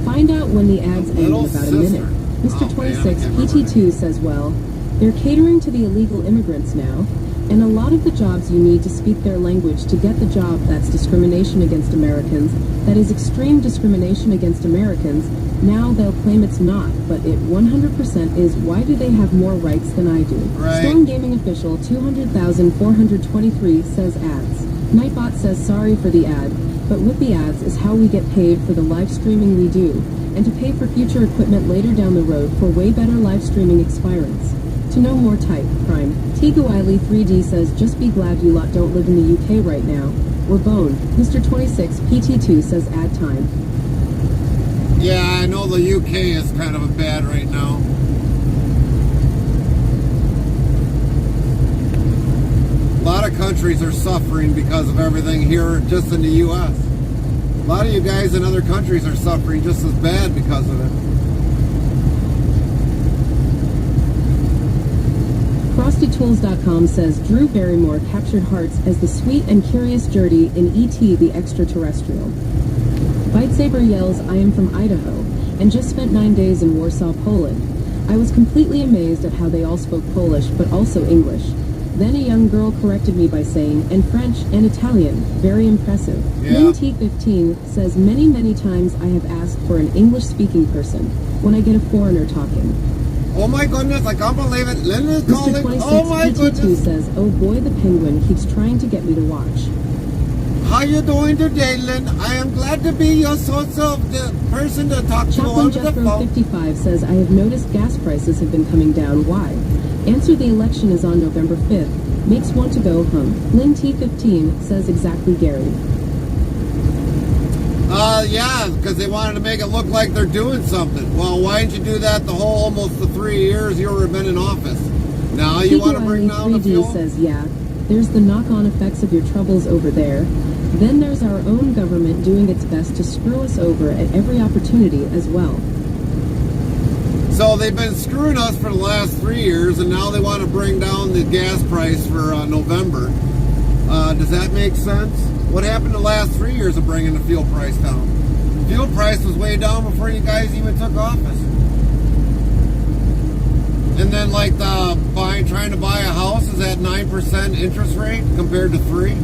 [SPEAKER 3] Find out when the ads end in
[SPEAKER 2] Little
[SPEAKER 3] about a
[SPEAKER 2] sister.
[SPEAKER 3] minute. Mr.
[SPEAKER 2] Oh, man, I
[SPEAKER 3] 26
[SPEAKER 2] can't remember
[SPEAKER 3] PT2 says, well, they're catering to the illegal immigrants now, and a lot of the jobs you need to speak their language to get the job, that's discrimination against Americans, that is extreme discrimination against Americans. Now they'll claim it's not, but it 100% is. Why do they have more rights than I do?
[SPEAKER 2] Right.
[SPEAKER 3] Storm Gaming Official 200,423 says ads. Nightbot says sorry for the ad, but with the ads is how we get paid for the live streaming we do, and to pay for future equipment later down the road for way better live streaming experience. To know more, type Prime. Tigo Wiley 3D says just be glad you lot don't live in the UK right now. We're boned. Mr. 26 PT2 says ad time.
[SPEAKER 2] Yeah, I know the UK is kind of a bad right now. A lot of countries are suffering because of everything here just in the US. A lot of you guys in other countries are suffering just as bad because of it.
[SPEAKER 3] FrostyTools.com says Drew Barrymore captured hearts as the sweet and curious Gertie in E.T. the Extraterrestrial. Bitesaber yells, I am from Idaho, and just spent 9 days in Warsaw, Poland. I was completely amazed at how they all spoke Polish, but also English. Then a young girl corrected me by saying, and French and Italian. Very impressive.
[SPEAKER 2] Yeah.
[SPEAKER 3] Lynn T15 says, many, many times I have asked for an English-speaking person when I get a foreigner talking.
[SPEAKER 2] Oh my goodness, I can't believe it. Linda's
[SPEAKER 3] Mr.
[SPEAKER 2] calling.
[SPEAKER 3] 26
[SPEAKER 2] Oh my
[SPEAKER 3] PT2
[SPEAKER 2] goodness.
[SPEAKER 3] says, oh boy, the penguin keeps trying to get me to watch.
[SPEAKER 2] How you doing today, Lynn? I am glad to be your source of the person to talk to
[SPEAKER 3] Chaplain
[SPEAKER 2] over the
[SPEAKER 3] Jethro
[SPEAKER 2] phone.
[SPEAKER 3] 55 says, I have noticed gas prices have been coming down. Why? Answer, the election is on November 5th. Makes want to go hum. Lynn T15 says, exactly, Gary.
[SPEAKER 2] Yeah, because they wanted to make it look like they're doing something. Well, why didn't you do that the whole almost the 3 years you were been in office? Now you want to bring down the
[SPEAKER 3] 3D
[SPEAKER 2] fuel?
[SPEAKER 3] says, yeah, there's the knock-on effects of your troubles over there. Then there's our own government doing its best to screw us over at every opportunity as well.
[SPEAKER 2] So they've been screwing us for the last 3 years, and now they want to bring down the gas price for November. Does that make sense? What happened the last 3 years of bringing the fuel price down? Fuel price was way down before you guys even took office. And then like trying to buy a house is at 9% interest rate compared to 3.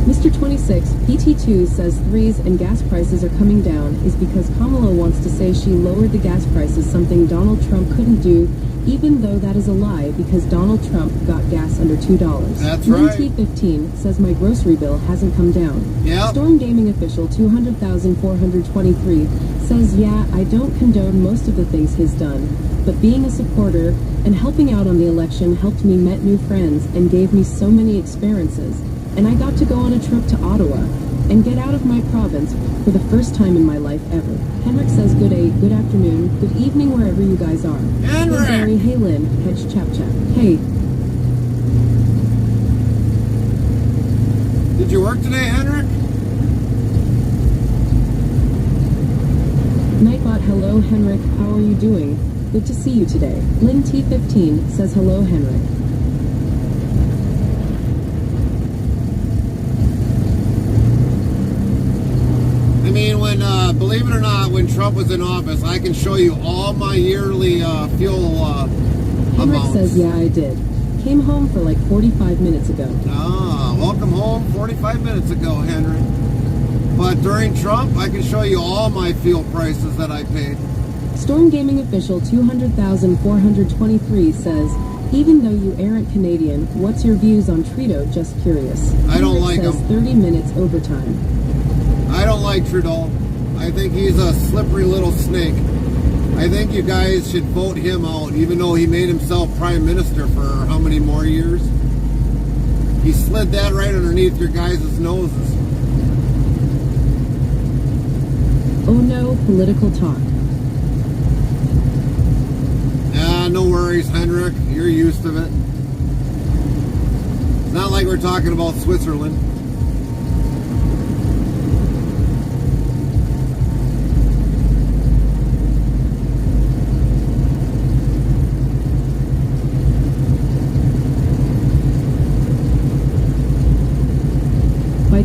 [SPEAKER 3] Mr. 26, PT2 says threes and gas prices are coming down is because Kamala wants to say she lowered the gas prices, something Donald Trump couldn't do, even though that is a lie because Donald Trump got gas under $2.
[SPEAKER 2] That's right.
[SPEAKER 3] T15 says my grocery bill hasn't come down.
[SPEAKER 2] Yep.
[SPEAKER 3] Storm Gaming Official 200,423 says, yeah, I don't condone most of the things he's done, but being a supporter and helping out on the election helped me met new friends and gave me so many experiences. And I got to go on a trip to Ottawa and get out of my province for the first time in my life ever. Henrik says good afternoon, good evening wherever you guys are.
[SPEAKER 2] Henrik!
[SPEAKER 3] Hey Barry, hey Lynn, Hedge Chap Chap. Hey.
[SPEAKER 2] Did you work today, Henrik?
[SPEAKER 3] Nightbot, hello Henrik, how are you doing? Good to see you today. Lynn T15 says hello Henrik.
[SPEAKER 2] I mean, when, believe it or not, when Trump was in office, I can show you all my yearly fuel
[SPEAKER 3] Henrik
[SPEAKER 2] amounts.
[SPEAKER 3] says, yeah, I did. Came home for like 45 minutes ago.
[SPEAKER 2] Ah, welcome home 45 minutes ago, Henry. But during Trump, I can show you all my fuel prices that I paid.
[SPEAKER 3] Storm Gaming Official 200,423 says, even though you aren't Canadian, what's your views on Trudeau? Just curious.
[SPEAKER 2] I don't
[SPEAKER 3] Henrik
[SPEAKER 2] like
[SPEAKER 3] says
[SPEAKER 2] him.
[SPEAKER 3] 30 minutes overtime.
[SPEAKER 2] I don't like Trudeau. I think he's a slippery little snake. I think you guys should vote him out, even though he made himself prime minister for how many more years? He slid that right underneath your guys' noses.
[SPEAKER 3] Oh no, political talk.
[SPEAKER 2] No worries, Henrik. You're used to it. It's not like we're talking about Switzerland.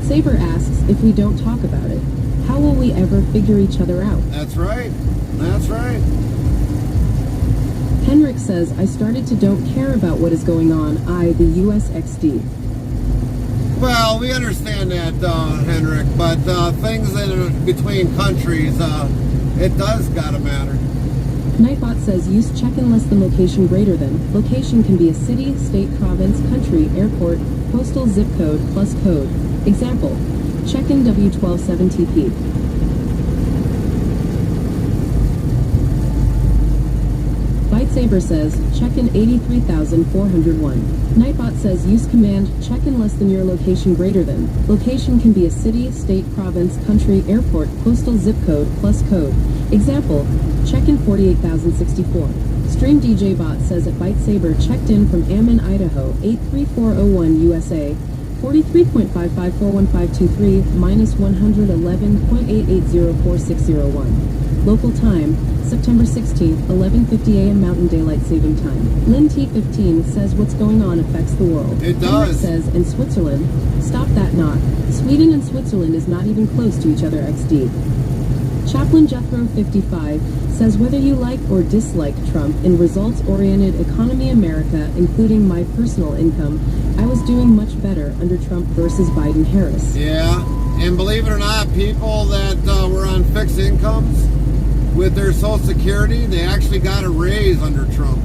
[SPEAKER 3] Saber asks, if we don't talk about it, how will we ever figure each other out?
[SPEAKER 2] That's right. That's right.
[SPEAKER 3] Henrik says, I started to don't care about what is going on, the USXD.
[SPEAKER 2] Well, we understand that, Henrik, but things in between countries, it does gotta matter.
[SPEAKER 3] Nightbot says, use check-in less than location greater than. Location can be a city, state, province, country, airport, postal, zip code, plus code. Example, check-in W127TP. Saber says, check-in 83,401. Nightbot says, use command, check-in less than your location greater than. Location can be a city, state, province, country, airport, postal, zip code, plus code. Example, check-in 48,064. Stream DJ Bot says at Byte Saber checked in from Ammon, Idaho, 83401 USA, 43.554153, minus 111.88046001. Local time, September 16th, 11:50 a.m. Mountain Daylight Saving Time. Lynn T15 says what's going on affects the world.
[SPEAKER 2] It does.
[SPEAKER 3] Henrik says, in Switzerland, stop that knot. Sweden and Switzerland is not even close to each other XD. Chaplain Jethro 55 says whether you like or dislike Trump in results-oriented economy America, including my personal income, I was doing much better under Trump versus Biden-Harris.
[SPEAKER 2] Yeah, and believe it or not, people that were on fixed incomes, with their Social Security, they actually got a raise under Trump.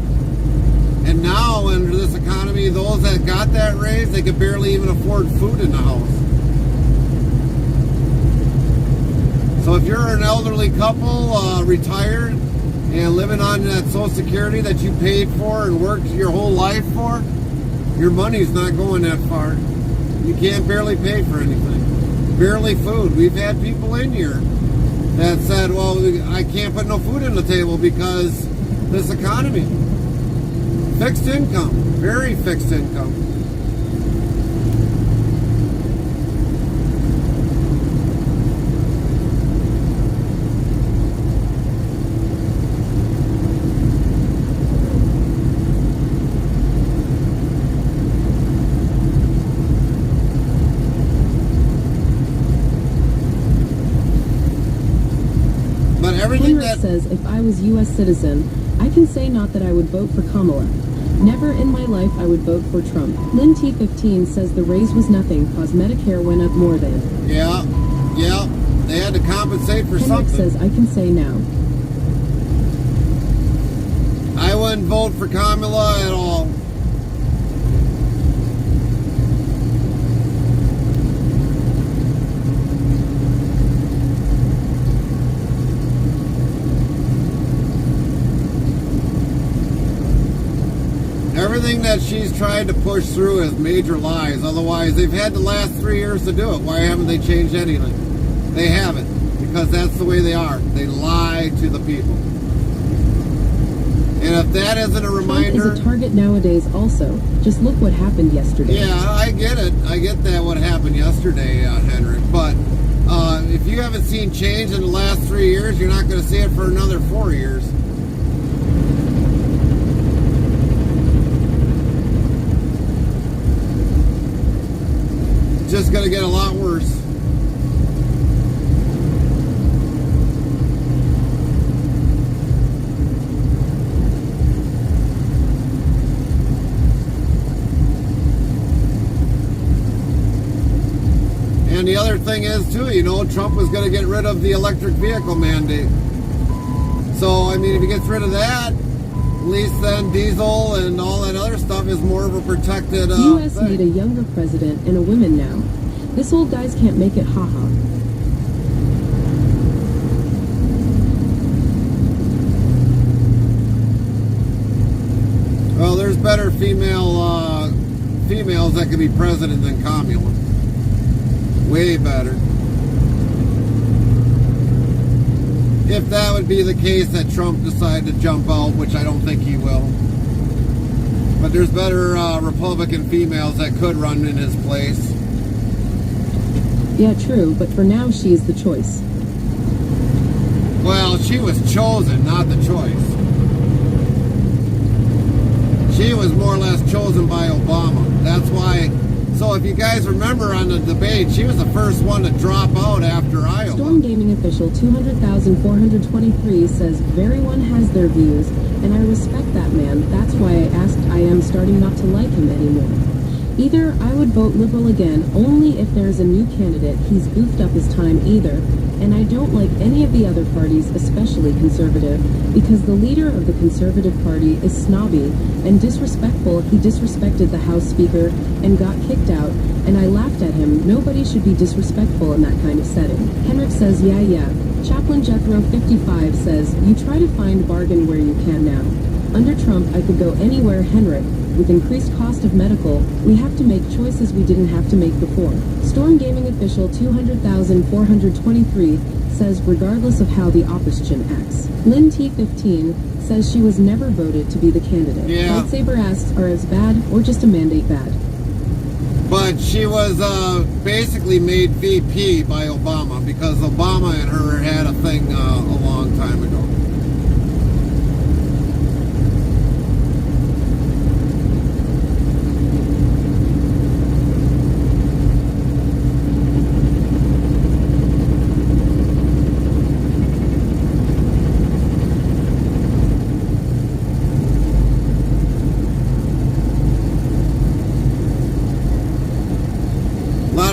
[SPEAKER 2] And now, under this economy, those that got that raise, they could barely even afford food in the house. So if you're an elderly couple, retired, and living on that Social Security that you paid for and worked your whole life for, your money's not going that far. You can't barely pay for anything. Barely food. We've had people in here that said, well, I can't put no food on the table because this economy. Fixed income. Very fixed income.
[SPEAKER 3] Henrik says, if I was U.S. citizen, I can say not that I would vote for Kamala. Never in my life I would vote for Trump. Lynn T15 says the raise was nothing, cause Medicare went up more than.
[SPEAKER 2] Yeah, they had to compensate for
[SPEAKER 3] Henrik
[SPEAKER 2] something.
[SPEAKER 3] says, I can say now.
[SPEAKER 2] I wouldn't vote for Kamala at all. Everything that she's tried to push through is major lies. Otherwise, they've had the last 3 years to do it. Why haven't they changed anything? They haven't. Because that's the way they are. They lie to the people. And if that isn't a reminder...
[SPEAKER 3] Trump is a target nowadays also. Just look what happened yesterday.
[SPEAKER 2] Yeah, I get it. I get that what happened yesterday, Henrik. But if you haven't seen change in the last 3 years, you're not going to see it for another 4 years. Just going to get a lot worse. And the other thing is too, you know, Trump was going to get rid of the electric vehicle mandate. So, I mean, if he gets rid of that, at least then diesel and all that other stuff is more of a protected
[SPEAKER 3] U.S.
[SPEAKER 2] thing.
[SPEAKER 3] need a younger president and a woman now. This old guys can't make it, haha.
[SPEAKER 2] Well, there's better females that could be president than Kamala. Way better. If that would be the case that Trump decided to jump out, which I don't think he will. But there's better Republican females that could run in his place.
[SPEAKER 3] Yeah, true, but for now she is the choice.
[SPEAKER 2] Well, she was chosen, not the choice. She was more or less chosen by Obama. That's why... So if you guys remember on the debate, she was the first one to drop out after Iowa.
[SPEAKER 3] Storm Gaming Official 200,423 says, everyone has their views, and I respect that man. That's why I asked I am starting not to like him anymore. Either I would vote liberal again, only if there's a new candidate. He's goofed up his time either. And I don't like any of the other parties, especially conservative, because the leader of the Conservative Party is snobby and disrespectful. He disrespected the House Speaker and got kicked out, and I laughed at him. Nobody should be disrespectful in that kind of setting. Henrik says, yeah. Chaplain Jethro 55 says, you try to find bargain where you can now. Under Trump, I could go anywhere, Henrik. With increased cost of medical, we have to make choices we didn't have to make before. Storm Gaming Official 200,423 says regardless of how the opposition acts. Lynn T15 says she was never voted to be the candidate.
[SPEAKER 2] Yeah.
[SPEAKER 3] Lightsaber asks are as bad or just a mandate bad?
[SPEAKER 2] But she was basically made VP by Obama because Obama and her had a thing a long time ago.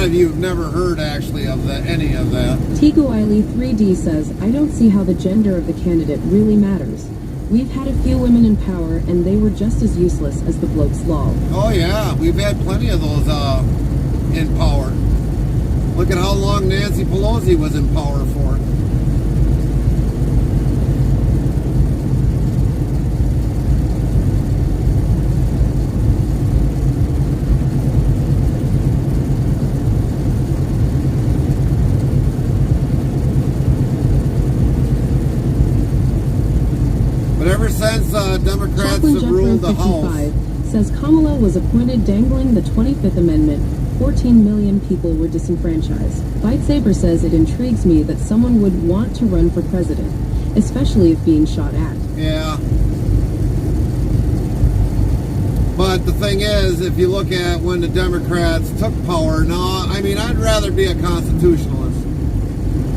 [SPEAKER 2] of you have never heard actually of any of that.
[SPEAKER 3] Tigo Eiley 3D says, I don't see how the gender of the candidate really matters. We've had a few women in power, and they were just as useless as the blokes lol.
[SPEAKER 2] Oh yeah, we've had plenty of those in power. Look at how long Nancy Pelosi was in power for. But ever since Democrats
[SPEAKER 3] Chaplain
[SPEAKER 2] have
[SPEAKER 3] Jethro
[SPEAKER 2] ruled the House,
[SPEAKER 3] 55 says Kamala was appointed dangling the 25th Amendment. 14 million people were disenfranchised. Bite Saber says it intrigues me that someone would want to run for president, especially if being shot at.
[SPEAKER 2] yeah. But the thing is, if you look at when the Democrats took power, no, I mean, I'd rather be a constitutionalist.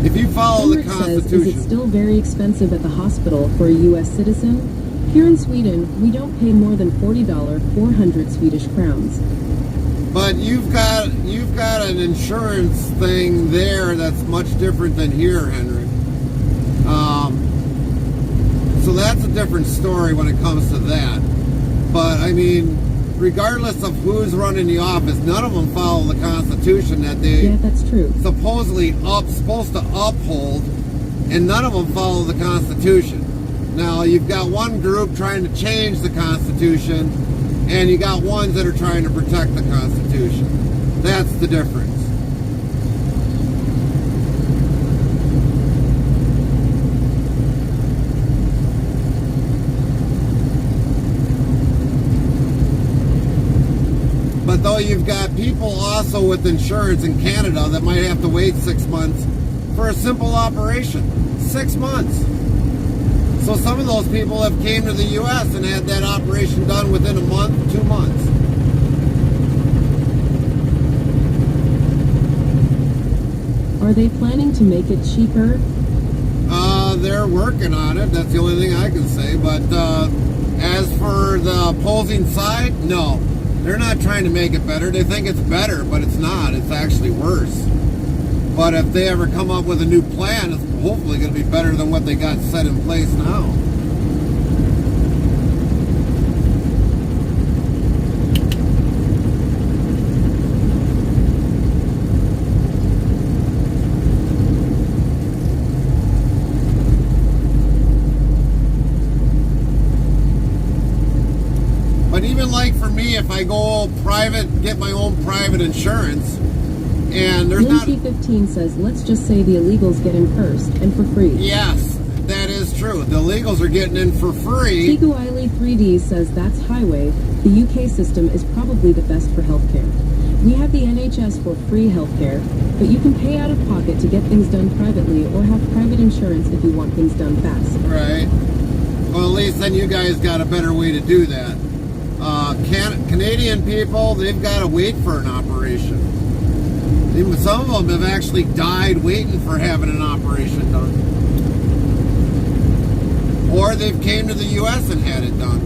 [SPEAKER 2] If you follow the
[SPEAKER 3] Henrik says, is
[SPEAKER 2] Constitution.
[SPEAKER 3] it still very expensive at the hospital for a U.S. citizen? Here in Sweden, we don't pay more than $40, 400 Swedish crowns.
[SPEAKER 2] But you've got an insurance thing there that's much different than here, Henrik. So that's a different story when it comes to that. But I mean, regardless of who's running the office, none of them follow the Constitution that they
[SPEAKER 3] Yeah, that's true.
[SPEAKER 2] supposedly supposed to uphold, and none of them follow the Constitution. Now you've got one group trying to change the Constitution, and you got ones that are trying to protect the Constitution. That's the difference. But though you've got people also with insurance in Canada that might have to wait 6 months for a simple operation. 6 months. So some of those people have came to the U.S. and had that operation done within a month, 2 months.
[SPEAKER 3] Are they planning to make it cheaper?
[SPEAKER 2] They're working on it. That's the only thing I can say. But as for the opposing side, no. They're not trying to make it better. They think it's better, but it's not. It's actually worse. But if they ever come up with a new plan, it's hopefully going to be better than what they got set in place now. But even like for me, if I go private, get my own private insurance, and there's not...
[SPEAKER 3] Lindsay 15 says, let's just say the illegals get in first, and for free.
[SPEAKER 2] Yes, that is true. The illegals are getting in for free.
[SPEAKER 3] Tigo Eiley 3D says that's highway. The UK system is probably the best for healthcare. We have the NHS for free healthcare, but you can pay out of pocket to get things done privately or have private insurance if you want things done fast.
[SPEAKER 2] Right. Well, at least then you guys got a better way to do that. Canadian people, they've got to wait for an operation. Even some of them have actually died waiting for having an operation done. Or they've came to the U.S. and had it done.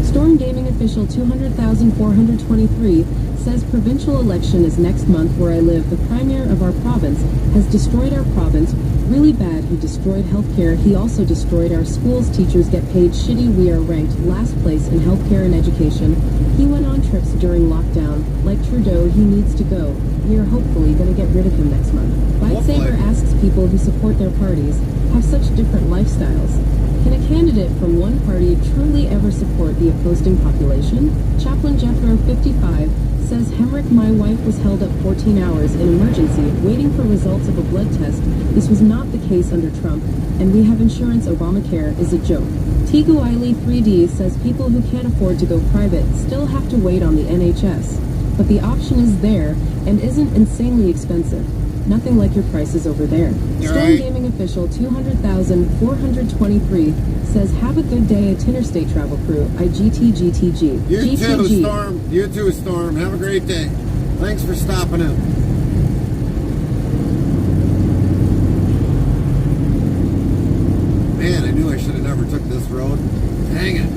[SPEAKER 3] Storm Gaming Official 200,423 says provincial election is next month where I live. The premier of our province has destroyed our province really bad. He destroyed healthcare. He also destroyed our schools. Teachers get paid shitty. We are ranked last place in healthcare and education. He went on trips during lockdown. Like Trudeau, he needs to go. We are hopefully going to get rid of him next month. Bite Saber asks people who support their parties have such different lifestyles. Can a candidate from one party truly ever support the opposing population? Chaplain Jethro 55 says, Hemrick, my wife was held up 14 hours in emergency waiting for results of a blood test. This was not the case under Trump, and we have insurance. Obamacare is a joke. Tigo Eiley 3D says people who can't afford to go private still have to wait on the NHS, but the option is there and isn't insanely expensive. Nothing like your prices over there. Storm Gaming Official 200,423 says, have a good day at Interstate Travel Crew. IGTGTG.
[SPEAKER 2] You too, Storm. You too, Storm. Have a great day. Thanks for stopping in. road. Dang it.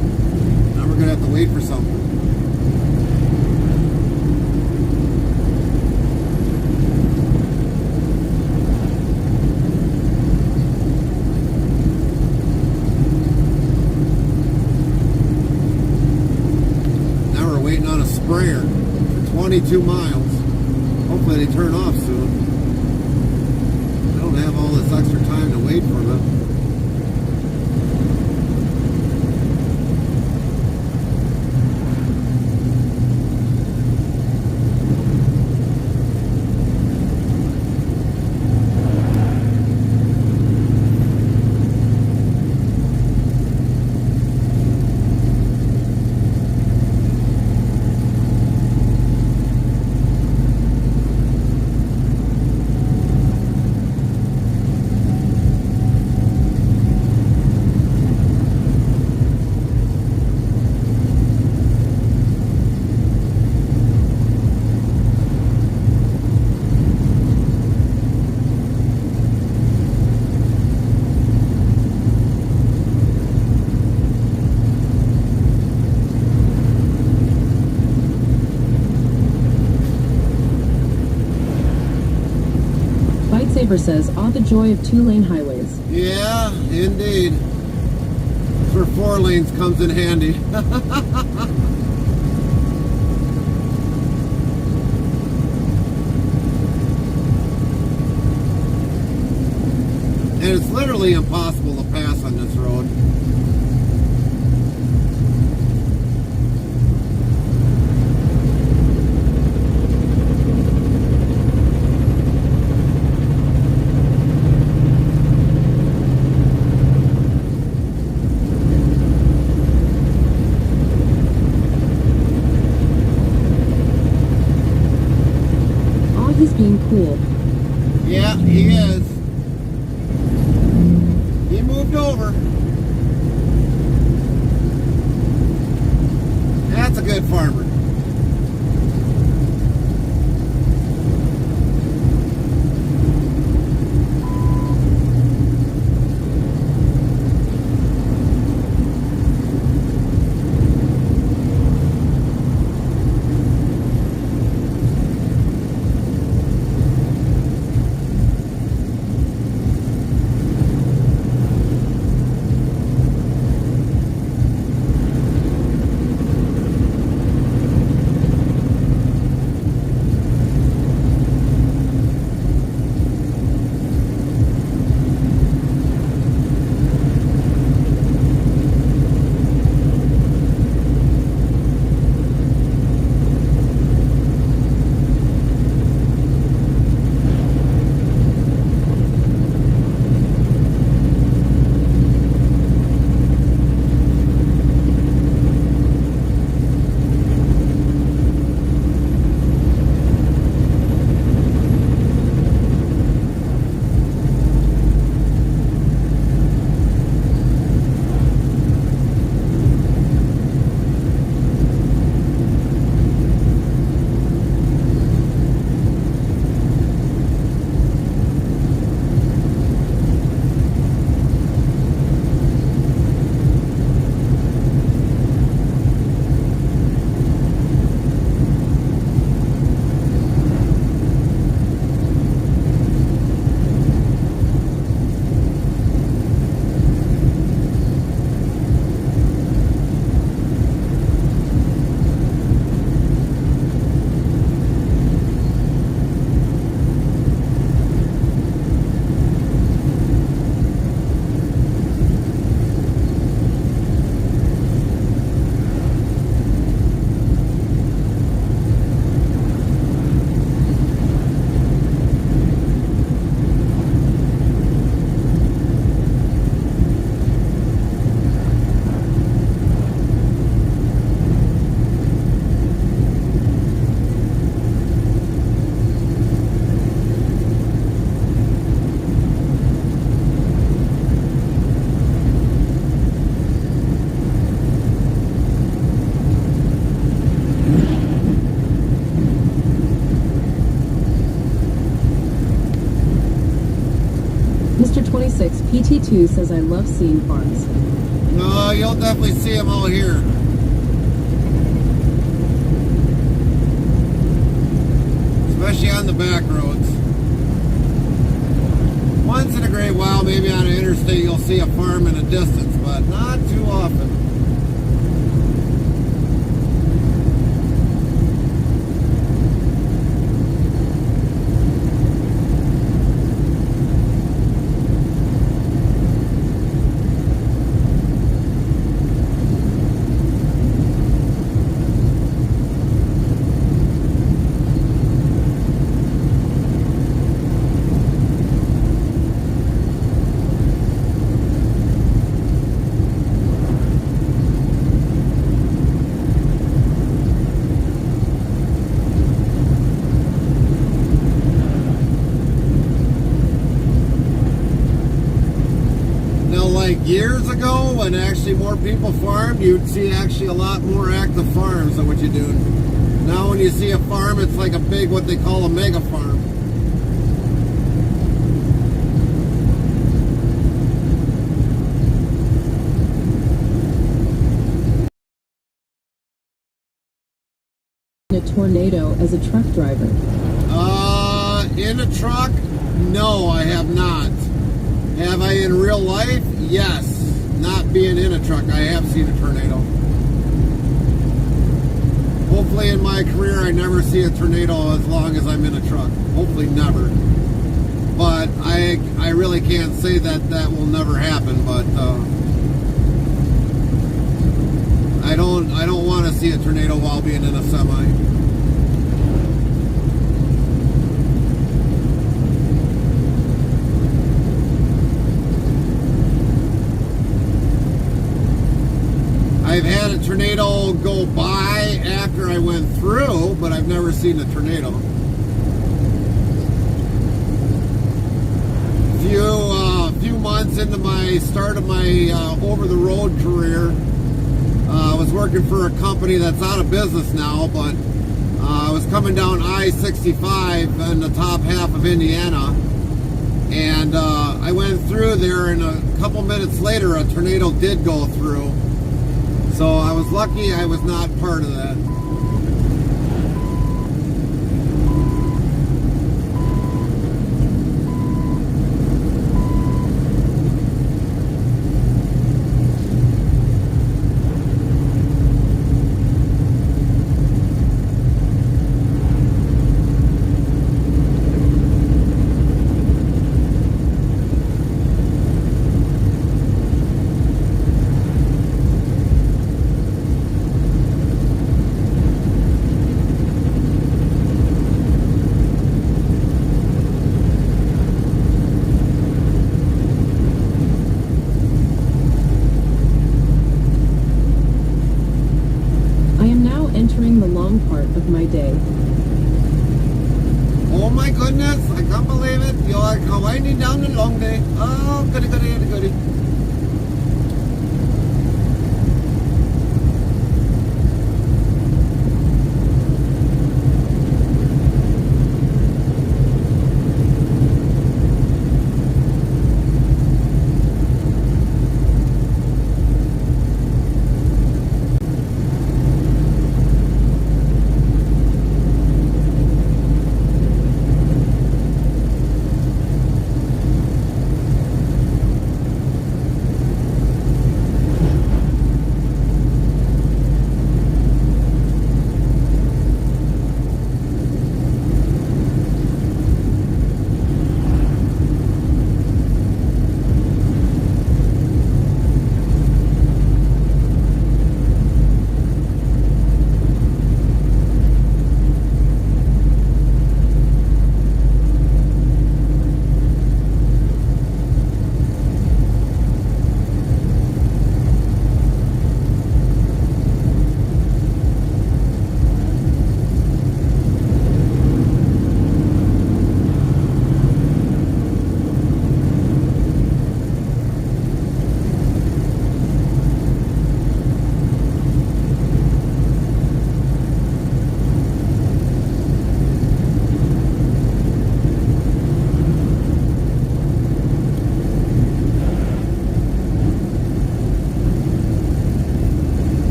[SPEAKER 2] Now we're going to have to wait for something. Now we're waiting on a sprayer for 22 miles. Hopefully they turn off soon. I don't have all this extra time to wait for them.
[SPEAKER 3] Saber says, all the joy of 2-lane highways.
[SPEAKER 2] Yeah, indeed. That's where 4 lanes comes in handy. And it's literally impossible to pass on this road.
[SPEAKER 3] He's being cool.
[SPEAKER 2] Yeah, he is. He moved over. That's a good farmer.
[SPEAKER 3] 2026 PT2 says I love seeing farms.
[SPEAKER 2] No, you'll definitely see them all here. Especially on the back roads. Once in a great while, maybe on an interstate, you'll see a farm in a distance, but not too often. Years ago, when actually more people farmed, you'd see actually a lot more active farms than what you do. Now when you see a farm, it's like a big, what they call a mega farm.
[SPEAKER 3] In a tornado as a truck driver.
[SPEAKER 2] In a truck? No, I have not. Have I in real life? Yes. Not being in a truck, I have seen a tornado. Hopefully in my career I never see a tornado as long as I'm in a truck. Hopefully never. But I really can't say that that will never happen, but I don't want to see a tornado while being in a semi. I've had a tornado go by after I went through, but I've never seen a tornado. Few months into my start of my over-the-road career, I was working for a company that's out of business now, but I was coming down I-65 in the top half of Indiana, and I went through there, and a couple minutes later, a tornado did go through. So I was lucky I was not part of that.
[SPEAKER 3] Entering the long part of my day.
[SPEAKER 2] Oh my goodness, I can't believe it. You are winding down the long day. Oh, goody, goody, goody, goody.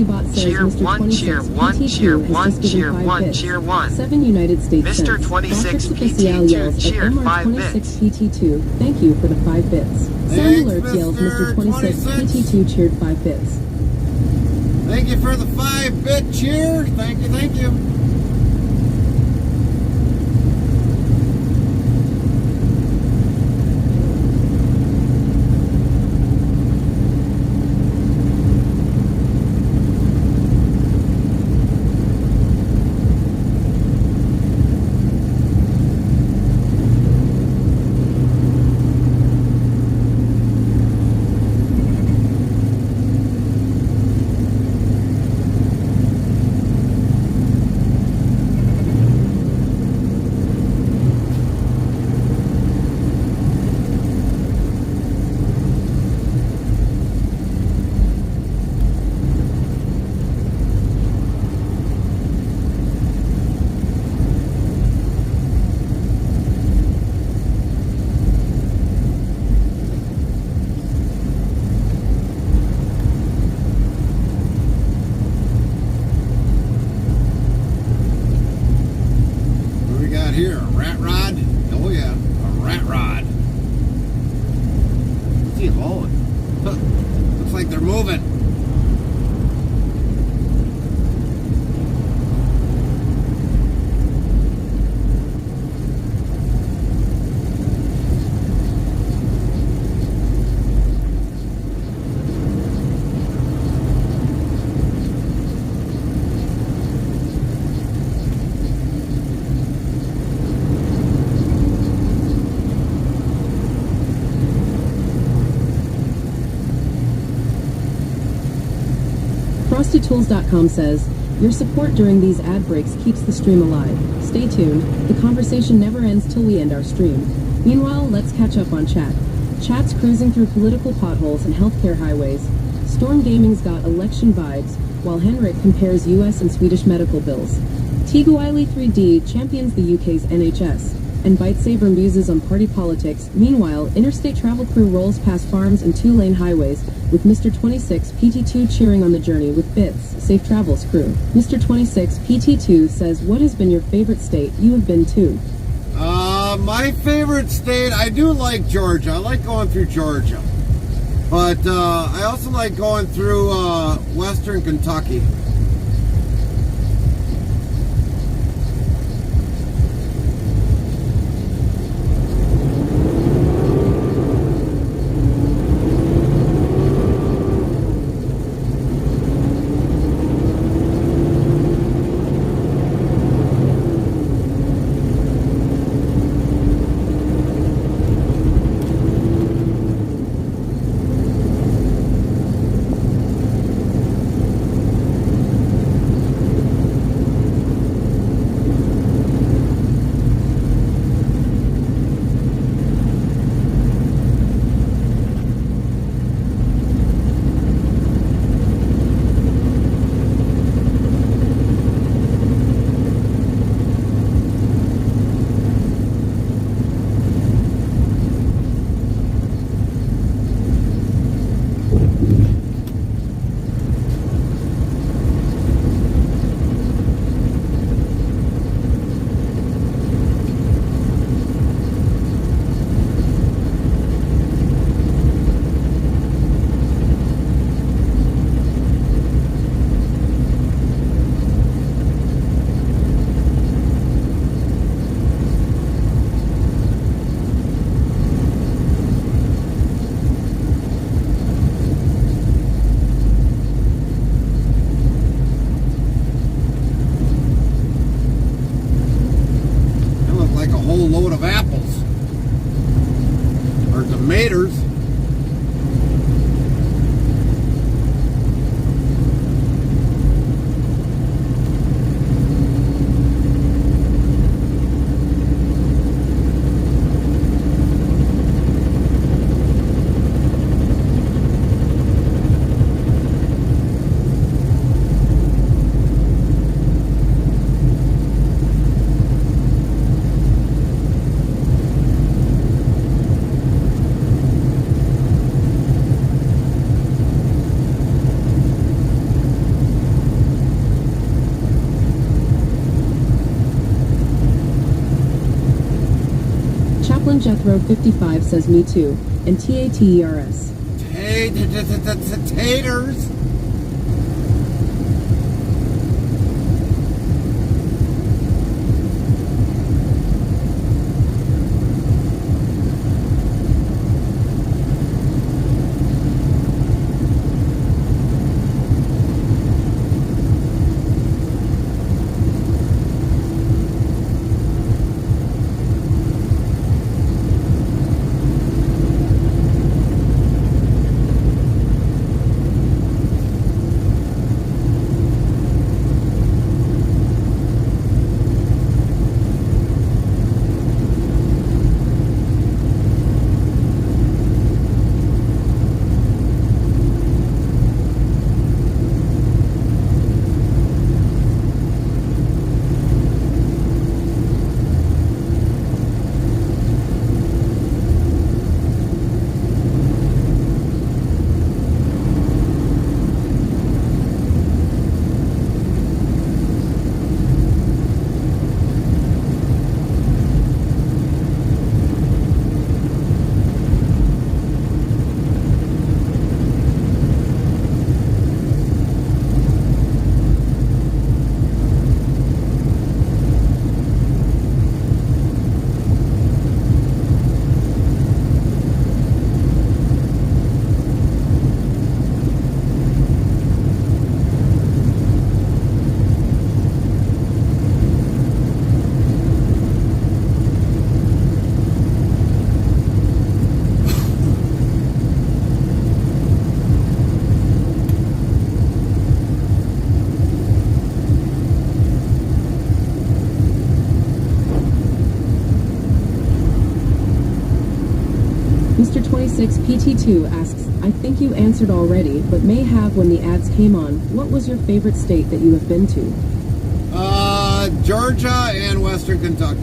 [SPEAKER 3] Bot says
[SPEAKER 7] Cheer
[SPEAKER 3] Mr.
[SPEAKER 7] 1,
[SPEAKER 3] 26
[SPEAKER 7] cheer 1,
[SPEAKER 3] PT2
[SPEAKER 7] cheer
[SPEAKER 3] has
[SPEAKER 7] 1,
[SPEAKER 3] just given
[SPEAKER 7] cheer
[SPEAKER 3] 5
[SPEAKER 7] 1,
[SPEAKER 3] bits.
[SPEAKER 7] cheer 1.
[SPEAKER 3] 7 United States
[SPEAKER 7] Mr.
[SPEAKER 3] cents.
[SPEAKER 7] 26
[SPEAKER 3] Dr.
[SPEAKER 7] PT2
[SPEAKER 3] yells at
[SPEAKER 7] cheered 5
[SPEAKER 3] MR26
[SPEAKER 7] bits.
[SPEAKER 3] PT2. Thank you for the 5 bits. Sound Alerts yells Mr. 26 PT2 cheered 5 bits.
[SPEAKER 2] Thank you for the 5-bit cheer. Thank you, thank you. Here, a rat rod. Oh yeah, a rat rod. What's he hauling? Looks like they're moving.
[SPEAKER 3] FrostyTools.com says, your support during these ad breaks keeps the stream alive. Stay tuned. The conversation never ends till we end our stream. Meanwhile, let's catch up on chat. Chat's cruising through political potholes and healthcare highways. Storm Gaming's got election vibes, while Henrik compares US and Swedish medical bills. Tiguili 3D champions the UK's NHS. And Bite Saber muses on party politics. Meanwhile, interstate travel crew rolls past farms and 2-lane highways, with Mr. 26 PT2 cheering on the journey with bits. Safe travels, crew. Mr. 26 PT2 says, what has been your favorite state you have been to?
[SPEAKER 2] My favorite state, I do like Georgia. I like going through Georgia. But I also like going through western Kentucky.
[SPEAKER 3] Brooklyn Jethro 55 says me too, and TATERS.
[SPEAKER 2] Taters.
[SPEAKER 3] Mr. 26 PT2 asks, I think you answered already, but may have when the ads came on. What was your favorite state that you have been to?
[SPEAKER 2] Georgia and Western Kentucky.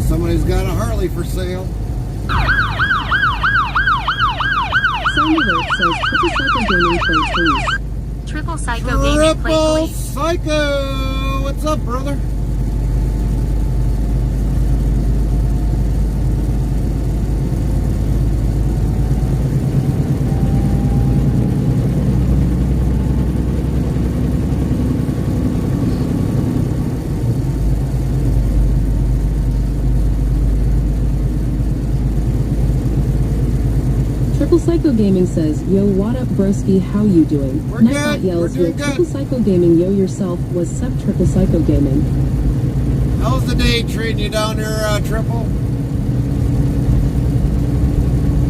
[SPEAKER 2] Somebody's got a Harley for sale.
[SPEAKER 3] Sound alert says Triple Psycho Gaming Play
[SPEAKER 6] Triple Psycho Gaming Play
[SPEAKER 2] Triple
[SPEAKER 6] Police.
[SPEAKER 2] Psycho! What's up, brother?
[SPEAKER 3] Triple Psycho Gaming says, yo, what up, broski, how you doing?
[SPEAKER 2] We're
[SPEAKER 3] Nightbot
[SPEAKER 2] good.
[SPEAKER 3] yells,
[SPEAKER 2] We're
[SPEAKER 3] yo,
[SPEAKER 2] doing good.
[SPEAKER 3] Triple Psycho Gaming, yo yourself, what's up, Triple Psycho Gaming?
[SPEAKER 2] How's the day treating you down there, Triple?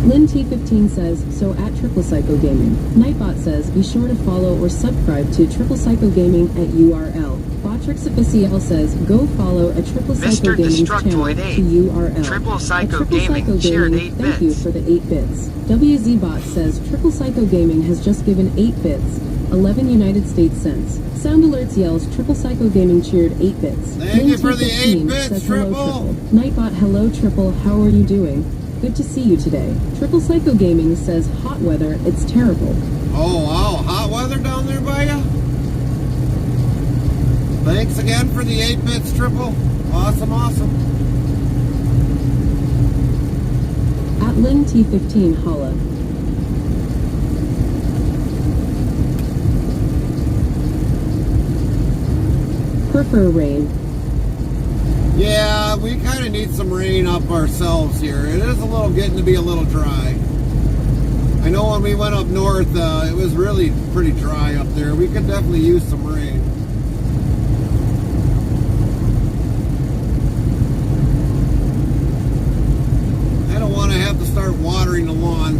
[SPEAKER 3] Lynn T15 says, so at Triple Psycho Gaming. Nightbot says, be sure to follow or subscribe to Triple Psycho Gaming at URL. Botrix Official says, go follow a Triple Psycho
[SPEAKER 7] Mr.
[SPEAKER 3] Gaming channel
[SPEAKER 7] Destructoid
[SPEAKER 3] to
[SPEAKER 7] 8.
[SPEAKER 3] URL.
[SPEAKER 7] Triple Psycho
[SPEAKER 3] Triple
[SPEAKER 7] Gaming
[SPEAKER 3] Psycho
[SPEAKER 7] cheered
[SPEAKER 3] Gaming,
[SPEAKER 7] 8
[SPEAKER 3] thank you
[SPEAKER 7] bits.
[SPEAKER 3] for the 8 bits. WZBot says, Triple Psycho Gaming has just given 8 bits. 11 United States cents. Sound Alerts yells, Triple Psycho Gaming cheered 8 bits.
[SPEAKER 2] Thank you for the 8
[SPEAKER 3] Lynn
[SPEAKER 2] bits,
[SPEAKER 3] says,
[SPEAKER 2] Triple.
[SPEAKER 3] hello, Triple. Nightbot, hello, Triple, how are you doing? Good to see you today. Triple Psycho Gaming says, hot weather, it's terrible.
[SPEAKER 2] Oh, wow. Hot weather down there by you? Thanks again for the 8 bits, Triple. Awesome, awesome.
[SPEAKER 3] At Lynn T15, holla. Prefer rain.
[SPEAKER 2] Yeah, we kind of need some rain up ourselves here. It is getting to be a little dry. I know when we went up north, it was really pretty dry up there. We could definitely use some rain. I don't want to have to start watering the lawn.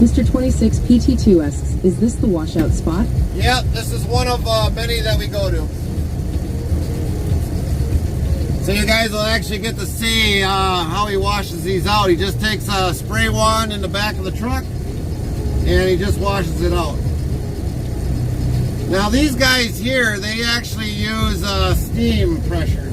[SPEAKER 3] Mr. 26 PT2 asks, is this the washout spot?
[SPEAKER 2] Yeah, this is one of many that we go to. So you guys will actually get to see how he washes these out. He just takes a spray wand in the back of the truck and he just washes it out. Now these guys here, they actually use steam pressure.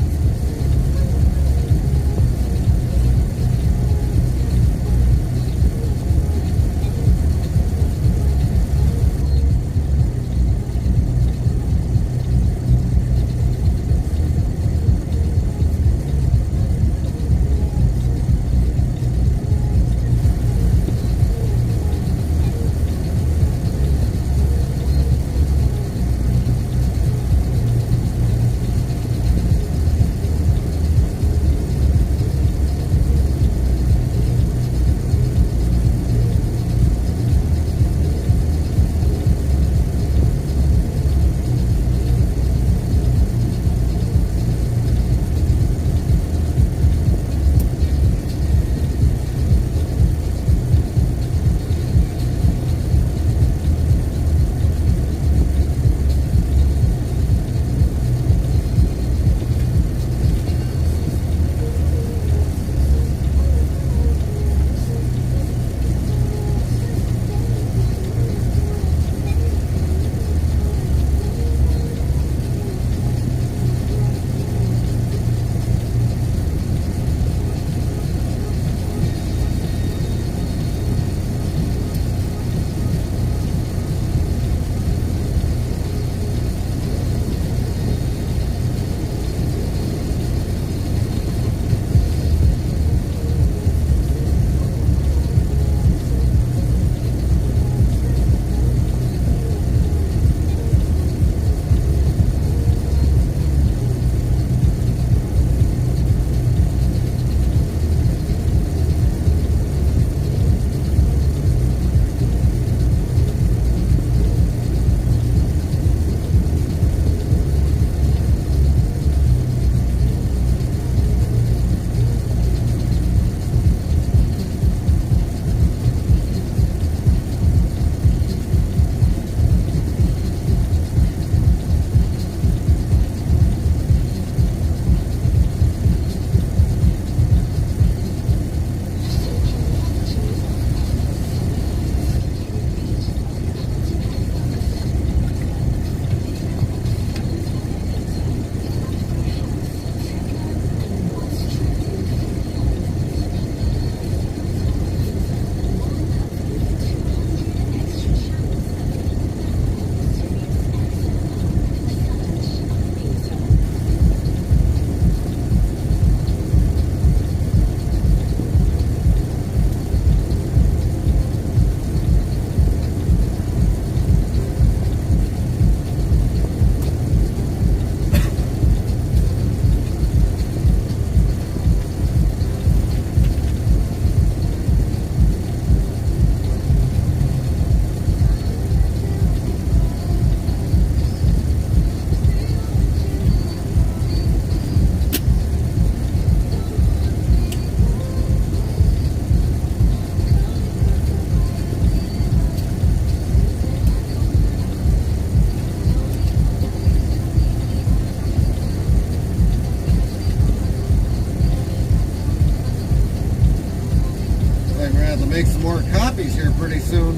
[SPEAKER 2] Make some more copies here pretty soon.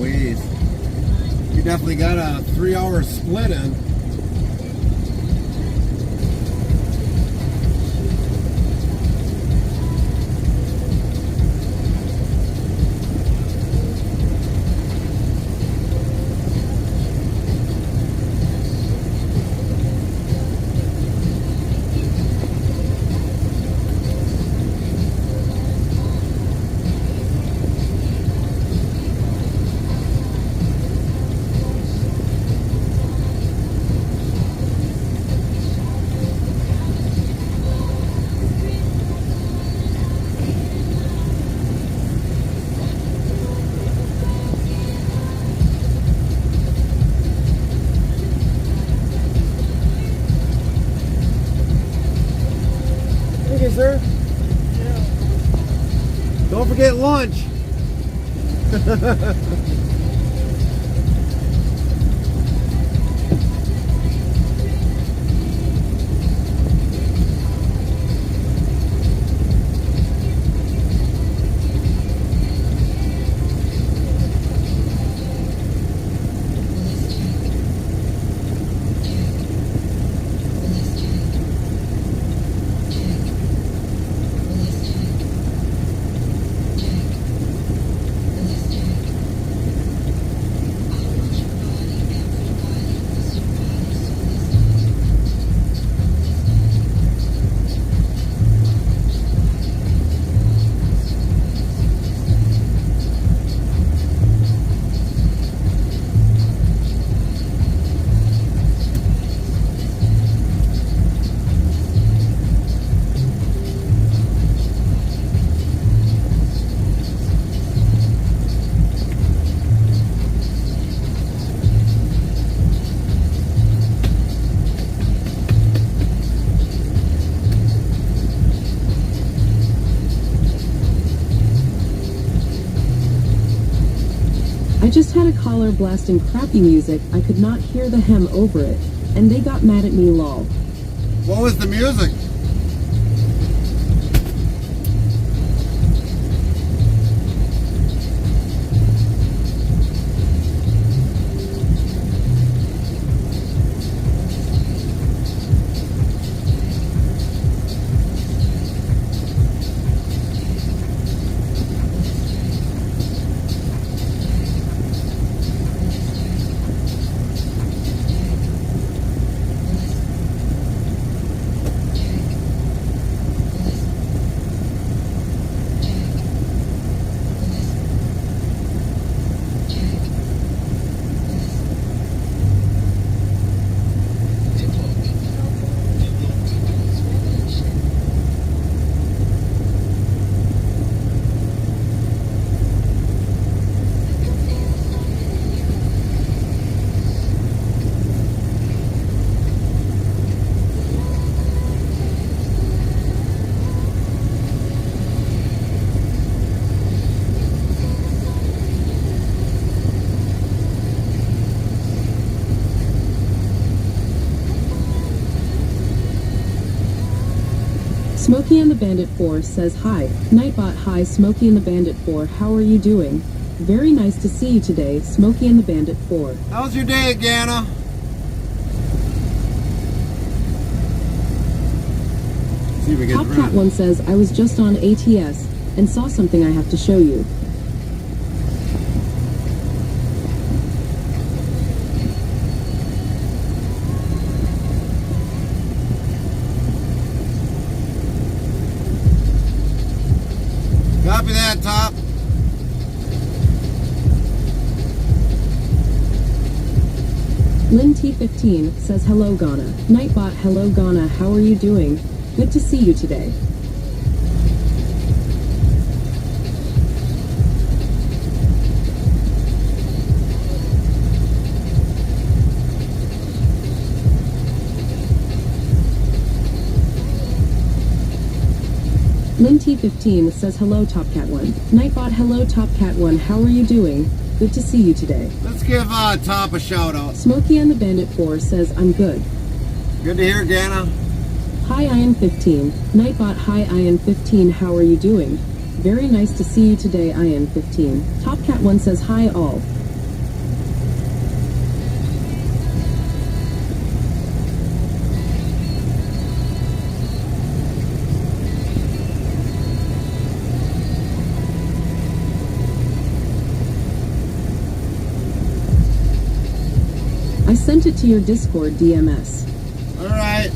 [SPEAKER 2] ways. You definitely got a 3-hour split in. Sir? Don't forget lunch.
[SPEAKER 3] I just had a caller blasting crappy music. I could not hear the hem over it, and they got mad at me, lol.
[SPEAKER 2] What was the music?
[SPEAKER 3] Smokey and the Bandit 4 says hi. Nightbot, hi Smokey and the Bandit 4, how are you doing? Very nice to see you today, Smokey and the Bandit 4.
[SPEAKER 2] How's your day, Gana? See if we get
[SPEAKER 3] Top Cat 1 says, I was just on ATS and saw something I have to show you.
[SPEAKER 2] Copy that, Top.
[SPEAKER 3] Lynn T15 says, hello Ghana. Nightbot, hello Ghana, how are you doing? Good to see you today. Lynn T15 says, hello Top Cat 1. Nightbot, hello Top Cat 1, how are you doing? Good to see you today.
[SPEAKER 2] Let's give Top a shout out.
[SPEAKER 3] Smokey and the Bandit 4 says, I'm good.
[SPEAKER 2] Good to hear, Gana.
[SPEAKER 3] Hi Ian 15. Nightbot, hi Ian 15, how are you doing? Very nice to see you today, Ian 15. Top Cat 1 says, hi all. sent it to your Discord DMS.
[SPEAKER 2] Alright.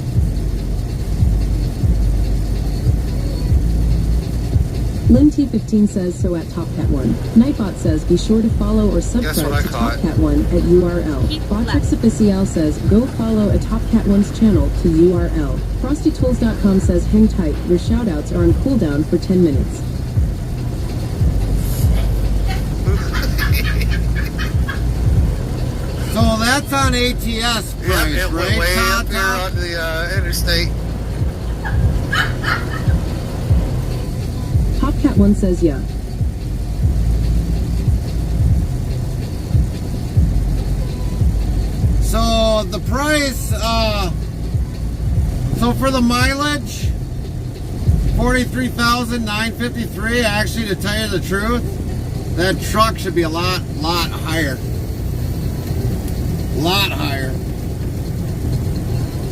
[SPEAKER 3] Lynn T15 says so at TopCat1. Nightbot says be sure to follow or
[SPEAKER 7] Guess what
[SPEAKER 3] subscribe
[SPEAKER 7] I
[SPEAKER 3] to
[SPEAKER 7] caught?
[SPEAKER 3] TopCat1 at URL.
[SPEAKER 6] Keep
[SPEAKER 3] Botrix
[SPEAKER 6] left.
[SPEAKER 3] Official says go follow a TopCat1's channel to URL. FrostyTools.com says hang tight, your shoutouts are on cooldown for 10 minutes.
[SPEAKER 2] So that's on ATS price,
[SPEAKER 7] It went
[SPEAKER 2] right,
[SPEAKER 7] way up there
[SPEAKER 2] Tata?
[SPEAKER 7] on the interstate.
[SPEAKER 3] TopCat1 says yeah.
[SPEAKER 2] So the price, so for the mileage, 43,953. Actually, to tell you the truth, that truck should be a lot higher. Lot higher.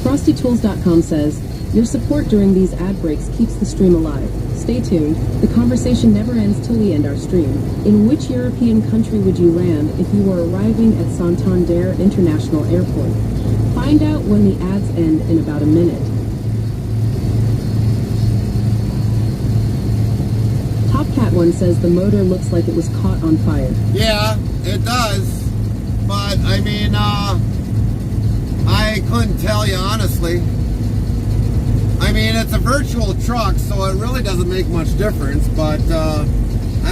[SPEAKER 3] FrostyTools.com says your support during these ad breaks keeps the stream alive. Stay tuned. The conversation never ends till we end our stream. In which European country would you land if you were arriving at Santander International Airport? Find out when the ads end in about a minute. TopCat1 says the motor looks like it was caught on fire.
[SPEAKER 2] Yeah, it does. But I mean, I couldn't tell you honestly. I mean, it's a virtual truck, so it really doesn't make much difference, but I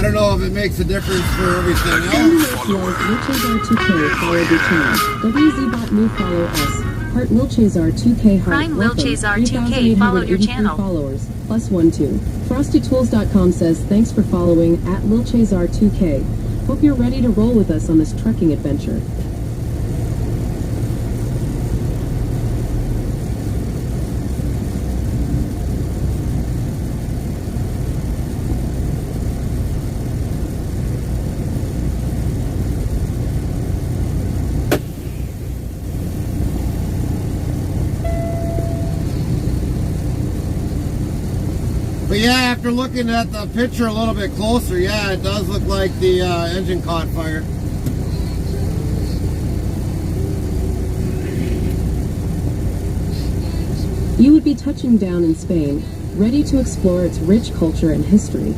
[SPEAKER 2] don't know if it makes a difference for everything else.
[SPEAKER 3] WilchazR2K followed your channel. WZBot new follow us. Heart WilchazR2K heart.
[SPEAKER 6] Prime
[SPEAKER 3] Welcome.
[SPEAKER 6] WilchazR2K followed your
[SPEAKER 3] 3,883
[SPEAKER 6] channel.
[SPEAKER 3] followers. +12. FrostyTools.com says thanks for following at WilchazR2K. Hope you're ready to roll with us on this trekking adventure.
[SPEAKER 2] But yeah, after looking at the picture a little bit closer, yeah, it does look like the engine caught fire.
[SPEAKER 3] You would be touching down in Spain, ready to explore its rich culture and history.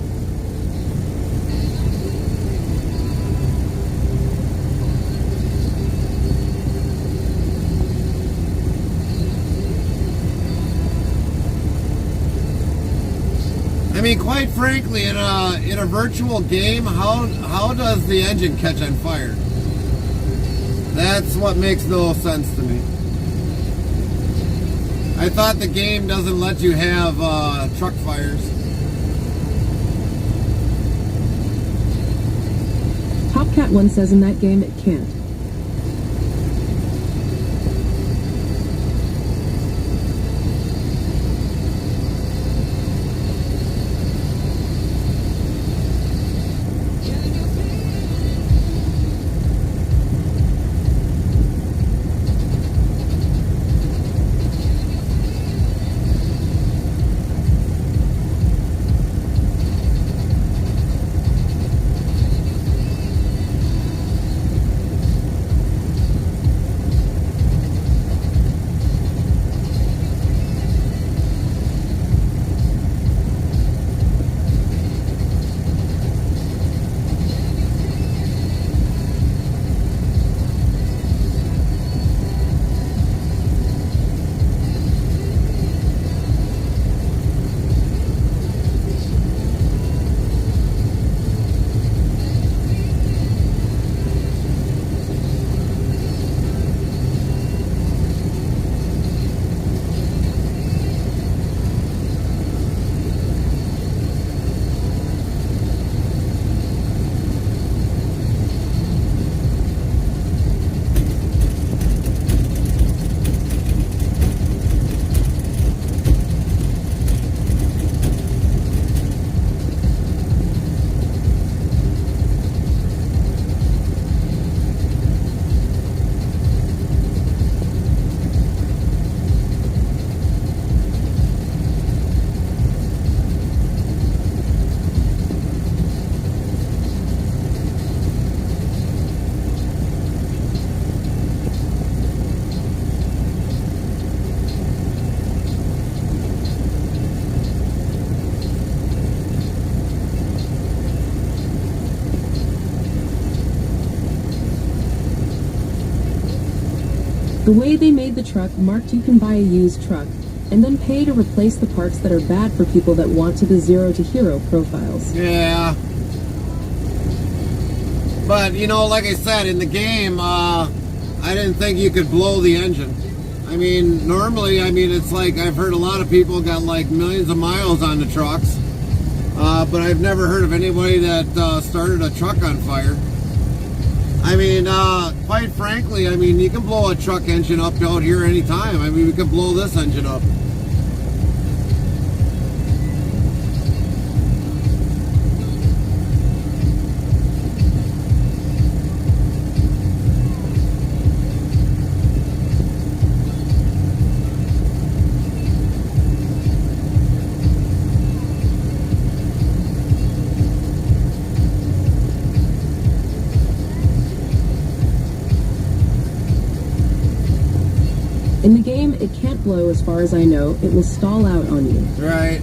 [SPEAKER 2] I mean, quite frankly, in a virtual game, how does the engine catch on fire? That's what makes no sense to me. I thought the game doesn't let you have truck fires.
[SPEAKER 3] TopCat1 says in that game it can't. The way they made the truck marked you can buy a used truck, and then pay to replace the parts that are bad for people that want to the zero to hero profiles.
[SPEAKER 2] Yeah. But, you know, like I said, in the game, I didn't think you could blow the engine. I mean, normally, I mean, it's like I've heard a lot of people got like millions of miles on the trucks. But I've never heard of anybody that started a truck on fire. I mean, quite frankly, I mean, you can blow a truck engine up out here anytime. I mean, we could blow this engine up.
[SPEAKER 3] In the game, it can't blow as far as I know. It will stall out on you.
[SPEAKER 2] Right.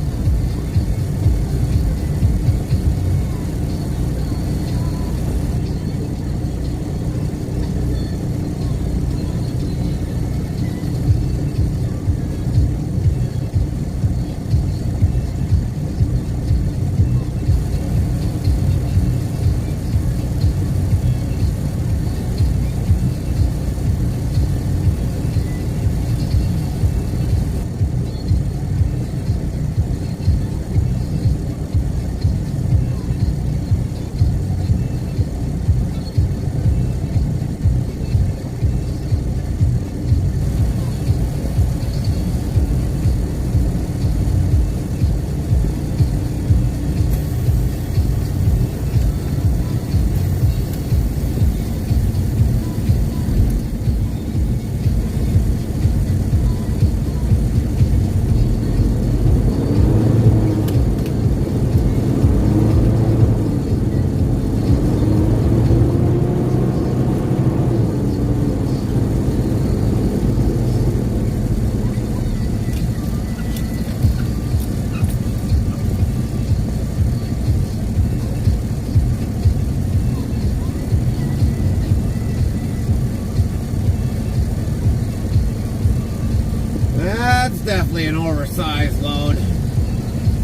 [SPEAKER 2] That's definitely an oversized load.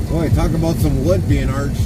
[SPEAKER 2] Boy, talk about some wood being arched.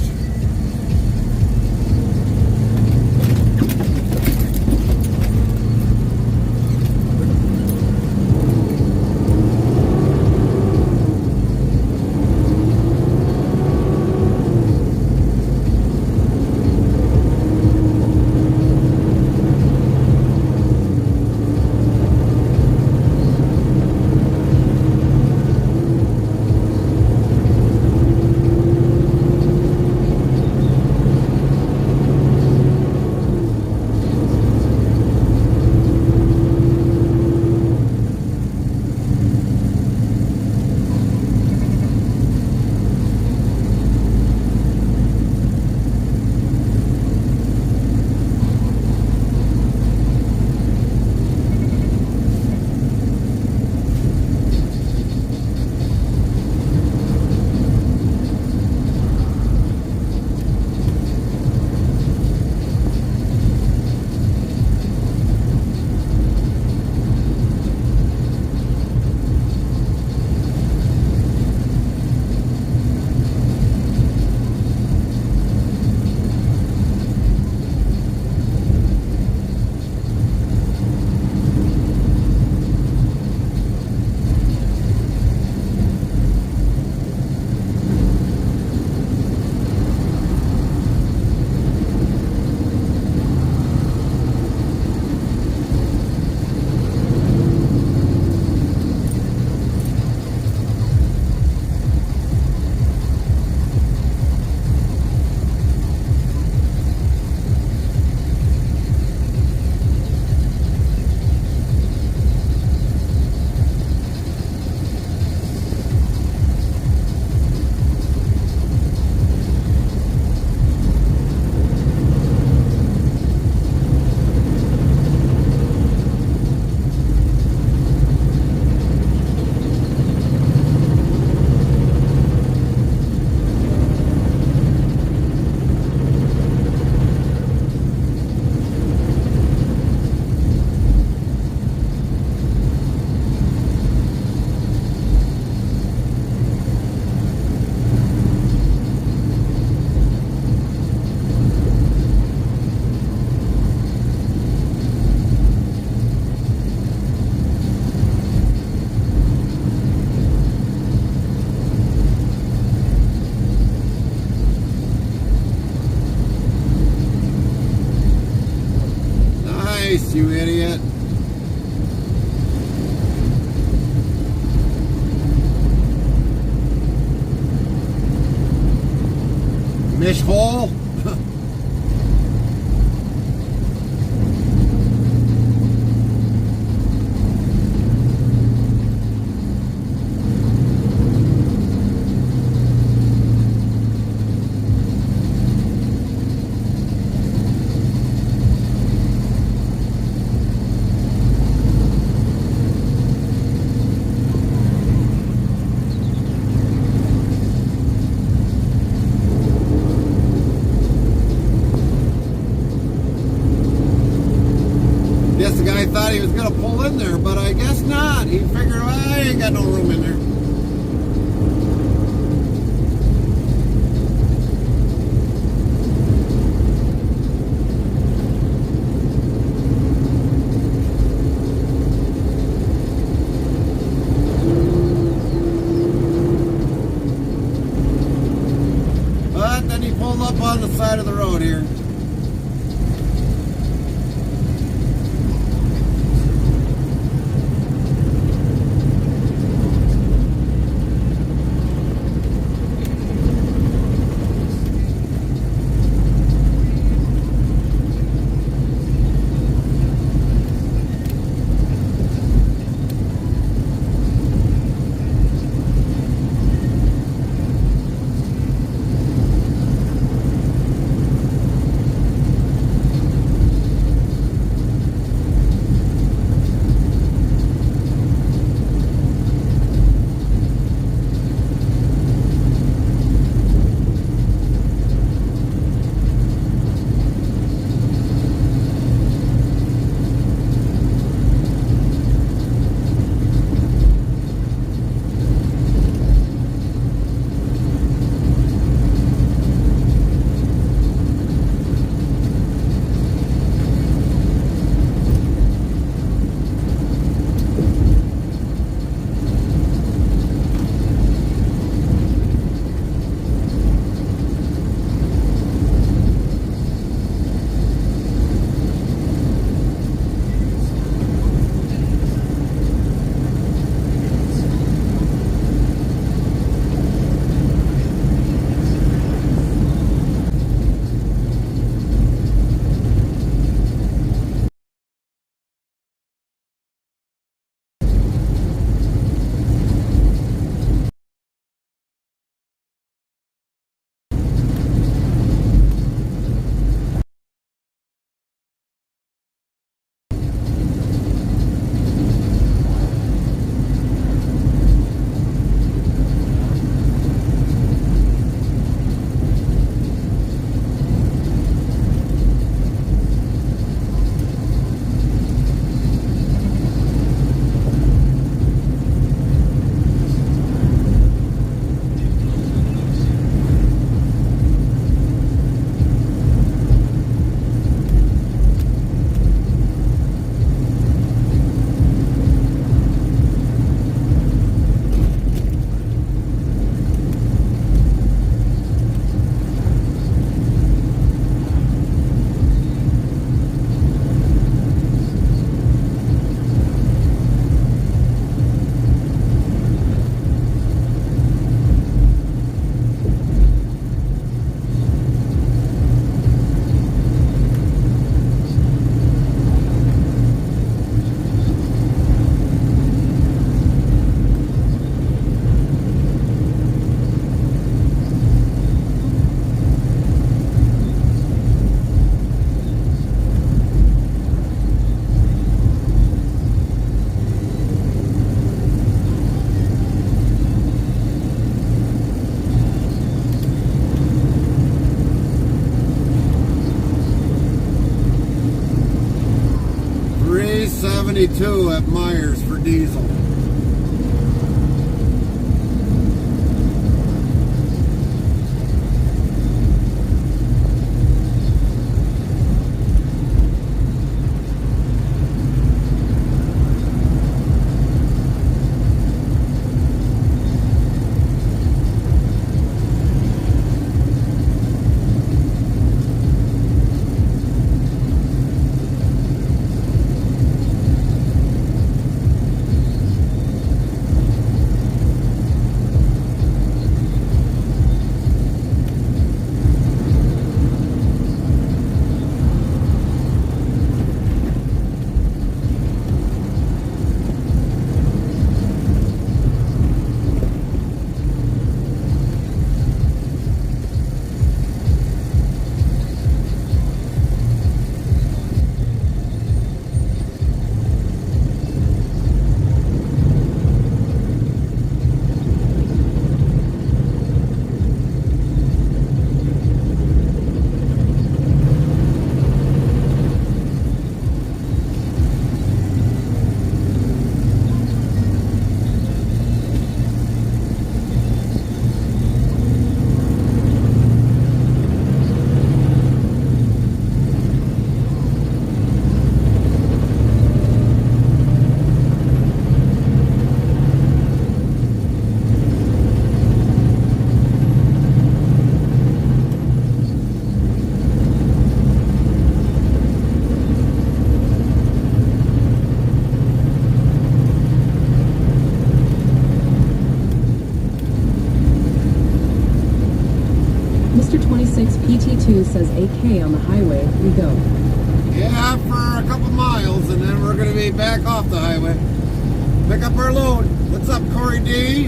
[SPEAKER 2] race, you idiot. Mish hole. Guess the guy thought he was gonna pull in there, but I guess not. He figured, well, I ain't got no room in there. But then he pulled up on the side of the road here. $3.72 at Myers for diesel.
[SPEAKER 3] PT2 says AK on the highway, we go.
[SPEAKER 2] Yeah, for a couple miles, and then we're going to be back off the highway. Pick up our load. What's up, Corey D?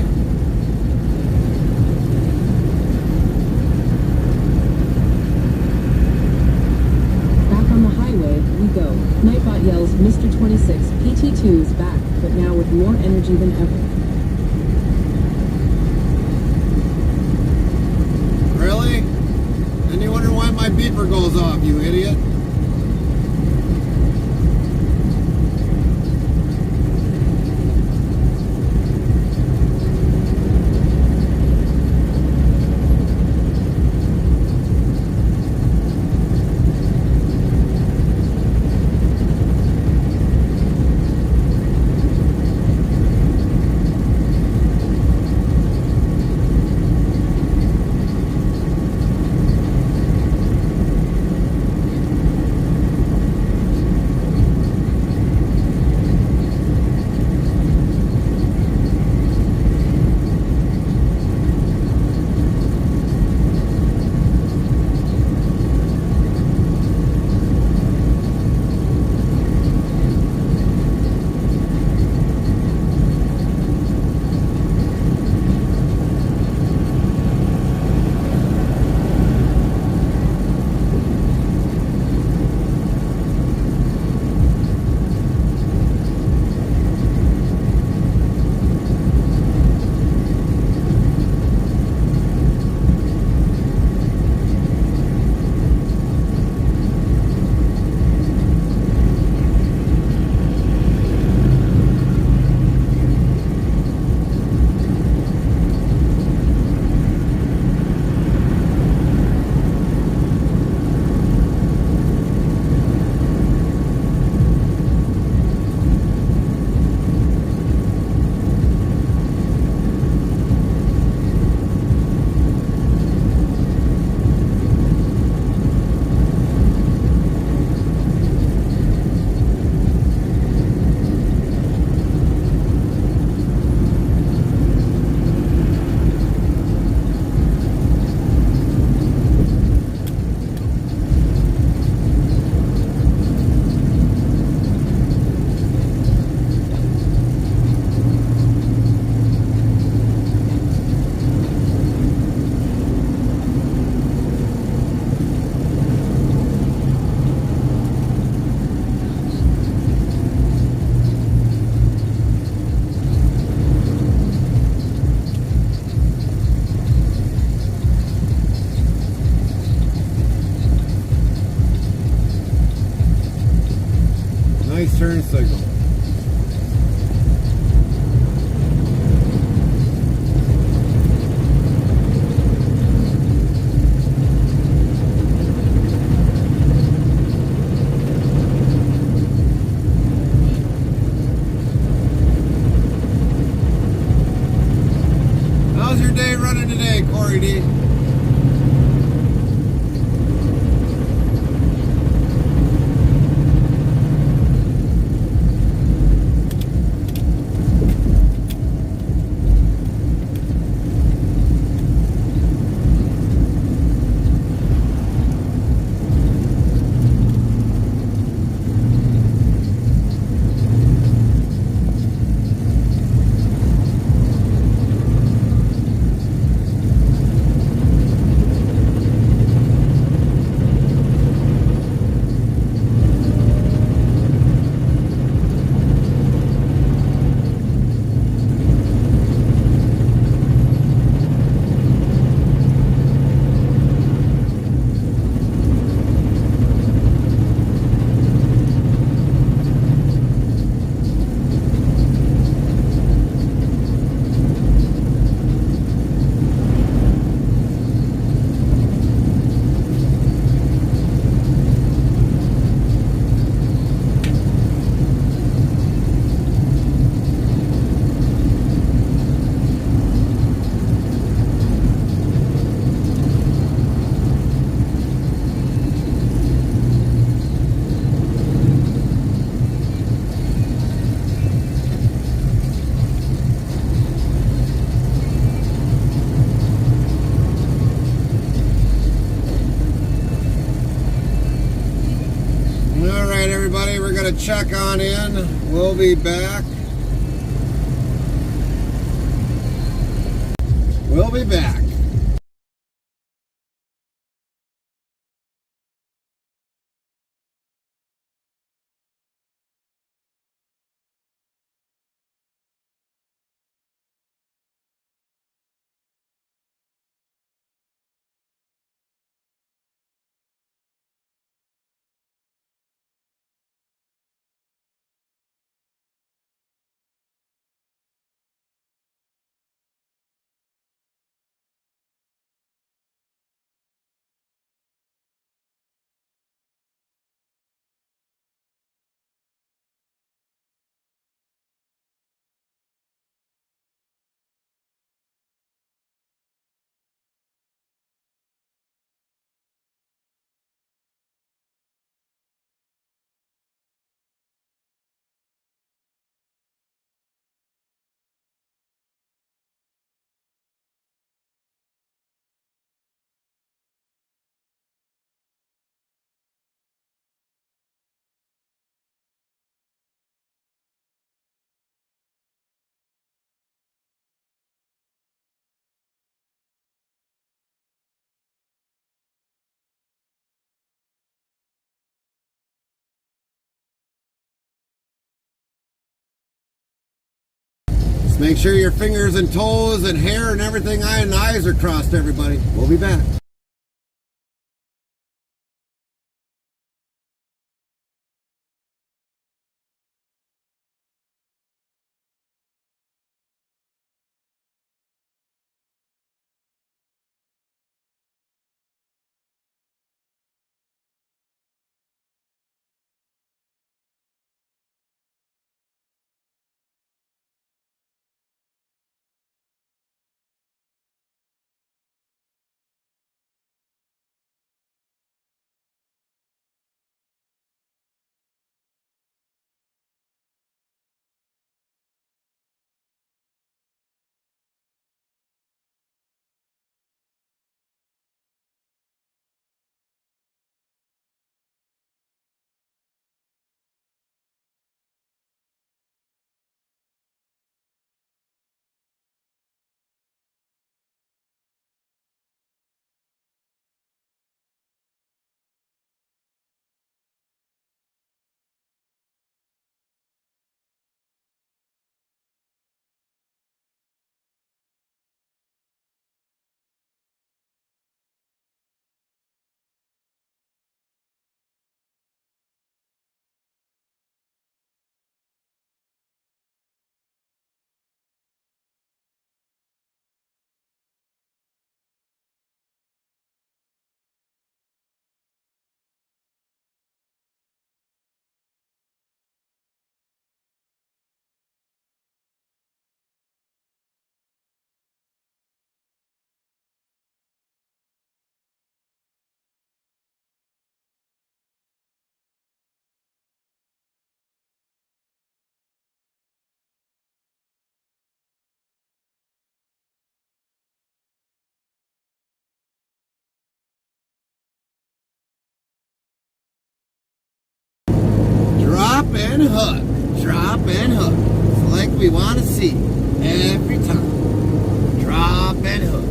[SPEAKER 3] Back on the highway, we go. Nightbot yells, Mr. 26, PT2 is back, but now with more energy than ever.
[SPEAKER 2] Really? Then you wonder why my beeper goes off, you idiot. Nice turn signal. How's your day running today, Corey D? right, everybody, we're going to check on in. We'll be back. We'll be back. Make sure your fingers and toes and hair and everything, eye and eyes are crossed, everybody. We'll be back. Drop and hook. Drop and hook. It's like we want to see every time. Drop and hook.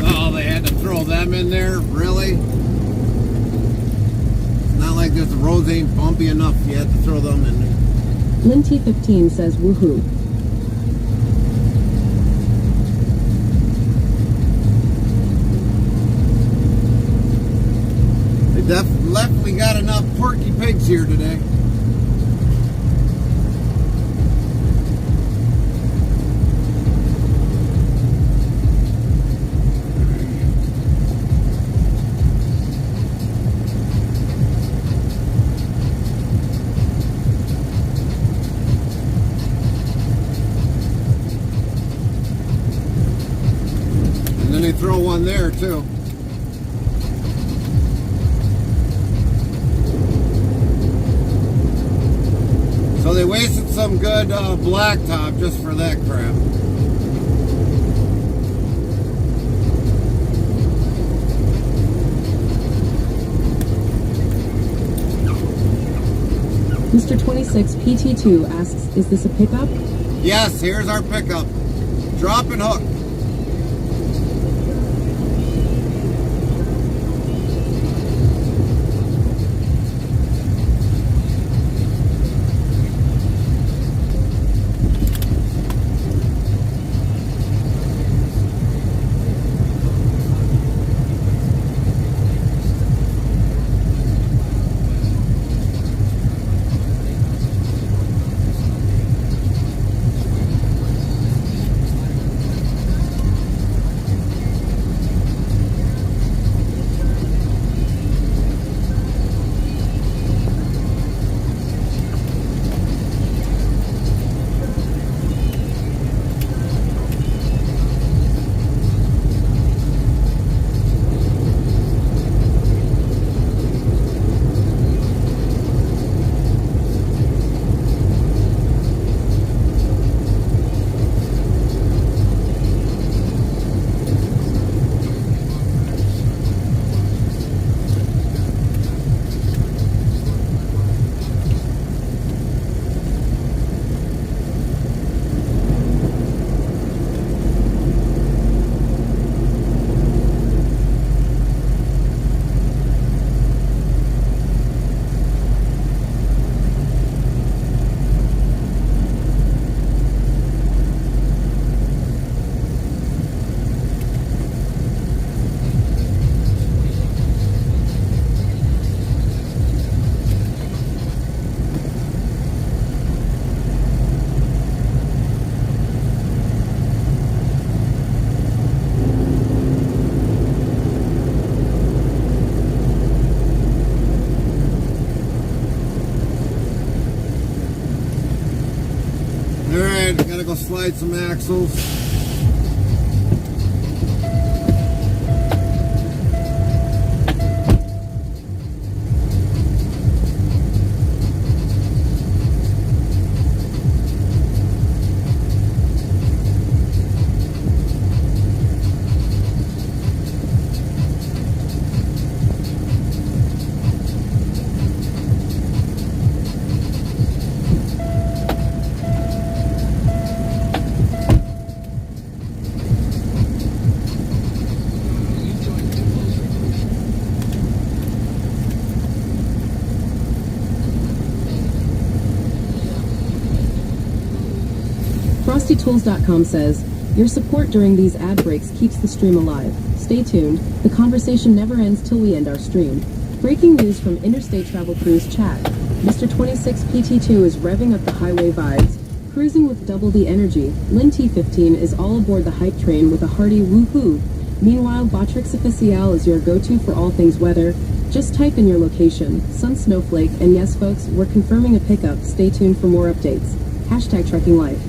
[SPEAKER 2] Oh, they had to throw them in there? Really? Like this, the roads ain't bumpy enough, you have to throw them in there.
[SPEAKER 3] Lynn T15 says woohoo.
[SPEAKER 2] They definitely got enough porky pigs here today. Throw one there too. wasted some good blacktop just for that crap.
[SPEAKER 3] Mr. 26 PT2 asks, is this a pickup?
[SPEAKER 2] Yes, here's our pickup. Drop and hook. Alright, gotta go slide some axles.
[SPEAKER 3] FrostyTools.com says, your support during these ad breaks keeps the stream alive. Stay tuned. The conversation never ends till we end our stream. Breaking news from Interstate Travel Cruise chat. Mr. 26 PT2 is revving up the highway vibes, cruising with double the energy. Lynn T15 is all aboard the hype train with a hearty woohoo. Meanwhile, Botrix Official is your go-to for all things weather. Just type in your location, Sun Snowflake, and yes folks, we're confirming a pickup. Stay tuned for more updates. Hashtag Trucking Life.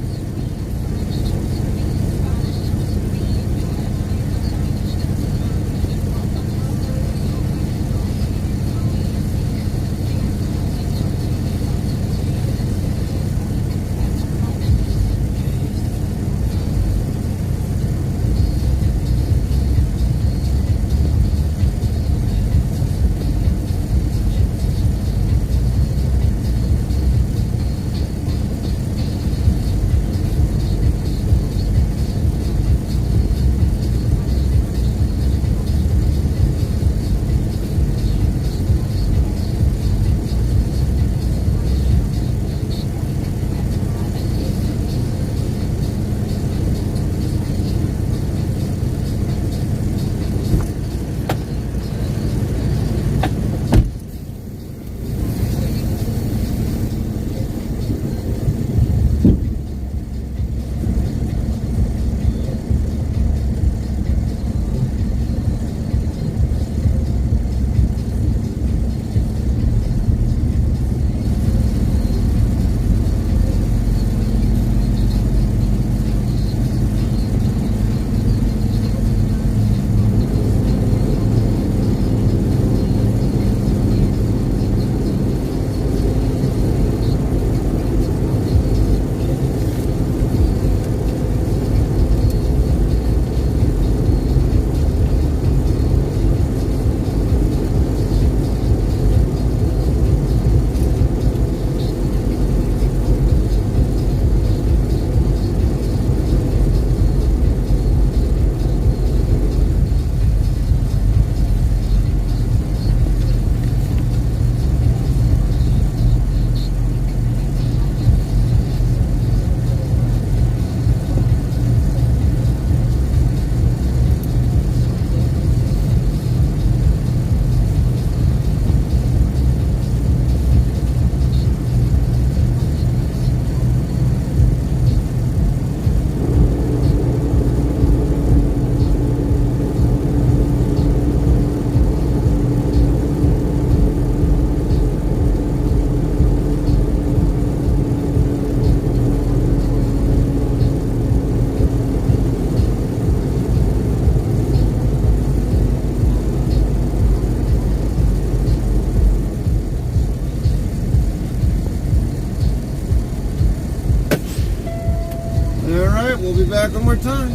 [SPEAKER 2] we'll be back one more time.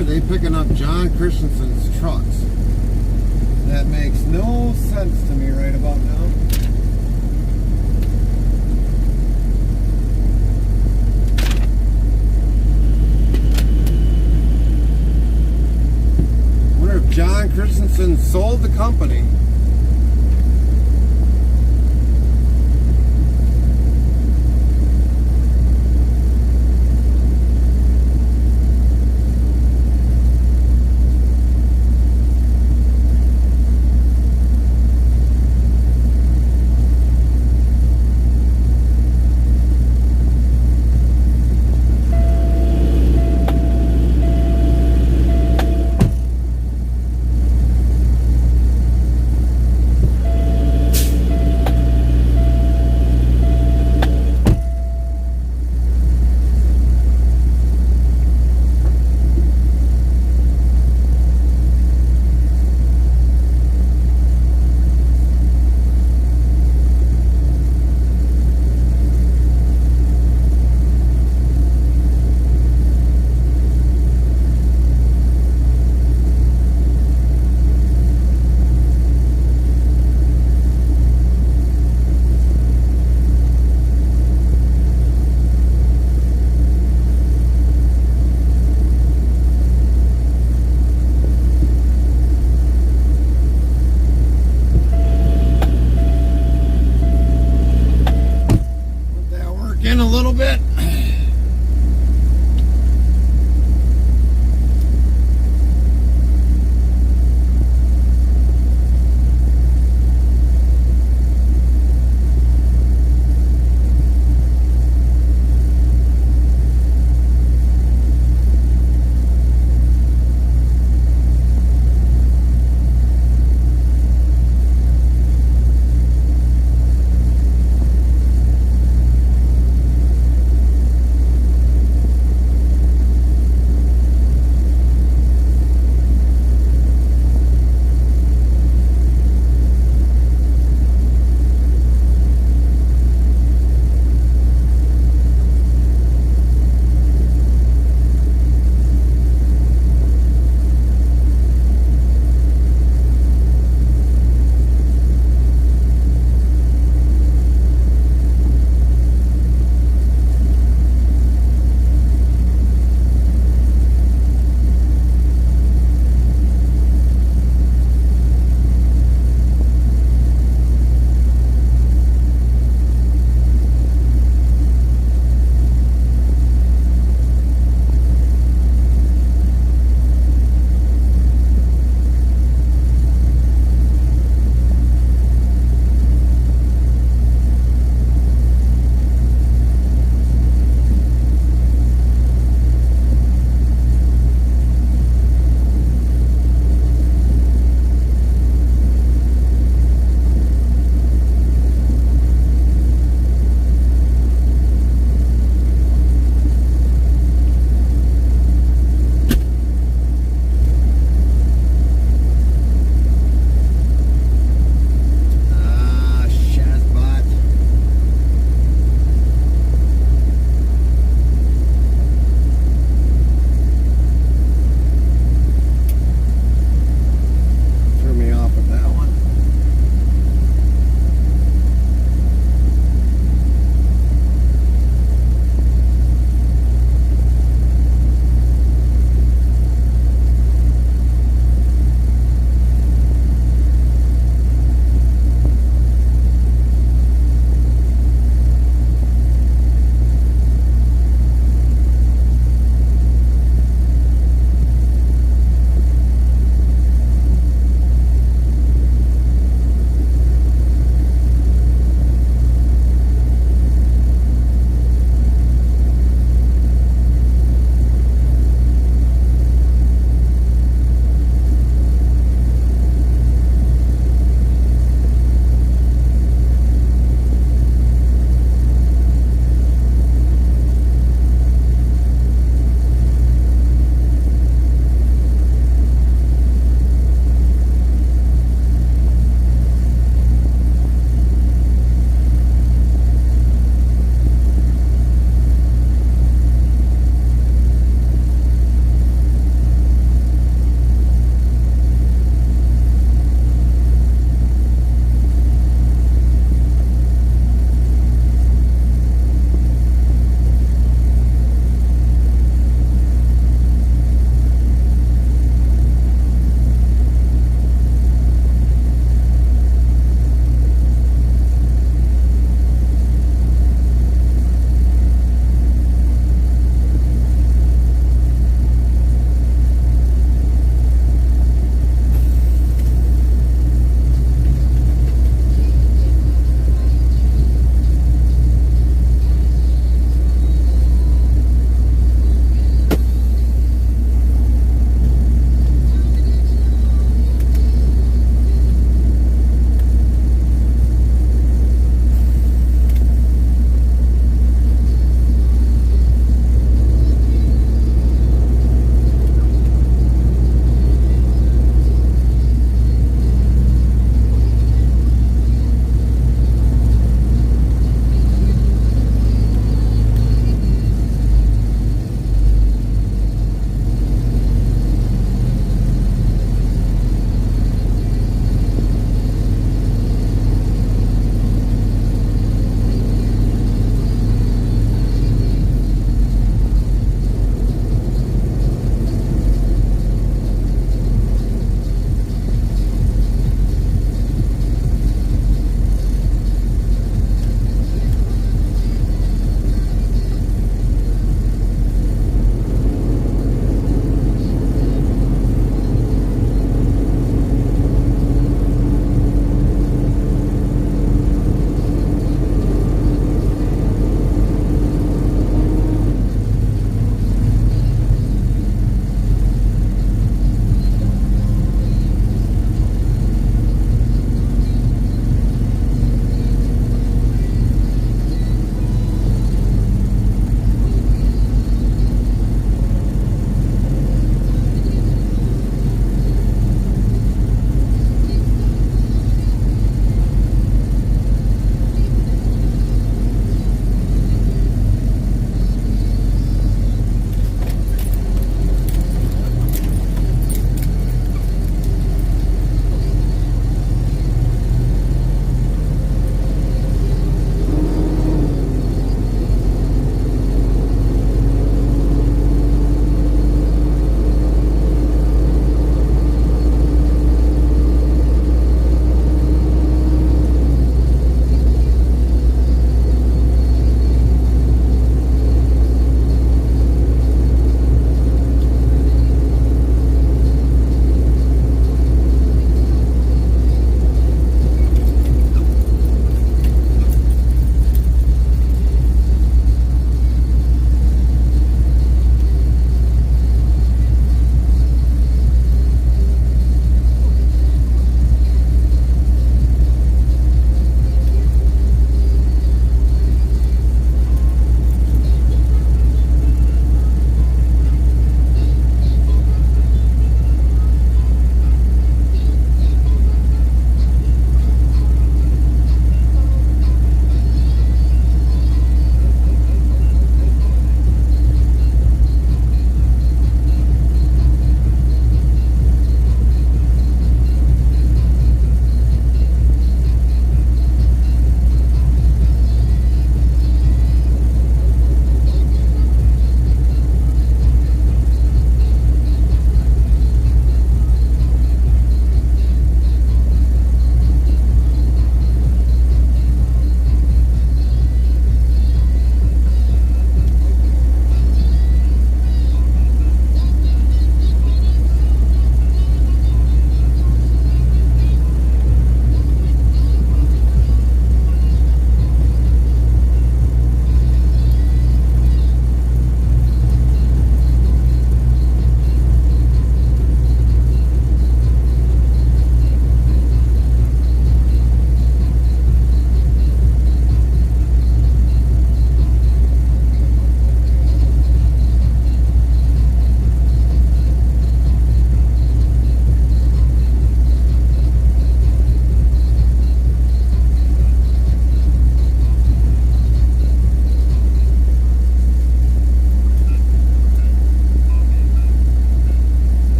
[SPEAKER 2] are they picking up John Christensen's trucks? That makes no sense to me right about now. I wonder if John Christensen sold the company.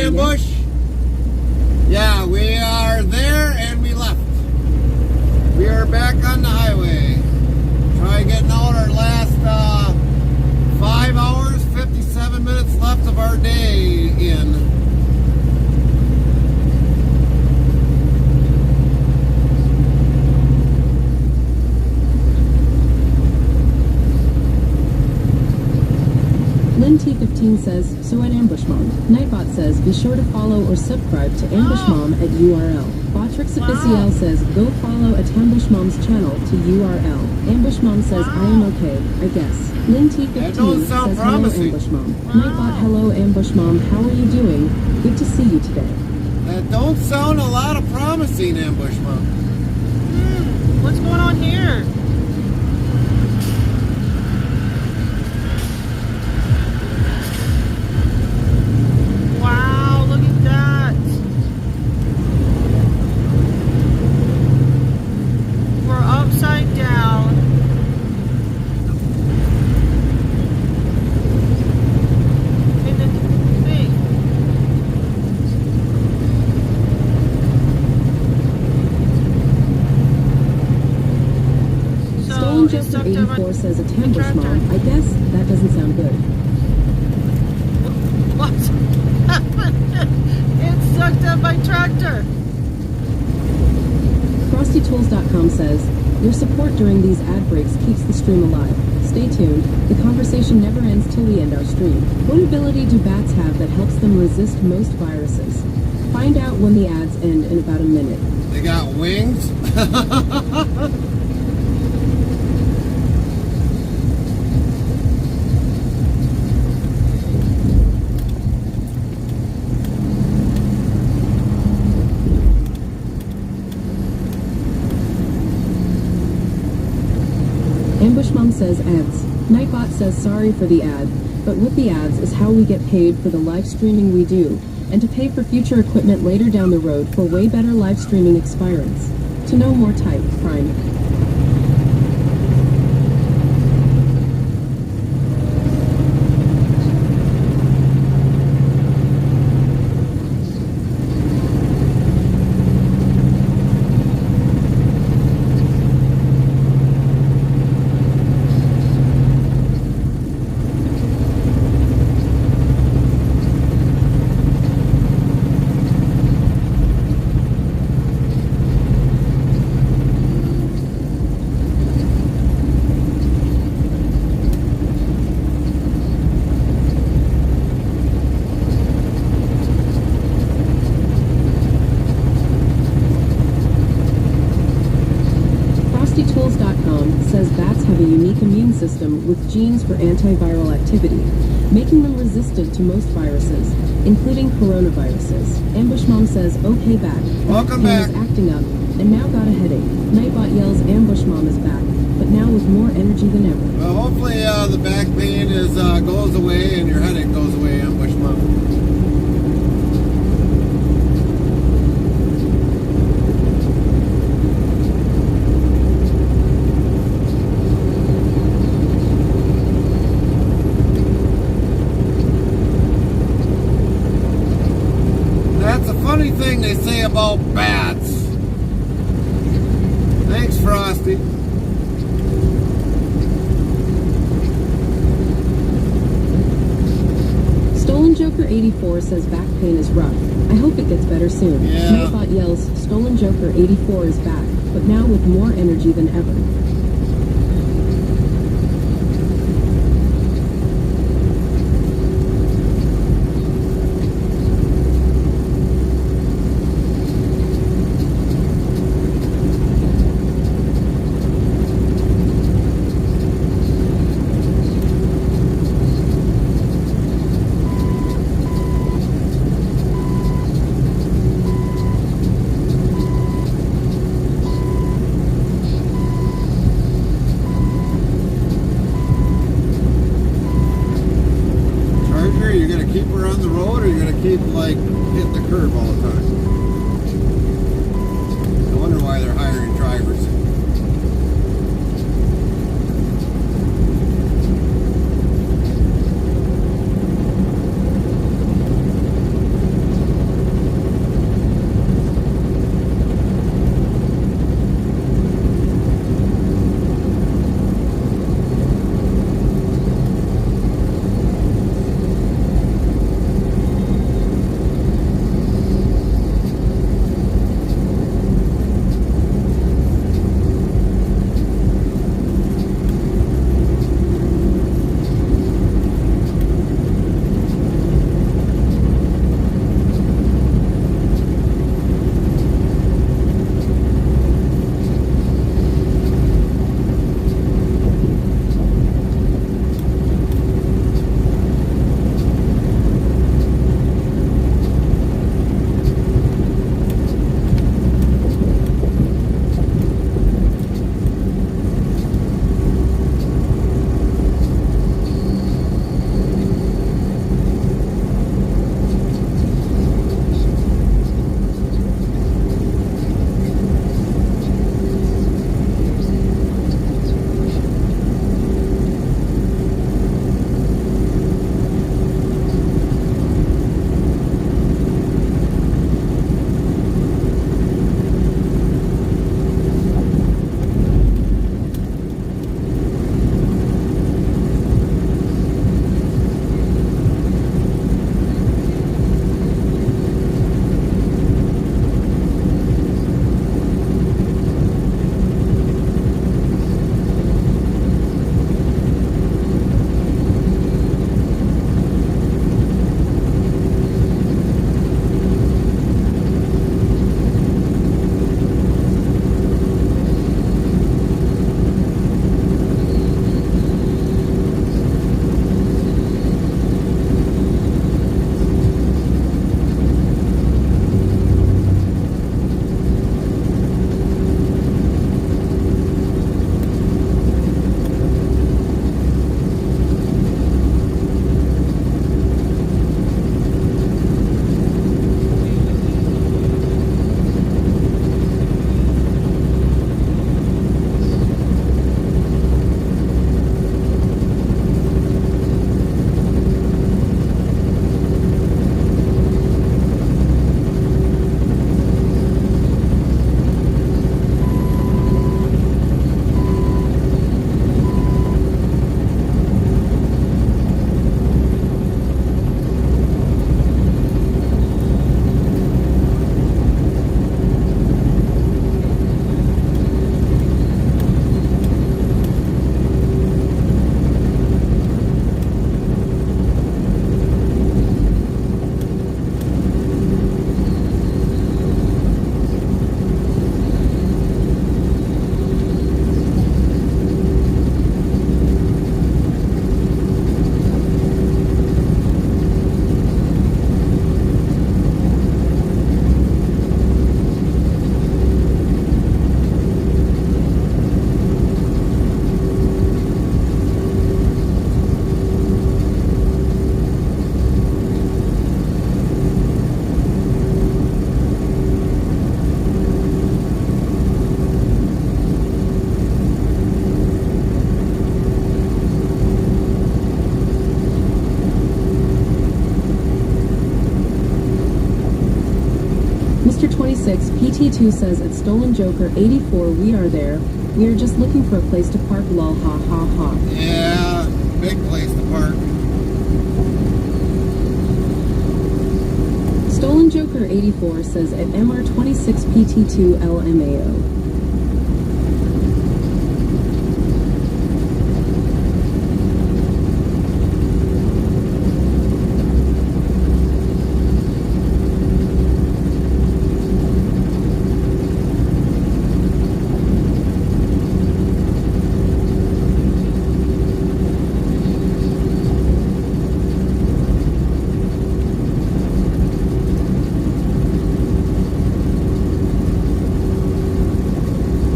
[SPEAKER 2] ambush? Yeah, we are there and we left. We are back on the highway. Try getting out our last 5 hours, 57 minutes left of our day in.
[SPEAKER 3] Lynn T15 says, so at Ambush Mom. Nightbot says, be sure to follow or subscribe to Ambush Mom at URL. Botrix Official says, go follow at Ambush Mom's channel to URL. Ambush Mom says, I am okay, I guess. Lynn T15
[SPEAKER 2] That don't
[SPEAKER 3] says,
[SPEAKER 2] sound
[SPEAKER 3] hello
[SPEAKER 2] promising.
[SPEAKER 3] Ambush Mom. Nightbot, hello Ambush Mom, how are you doing? Good to see you today.
[SPEAKER 2] That don't sound a lot of promising, Ambush Mom.
[SPEAKER 7] What's going on here? Wow, look at that. We're upside down. In the thing.
[SPEAKER 3] Stolen
[SPEAKER 7] So, it's
[SPEAKER 3] Joker
[SPEAKER 7] sucked up
[SPEAKER 3] 84 says, a Ambush
[SPEAKER 7] tractor.
[SPEAKER 3] Mom. I guess that doesn't sound good.
[SPEAKER 7] What happened? It sucked up my tractor.
[SPEAKER 3] FrostyTools.com says, your support during these ad breaks keeps the stream alive. Stay tuned. The conversation never ends till we end our stream. What ability do bats have that helps them resist most viruses? Find out when the ads end in about a minute.
[SPEAKER 2] They got wings?
[SPEAKER 3] Ambush Mom says ads. Nightbot says sorry for the ad, but with the ads is how we get paid for the live streaming we do, and to pay for future equipment later down the road for way better live streaming experience. To know more, type Prime. FrostyTools.com says bats have a unique immune system with genes for antiviral activity, making them resistant to most viruses, including coronaviruses. Ambush Mom says, okay, back.
[SPEAKER 2] Welcome
[SPEAKER 3] Bat
[SPEAKER 2] back.
[SPEAKER 3] is acting up, and now got a headache. Nightbot yells, Ambush Mom is back, but now with more energy than ever.
[SPEAKER 2] Well, hopefully the back pain goes away and your headache goes away, Ambush Mom. That's a funny thing they say about bats. Thanks, Frosty.
[SPEAKER 3] Stolen Joker 84 says back pain is rough. I hope it gets better soon.
[SPEAKER 2] Yeah.
[SPEAKER 3] Nightbot yells, Stolen Joker 84 is back, but now with more energy than ever.
[SPEAKER 2] Charger, you're gonna keep her on the road, or you're gonna keep like hitting the curb all the time? I wonder why they're hiring drivers.
[SPEAKER 3] Mr. 26, PT2 says at Stolen Joker 84, we are there. We are just looking for a place to park, lol, ha ha ha.
[SPEAKER 2] Yeah, big place to park.
[SPEAKER 3] Stolen Joker 84 says at MR26 PT2 LMAO.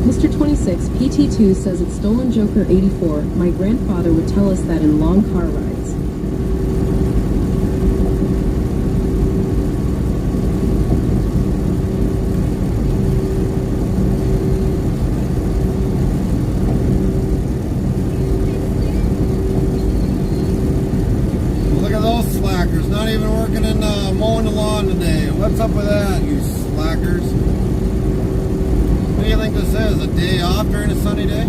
[SPEAKER 3] Mr. 26, PT2 says at Stolen Joker 84, my grandfather would tell us that in long car rides.
[SPEAKER 2] Look at those slackers, not even working in mowing the lawn today. What's up with that, you slackers? What do you think this is, a day off during a sunny day?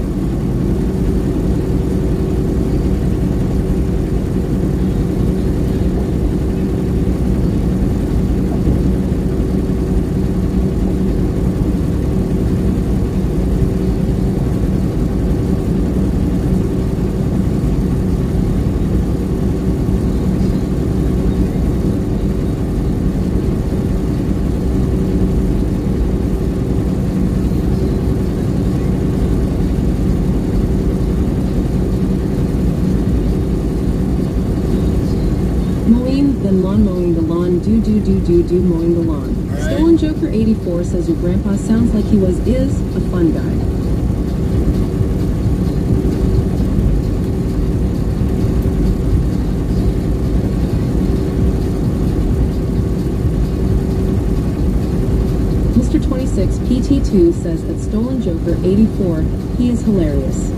[SPEAKER 3] Mowing, then lawn mowing the lawn, do mowing the lawn.
[SPEAKER 2] Right.
[SPEAKER 3] Stolen Joker 84 says your grandpa sounds like he is a fun guy. Mr. 26, PT2 says at Stolen Joker 84, he is hilarious.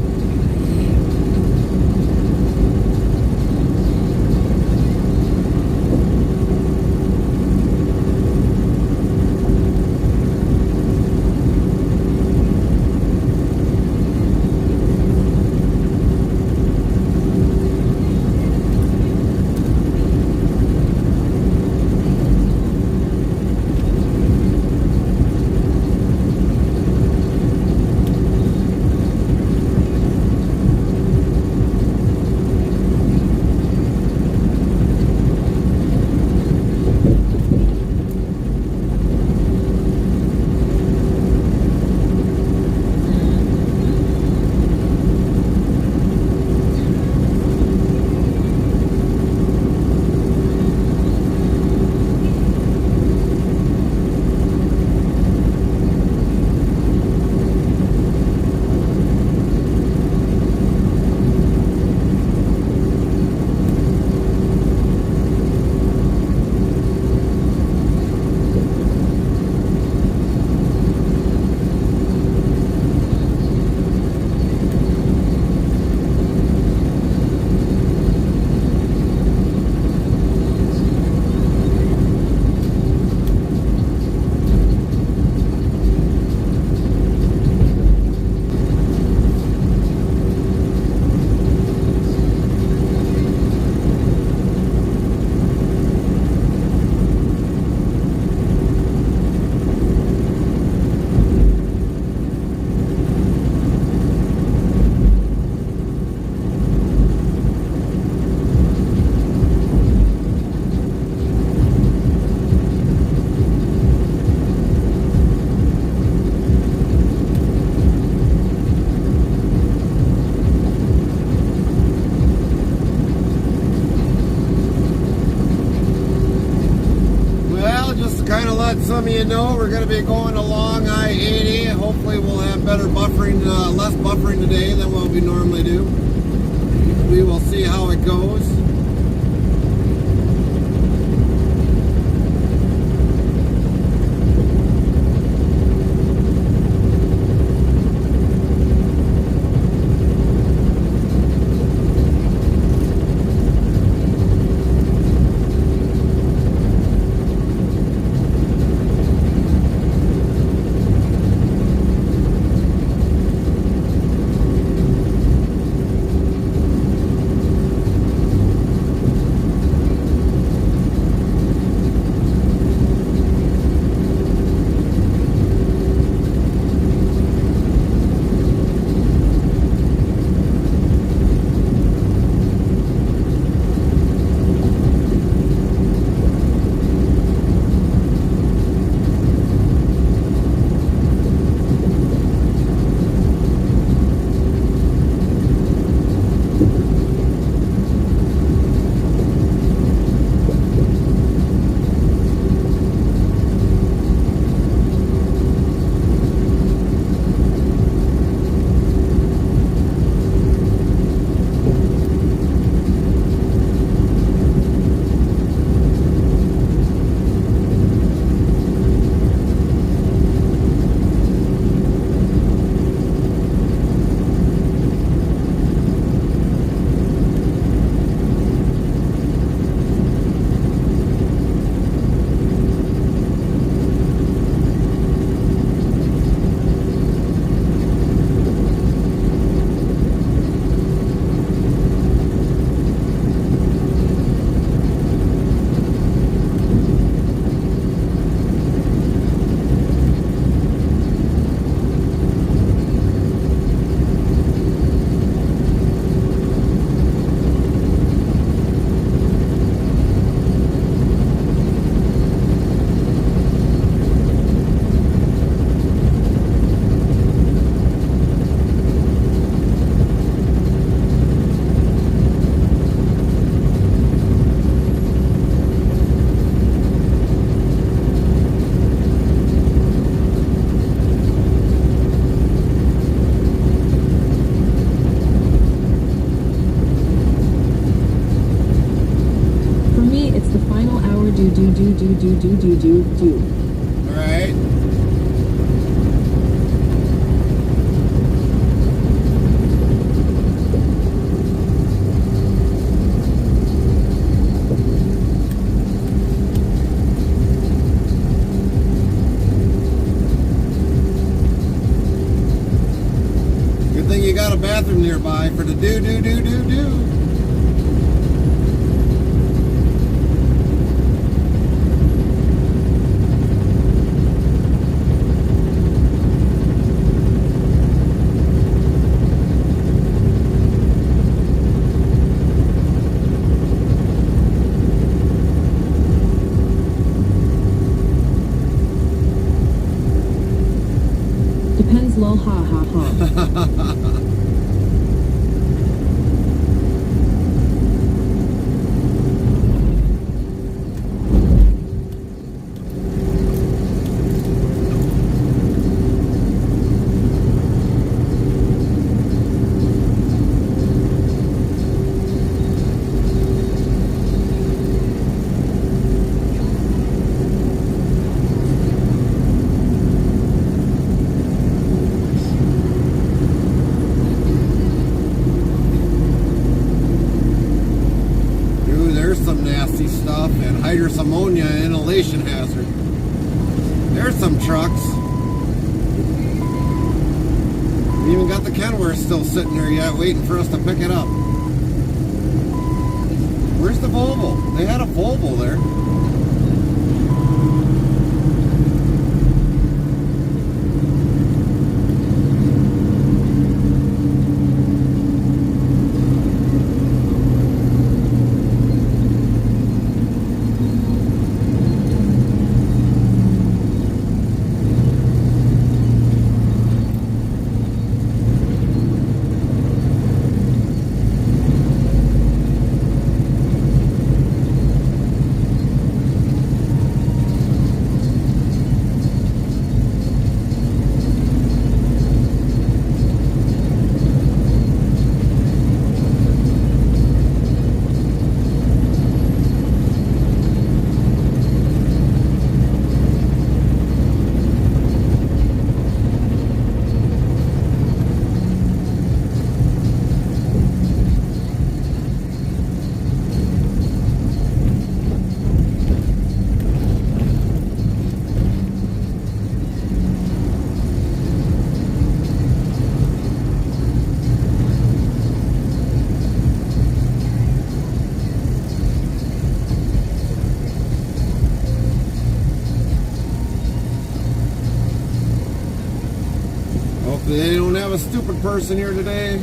[SPEAKER 2] kind of let some of you know, we're going to be going along I-80. Hopefully we'll have better buffering, less buffering today than what we normally do. We will see how it goes.
[SPEAKER 3] do.
[SPEAKER 2] Alright. Good thing you got a bathroom nearby for the do.
[SPEAKER 3] Depends lol ha ha ha. Some nasty stuff, and hydrous ammonia inhalation hazard. There's some trucks. We even got the Kenworth still sitting there yet, waiting for us to pick it up. Where's the Volvo? They had a Volvo there. They don't have a stupid person here today.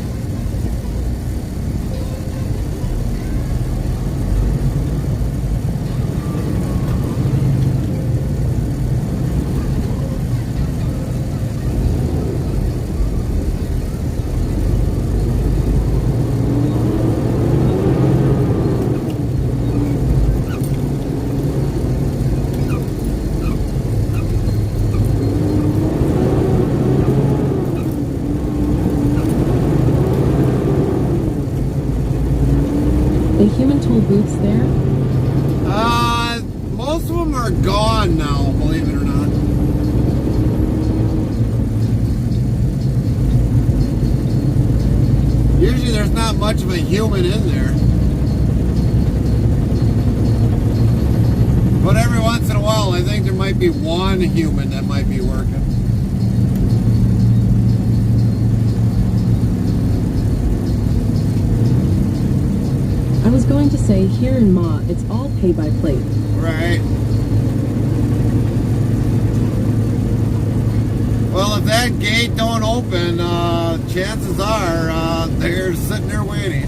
[SPEAKER 3] The human toll booths there?
[SPEAKER 2] Most of them are gone now, believe it or not. Usually there's not much of a human in there. But every once in a while, I think there might be one human that might be working.
[SPEAKER 3] I was going to say, here in Ma, it's all pay by plate.
[SPEAKER 2] Right. Well, if that gate don't open, chances are they're sitting there waiting.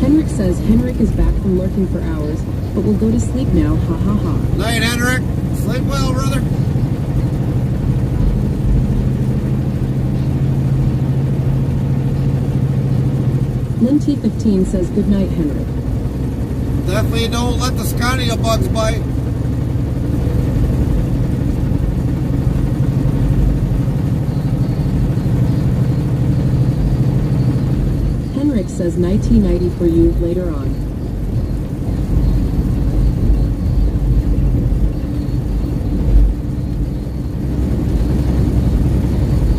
[SPEAKER 3] Henrik says Henrik is back from lurking for hours, but will go to sleep now, ha ha ha.
[SPEAKER 2] Night, Henrik. Sleep well, brother.
[SPEAKER 3] Lynn T15 says good night, Henrik.
[SPEAKER 2] Definitely don't let the sconia bugs bite.
[SPEAKER 3] Henrik says 1990 for you later on.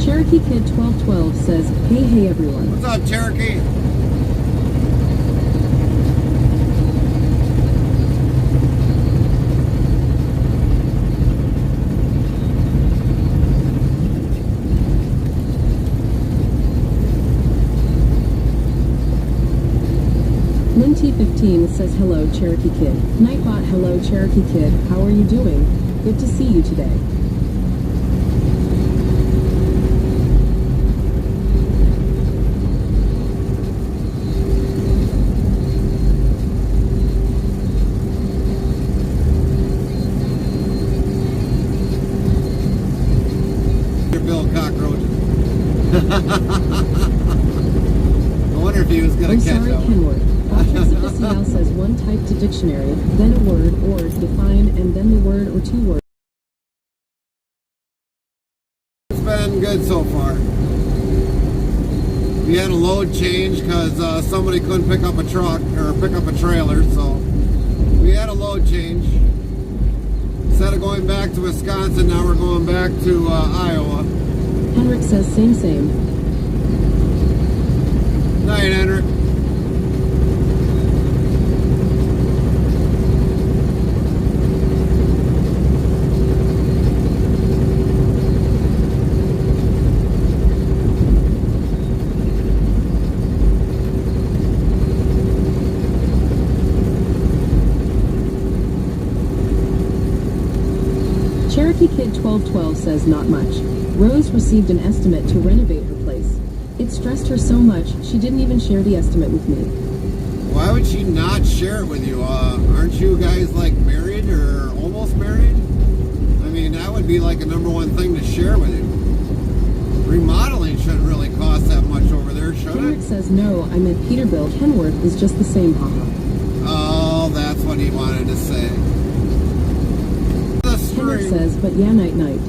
[SPEAKER 3] Cherokee Kid 1212 says, hey everyone.
[SPEAKER 2] What's up, Cherokee?
[SPEAKER 3] Linty15 says hello Cherokee Kid. Nightbot hello Cherokee Kid, how are you doing? Good to see you today.
[SPEAKER 2] Bill Cockroach. I wonder if he was going to catch
[SPEAKER 3] sorry,
[SPEAKER 2] up.
[SPEAKER 3] Kenworth. Officer says one type to dictionary, then a word or define, and then the word or two words.
[SPEAKER 2] It's been good so far. We had a load change because somebody couldn't pick up a truck or pick up a trailer, so we had a load change. Instead of going back to Wisconsin, now we're going back to Iowa.
[SPEAKER 3] Henrik says same.
[SPEAKER 2] Night, Henrik.
[SPEAKER 3] Cherokee Kid 1212 says not much. Rose received an estimate to renovate her place. It stressed her so much, she didn't even share the estimate with me.
[SPEAKER 2] Why would she not share it with you? Aren't you guys like married or almost married? I mean, that would be like a #1 thing to share with you. Remodeling shouldn't really cost that much over there, should
[SPEAKER 3] Henrik
[SPEAKER 2] it?
[SPEAKER 3] says no, I meant Peterbilt. Kenworth is just the same, haha.
[SPEAKER 2] Oh, that's what he wanted to say.
[SPEAKER 3] Henrik says, but yeah, night.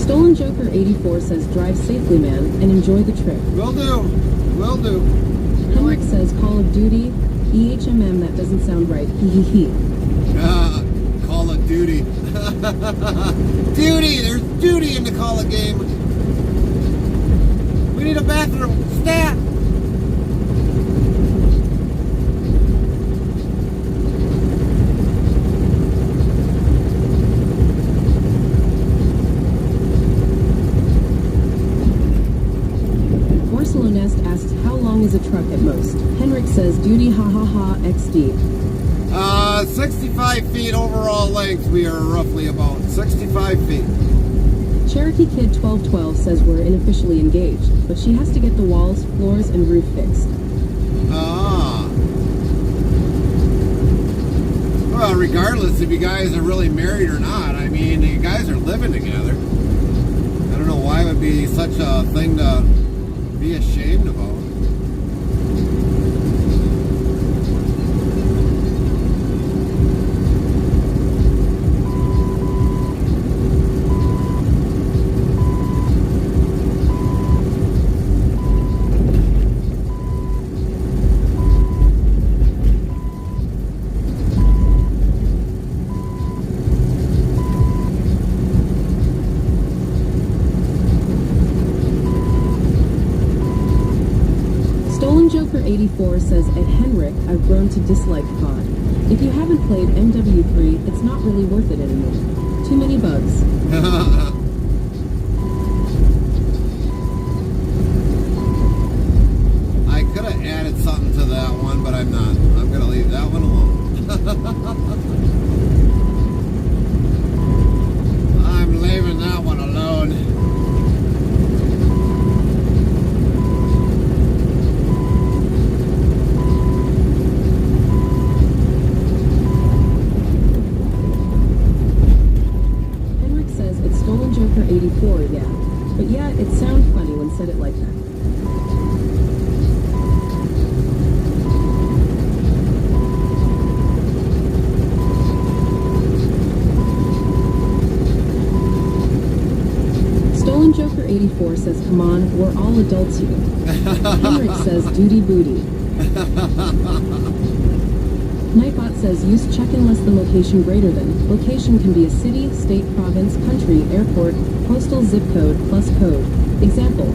[SPEAKER 3] Stolen Joker 84 says drive safely, man, and enjoy the trip.
[SPEAKER 2] Will do.
[SPEAKER 3] Henrik says Call of Duty, EHMM, that doesn't sound right, hee.
[SPEAKER 2] Call of Duty. Duty! There's duty in the Call of game. We need a bathroom. Stat!
[SPEAKER 3] Nest asks how long is a truck at most. Henrik says duty ha XD.
[SPEAKER 2] 65 feet overall length. We are roughly about 65 feet.
[SPEAKER 3] Cherokee Kid 1212 says we're unofficially engaged, but she has to get the walls, floors, and roof fixed.
[SPEAKER 2] Well, regardless if you guys are really married or not, I mean, you guys are living together. I don't know why it would be such a thing to be ashamed about.
[SPEAKER 3] Joker 84 says at Henrik, I've grown to dislike COD. If you haven't played MW3, it's not really worth it anymore. Too many bugs.
[SPEAKER 2] I could have added something to that one, but I'm not. I'm going to leave that one alone. I'm leaving that one alone.
[SPEAKER 3] Joker84, yeah. But yeah, it sounds funny when said it like that. Stolen Joker 84 says, come on, we're all adults here. Henrik says, duty booty. Nightbot says, use check-in less than location greater than. Location can be a city, state, province, country, airport, postal zip code, plus code. Example,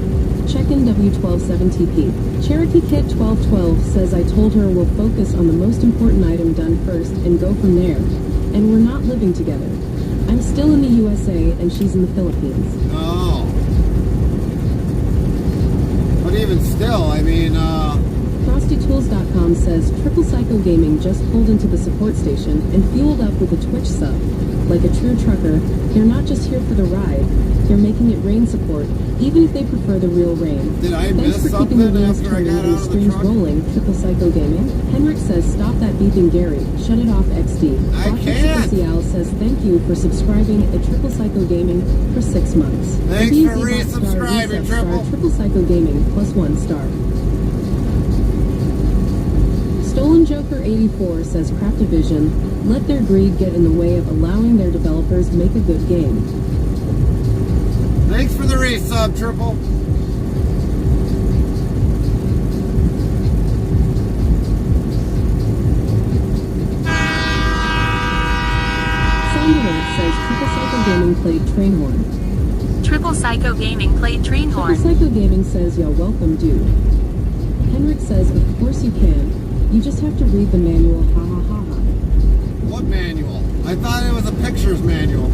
[SPEAKER 3] check-in W127TP. Cherokee Kid 1212 says, I told her we'll focus on the most important item done first and go from there. And we're not living together. I'm still in the USA and she's in the Philippines.
[SPEAKER 2] Oh. But even still, I mean,
[SPEAKER 3] FrostyTools.com says, Triple Psycho Gaming just pulled into the support station and fueled up with a Twitch sub. Like a true trucker, they're not just here for the ride, they're making it rain support, even if they prefer the real rain.
[SPEAKER 2] Did I
[SPEAKER 3] Thanks
[SPEAKER 2] miss
[SPEAKER 3] for keeping the
[SPEAKER 2] something
[SPEAKER 3] wheels
[SPEAKER 2] after I
[SPEAKER 3] turning
[SPEAKER 2] got
[SPEAKER 3] and
[SPEAKER 2] out
[SPEAKER 3] the
[SPEAKER 2] of the
[SPEAKER 3] streams
[SPEAKER 2] truck?
[SPEAKER 3] rolling, Triple Psycho Gaming. Henrik says, stop that beeping Gary, shut it off XD.
[SPEAKER 2] I can't.
[SPEAKER 3] CL says, thank you for subscribing at Triple Psycho Gaming for 6 months.
[SPEAKER 2] Thanks
[SPEAKER 3] BZ
[SPEAKER 2] for
[SPEAKER 3] Hot Star
[SPEAKER 2] resubscribing,
[SPEAKER 3] Reset
[SPEAKER 2] Triple.
[SPEAKER 3] Star, Triple Psycho Gaming, plus 1 star. Stolen Joker 84 says Craftivision, let their greed get in the way of allowing their developers make a good game.
[SPEAKER 2] Thanks for the resub, Triple.
[SPEAKER 3] Soundalert says Triple Psycho Gaming played Trainhorn.
[SPEAKER 6] Triple Psycho Gaming played
[SPEAKER 3] Triple
[SPEAKER 6] Trainhorn.
[SPEAKER 3] Psycho Gaming says, yo, welcome, dude. Henrik says, of course you can. You just have to read the manual, ha ha ha ha.
[SPEAKER 2] What manual? I thought it was a pictures manual.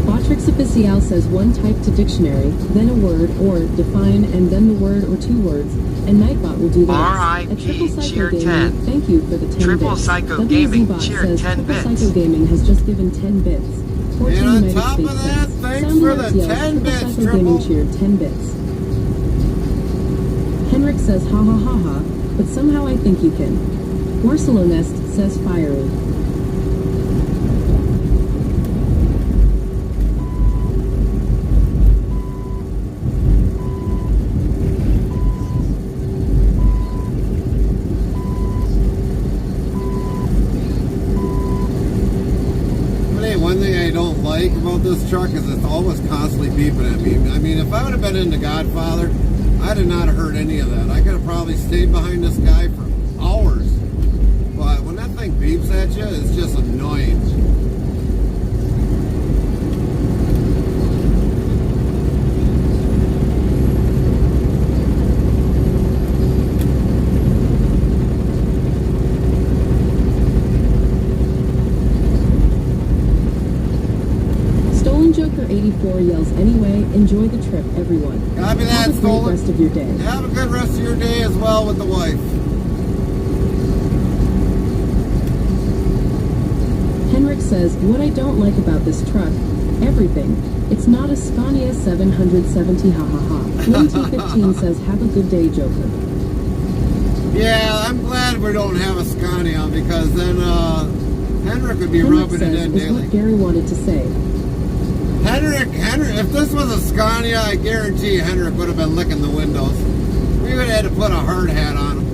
[SPEAKER 3] Botrix Official says one type to dictionary, then a word, or define, and then the word or 2 words, and Nightbot will do the rest. At Triple
[SPEAKER 8] RIP,
[SPEAKER 3] Psycho
[SPEAKER 8] cheer
[SPEAKER 3] Gaming,
[SPEAKER 8] 10.
[SPEAKER 3] thank you for the 10
[SPEAKER 8] Triple
[SPEAKER 3] bits.
[SPEAKER 8] Psycho Gaming,
[SPEAKER 3] WZBot
[SPEAKER 8] cheer
[SPEAKER 3] says
[SPEAKER 8] 10
[SPEAKER 3] Triple
[SPEAKER 8] bits.
[SPEAKER 3] Psycho Gaming has just given 10 bits. 14
[SPEAKER 2] And on
[SPEAKER 3] United
[SPEAKER 2] top of
[SPEAKER 3] States
[SPEAKER 2] that,
[SPEAKER 3] cents.
[SPEAKER 2] thanks
[SPEAKER 3] Sound
[SPEAKER 2] for
[SPEAKER 3] Alert
[SPEAKER 2] the
[SPEAKER 3] yells,
[SPEAKER 2] 10
[SPEAKER 3] Triple
[SPEAKER 2] bits,
[SPEAKER 3] Psycho
[SPEAKER 2] Triple.
[SPEAKER 3] Gaming cheered 10 bits. Henrik says ha ha ha ha, but somehow I think you can. Warsalonest says fiery.
[SPEAKER 2] But hey, one thing I don't like about this truck is it's always constantly beeping at me. I mean, if I would have been into Godfather, I'd have not heard any of that. I could have probably stayed behind this guy for hours. But when that thing beeps at you, it's just annoying.
[SPEAKER 3] Stolen Joker 84 yells, anyway, enjoy the trip, everyone.
[SPEAKER 2] Copy that,
[SPEAKER 3] Have a great
[SPEAKER 2] Stolen.
[SPEAKER 3] rest of your day.
[SPEAKER 2] Have a good rest of your day as well with the wife.
[SPEAKER 3] Henrik says, what I don't like about this truck, everything. It's not a Scania 770, ha ha ha. T15 says, have a good day, Joker.
[SPEAKER 2] Yeah, I'm glad we don't have a Scania because then Henrik would be
[SPEAKER 3] Henrik
[SPEAKER 2] rubbing it
[SPEAKER 3] says,
[SPEAKER 2] in
[SPEAKER 3] is
[SPEAKER 2] daily.
[SPEAKER 3] what Gary wanted to say.
[SPEAKER 2] Henrik, if this was a Scania, I guarantee Henrik would have been licking the windows. We would have had to put a hard hat on him.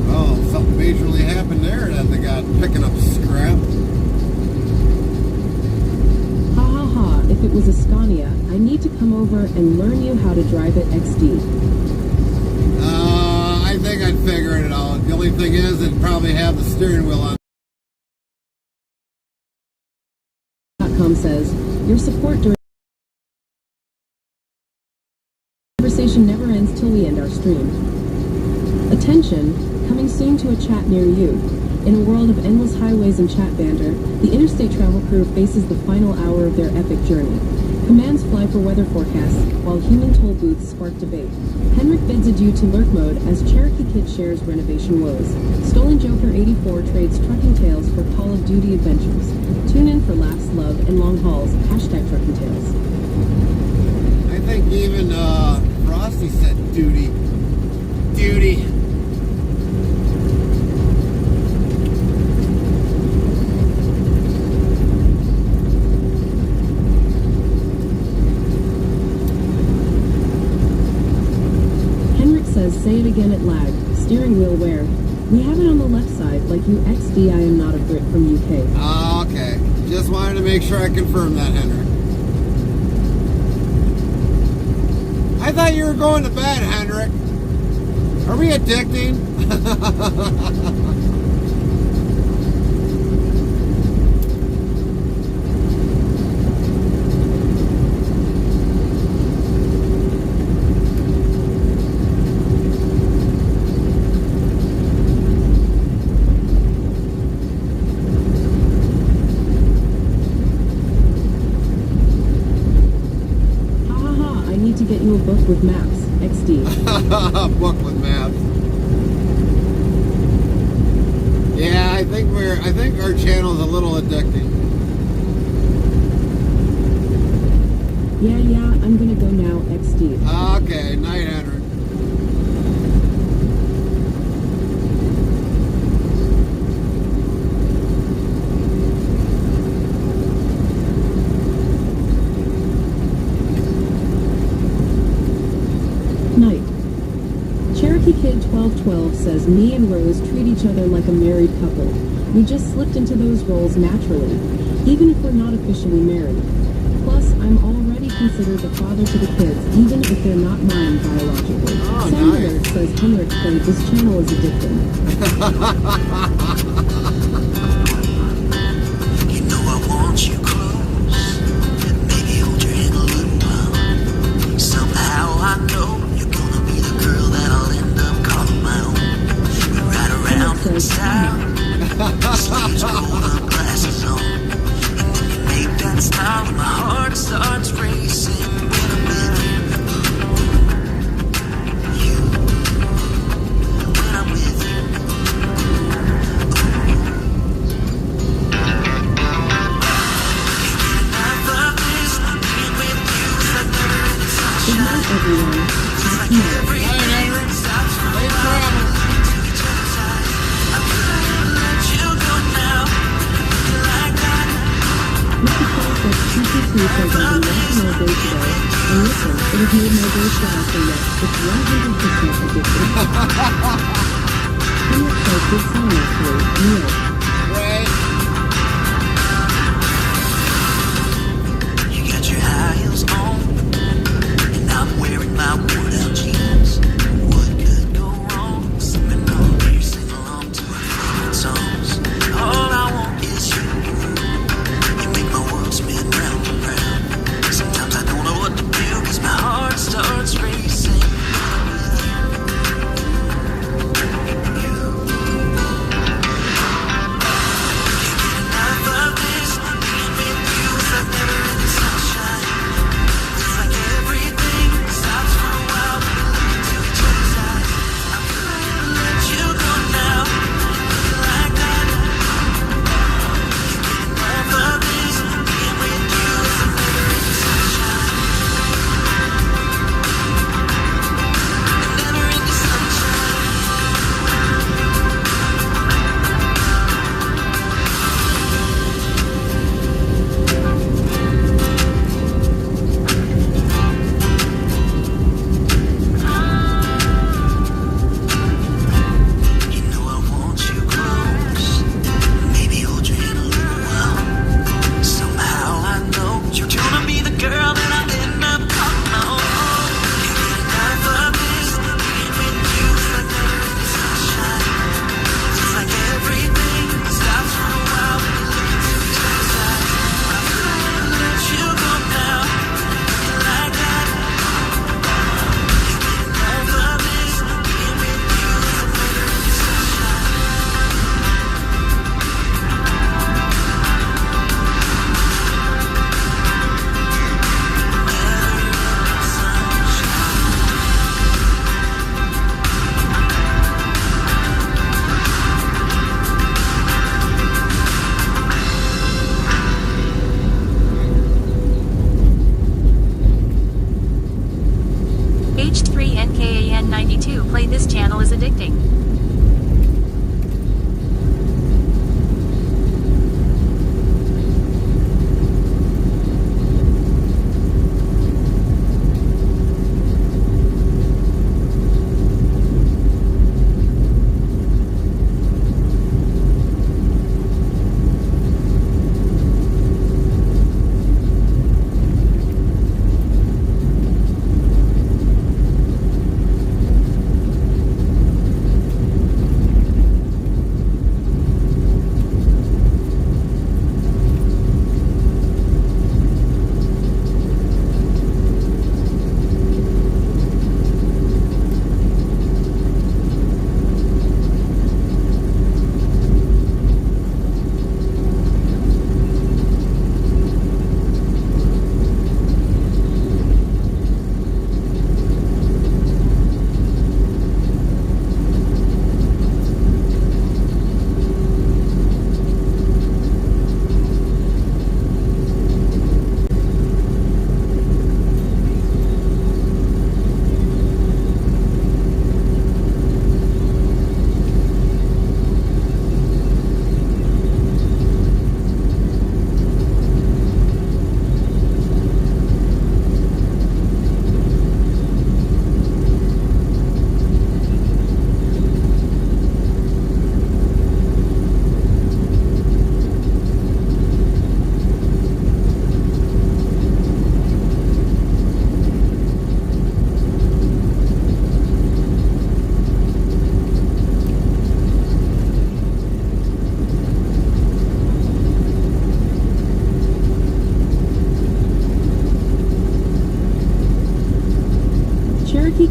[SPEAKER 2] Oh, something majorly happened there that they got picking up scrap.
[SPEAKER 3] Ha ha ha, if it was a Scania, I need to come over and learn you how to drive it XD.
[SPEAKER 2] I think I'd figure it out. The only thing is, it'd probably have the steering wheel on.
[SPEAKER 3] .com says, your support during conversation never ends till we end our stream. Attention, coming soon to a chat near you. In a world of endless highways and chat banter, the interstate travel crew faces the final hour of their epic journey. Commands fly for weather forecasts, while human toll booths spark debate. Henrik bids adieu to lurk mode as Cherokee Kid shares renovation woes. Stolen Joker 84 trades trucking tales for Call of Duty adventures. Tune in for laughs, love, and long hauls. Hashtag trucking tales.
[SPEAKER 2] I think even Frosty said duty. Duty.
[SPEAKER 3] Says, say it again at lag. Steering wheel where? We have it on the left side, like you XD I am not a Brit from UK.
[SPEAKER 2] Oh, okay. Just wanted to make sure I confirmed that, Henrik. I thought you were going to bed, Henrik. Are we addicting?
[SPEAKER 3] Get you a book with maps, XD.
[SPEAKER 2] Book with maps. Yeah, I think our channel's a little addicting.
[SPEAKER 3] Yeah, I'm gonna go now, XD.
[SPEAKER 2] Okay, night, Henrik.
[SPEAKER 3] Night. Cherokee Kid 1212 says, me and Rose treat each other like a married couple. We just slipped into those roles naturally, even if we're not officially married. Plus, I'm already considered the father to the kids, even if they're not mine biologically.
[SPEAKER 2] Oh,
[SPEAKER 3] Sam
[SPEAKER 2] nice.
[SPEAKER 3] Alert says Henrik played this channel is addicting.
[SPEAKER 8] You know I want you close. Maybe hold your hand a little while. Somehow I know you're gonna be the girl that I'll end up calling my own. We ride around in style, sleeves rolled up, glasses on. And when you make that smile, my heart starts racing when I'm with you. When I'm with you.
[SPEAKER 3] Good night, everyone. Happy night.
[SPEAKER 2] Safe travels.
[SPEAKER 3] Mr. Cole says TCC says I've been watching all day today, and listen, it has made my day shine so yes, it's 100% addictive. Henrik says good song actually, Neil.
[SPEAKER 2] Right.
[SPEAKER 8] You got your high heels on, and I'm wearing my worn out jeans. What could go wrong? Sipping on beer, sing along to our favorite songs. All I want is you. You make my world spin round and round. Sometimes I don't know what to do, 'cause my heart starts racing.
[SPEAKER 6] 92. Play this channel is addicting.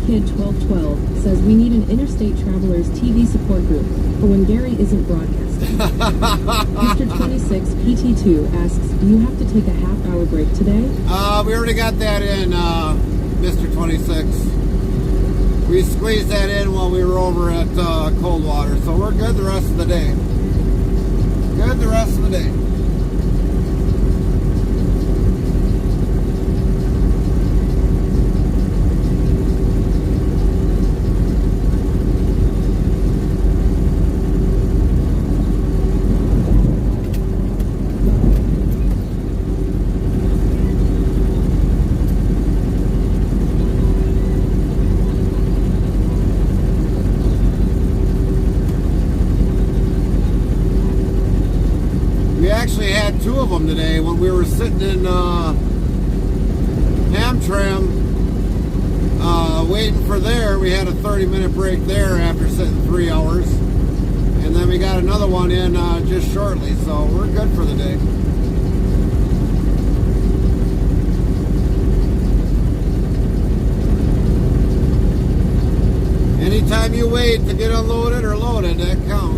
[SPEAKER 3] Kid 1212 says we need an interstate travelers TV support group for when Gary isn't broadcasting. Mr. 26 PT2 asks, do you have to take a half-hour break today?
[SPEAKER 2] We already got that in, Mr. 26. We squeezed that in while we were over at Coldwater, so we're good the rest of the day. Good the rest of the day. Actually had two of them today when we were sitting in Hamtram waiting for there. We had a 30-minute break there after sitting 3 hours, and then we got another one in just shortly, so we're good for the day. Anytime you wait to get unloaded or loaded, that counts.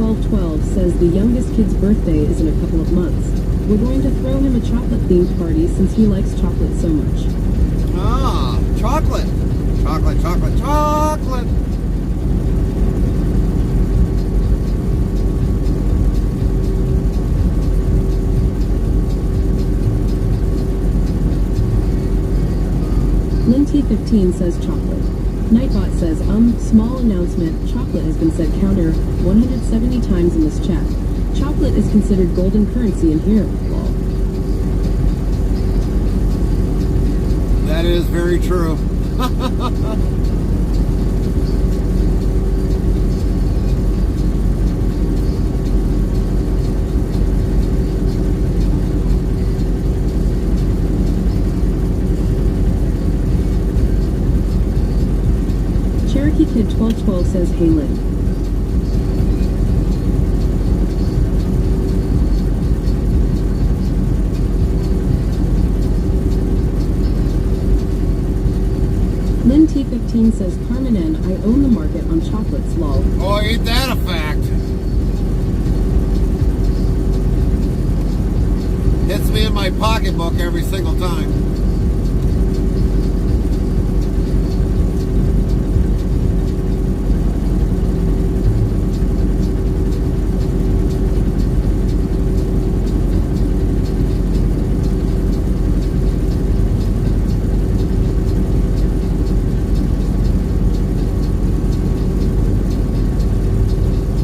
[SPEAKER 3] 1212 says the youngest kid's birthday is in a couple of months. We're going to throw him a chocolate-themed party since he likes chocolate so much.
[SPEAKER 2] Ah, chocolate. Chocolate, chocolate, chocolate.
[SPEAKER 3] Lynn T15 says chocolate. Nightbot says, small announcement, chocolate has been said counter 170 times in this chat. Chocolate is considered golden currency in here, lol.
[SPEAKER 2] That is very true.
[SPEAKER 3] Cherokee Kid 1212 says, hey Lynn. Lynn T15 says, Carmen N, I own the market on chocolates, lol.
[SPEAKER 2] Oh, ain't that a fact? Hits me in my pocketbook every single time.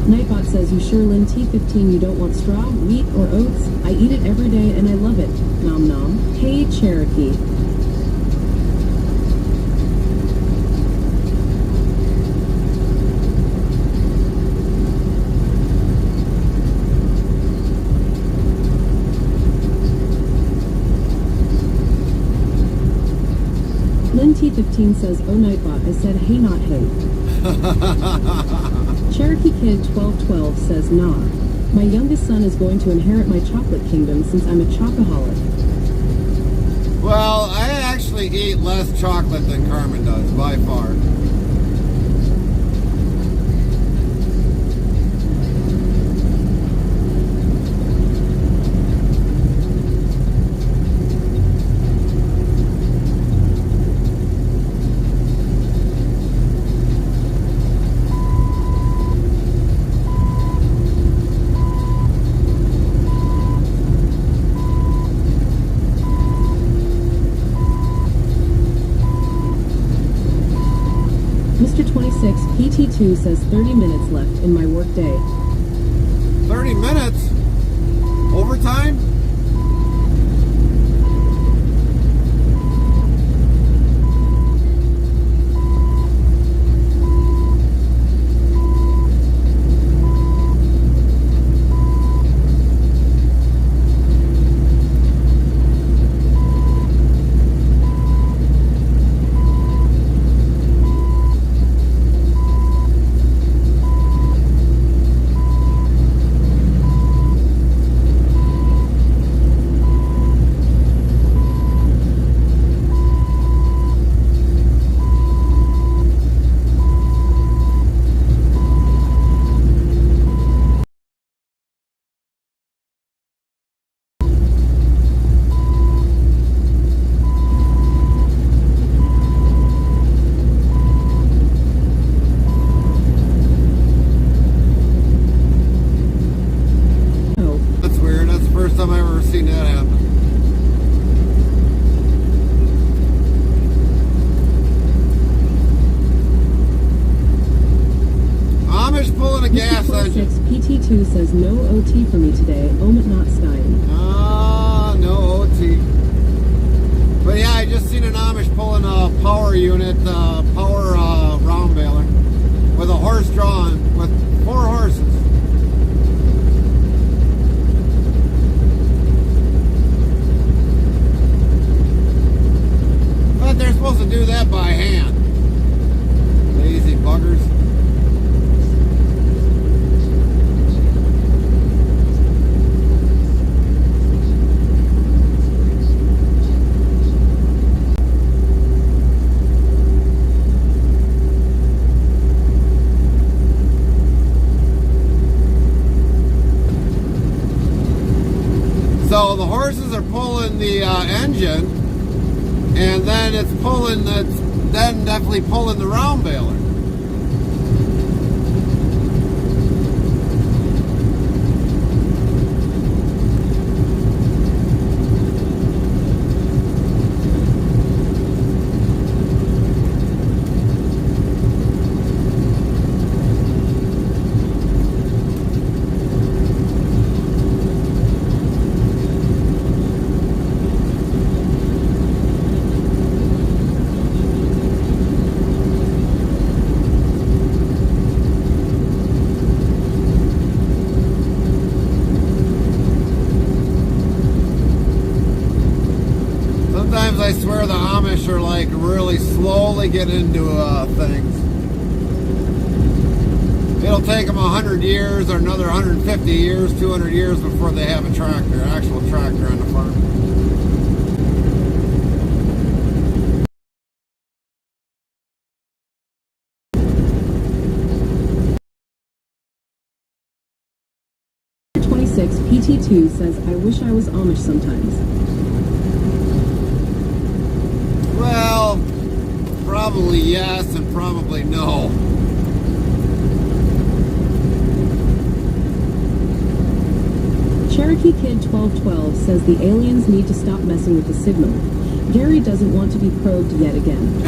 [SPEAKER 3] Nightbot says, you sure Lynn T15 you don't want straw, wheat, or oats? I eat it every day and I love it. Nom nom. Hey Cherokee. Lynn T15 says, oh Nightbot, I said hey not hey. Cherokee Kid 1212 says, nah. My youngest son is going to inherit my chocolate kingdom since I'm a chocoholic.
[SPEAKER 2] Well, I actually eat less chocolate than Carmen does, by far.
[SPEAKER 3] Mr. 26 PT2 says 30 minutes left in my work day.
[SPEAKER 2] 30 minutes? Overtime? First time I've ever seen that happen. Amish pulling a gas engine.
[SPEAKER 3] PT2 says no OT for me today. Omet not Stein.
[SPEAKER 2] Ah, no OT. But yeah, I just seen an Amish pulling a power unit, power round baler with a horse drawn with 4 horses. But they're supposed to do that by hand. Lazy buggers. So the horses are pulling the engine, and then it's then definitely pulling the round baler. Sometimes I swear the Amish are like really slowly getting into things. It'll take them 100 years or another 150 years, 200 years before they have a tractor, an actual tractor on the farm.
[SPEAKER 3] PT2 says, I wish I was Amish sometimes.
[SPEAKER 2] Well, probably yes and probably no.
[SPEAKER 3] Cherokee Kid 1212 says the aliens need to stop messing with the signal. Gary doesn't want to be probed yet again.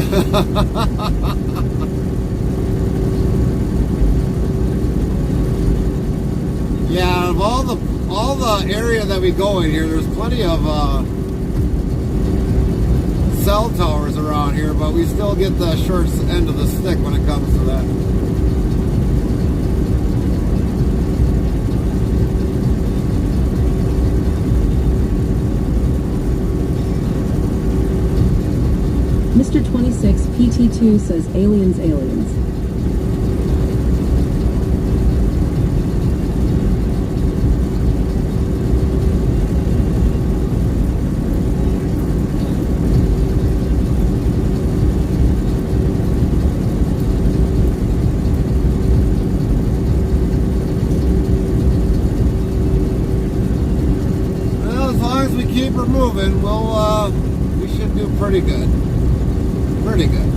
[SPEAKER 2] Yeah, of all the area that we go in here, there's plenty of cell towers around here, but we still get the short end of the stick when it comes to that.
[SPEAKER 3] Mr. 26 PT2 says aliens, aliens.
[SPEAKER 2] Keep her moving, we should do pretty good. Pretty good.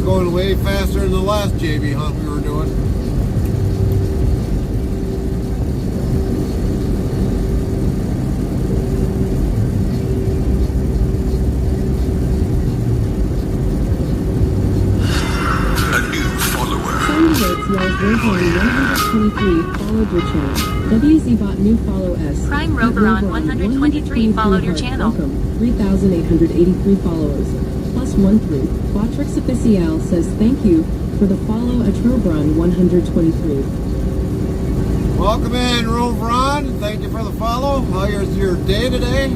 [SPEAKER 2] Going way faster than the last JB hunt we were doing.
[SPEAKER 8] A new follower.
[SPEAKER 3] Sandy Waits yells Rover 123 followed your channel. WZBot new follow S.
[SPEAKER 6] Prime Rover on 123 followed your channel.
[SPEAKER 3] Welcome. 3,883 followers. Plus 13. Quatrix Official says thank you for the follow at Robron 123.
[SPEAKER 2] Welcome in, Rove Ron. Thank you for the follow. How's your day today?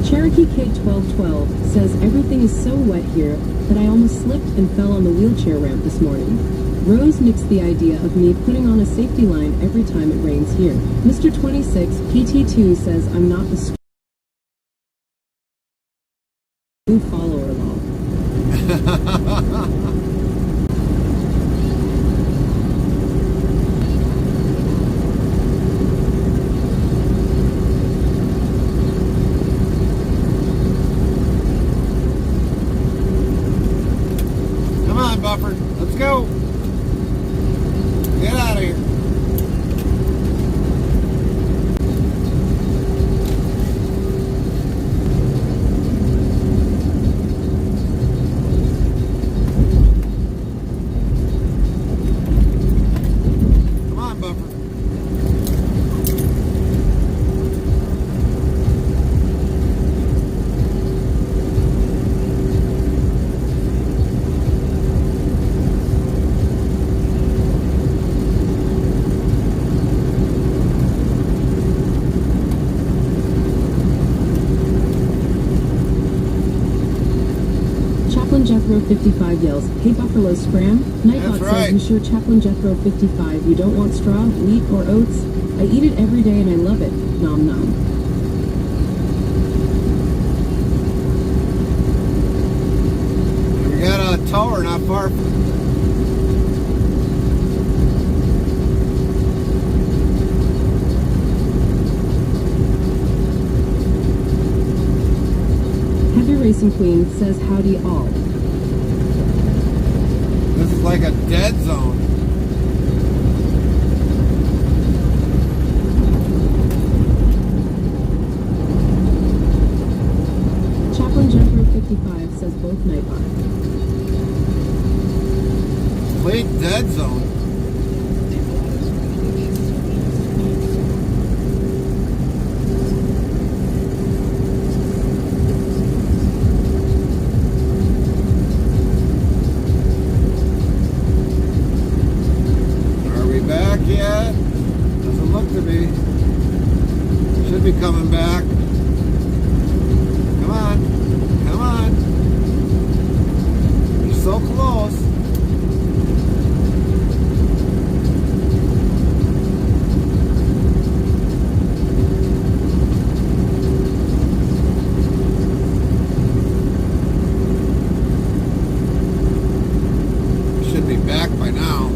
[SPEAKER 3] Cherokee K1212 says everything is so wet here that I almost slipped and fell on the wheelchair ramp this morning. Rose nixed the idea of me putting on a safety line every time it rains here. Mr. 26 PT2 says I'm not the new follower lol.
[SPEAKER 2] Buffer. Let's go. Get out of here. Come on, Buffer.
[SPEAKER 3] Chaplain Jethro 55 yells, "Hey Buffalo Scram!" Nightbot
[SPEAKER 2] That's right.
[SPEAKER 3] says, "You sure Chaplain Jethro 55? You don't want straw, wheat, or oats? I eat it every day and I love it. Nom nom."
[SPEAKER 2] We got a tower not far.
[SPEAKER 3] Heavy Racing Queen says, "Howdy all."
[SPEAKER 2] This is like a dead zone.
[SPEAKER 3] Chaplain Jethro 55 says both Nightbot.
[SPEAKER 2] Complete dead zone. Are we back yet? Doesn't look to be. Should be coming back. Come on. Come on. You're so close. Should be back by now.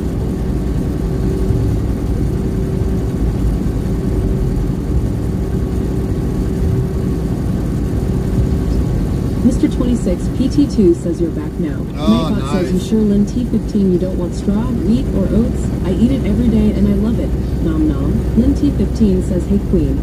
[SPEAKER 3] Mr. 26 PT2 says you're back now.
[SPEAKER 2] Oh,
[SPEAKER 3] Nightbot says, "You
[SPEAKER 2] nice.
[SPEAKER 3] sure Lynn T15 you don't want straw, wheat, or oats? I eat it every day and I love it. Nom nom." Lynn T15 says, "Hey Queen."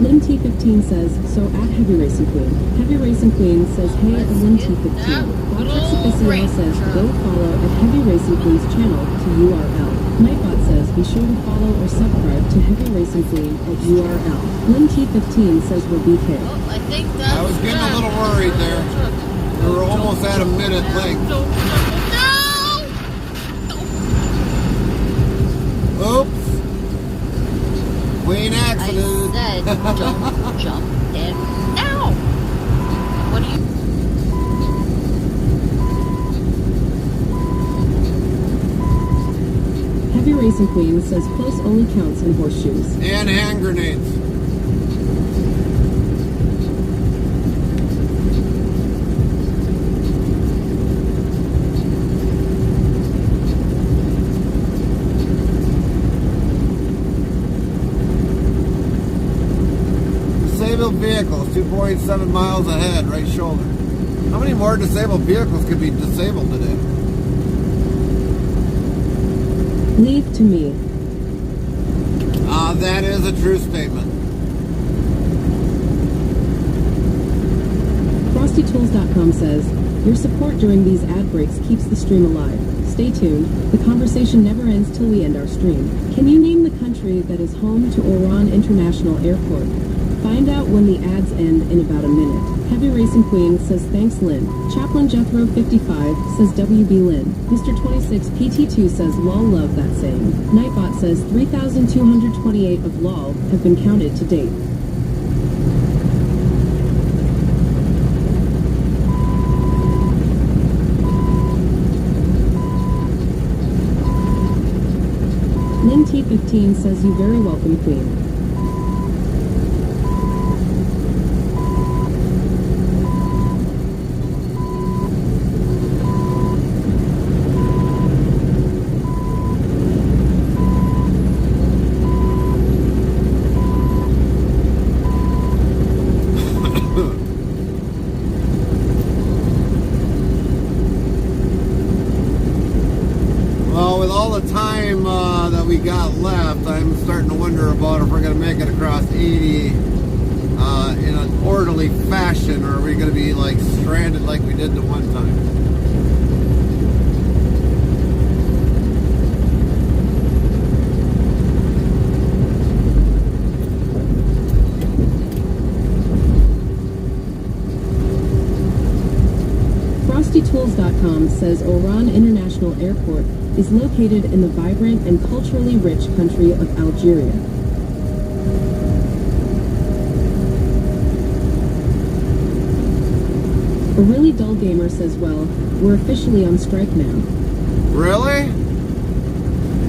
[SPEAKER 3] Lynn T15 says, "So at Heavy Racing Queen." Heavy Racing Queen says, "Hey Lynn T15." Bob Texaficial says, "Go follow at Heavy Racing Queen's channel to URL." Nightbot says, "Be sure to follow or subscribe to Heavy Racing Queen at URL." Lynn T15 says, "We'll be here."
[SPEAKER 7] Oh, I think that's
[SPEAKER 2] I was getting a little worried there. We were almost at a minute length.
[SPEAKER 7] No!
[SPEAKER 2] Oops. Queen
[SPEAKER 7] I
[SPEAKER 2] accident.
[SPEAKER 7] said don't jump in now. What do you...
[SPEAKER 3] Heavy Racing Queen says close only counts in horseshoes.
[SPEAKER 2] And hand grenades. Disabled vehicles, 2.7 miles ahead, right shoulder. How many more disabled vehicles could be disabled today?
[SPEAKER 3] Leave to me.
[SPEAKER 2] That is a true statement.
[SPEAKER 3] FrostyTools.com says, your support during these ad breaks keeps the stream alive. Stay tuned. The conversation never ends till we end our stream. Can you name the country that is home to Oran International Airport? Find out when the ads end in about a minute. Heavy Racing Queen says thanks Lynn. Chaplain Jethro 55 says WB Lynn. Mr. 26 PT2 says lol love that saying. Nightbot says 3,228 of lol have been counted to date. Lynn T15 says you very welcome Queen.
[SPEAKER 2] That we got left, I'm starting to wonder about if we're going to make it across 80 in an orderly fashion, or are we going to be like stranded like we did the one time?
[SPEAKER 3] FrostyTools.com says Oran International Airport is located in the vibrant and culturally rich country of Algeria. A really dull gamer says, well, we're officially on strike now.
[SPEAKER 2] Really?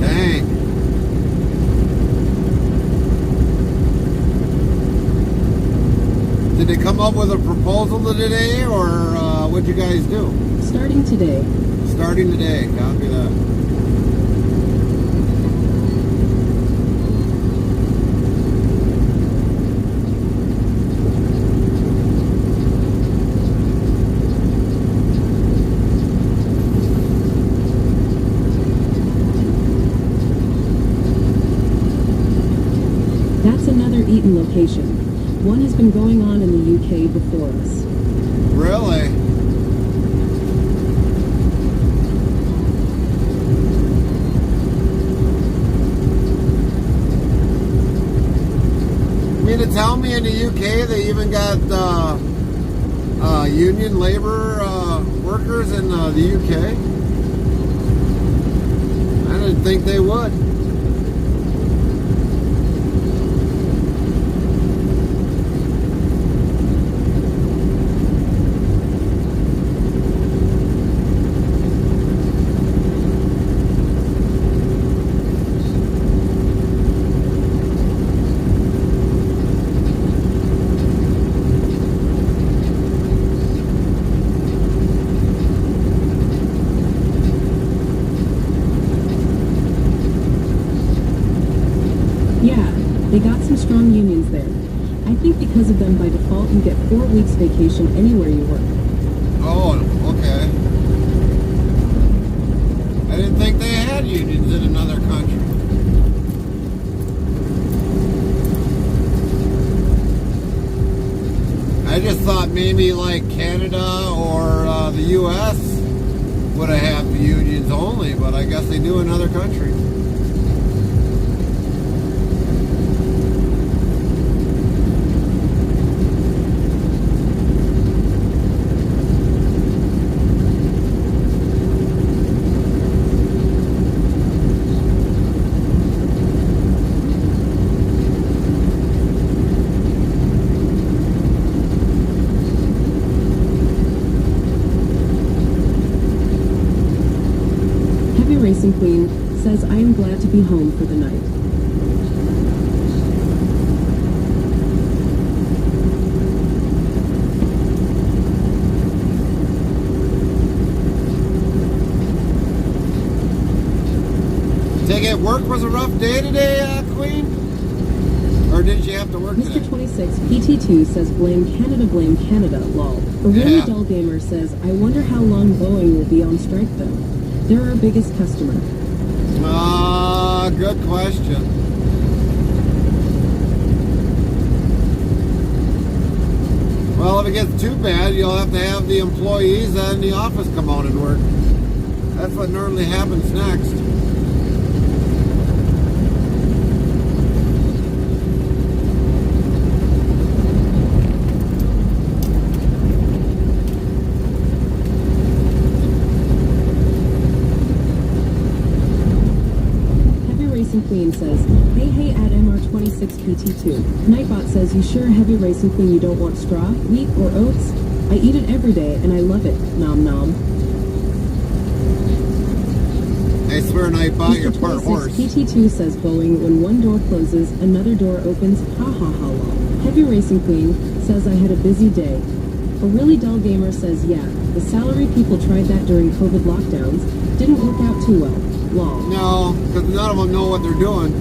[SPEAKER 2] Dang. Did they come up with a proposal today, or what'd you guys do?
[SPEAKER 3] Starting today.
[SPEAKER 2] Starting today, copy that.
[SPEAKER 3] That's another Eaton location. One has been going on in the UK before us.
[SPEAKER 2] Really? You mean to tell me in the UK they even got union labor workers in the UK? I didn't think they would.
[SPEAKER 3] They got some strong unions there. I think because of them, by default, you get 4 weeks vacation anywhere you work.
[SPEAKER 2] Oh, okay. I didn't think they had unions in another country. I just thought maybe like Canada or the U.S. would have unions only, but I guess they do in other countries.
[SPEAKER 3] Racing Queen says, I am glad to be home for the night.
[SPEAKER 2] Take it, work was a rough day today, Queen? Or did you have to work today?
[SPEAKER 3] Mr. 26 PT2 says, blame Canada, lol. A really dull gamer says, I wonder how long Boeing will be on strike though. They're our biggest customer.
[SPEAKER 2] Good question. Well, if it gets too bad, you'll have to have the employees and the office come out and work. That's what normally happens next.
[SPEAKER 3] Heavy Racing Queen says, hey at MR26PT2. Nightbot says, you sure Heavy Racing Queen you don't want straw, wheat, or oats? I eat it every day and I love it. Nom nom.
[SPEAKER 2] I swear, Nightbot, you're part horse.
[SPEAKER 3] PT2 says Boeing, when one door closes, another door opens. Ha ha ha lol. Heavy Racing Queen says I had a busy day. A really dull gamer says, yeah, the salary people tried that during COVID lockdowns. Didn't work out too well. Lol.
[SPEAKER 2] No, because none of them know what they're doing.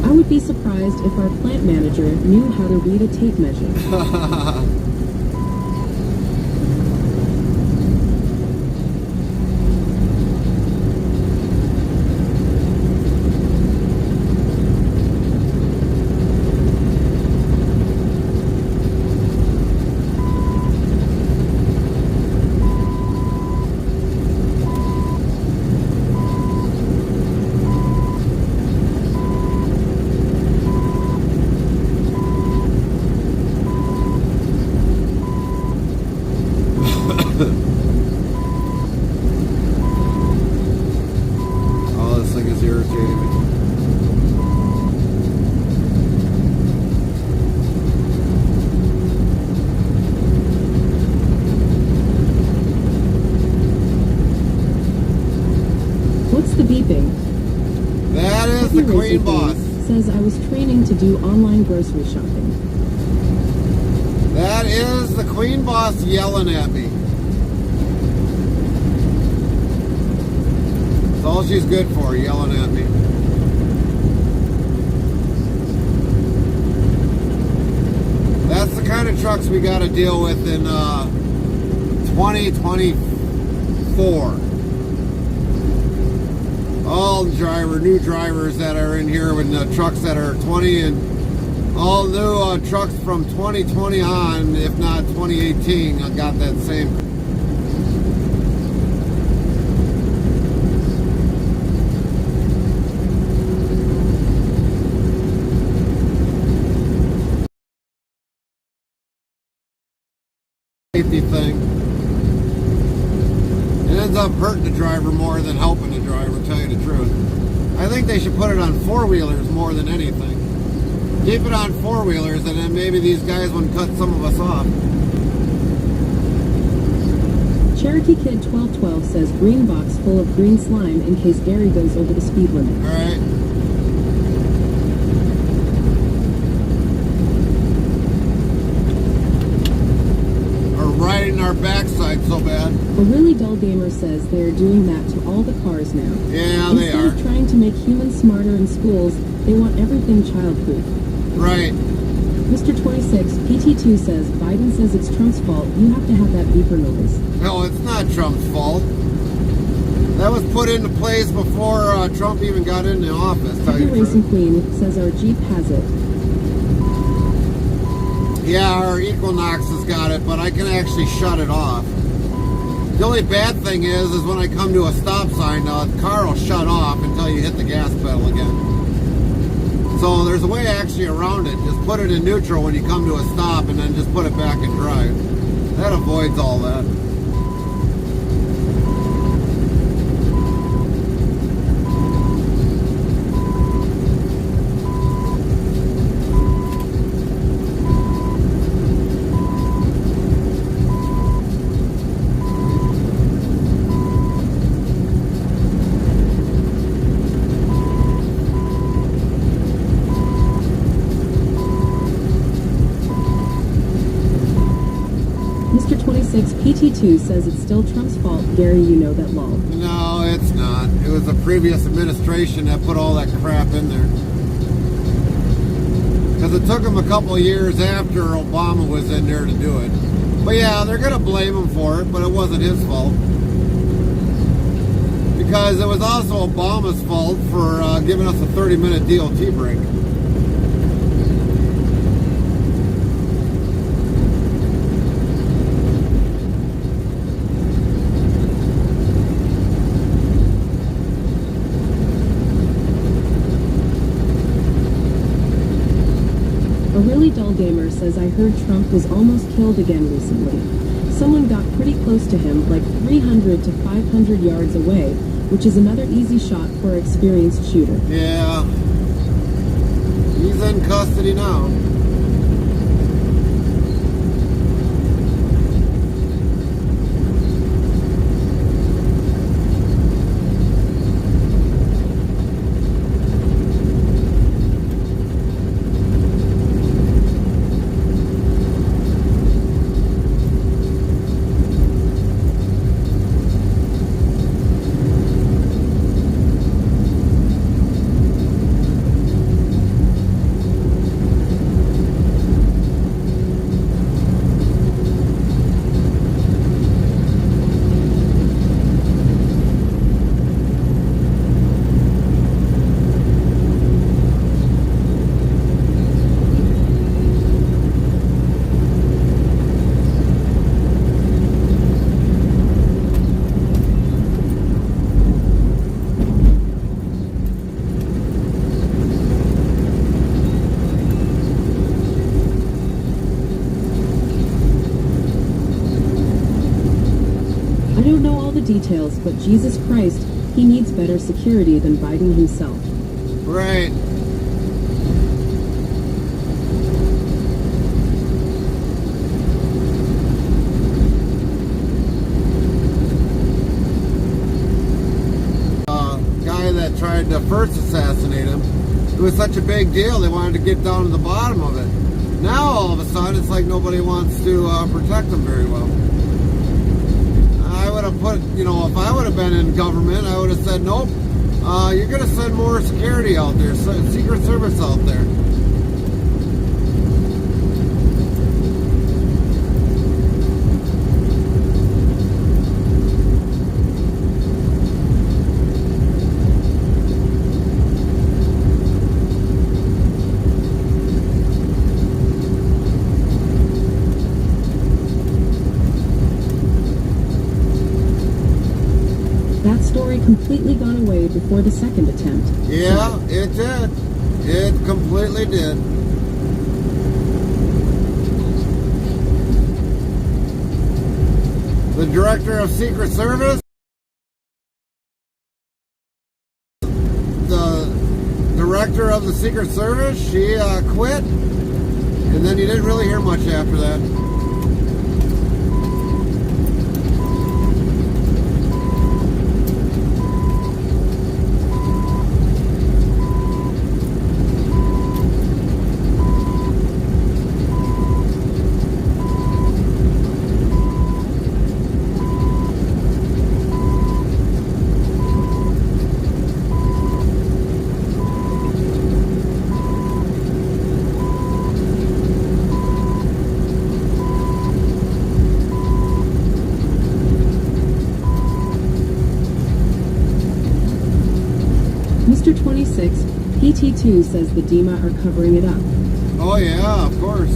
[SPEAKER 3] I would be surprised if our plant manager knew how to read a tape measure.
[SPEAKER 2] Oh, this thing is irritating me.
[SPEAKER 3] What's the beeping?
[SPEAKER 2] That is
[SPEAKER 3] Heavy
[SPEAKER 2] the Queen
[SPEAKER 3] Racing
[SPEAKER 2] Boss.
[SPEAKER 3] Queen says I was training to do online grocery shopping.
[SPEAKER 2] That is the Queen Boss yelling at me. That's all she's good for, yelling at me. That's the kind of trucks we got to deal with in 2024. All new drivers that are in here with the trucks that are 20 and all new trucks from 2020 on, if not 2018, I got that same. Safety thing. It ends up hurting the driver more than helping the driver, tell you the truth. I think they should put it on four-wheelers more than anything. Keep it on four-wheelers and then maybe these guys wouldn't cut some of us off.
[SPEAKER 3] Cherokee Kid 1212 says green box full of green slime in case Gary goes over the speed limit.
[SPEAKER 2] Alright. Riding our backside so bad.
[SPEAKER 3] A really dull gamer says they are doing that to all the cars now.
[SPEAKER 2] Yeah, they
[SPEAKER 3] Instead
[SPEAKER 2] are.
[SPEAKER 3] of trying to make humans smarter in schools, they want everything childproof.
[SPEAKER 2] Right.
[SPEAKER 3] Mr. 26, PT2 says, Biden says it's Trump's fault. You have to have that beeper noise.
[SPEAKER 2] No, it's not Trump's fault. That was put into place before Trump even got into office. Tell
[SPEAKER 3] Heavy
[SPEAKER 2] you the
[SPEAKER 3] Racing
[SPEAKER 2] truth.
[SPEAKER 3] Queen says our Jeep has it.
[SPEAKER 2] Yeah, our Equinox has got it, but I can actually shut it off. The only bad thing is when I come to a stop sign, the car will shut off until you hit the gas pedal again. So there's a way actually around it. Just put it in neutral when you come to a stop and then just put it back in drive. That avoids all that.
[SPEAKER 3] Mr. 26 PT2 says it's still Trump's fault. Gary, you know that lol.
[SPEAKER 2] No, it's not. It was the previous administration that put all that crap in there. Because it took him a couple of years after Obama was in there to do it. But yeah, they're going to blame him for it, but it wasn't his fault. Because it was also Obama's fault for giving us a 30-minute DOT break.
[SPEAKER 3] A really dull gamer says I heard Trump was almost killed again recently. Someone got pretty close to him, like 300 to 500 yards away, which is another easy shot for an experienced shooter.
[SPEAKER 2] Yeah. He's in custody now.
[SPEAKER 3] I don't know all the details, but Jesus Christ, he needs better security than Biden himself.
[SPEAKER 2] Right. Guy that tried to first assassinate him, it was such a big deal, they wanted to get down to the bottom of it. Now all of a sudden it's like nobody wants to protect him very well. I would have put, you know, if I would have been in government, I would have said, nope, you're going to send more security out there, Secret Service out there.
[SPEAKER 3] That story completely gone away before the second attempt.
[SPEAKER 2] Yeah, it did. It completely did. The director of Secret Service, the director of the Secret Service, she quit, and then you didn't really hear much after that.
[SPEAKER 3] Mr. 26, PT2 says the DEMA are covering it up.
[SPEAKER 2] Oh yeah, of course.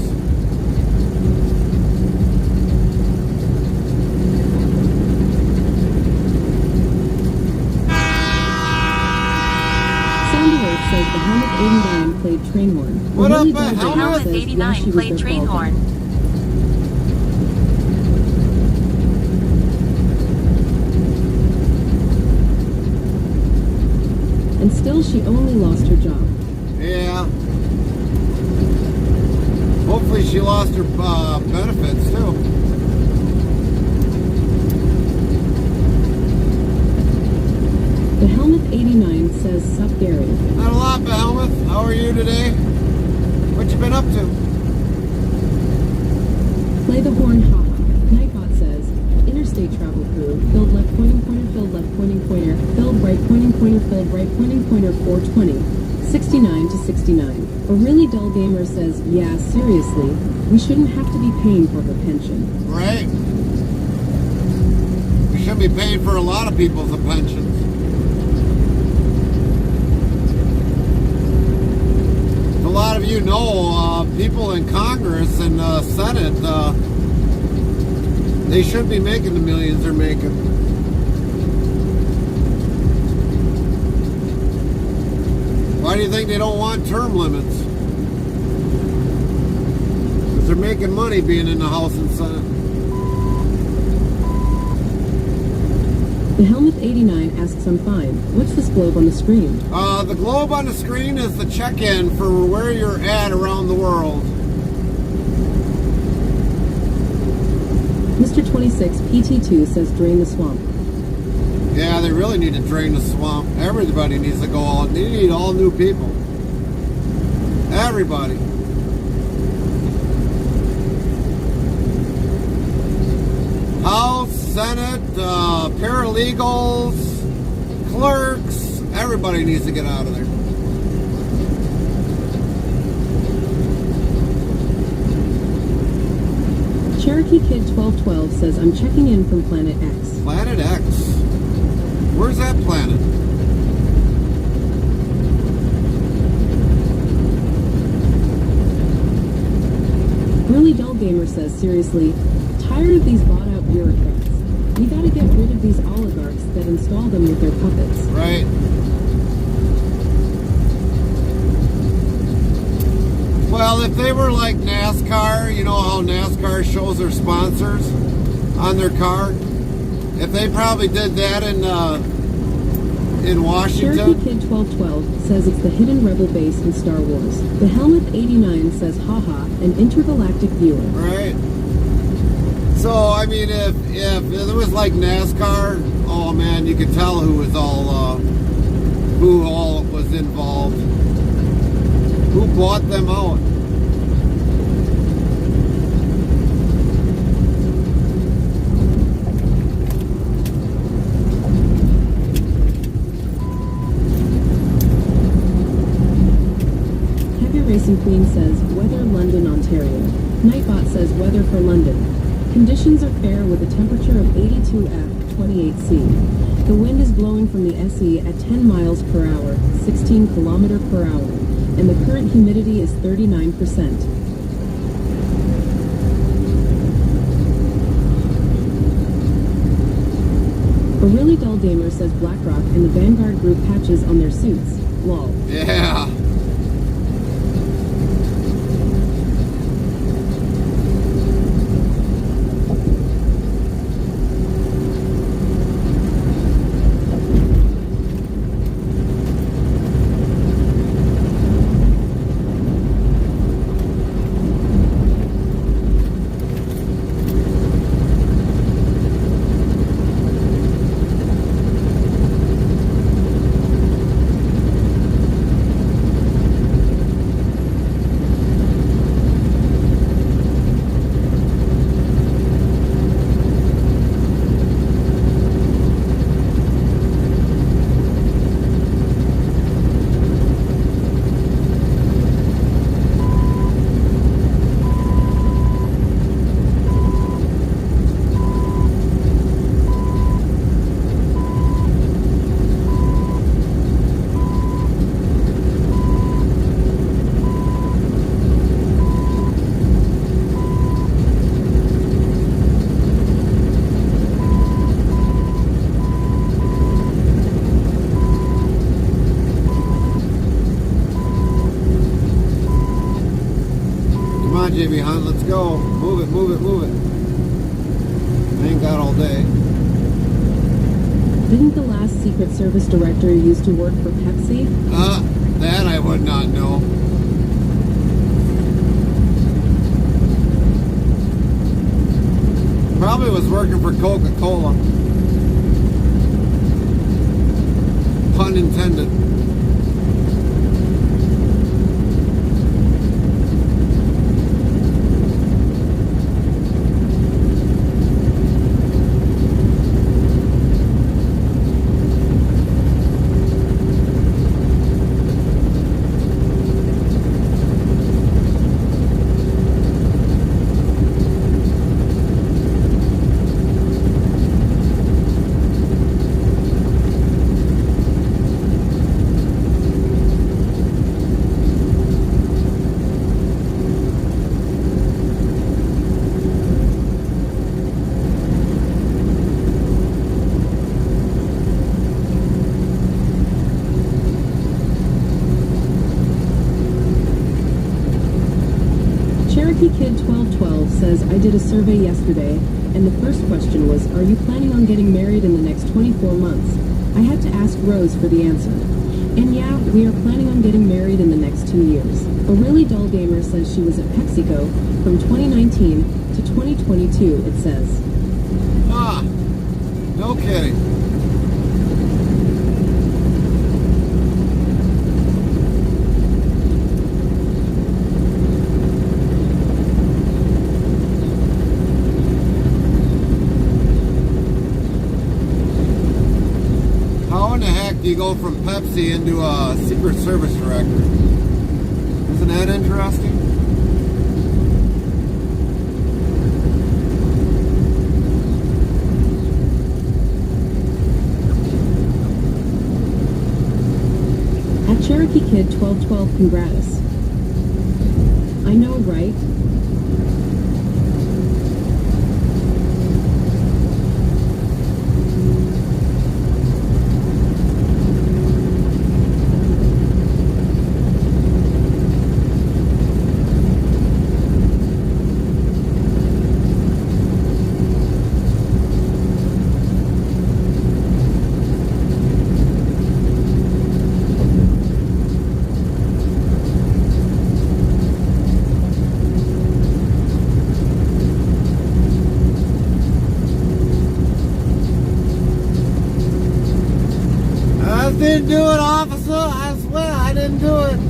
[SPEAKER 3] Soundwave says the Helmet 89 played train horn.
[SPEAKER 2] What
[SPEAKER 3] A really
[SPEAKER 2] up,
[SPEAKER 3] dull gamer
[SPEAKER 2] Helmet?
[SPEAKER 3] says, yeah,
[SPEAKER 6] 89
[SPEAKER 3] she was
[SPEAKER 6] played
[SPEAKER 3] their
[SPEAKER 6] train
[SPEAKER 3] fault.
[SPEAKER 6] horn.
[SPEAKER 3] And still she only lost her job.
[SPEAKER 2] Yeah. Hopefully she lost her benefits too.
[SPEAKER 3] The Helmet 89 says, sup Gary.
[SPEAKER 2] Not a lot, Behemoth. How are you today? What you been up to?
[SPEAKER 3] Play the horn, haha. Interstate travel crew. Filled left pointing pointer, filled left pointing pointer, filled right pointing pointer, filled right pointing pointer 420. 69 to 69. A really dull gamer says, yeah, seriously, we shouldn't have to be paying for her pension.
[SPEAKER 2] Right. We should be paying for a lot of people's pensions. A lot of you know people in Congress and Senate, they should be making the millions they're making. Why do you think they don't want term limits? Because they're making money being in the House and Senate.
[SPEAKER 3] The Helmet 89 asks, I'm fine. What's this globe on the screen?
[SPEAKER 2] The globe on the screen is the check-in for where you're at around the world.
[SPEAKER 3] Mr. 26 PT2 says drain the swamp.
[SPEAKER 2] Yeah, they really need to drain the swamp. Everybody needs to go out. They need all new people. Everybody. House, Senate, paralegals, clerks, everybody needs to get out of there.
[SPEAKER 3] Cherokee Kid 1212 says, I'm checking in from Planet X.
[SPEAKER 2] Planet X. Where's that planet?
[SPEAKER 3] Really Dull Gamer says, seriously, tired of these bought-out bureaucrats. We gotta get rid of these oligarchs that install them with their puppets.
[SPEAKER 2] Right. Well, if they were like NASCAR, you know how NASCAR shows their sponsors on their car? If they probably did that in Washington.
[SPEAKER 3] Cherokee Kid 1212 says it's the hidden rebel base in Star Wars. The Helmet 89 says, haha, an intergalactic viewer.
[SPEAKER 2] Right. So, I mean, if it was like NASCAR, oh man, you could tell who all was involved. Who bought them out?
[SPEAKER 3] Heavy Racing Queen says, weather London, Ontario. Nightbot says, weather for London. Conditions are fair with a temperature of 82F, 28C. The wind is blowing from the SE at 10 miles per hour, 16 kilometer per hour, and the current humidity is 39%. A really dull gamer says BlackRock and the Vanguard group patches on their suits. Lol.
[SPEAKER 2] Yeah. JB Hunt, let's go. Move it, move it, move it. I ain't got all day.
[SPEAKER 3] Didn't the last Secret Service director used to work for Pepsi?
[SPEAKER 2] That I would not know. Probably was working for Coca-Cola. Pun intended.
[SPEAKER 3] did a survey yesterday, and the first question was, are you planning on getting married in the next 24 months? I had to ask Rose for the answer. And yeah, we are planning on getting married in the next 2 years. A really dull gamer says she was at PepsiCo from 2019 to 2022, it says.
[SPEAKER 2] Ah, no kidding. How in the heck do you go from Pepsi into a Secret Service director? Isn't that interesting?
[SPEAKER 3] At Cherokee Kid 1212, congratus. I know, right?
[SPEAKER 2] I didn't do it, officer. I swear I didn't do it.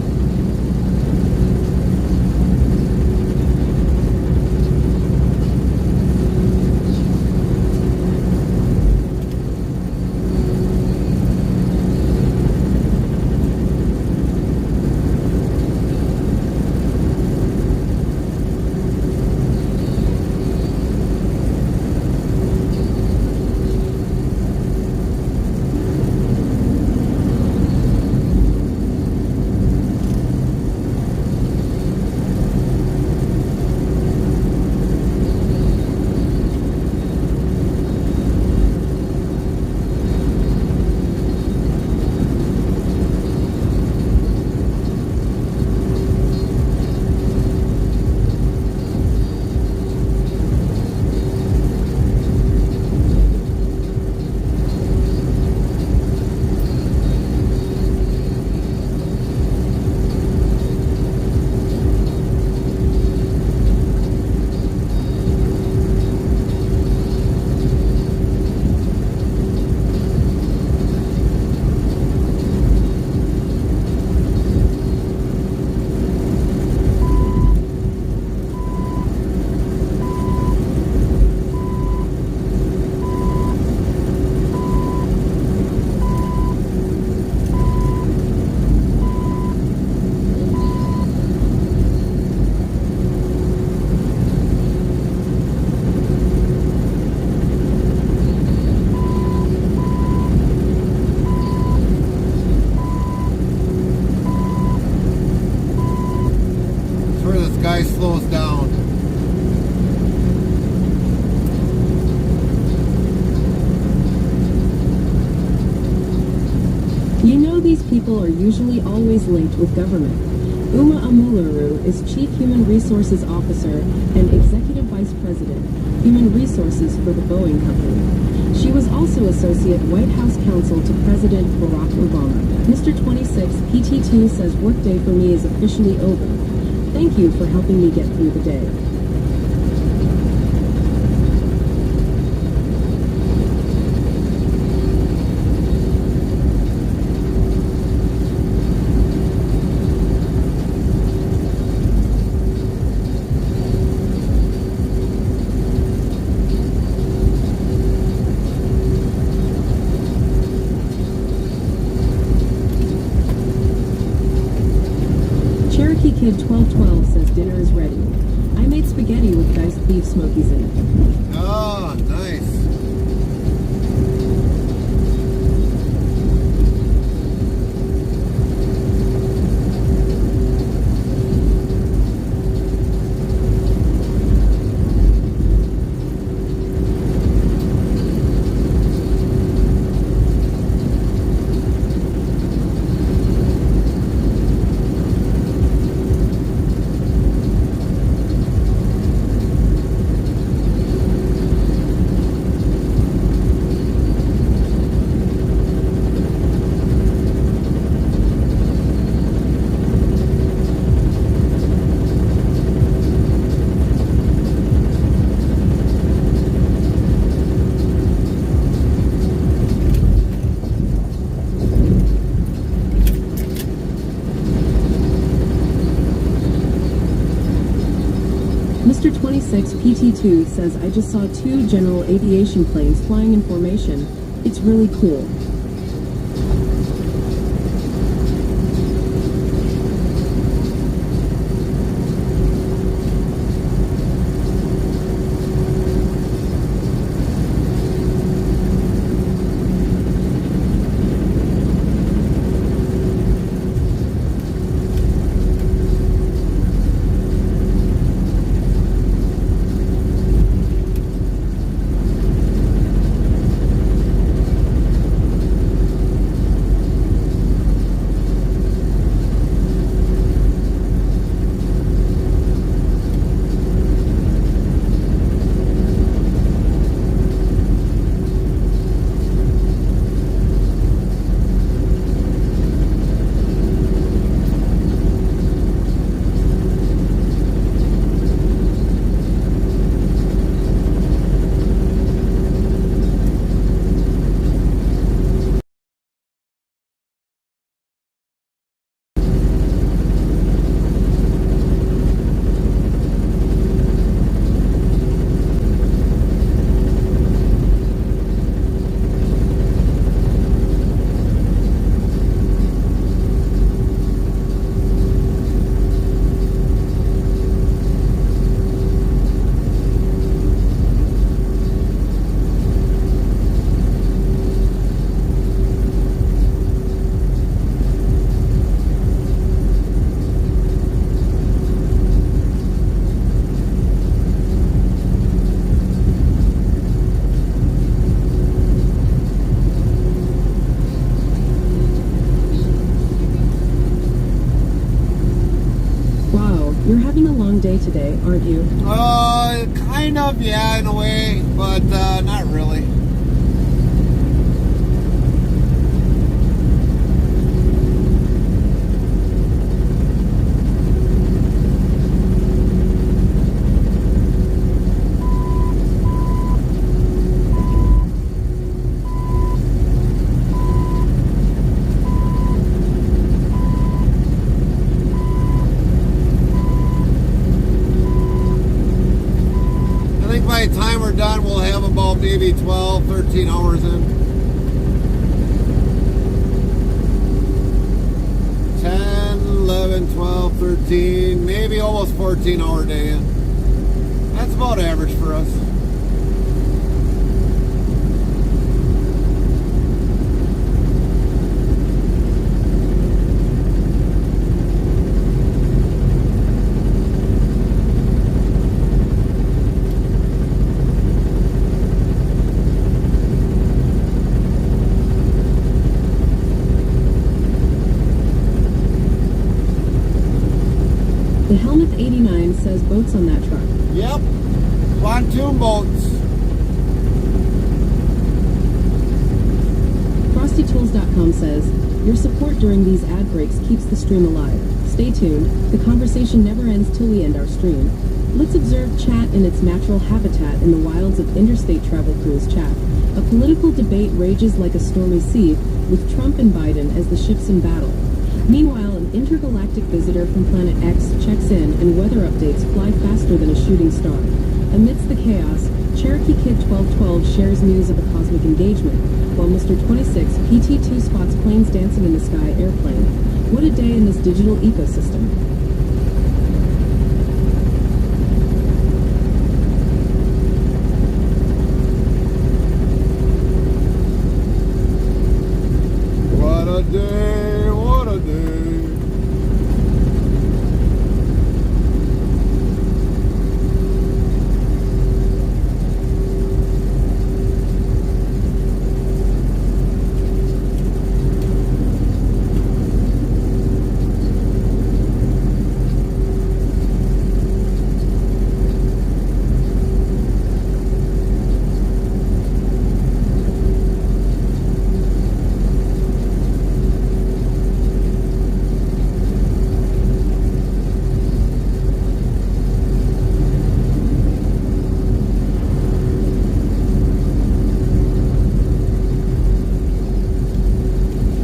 [SPEAKER 2] Guy slows down.
[SPEAKER 3] You know these people are usually always linked with government. Uma Amuluru is Chief Human Resources Officer and Executive Vice President, Human Resources for the Boeing Company. She was also Associate White House Counsel to President Barack Obama. Mr. 26, PT2 says workday for me is officially over. Thank you for helping me get through the day. Cherokee Kid 1212 says dinner is ready. I made 2026 PT2 says, I just saw 2 general aviation planes flying in formation. It's really cool. You're having a long day today, aren't you?
[SPEAKER 2] Kind of, yeah, in a way, but not really. By the time we're done, we'll have about maybe 12, 13 hours in. 10, 11, 12, 13, maybe almost 14-hour day in. That's about average for us.
[SPEAKER 3] The Helmuth 89 says boats on that truck.
[SPEAKER 2] Yep, pontoon boats.
[SPEAKER 3] FrostyTools.com says, your support during these ad breaks keeps the stream alive. Stay tuned. The conversation never ends till we end our stream. Let's observe chat in its natural habitat in the wilds of interstate travel pools chat. A political debate rages like a stormy sea, with Trump and Biden as the ships in battle. Meanwhile, an intergalactic visitor from Planet X checks in and weather updates fly faster than a shooting star. Amidst the chaos, Cherokee Kid 1212 shares news of a cosmic engagement, while Mr. 26 PT2 spots planes dancing in the sky airplane. What a day in this digital ecosystem.
[SPEAKER 2] What a day, what a day.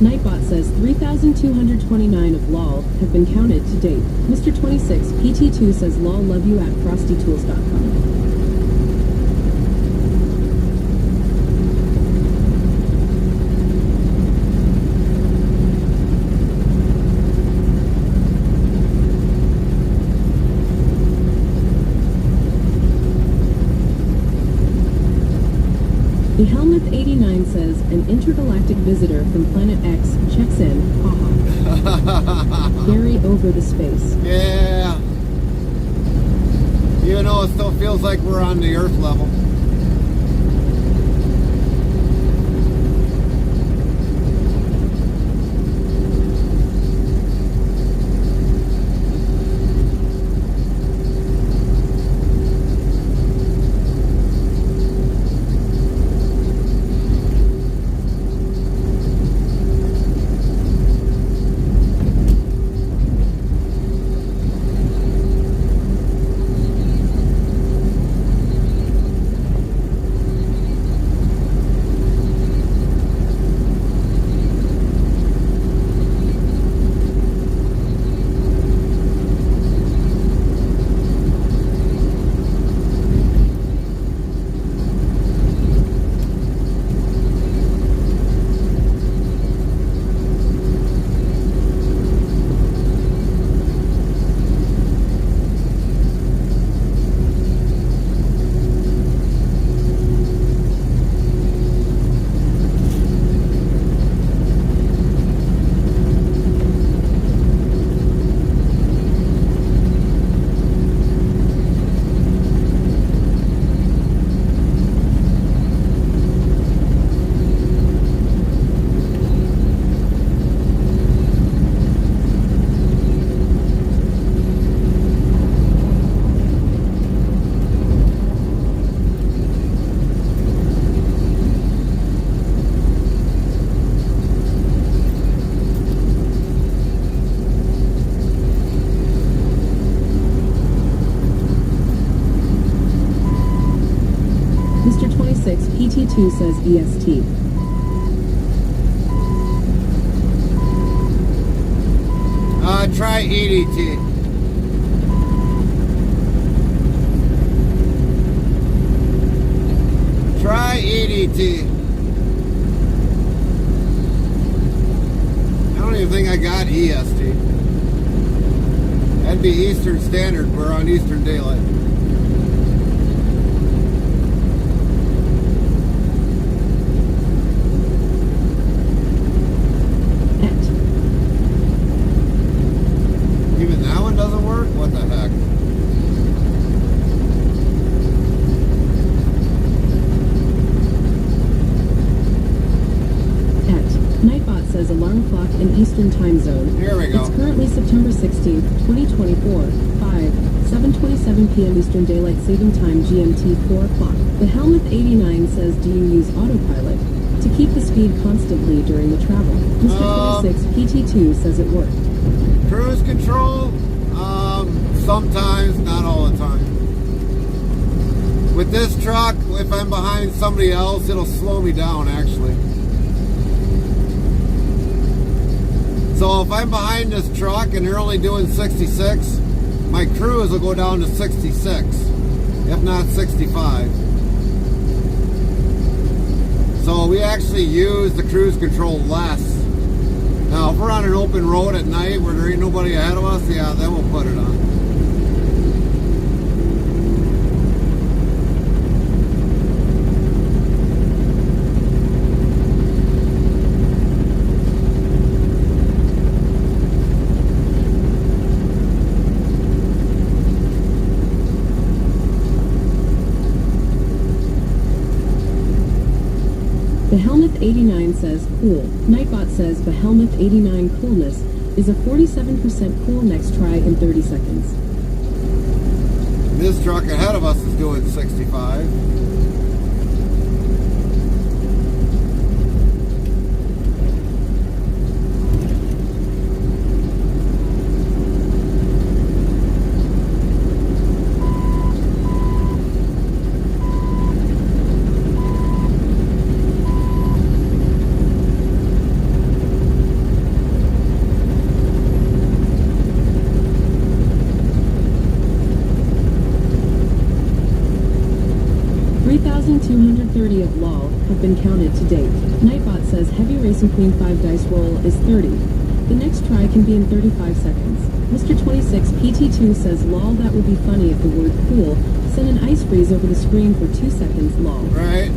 [SPEAKER 3] Nightbot says 3,229 of LOL have been counted to date. Mr. 26 PT2 says LOL love you at frostytools.com. The Helmuth 89 says an intergalactic visitor from planet X checks in. Haha. Gary over the space.
[SPEAKER 2] Yeah. Even though it still feels like we're on the Earth level.
[SPEAKER 3] Mr. 26 PT2 says EST.
[SPEAKER 2] Try EDT. Try EDT. I don't even think I got EST. That'd be Eastern Standard. We're on Eastern Daylight. Even that one doesn't work? What the heck?
[SPEAKER 3] Nightbot says alarm clock in Eastern Time Zone.
[SPEAKER 2] Here we go.
[SPEAKER 3] It's currently September 16th, 2024, 7:27 p.m. Eastern Daylight Saving Time GMT 4 o'clock. The Helmuth 89 says, do you use autopilot to keep the speed constantly during the travel? Mr. 26 PT2 says it worked.
[SPEAKER 2] Cruise control? Sometimes, not all the time. With this truck, if I'm behind somebody else, it'll slow me down actually. So if I'm behind this truck and they're only doing 66, my cruise will go down to 66, if not 65. So we actually use the cruise control less. Now if we're on an open road at night where there ain't nobody ahead of us, yeah, then we'll put it on.
[SPEAKER 3] The Helmuth 89 says cool. Nightbot says the Helmuth 89 coolness is a 47% cool next try in 30 seconds.
[SPEAKER 2] This truck ahead of us is doing 65.
[SPEAKER 3] 1,230 of LOL have been counted to date. Nightbot says heavy racing queen 5 dice roll is 30. The next try can be in 35 seconds. Mr. 26 PT2 says lol, that would be funny if the word cool sent an ice freeze over the screen for 2 seconds lol.
[SPEAKER 2] Right.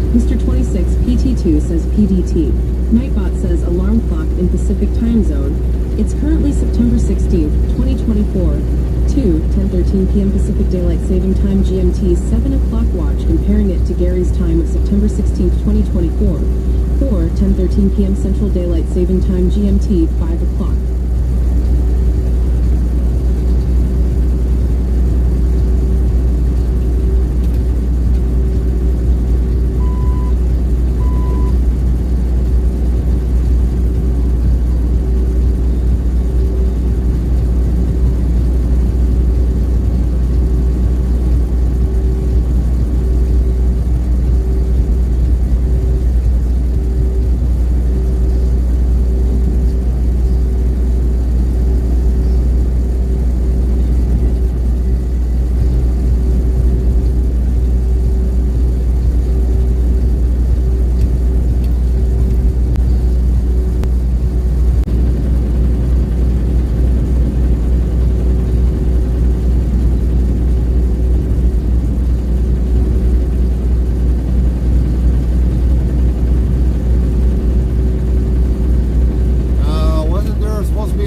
[SPEAKER 3] Mr. 26 PT2 says PDT. Nightbot says alarm clock in Pacific time zone. It's currently September 16th, 2024. 10:13 p.m. Pacific Daylight Saving Time GMT 7 o'clock watch, comparing it to Gary's time of September 16th, 2024. 10:13 p.m. Central Daylight Saving Time GMT 5 o'clock.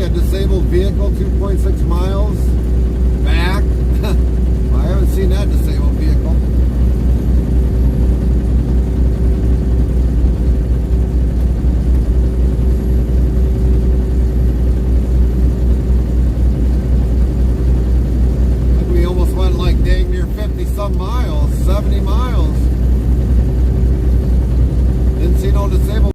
[SPEAKER 3] Disabled vehicle 2.6 miles back. Well, I haven't seen that disabled vehicle. I think we almost went like dang near 50 some miles, 70 miles. Didn't see no disabled.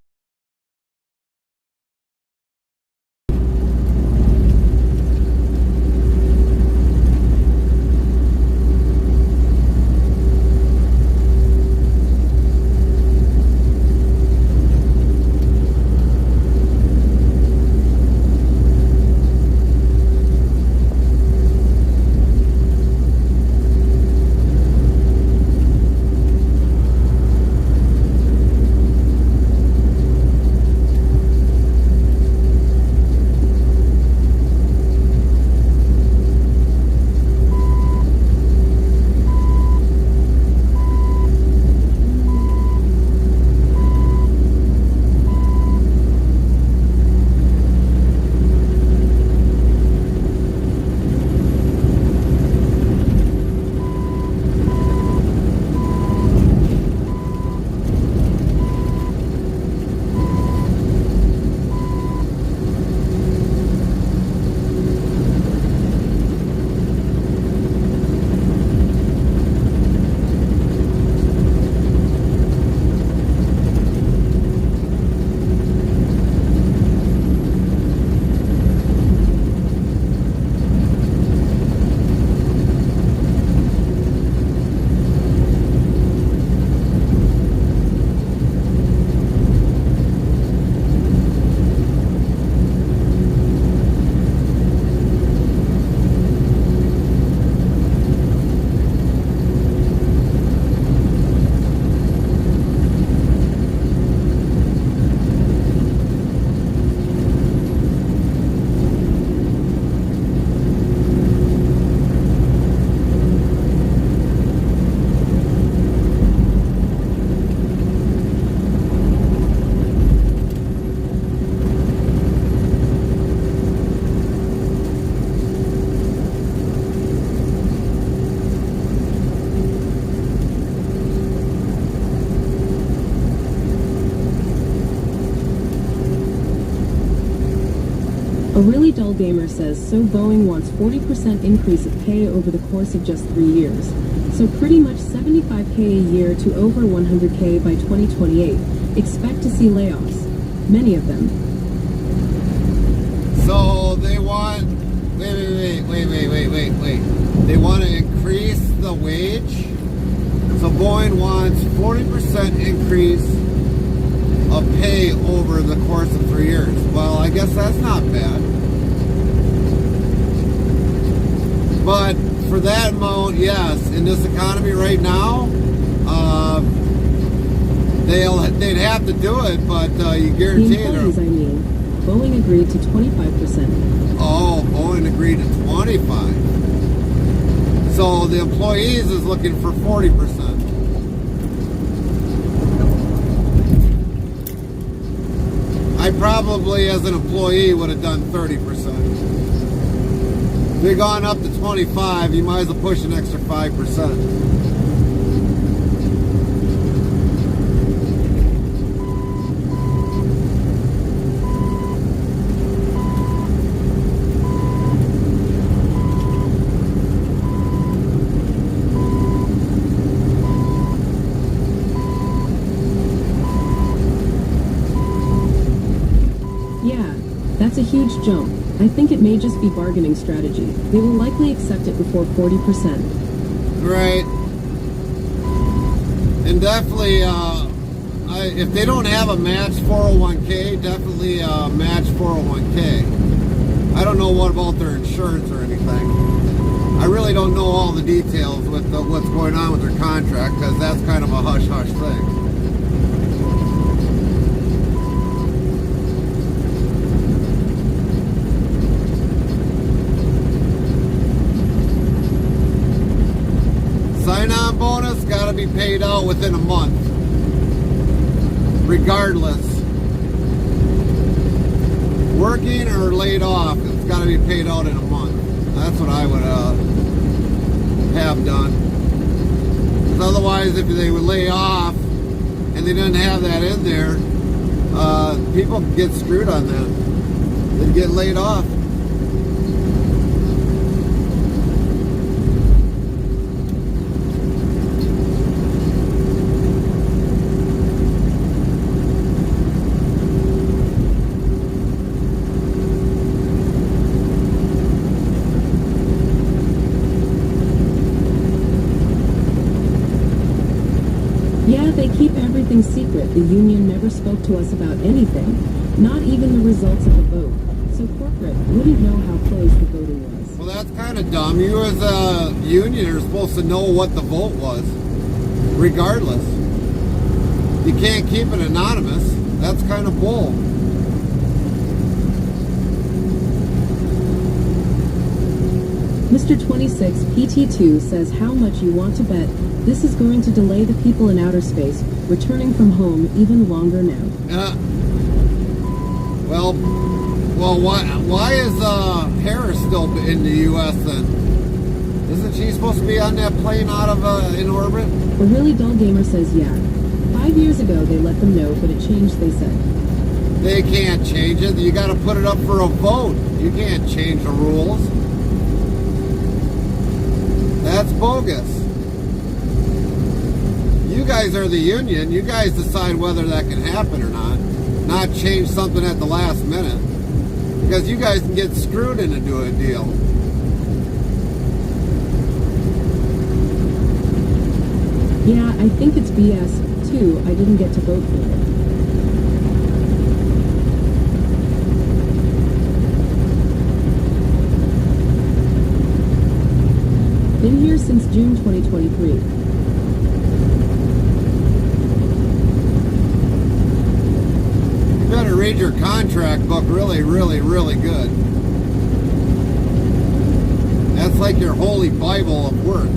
[SPEAKER 3] A really dull gamer says, so Boeing wants 40% increase of pay over the course of just 3 years. So pretty much 75K a year to over 100K by 2028. Expect to see layoffs. Many of them.
[SPEAKER 2] So they want, wait. They want to increase the wage. So Boeing wants 40% increase of pay over the course of 3 years. Well, I guess that's not bad. But for that amount, yes, in this economy right now, they'd have to do it, but you guarantee
[SPEAKER 3] the employees, Boeing agreed to 25%.
[SPEAKER 2] Oh, Boeing agreed to 25. So the employees is looking for 40%. I probably, as an employee, would have done 30%. If they'd gone up to 25, you might as well push an extra 5%.
[SPEAKER 3] That's a huge jump. I think it may just be bargaining strategy. They will likely accept it before 40%.
[SPEAKER 2] Right. And definitely, if they don't have a match 401k, definitely match 401k. I don't know what about their insurance or anything. I really don't know all the details with what's going on with their contract, because that's kind of a hush-hush thing. Sign-on bonus got to be paid out within a month, regardless. Working or laid off, it's got to be paid out in a month. That's what I would have done. Because otherwise, if they would lay off and they didn't have that in there, people could get screwed on that. They'd get laid off.
[SPEAKER 3] They keep everything secret. The union never spoke to us about anything, not even the results of the vote. So corporate wouldn't know how close the voting was.
[SPEAKER 2] Well, that's kind of dumb. You as a union are supposed to know what the vote was, regardless. You can't keep it anonymous. That's kind of bull.
[SPEAKER 3] Mr. 26 PT2 says, how much you want to bet this is going to delay the people in outer space returning from home even longer now.
[SPEAKER 2] Well, why is Harris still in the U.S. then? Isn't she supposed to be on that plane out of in orbit?
[SPEAKER 3] A really dull gamer says, yeah. 5 years ago they let them know, but it changed, they said.
[SPEAKER 2] They can't change it. You got to put it up for a vote. You can't change the rules. That's bogus. You guys are the union. You guys decide whether that can happen or not change something at the last minute. Because you guys can get screwed into doing a deal.
[SPEAKER 3] Yeah, I think it's BS, too. I didn't get to vote for it. Been here since June 2023.
[SPEAKER 2] You better read your contract book really, really, really good. That's like your holy Bible of work.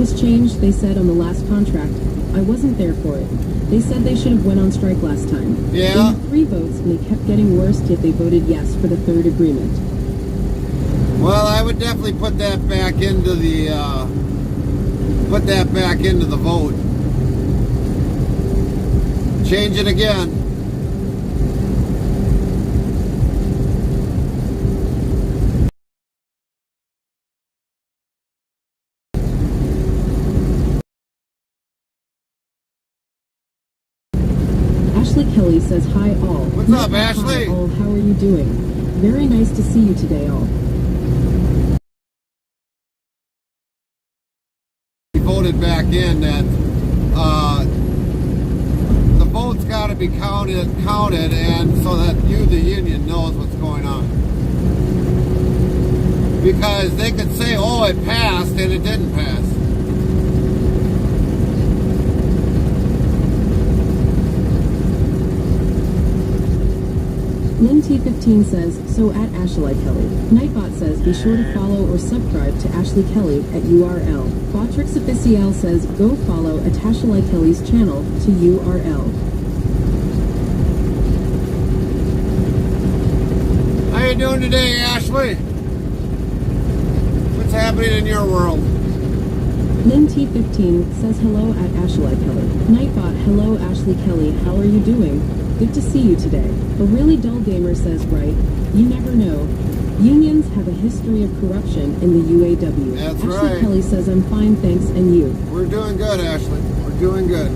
[SPEAKER 3] was changed, they said, on the last contract. I wasn't there for it. They said they should have went on strike last time.
[SPEAKER 2] Yeah.
[SPEAKER 3] They had 3 votes, and they kept getting worse, yet they voted yes for the 3rd agreement.
[SPEAKER 2] Well, I would definitely put that back into the vote. Change it again.
[SPEAKER 3] Ashley Kelly says, hi all.
[SPEAKER 2] What's up, Ashley?
[SPEAKER 3] Hi all, how are you doing? Very nice to see you today all.
[SPEAKER 2] We voted back in that the votes got to be counted, and so that you, the union, knows what's going on. Because they could say, oh, it passed, and it didn't pass.
[SPEAKER 3] Lynn T15 says, so at Ashley Kelly. Nightbot says, be sure to follow or subscribe to Ashley Kelly at URL. Botrix Official says, go follow at Ashley Kelly's channel to URL.
[SPEAKER 2] How you doing today, Ashley? What's happening in your world?
[SPEAKER 3] Lynn T15 says, hello at Ashley Kelly. Nightbot, hello Ashley Kelly, how are you doing? Good to see you today. A really dull gamer says, right, you never know. Unions have a history of corruption in the UAW.
[SPEAKER 2] That's
[SPEAKER 3] Ashley
[SPEAKER 2] right.
[SPEAKER 3] Kelly says, I'm fine, thanks, and you?
[SPEAKER 2] We're doing good, Ashley. We're doing good.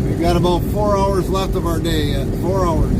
[SPEAKER 2] We've got about 4 hours left of our day yet. 4 hours.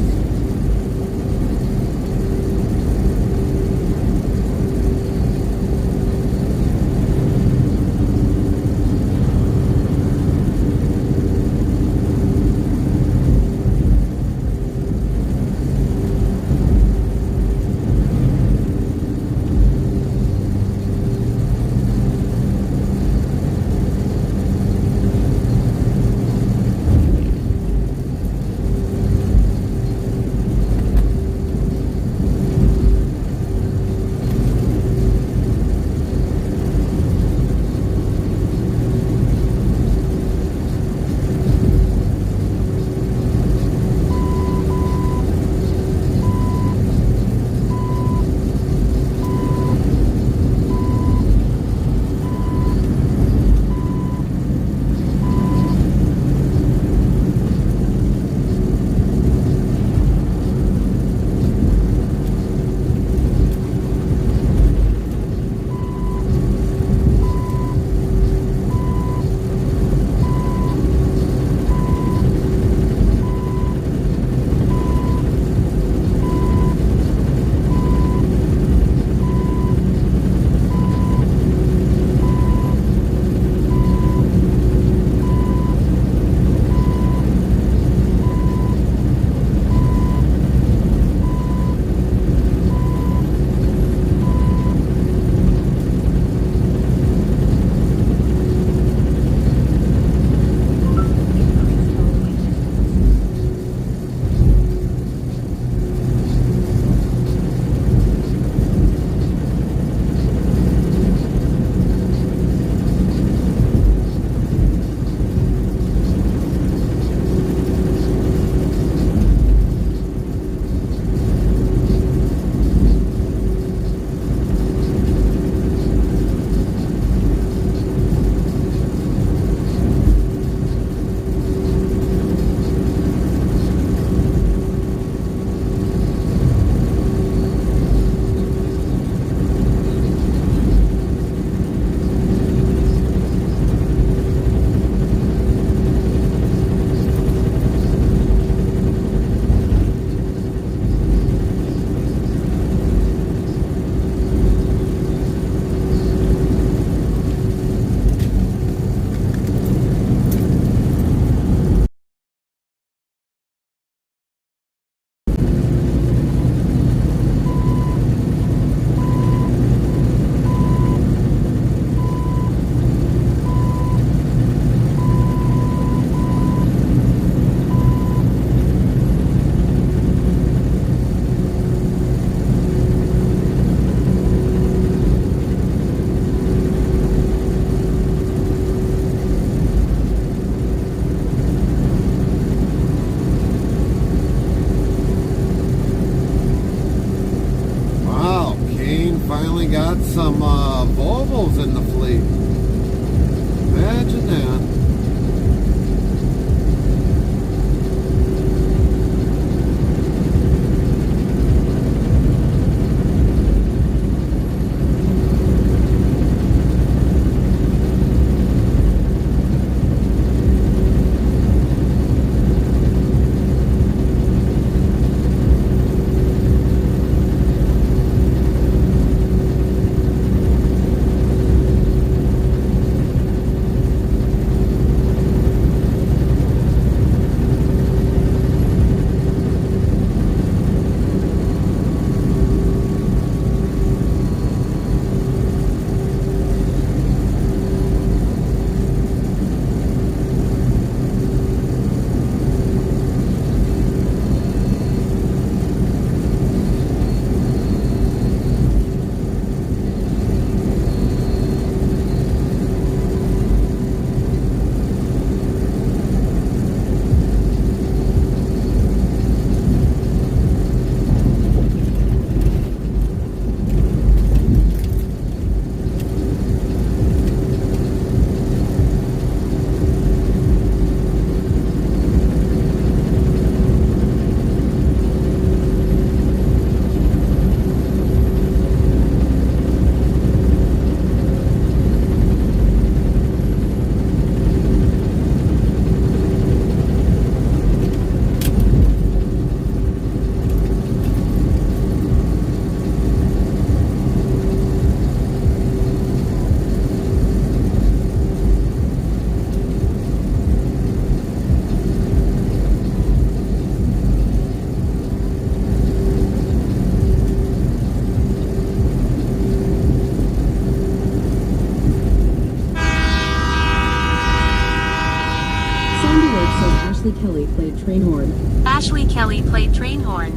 [SPEAKER 3] says Ashley Kelly played train horn.
[SPEAKER 6] Ashley Kelly played train horn.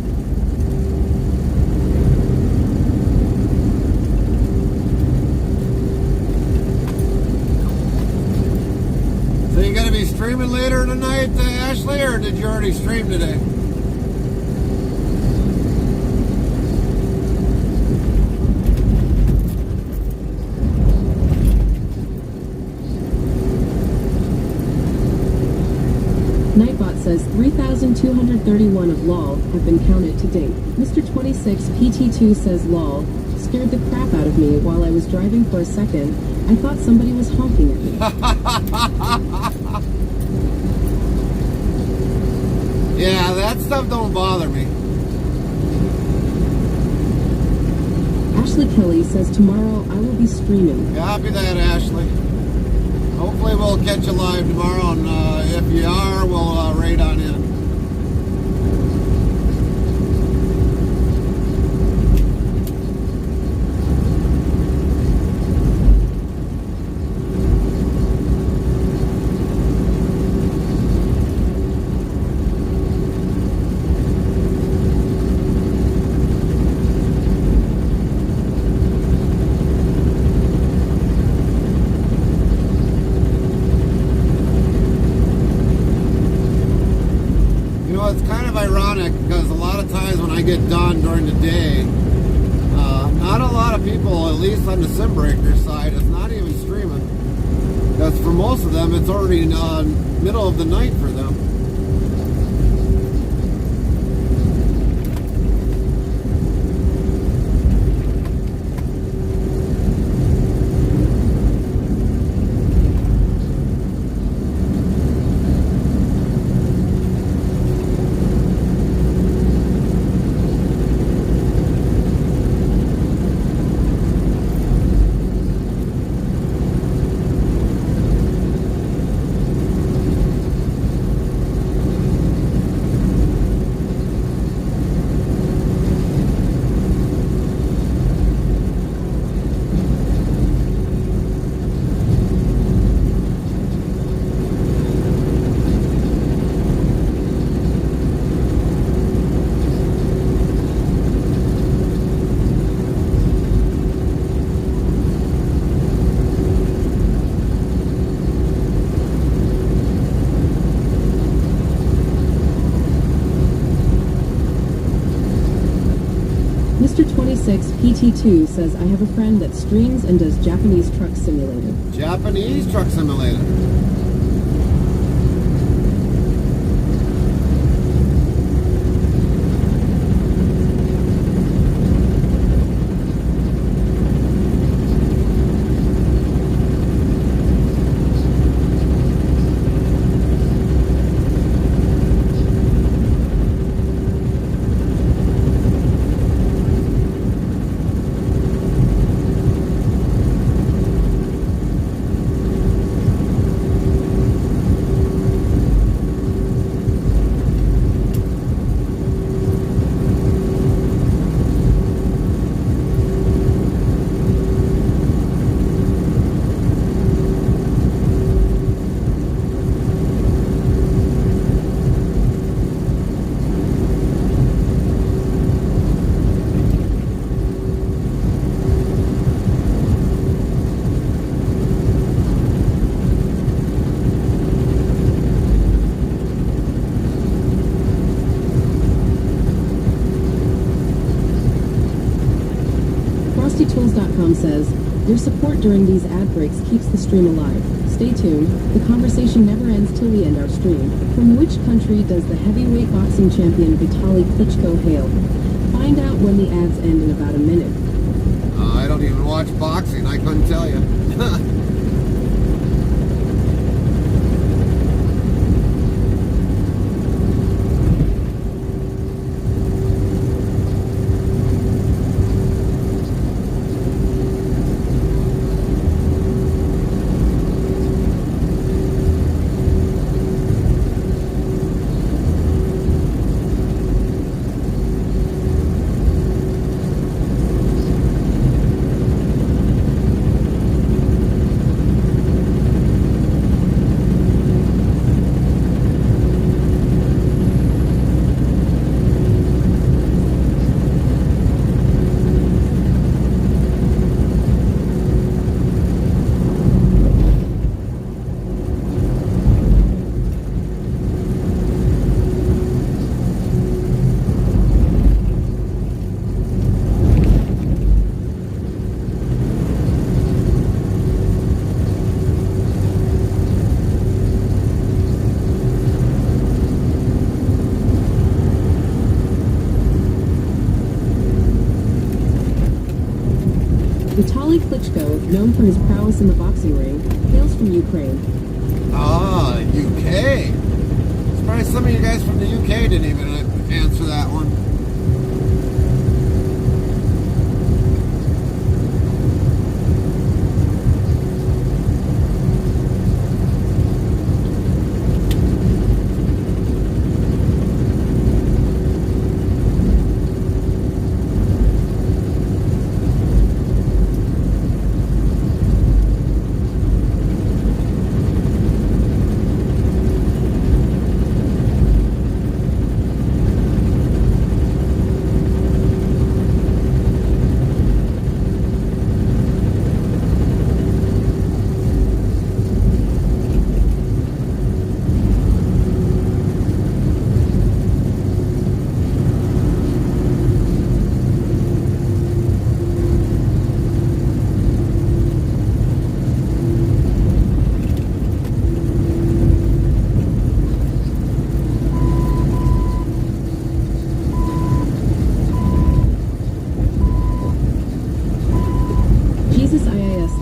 [SPEAKER 2] So you gonna be streaming later tonight, Ashley, or did you already stream today?
[SPEAKER 3] Nightbot says 3,231 of LOL have been counted to date. Mr. 26 PT2 says LOL scared the crap out of me while I was driving for a second. I thought somebody was honking at me.
[SPEAKER 2] Yeah, that stuff don't bother me.
[SPEAKER 3] Ashley Kelly says tomorrow I will be streaming.
[SPEAKER 2] Copy that, Ashley. Hopefully we'll catch you live tomorrow, and if you are, we'll raid on in. It's kind of ironic because a lot of times when I get done during the day, not a lot of people, at least on the sim breaker side, is not even streaming. Because for most of them, it's already middle of the night for them.
[SPEAKER 3] Mr. 26 PT2 says I have a friend that streams and does Japanese truck simulator.
[SPEAKER 2] Japanese truck simulator.
[SPEAKER 3] FrostyTools.com says, your support during these ad breaks keeps the stream alive. Stay tuned. The conversation never ends till we end our stream. From which country does the heavyweight boxing champion Vitaly Klitschko hail? Find out when the ads end in about a minute.
[SPEAKER 2] I don't even watch boxing. I couldn't tell you.
[SPEAKER 3] Vitali Klitschko, known for his prowess in the boxing ring, hails from Ukraine.
[SPEAKER 2] Ah, UK. Surprised some of you guys from the UK didn't even answer that one.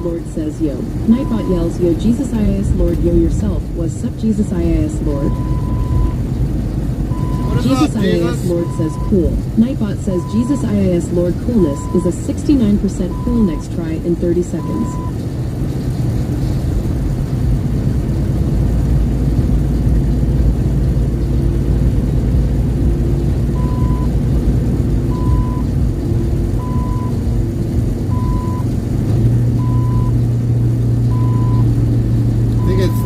[SPEAKER 3] Lord says yo. Nightbot yells yo Jesus IAS Lord yo yourself. What's up Jesus IAS Lord?
[SPEAKER 2] What is
[SPEAKER 3] Jesus
[SPEAKER 2] up,
[SPEAKER 3] IAS
[SPEAKER 2] Jesus?
[SPEAKER 3] Lord says cool. Nightbot says Jesus IAS Lord coolness is a 69% cool next try in 30 seconds.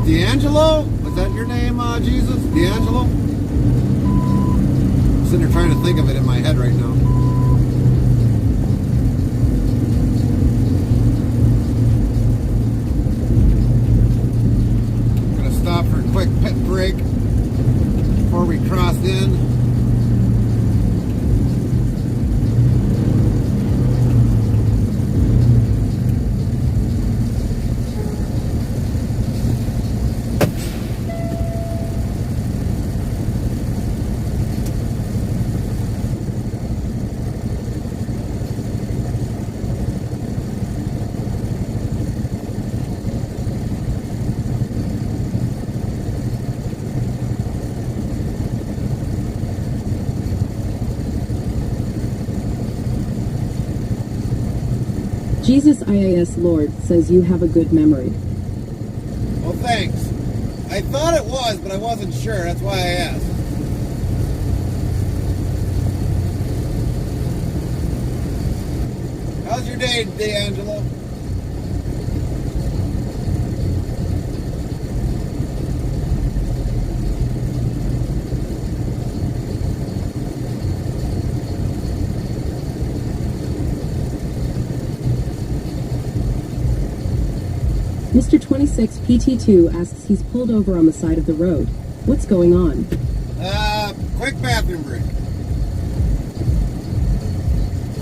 [SPEAKER 2] D'Angelo? Was that your name, Jesus? D'Angelo? I'm sitting there trying to think of it in my head right now. I'm gonna stop for a quick pit break before we cross in.
[SPEAKER 3] Jesus IAS Lord says you have a good memory.
[SPEAKER 2] Well, thanks. I thought it was, but I wasn't sure. That's why I asked. How's your day, D'Angelo?
[SPEAKER 3] Mr. 26 PT2 asks he's pulled over on the side of the road. What's going on?
[SPEAKER 2] Quick bathroom break.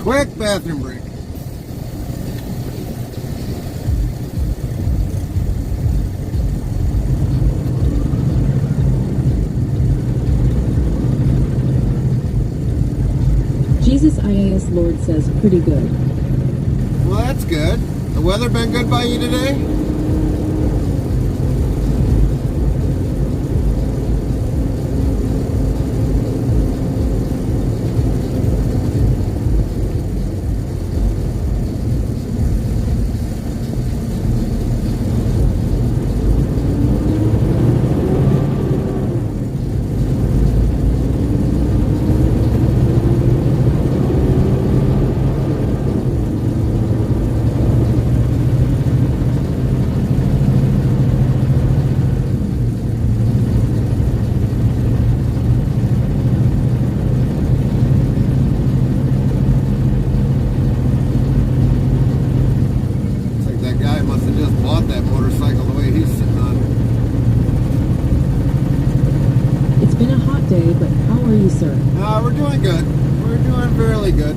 [SPEAKER 2] Quick bathroom break.
[SPEAKER 3] Jesus IAS Lord says pretty good.
[SPEAKER 2] Well, that's good. The weather been good by you today? That motorcycle the way he's sitting on it.
[SPEAKER 3] It's been a hot day, but how are you, sir?
[SPEAKER 2] We're doing good. We're doing fairly good.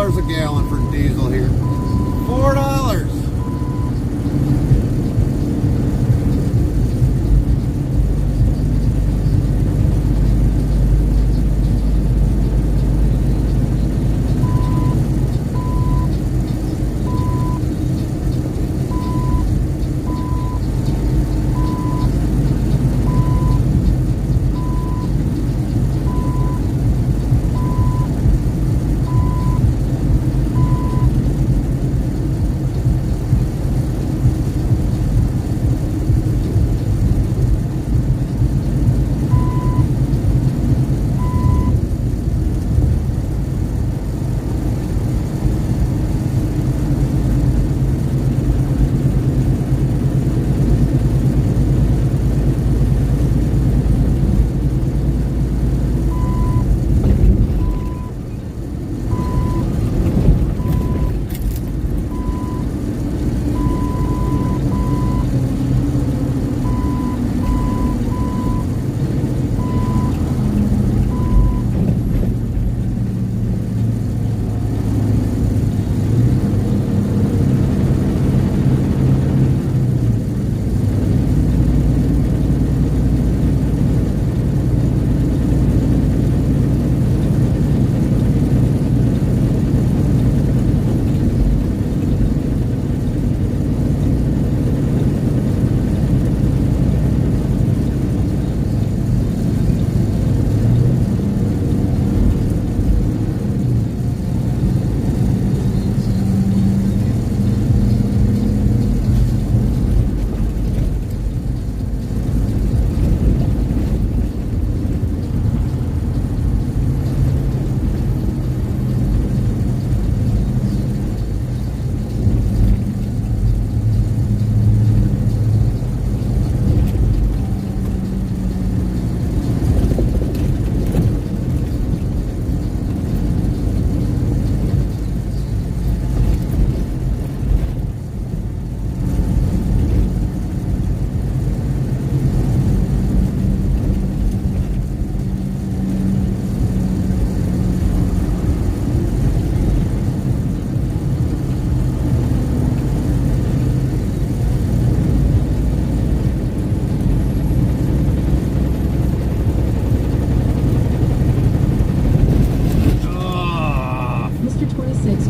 [SPEAKER 2] $4 a gallon for diesel here. $4.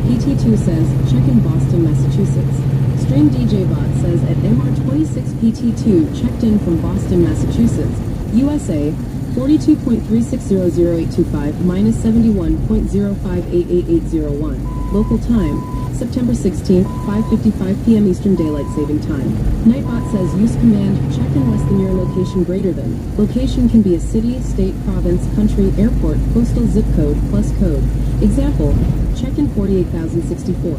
[SPEAKER 3] PT2 says, check in Boston, Massachusetts. Stream DJ Bot says at MR26PT2 checked in from Boston, Massachusetts, USA, 42.36000825 minus 71.05888801. Local time, September 16th, 5:55 p.m. Eastern Daylight Saving Time. Nightbot says use command check in less than your location greater than. Location can be a city, state, province, country, airport, postal zip code, plus code. Example, check in 48,064.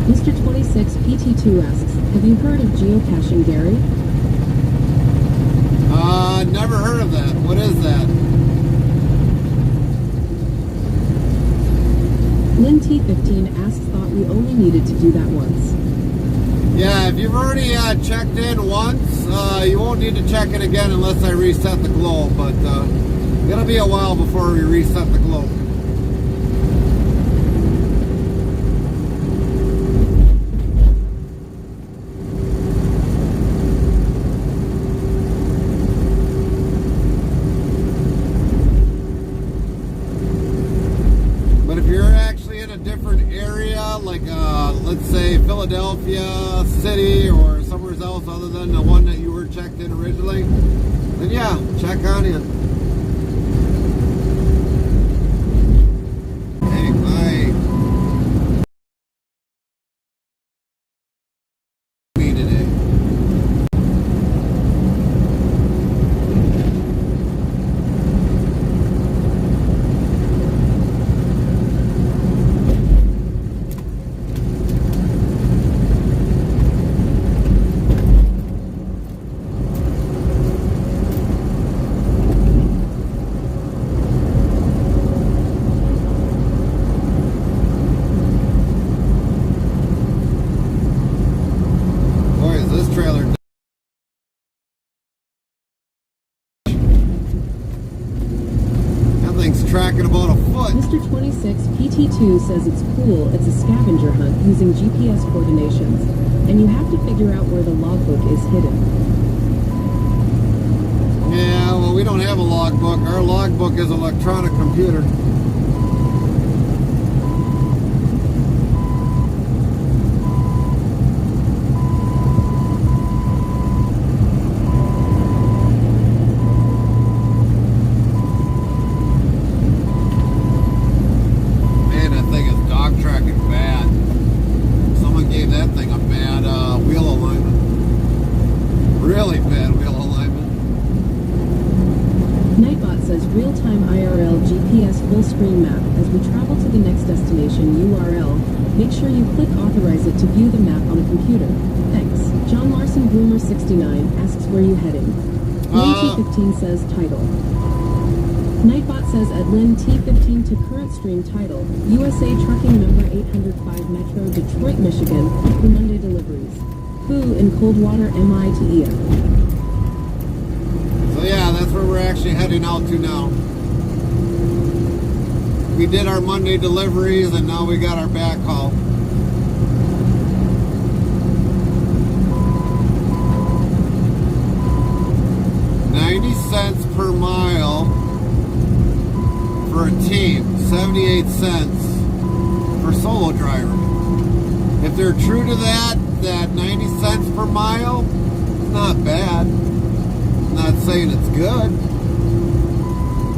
[SPEAKER 3] Mr. 26 PT2 asks, have you heard of geocaching, Gary?
[SPEAKER 2] Never heard of that. What is that?
[SPEAKER 3] Lynn T15 asks, thought we only needed to do that once.
[SPEAKER 2] Yeah, if you've already checked in once, you won't need to check in again unless I reset the globe, but it'll be a while before we reset the globe. Let's say Philadelphia City or somewhere else other than the one that you were checked in originally, then yeah, check on in. Hey, bye. Me today. thing's tracking about a foot.
[SPEAKER 3] Mr. 26 PT2 says it's cool. It's a scavenger hunt using GPS coordinations, and you have to figure out where the logbook is hidden.
[SPEAKER 2] Yeah, well, we don't have a logbook. Our logbook is an electronic computer. Man, that thing is dog tracking bad. Someone gave that thing a bad wheel alignment. Really bad wheel alignment.
[SPEAKER 3] Nightbot says real-time IRL GPS full screen map. As we travel to the next destination URL, make sure you click authorize it to view the map on a computer. Thanks. John Larson Boomer 69 asks where you heading. Lynn T15 says title. Nightbot says at Lynn T15 to current stream title, USA Trucking number 805 Metro, Detroit, Michigan, for Monday deliveries. Who in Coldwater, MI to EF.
[SPEAKER 2] So yeah, that's where we're actually heading out to now. We did our Monday deliveries and now we got our backhaul. $0.90 per mile for a team, 78 cents for solo driver. If they're true to that 90 cents per mile, it's not bad. I'm not saying it's good.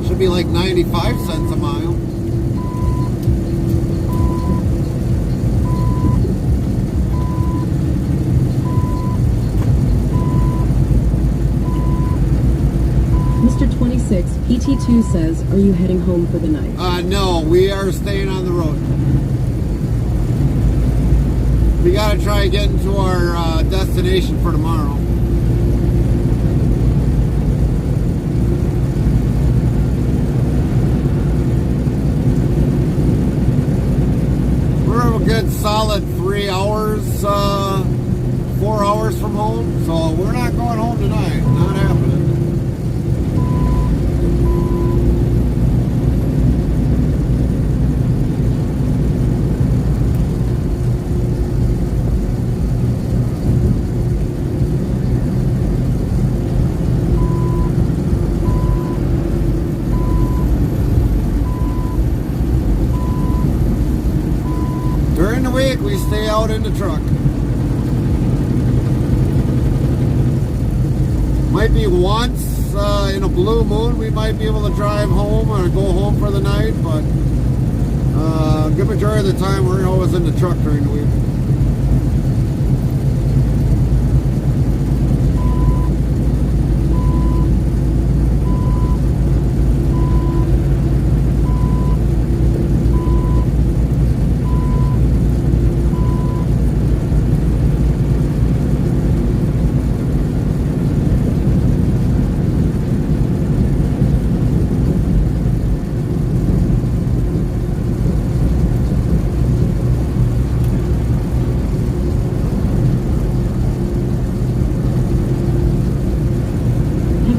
[SPEAKER 2] It should be like 95 cents a mile.
[SPEAKER 3] Mr. 26 PT2 says, are you heading home for the night?
[SPEAKER 2] No, we are staying on the road. We gotta try getting to our destination for tomorrow. We're a good solid 3 hours, 4 hours from home, so we're not going home tonight. Not happening. During the week, we stay out in the truck. Might be once in a blue moon we might be able to drive home or go home for the night, but a good majority of the time we're always in the truck during the week.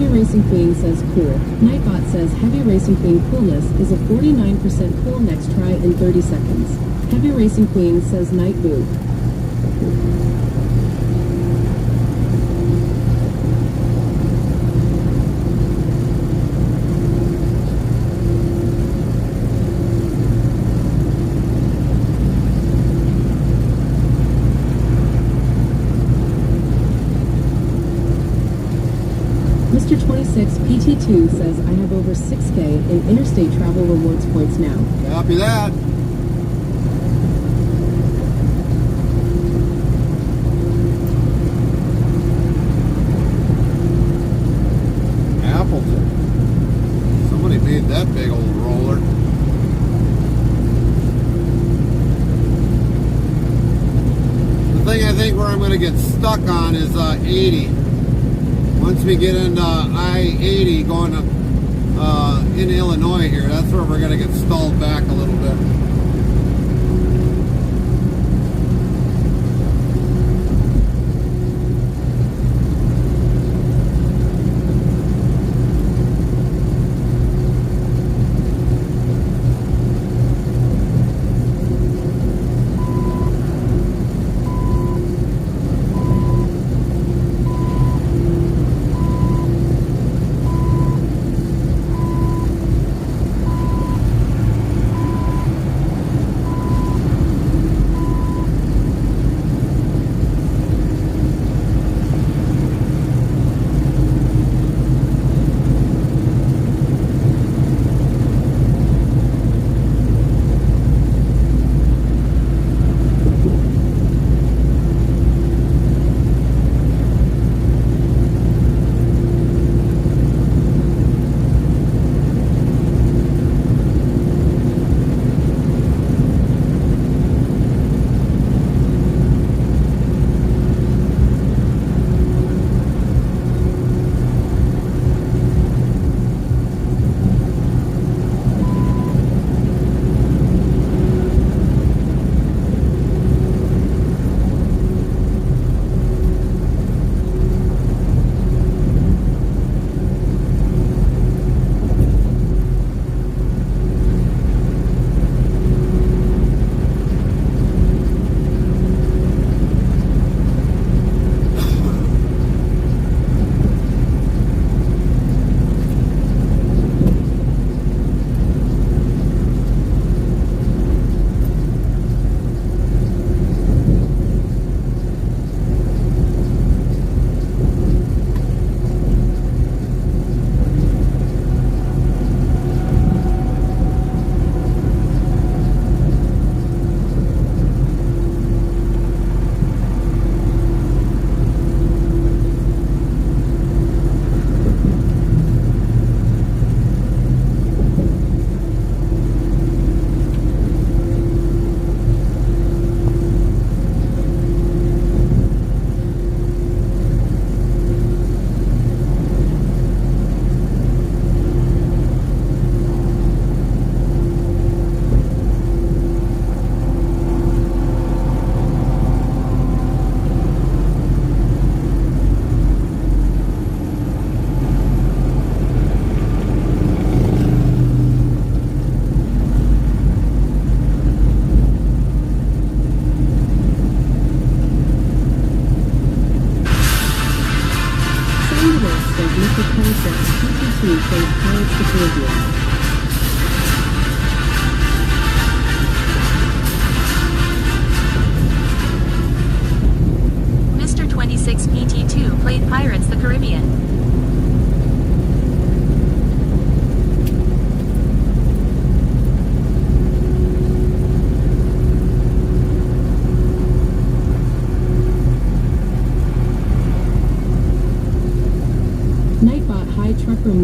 [SPEAKER 3] Racing Queen says cool. Nightbot says Heavy Racing Queen coolness is a 49% cool next try in 30 seconds. Heavy Racing Queen says night boo. Mr. 26 PT2 says I have over 6K in interstate travel rewards points now.
[SPEAKER 2] Copy that. Appleton. Somebody made that big old roller. The thing I think where I'm going to get stuck on is 80. Once we get into I-80 going to, in Illinois here, that's where we're going to get stalled back a little bit.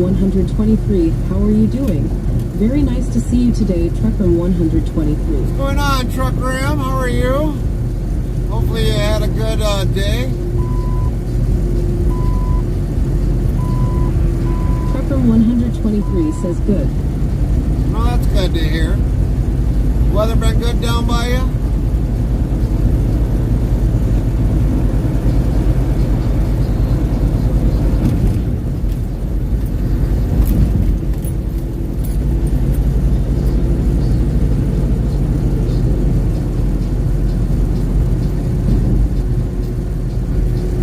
[SPEAKER 3] 123, how are you doing? Very nice to see you today, Trucker 123.
[SPEAKER 2] What's going on, Truck Ram? How are you? Hopefully you had a good day.
[SPEAKER 3] Trucker 123 says good.
[SPEAKER 2] Well, that's good to hear. Weather been good down by you?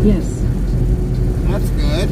[SPEAKER 3] Yes.
[SPEAKER 2] That's good.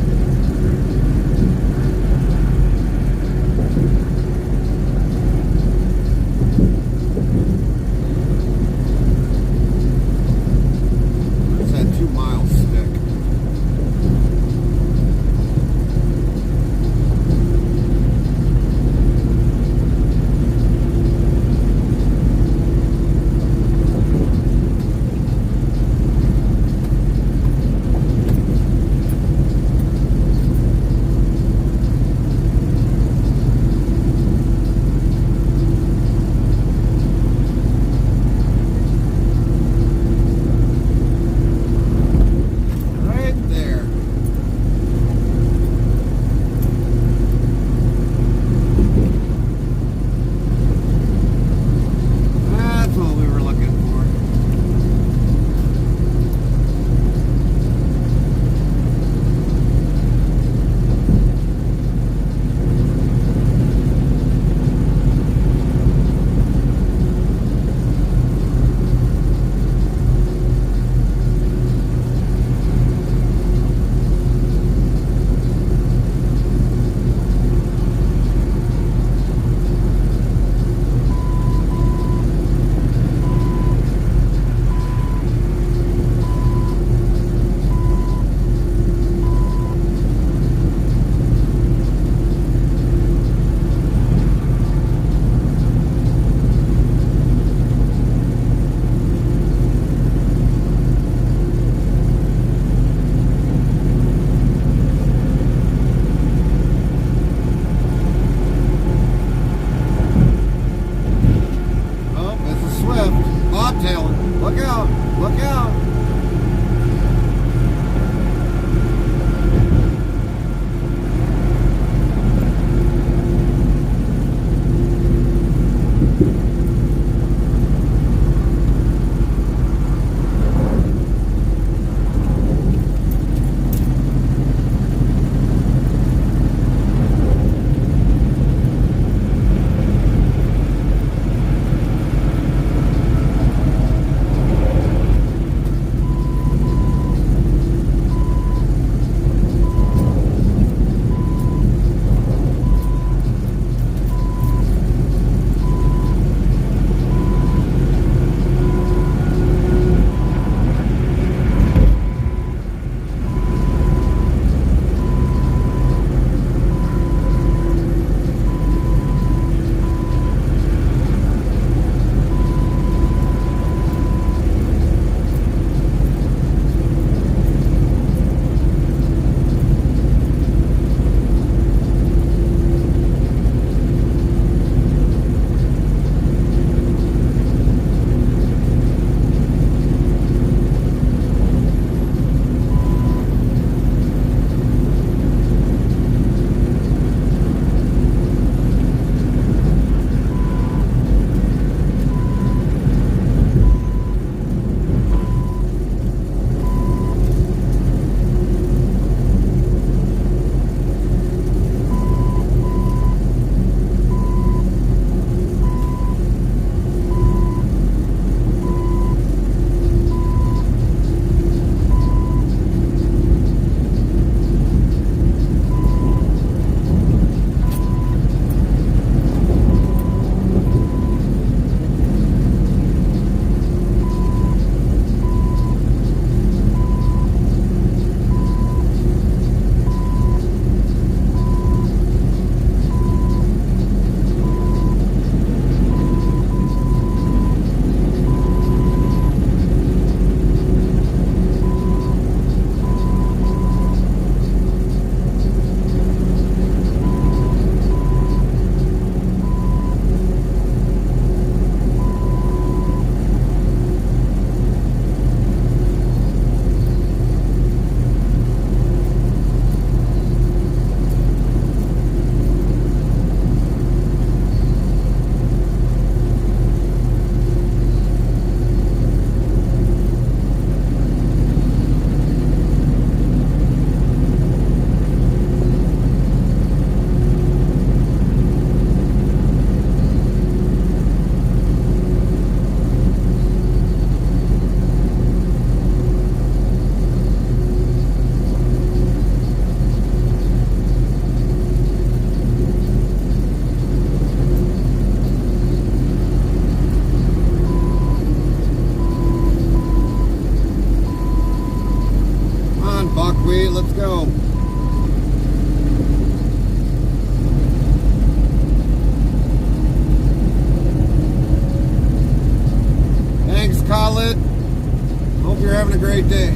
[SPEAKER 2] great day.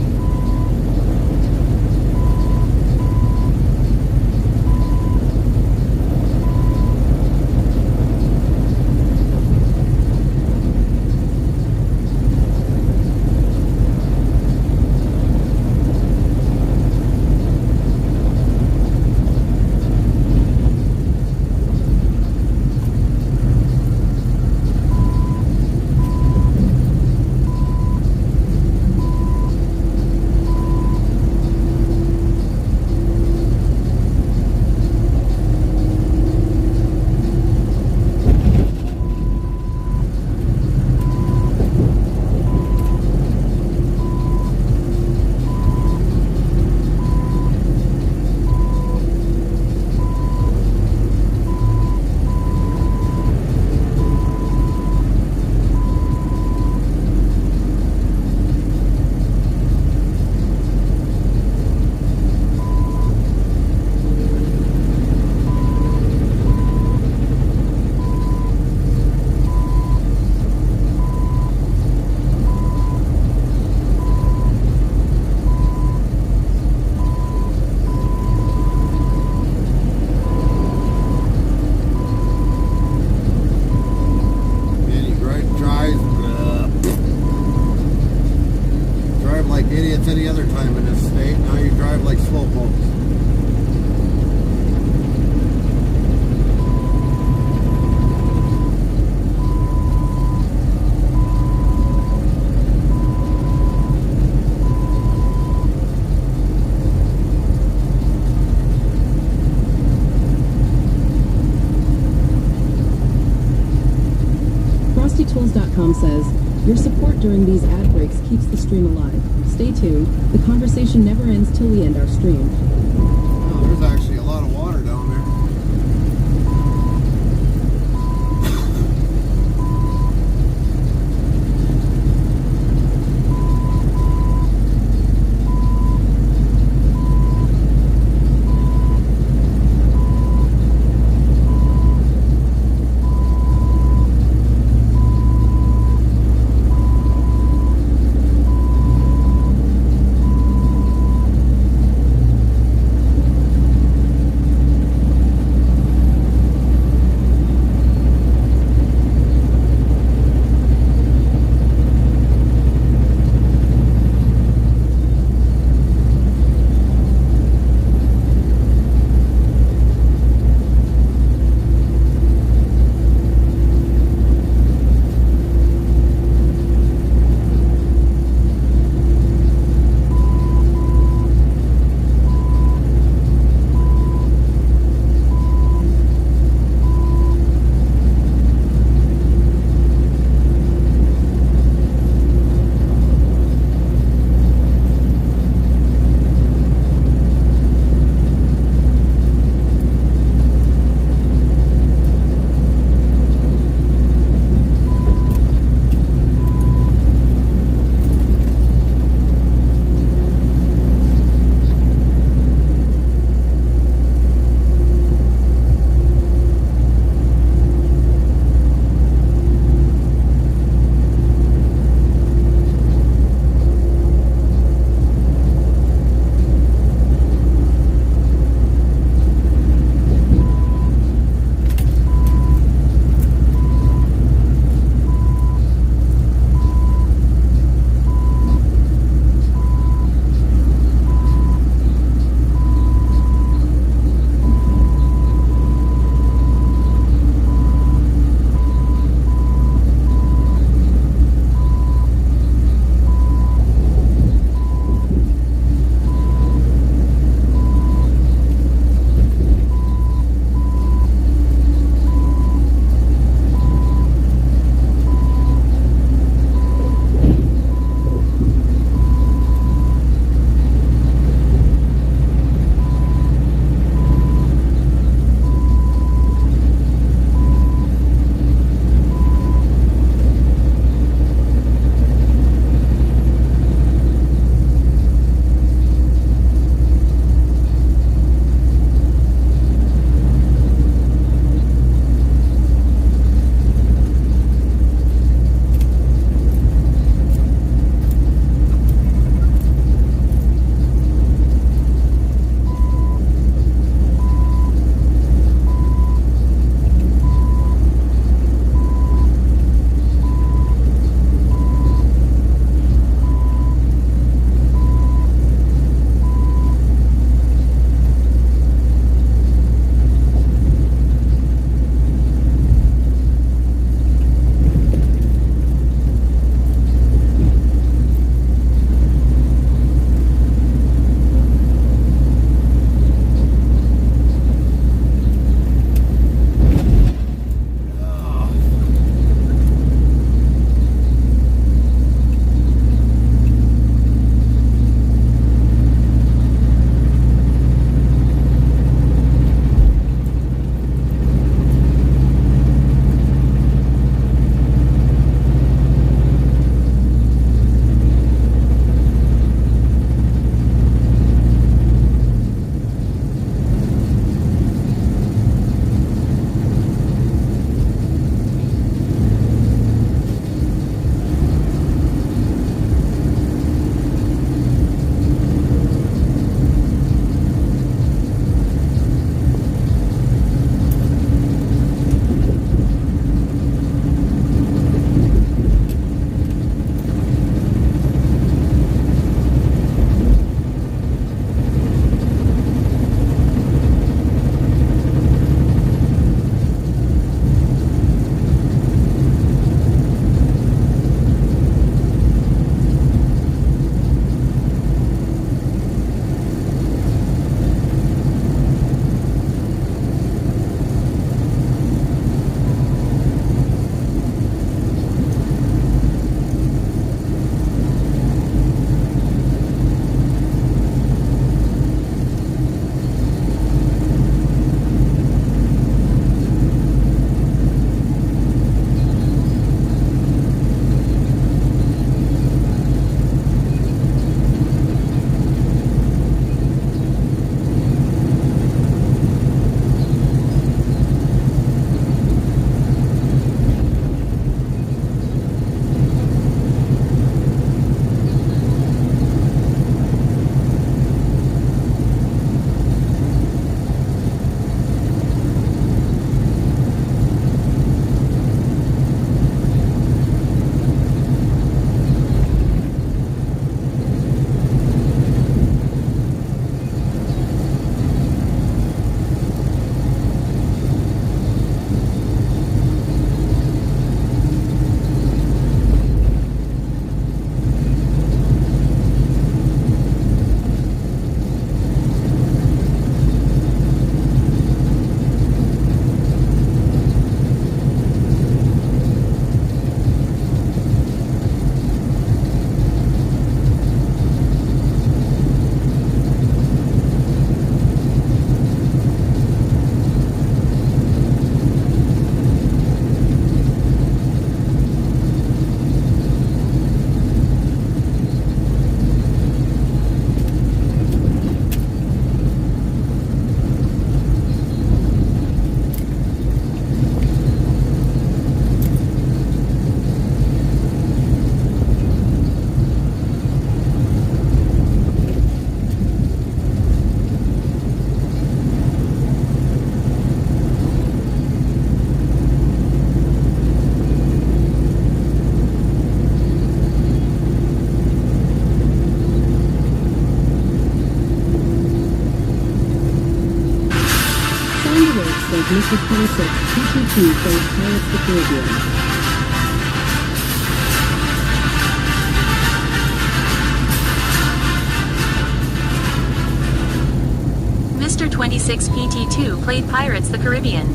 [SPEAKER 2] Idiots any other time in this state. Now you drive like slowpokes.
[SPEAKER 3] FrostyTools.com says, your support during these ad breaks keeps the stream alive. Stay tuned. The conversation never ends till we end our stream.
[SPEAKER 2] Oh, there's actually a lot of water down there.
[SPEAKER 3] Mr. 26, PTT plays Pirates of the Caribbean.
[SPEAKER 6] Mr. 26 PT2 played Pirates the Caribbean.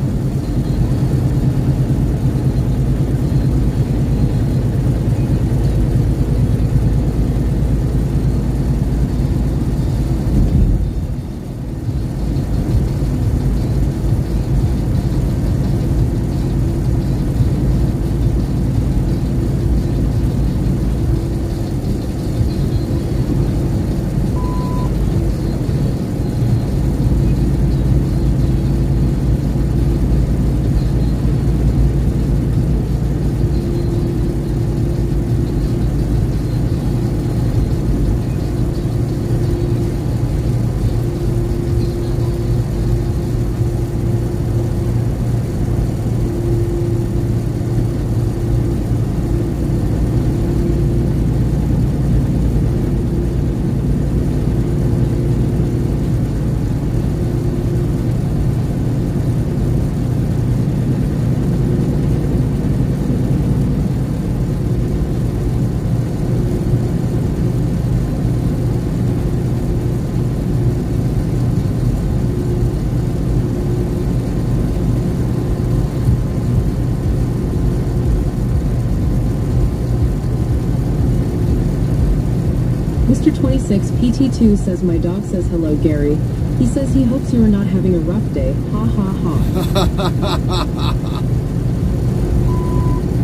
[SPEAKER 3] Mr. 26 PT2 says my dog says hello, Gary. He says he hopes you are not having a rough day. Ha ha ha.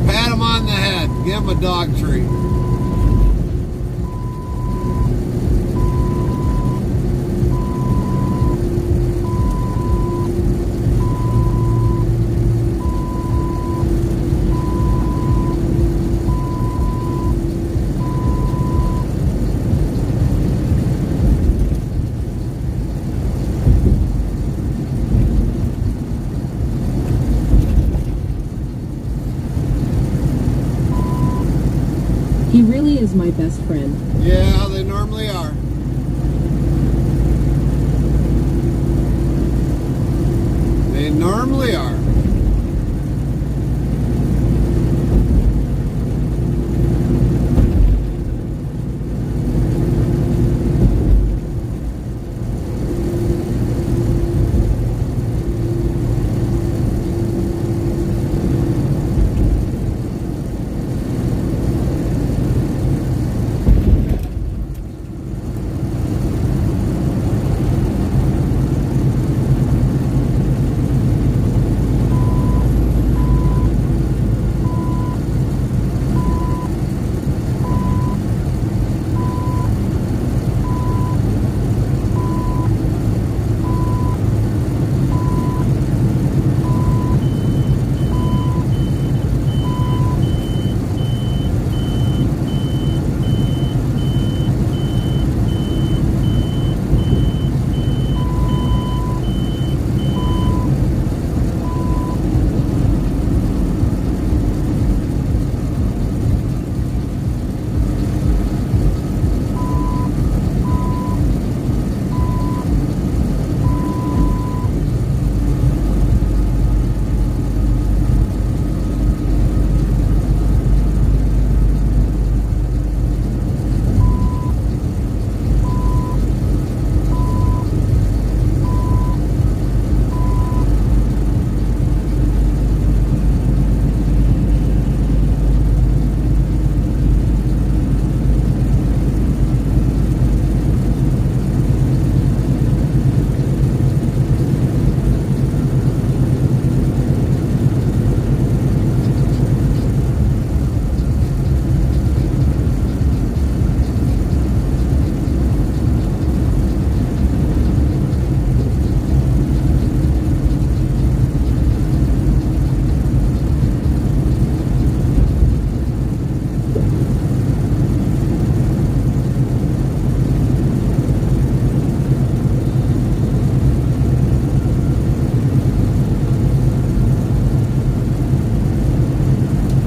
[SPEAKER 2] Pat him on the head. Give him a dog treat.
[SPEAKER 3] He really is my best friend.
[SPEAKER 2] Yeah, they normally are. They normally are.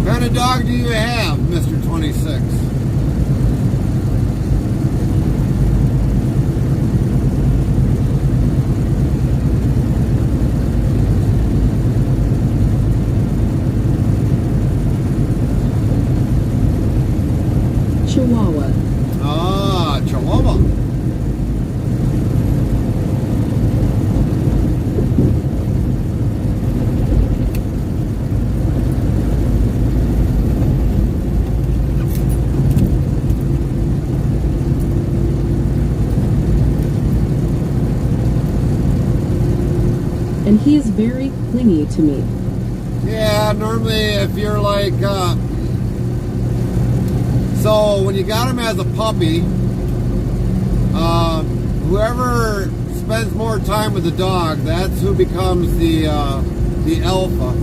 [SPEAKER 2] What kind of dog do you have, Mr. 26?
[SPEAKER 3] money to me.
[SPEAKER 2] Yeah, normally if you're like, so when you got him as a puppy, whoever spends more time with the dog, that's who becomes the alpha.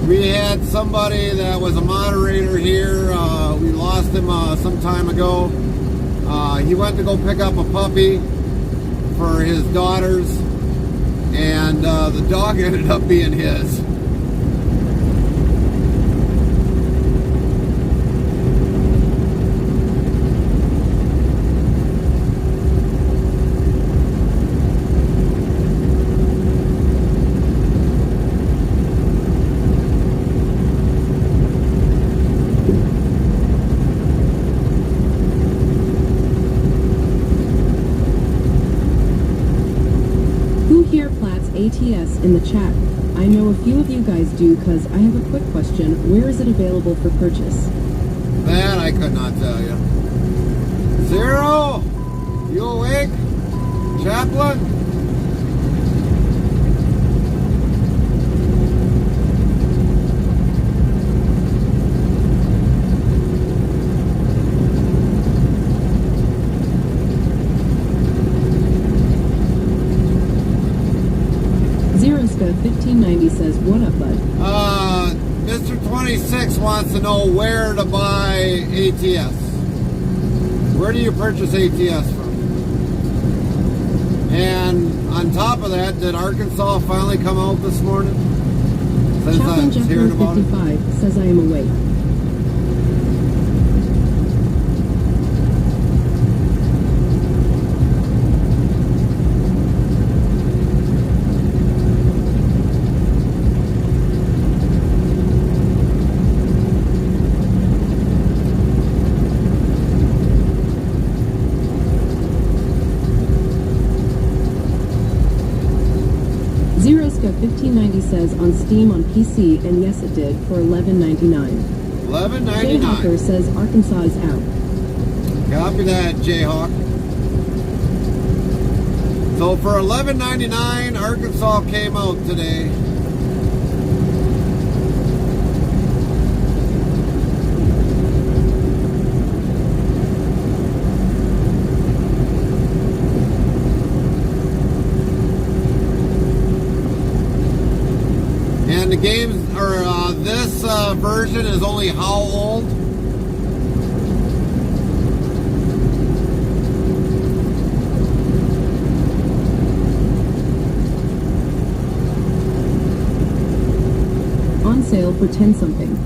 [SPEAKER 2] We had somebody that was a moderator here. We lost him some time ago. He went to go pick up a puppy for his daughters, and the dog ended up being his.
[SPEAKER 3] ATS in the chat. I know a few of you guys do, because I have a quick question. Where is it available for purchase?
[SPEAKER 2] That I could not tell you. Zero? You awake? Chaplain?
[SPEAKER 3] Zeroska 1590 says, what up, bud?
[SPEAKER 2] Mr. 26 wants to know where to buy ATS. Where do you purchase ATS from? And on top of that, did Arkansas finally come out this morning? Since I
[SPEAKER 3] Chaplain
[SPEAKER 2] was
[SPEAKER 3] Jeff
[SPEAKER 2] hearing about it.
[SPEAKER 3] 55 says I am awake. Zeroska 1590 says on Steam on PC, and yes it did, for $11.99.
[SPEAKER 2] $11.99.
[SPEAKER 3] Jayhawker says Arkansas is out.
[SPEAKER 2] Copy that, Jayhawk. So for $11.99, Arkansas came out today. And the games, or this version is only how old?
[SPEAKER 3] On sale for 10 something.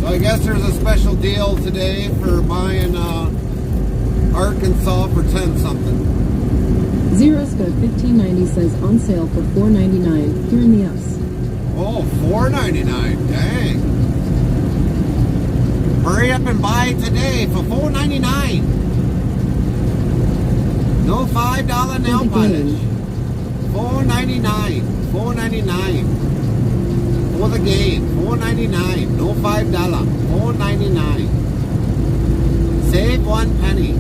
[SPEAKER 2] I guess there's a special deal today for buying Arkansas for 10 something.
[SPEAKER 3] Zeroska 1590 says on sale for $4.99 here in the US.
[SPEAKER 2] Oh, $4.99, dang. Hurry up and buy today for $4.99. No $5 nail polish. $4.99. $4.99. For the game, $4.99. No $5. $4.99. Save 1 penny.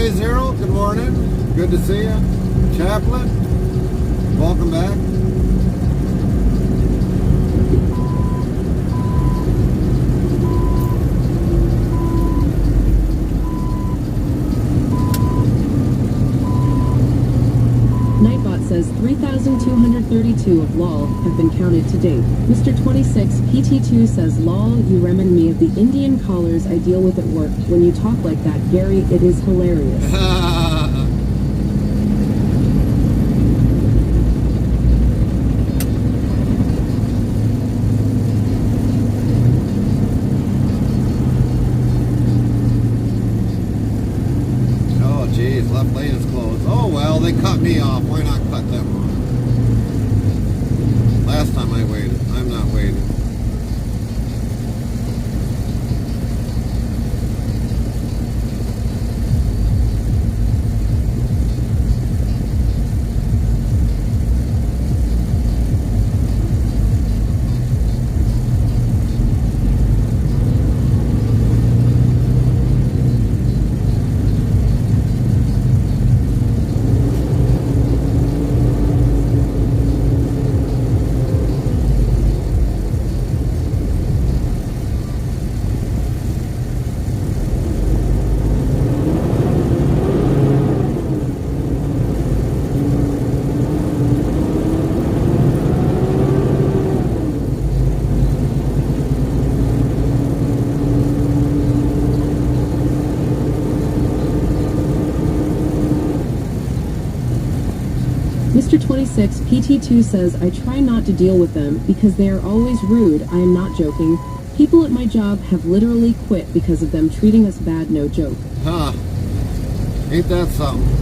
[SPEAKER 2] Highway Zero, good morning. Good to see you. Chaplain, welcome back.
[SPEAKER 3] Nightbot says 3,232 of LOL have been counted to date. Mr. 26 PT2 says LOL, you remind me of the Indian callers I deal with at work. When you talk like that, Gary, it is hilarious.
[SPEAKER 2] Oh, geez, left lane is closed. Oh, well, they cut me off. Why not cut them off? Last time I waited. I'm not waiting.
[SPEAKER 3] Mr. 26 PT2 says I try not to deal with them because they are always rude. I am not joking. People at my job have literally quit because of them treating us bad, no joke.
[SPEAKER 2] Huh. Ain't that something?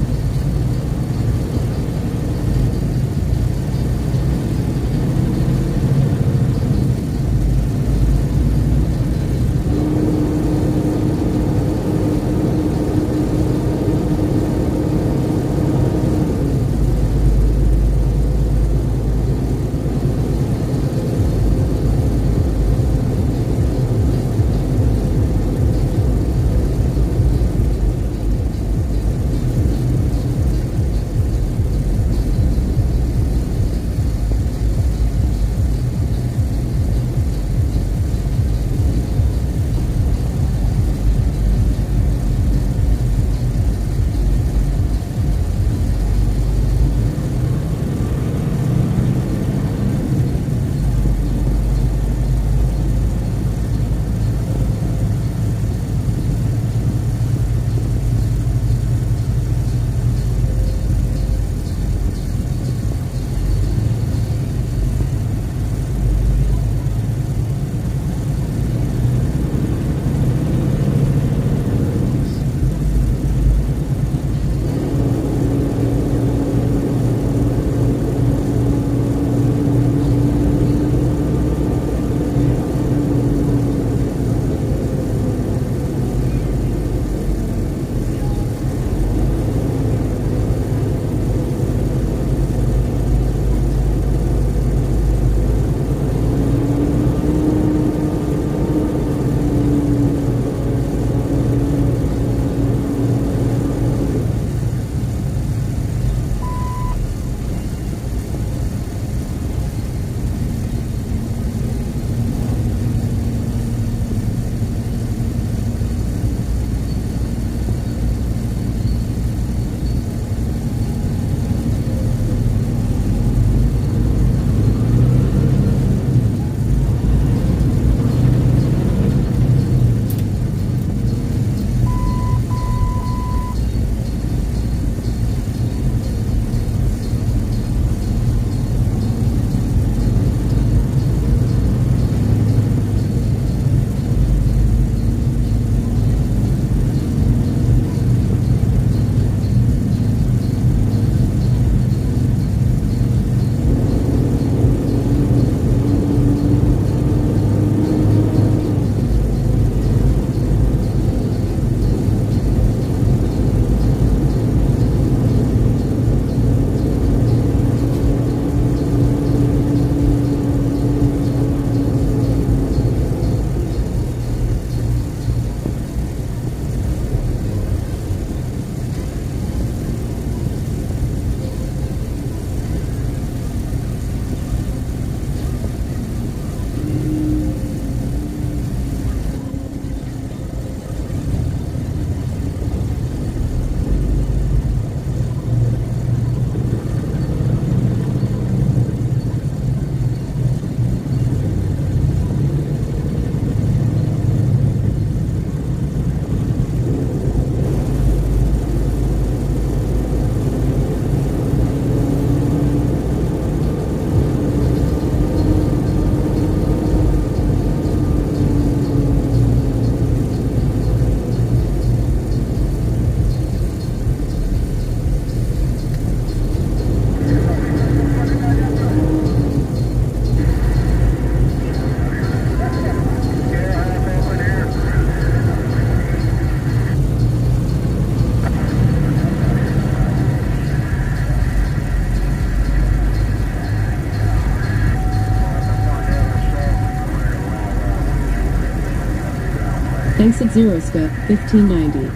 [SPEAKER 3] Thanks at Zeroska 1590.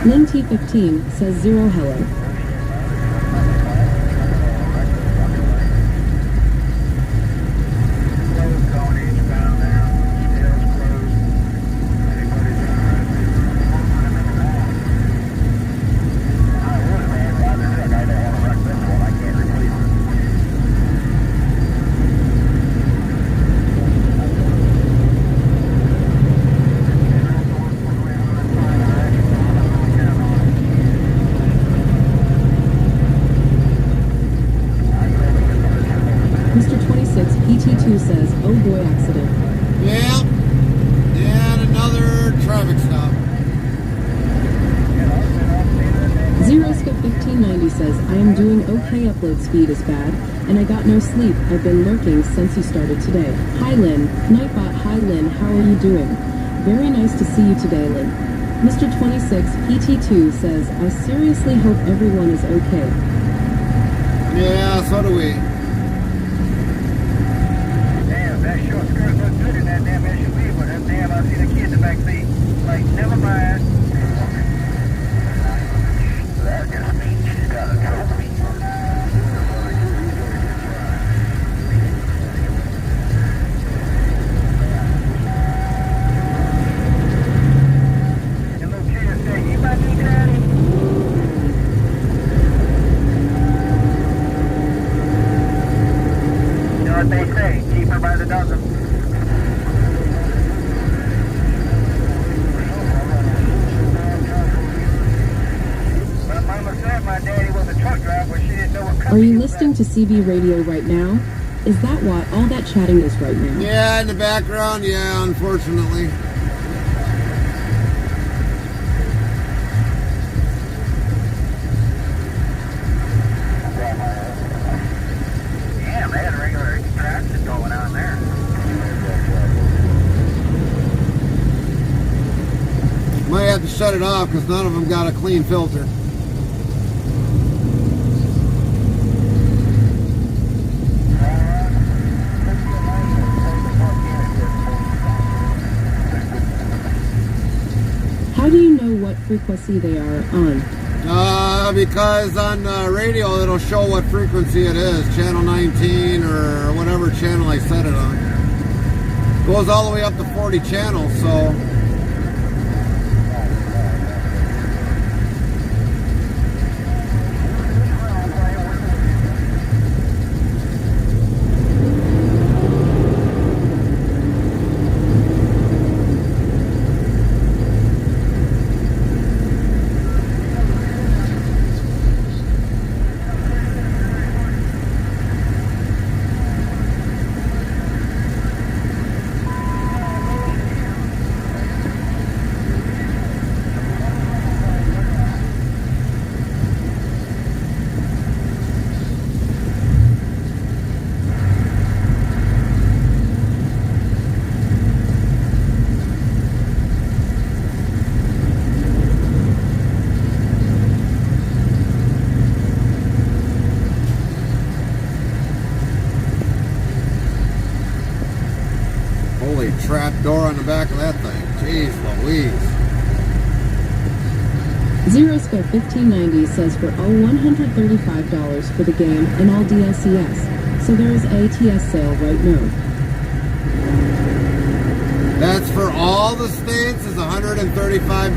[SPEAKER 3] Lynn T15 says zero hello. Mr. 26 PT2 says, oh boy, accident.
[SPEAKER 2] Yeah. And another traffic stop.
[SPEAKER 3] Zeroska 1590 says, I am doing okay, upload speed is bad, and I got no sleep. I've been lurking since you started today. Hi Lynn. Nightbot, hi Lynn, how are you doing? Very nice to see you today, Lynn. Mr. 26 PT2 says, I seriously hope everyone is okay.
[SPEAKER 2] Yeah, so do we.
[SPEAKER 9] Damn, that short skirt looks good in that damn SUV, but damn, I see the kid in the back seat. Like, never mind. That just means she's got a trophy. And little kid said, you my new daddy? You know what they say, keep her by the dozen. My mama said my daddy was a truck driver, but she didn't know what company.
[SPEAKER 3] Are you listening to CB radio right now? Is that what all that chatting is right now?
[SPEAKER 2] Yeah, in the background, yeah, unfortunately.
[SPEAKER 9] Damn, they had regular traffic going on there.
[SPEAKER 2] Might have to shut it off because none of them got a clean filter.
[SPEAKER 3] How do you know what frequency they are on?
[SPEAKER 2] Because on the radio it'll show what frequency it is, channel 19 or whatever channel I set it on. Goes all the way up to 40 channels, so. Holy trap door on the back of that thing. Jeez Louise.
[SPEAKER 3] Zeroska 1590 says for all $135 for the game and all DLCS. So there is a ATS sale right now.
[SPEAKER 2] That's for all the states is $135.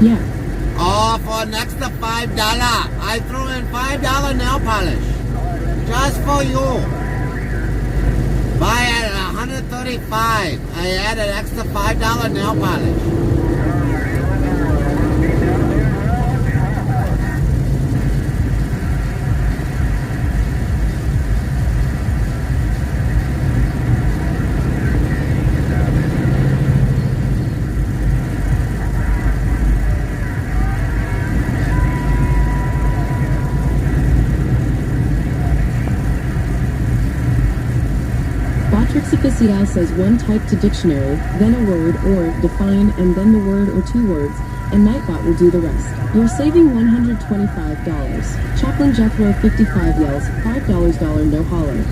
[SPEAKER 3] Yeah.
[SPEAKER 2] Oh, for next to $5. I threw in $5 nail polish. Just for you. Buy at $135. I added extra $5 nail polish.
[SPEAKER 3] Matrix Oficial says one type to dictionary, then a word or define, and then the word or two words, and Nightbot will do the rest. You're saving $125. Chaplain Jethro 55 yells, $5 no holler.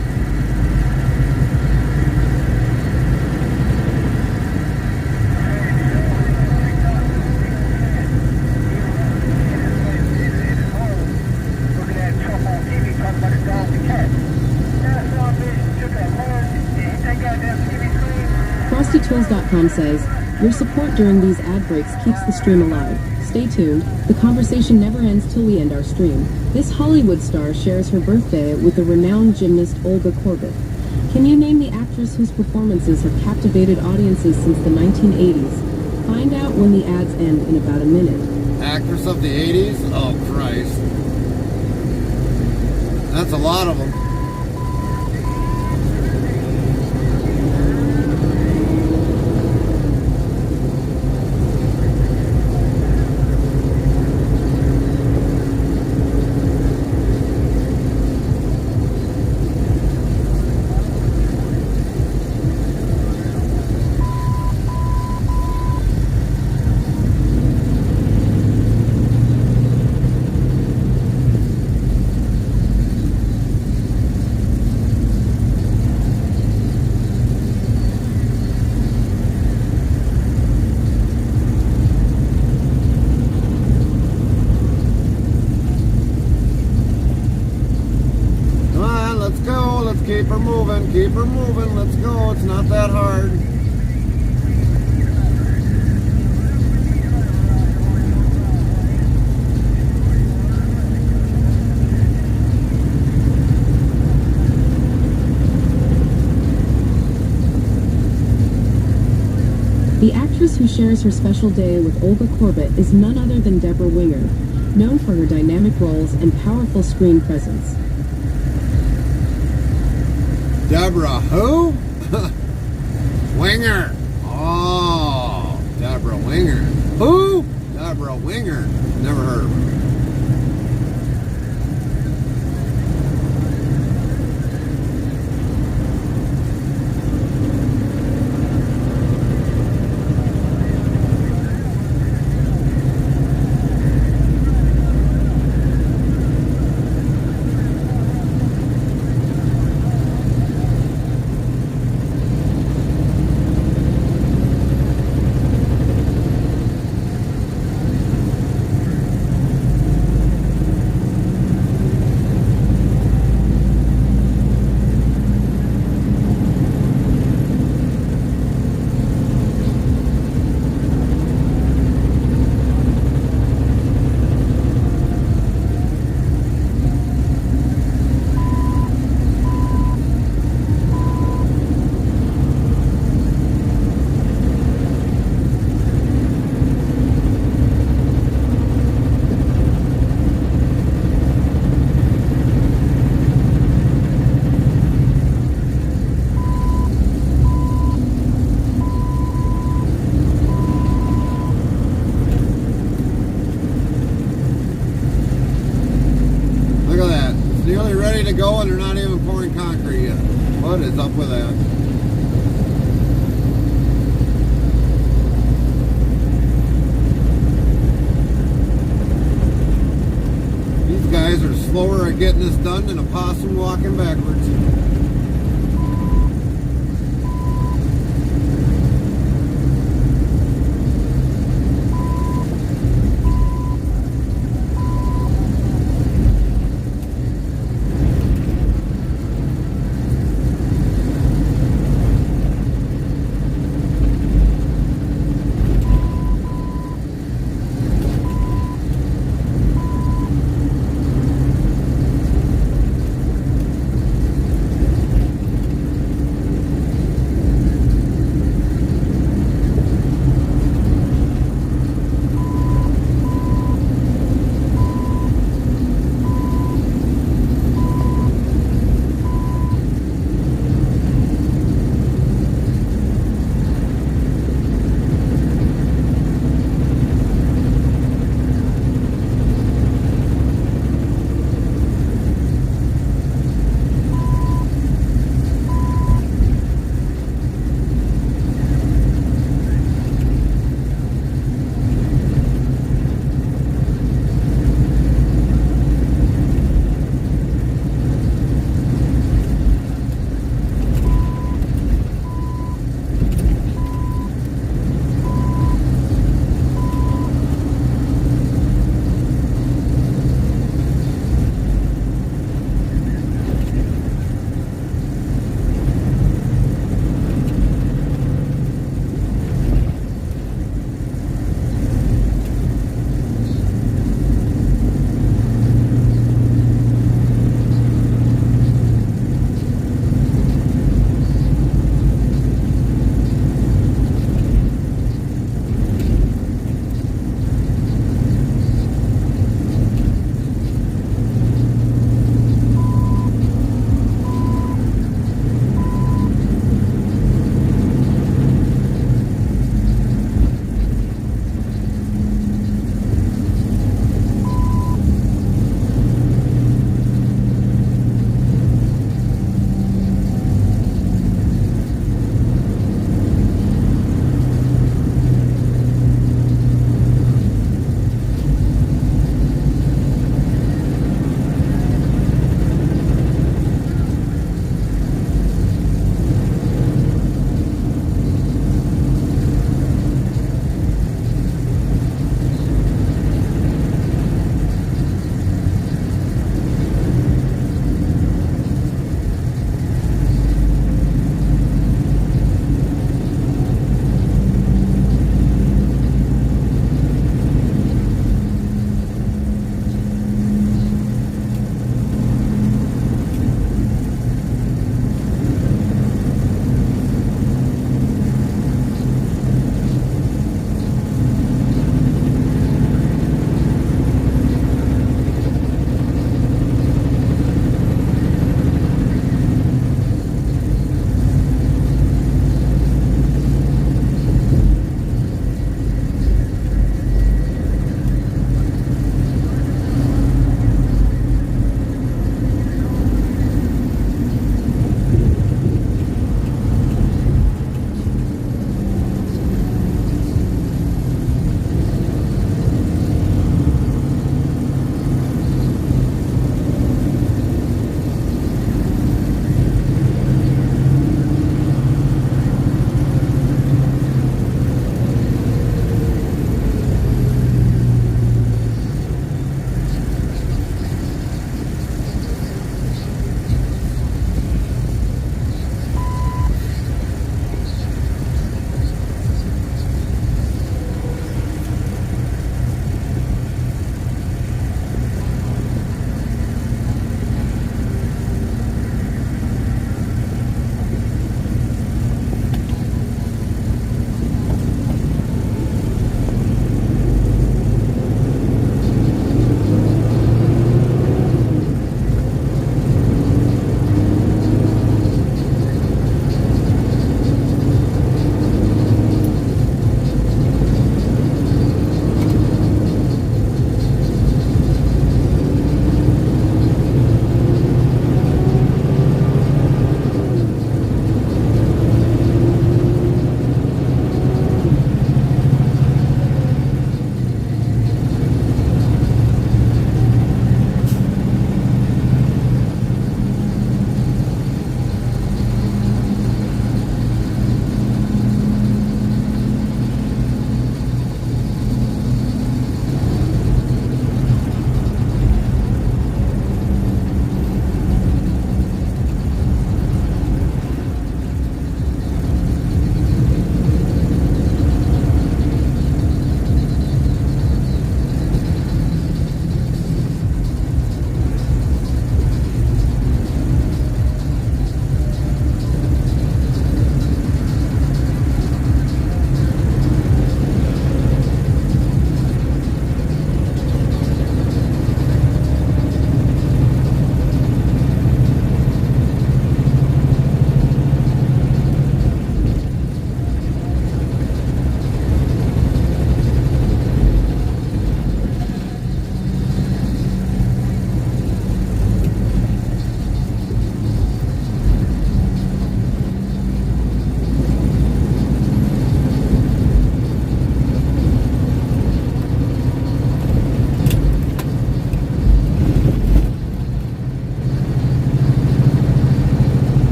[SPEAKER 3] FrostyTools.com says, your support during these ad breaks keeps the stream alive. Stay tuned. The conversation never ends till we end our stream. This Hollywood star shares her birthday with the renowned gymnast Olga Korbut. Can you name the actress whose performances have captivated audiences since the 1980s? Find out when the ads end in about a minute.
[SPEAKER 2] Actress of the 80s? Oh, Christ. That's a lot of them. Keep her moving, let's go, it's not that hard.
[SPEAKER 3] The actress who shares her special day with Olga Korbut is none other than Deborah Winger, known for her dynamic roles and powerful screen presence.
[SPEAKER 2] Deborah who? Winger. Oh, Deborah Winger. Who? Deborah Winger. Never heard of her. To go and they're not even pouring concrete yet. What is up with that? These guys are slower at getting this done than a possum walking backwards.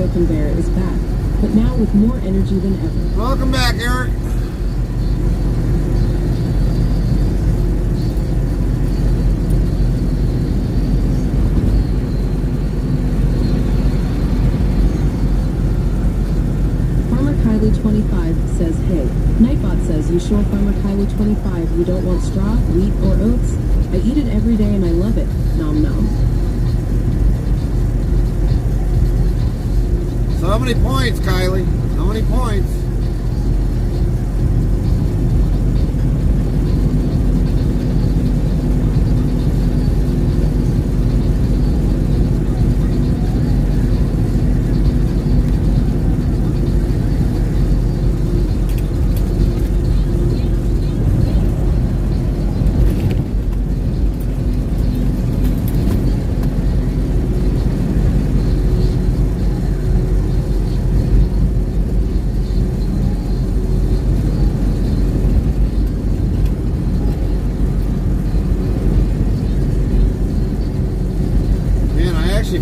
[SPEAKER 3] Broken Bear is back, but now with more energy than ever.
[SPEAKER 2] Welcome back, Eric.
[SPEAKER 3] Farmer Kylie 25 says, hey. Nightbot says, you sure Farmer Kylie 25 you don't want straw, wheat, or oats? I eat it every day and I love it. Nom nom.
[SPEAKER 2] So how many points, Kylie? How many points?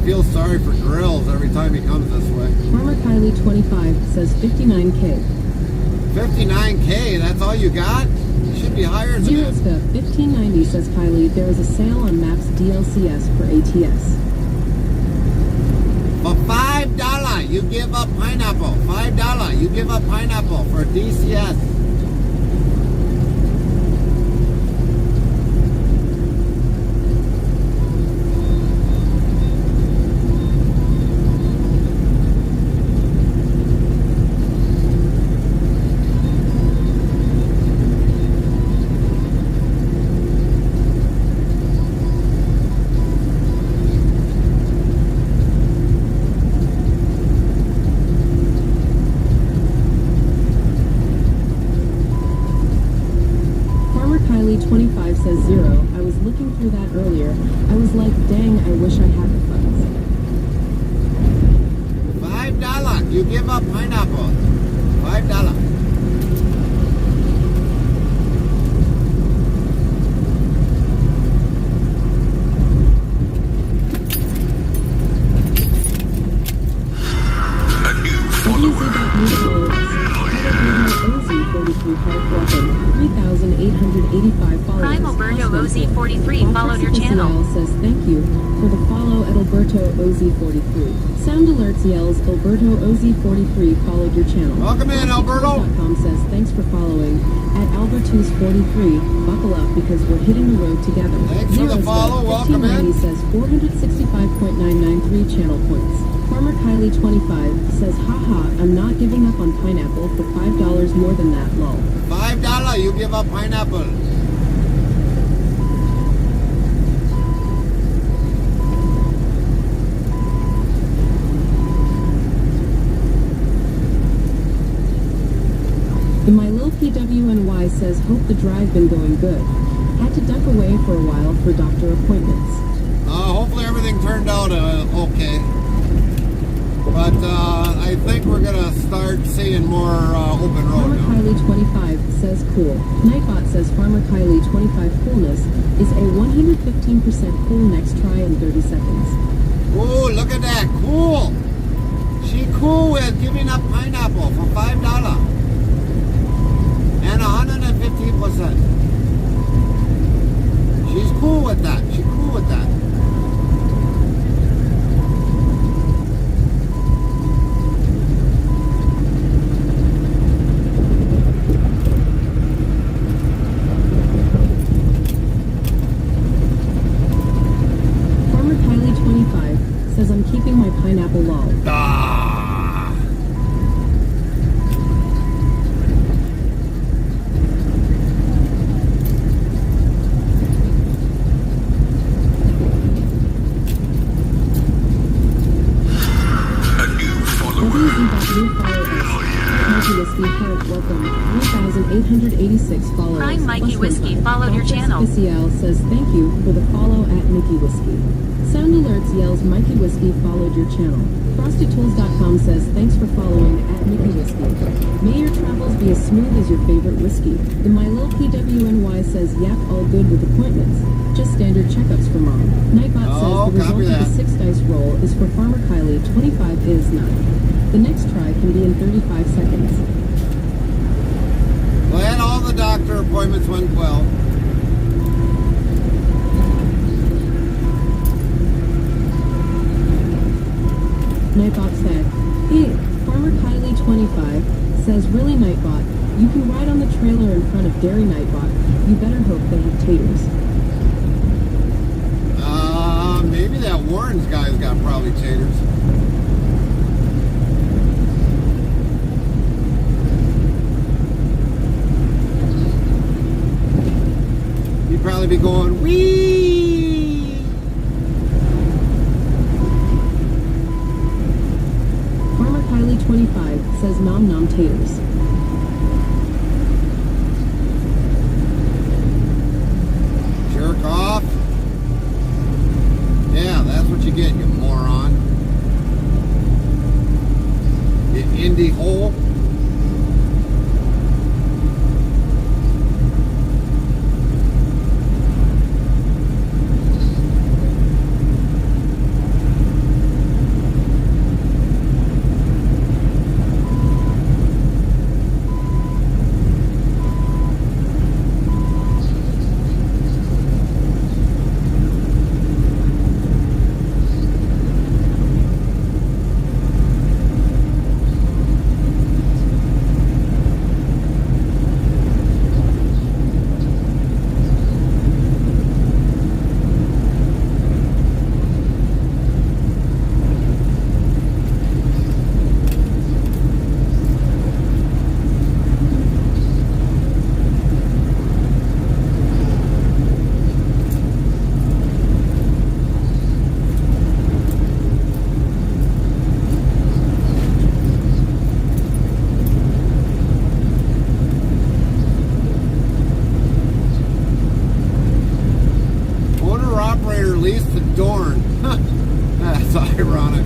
[SPEAKER 2] Feel sorry for Grills every time he comes this way.
[SPEAKER 3] Farmer Kylie 25 says 59K.
[SPEAKER 2] 59K, that's all you got? You should be higher than
[SPEAKER 3] Zero
[SPEAKER 2] that.
[SPEAKER 3] Stuff 1590 says Kylie, there is a sale on Maps DLCS for ATS.
[SPEAKER 2] For $5, you give up pineapple. $5, you give up pineapple for DCS.
[SPEAKER 3] Kylie 25 says 0. I was looking through that earlier. I was like, dang, I wish I had the funds.
[SPEAKER 2] $5, you give up pineapple. $5.
[SPEAKER 6] Prime Alberto OZ43 followed your channel.
[SPEAKER 3] Says thank you for the follow at Alberto OZ43. Sound alerts yells Alberto OZ43 followed your channel.
[SPEAKER 2] Welcome in, Alberto.
[SPEAKER 3] .com says thanks for following at Albertus43. Buckle up because we're hitting the road together.
[SPEAKER 2] Thanks for the follow. Welcome in.
[SPEAKER 3] Says 465.993 channel points. Farmer Kylie 25 says, haha, I'm not giving up on pineapple for $5 more than that, lol.
[SPEAKER 2] $5, you give up pineapple.
[SPEAKER 3] And my lil PWNY says, hope the drive been going good. Had to duck away for a while for doctor appointments.
[SPEAKER 2] Hopefully everything turned out okay. But I think we're going to start seeing more open road
[SPEAKER 3] Farmer
[SPEAKER 2] now.
[SPEAKER 3] Kylie 25 says cool. Nightbot says Farmer Kylie 25 coolness is a 115% cool next try in 30 seconds.
[SPEAKER 2] Oh, look at that. Cool. She cool with giving up pineapple for $5. And 115%. She's cool with that. She's cool with that.
[SPEAKER 3] Says I'm keeping my pineapple lol.
[SPEAKER 2] Ah.
[SPEAKER 3] Welcome. 3,886 86 followers.
[SPEAKER 6] Prime Mikey
[SPEAKER 3] plus
[SPEAKER 6] Whiskey
[SPEAKER 3] 15.
[SPEAKER 6] followed your
[SPEAKER 3] Patrick
[SPEAKER 6] channel.
[SPEAKER 3] Spicial says thank you for the follow at Mickey Whiskey. Sound Alerts yells Mikey Whiskey followed your channel. FrostyTools.com says thanks for following at Mickey Whiskey. May your travels be as smooth as your favorite whiskey. The My Lil PWNY says yap all good with appointments. Just standard checkups for mom. Nightbot says the result of the 6 dice roll is for Farmer Kylie. 25 is 9. The next try can be in 35 seconds.
[SPEAKER 2] Glad all the doctor appointments went well.
[SPEAKER 3] Nightbot said, hey, Farmer Kylie 25 says, really Nightbot, you can ride on the trailer in front of Dairy Nightbot. You better hope they have taters.
[SPEAKER 2] Maybe that Warren's guy's got probably taters. He'd probably be going, wee!
[SPEAKER 3] Farmer Kylie 25 says nom nom taters.
[SPEAKER 2] Jerk off. Yeah, that's what you get, you moron. You indie hole. Dorn. That's ironic.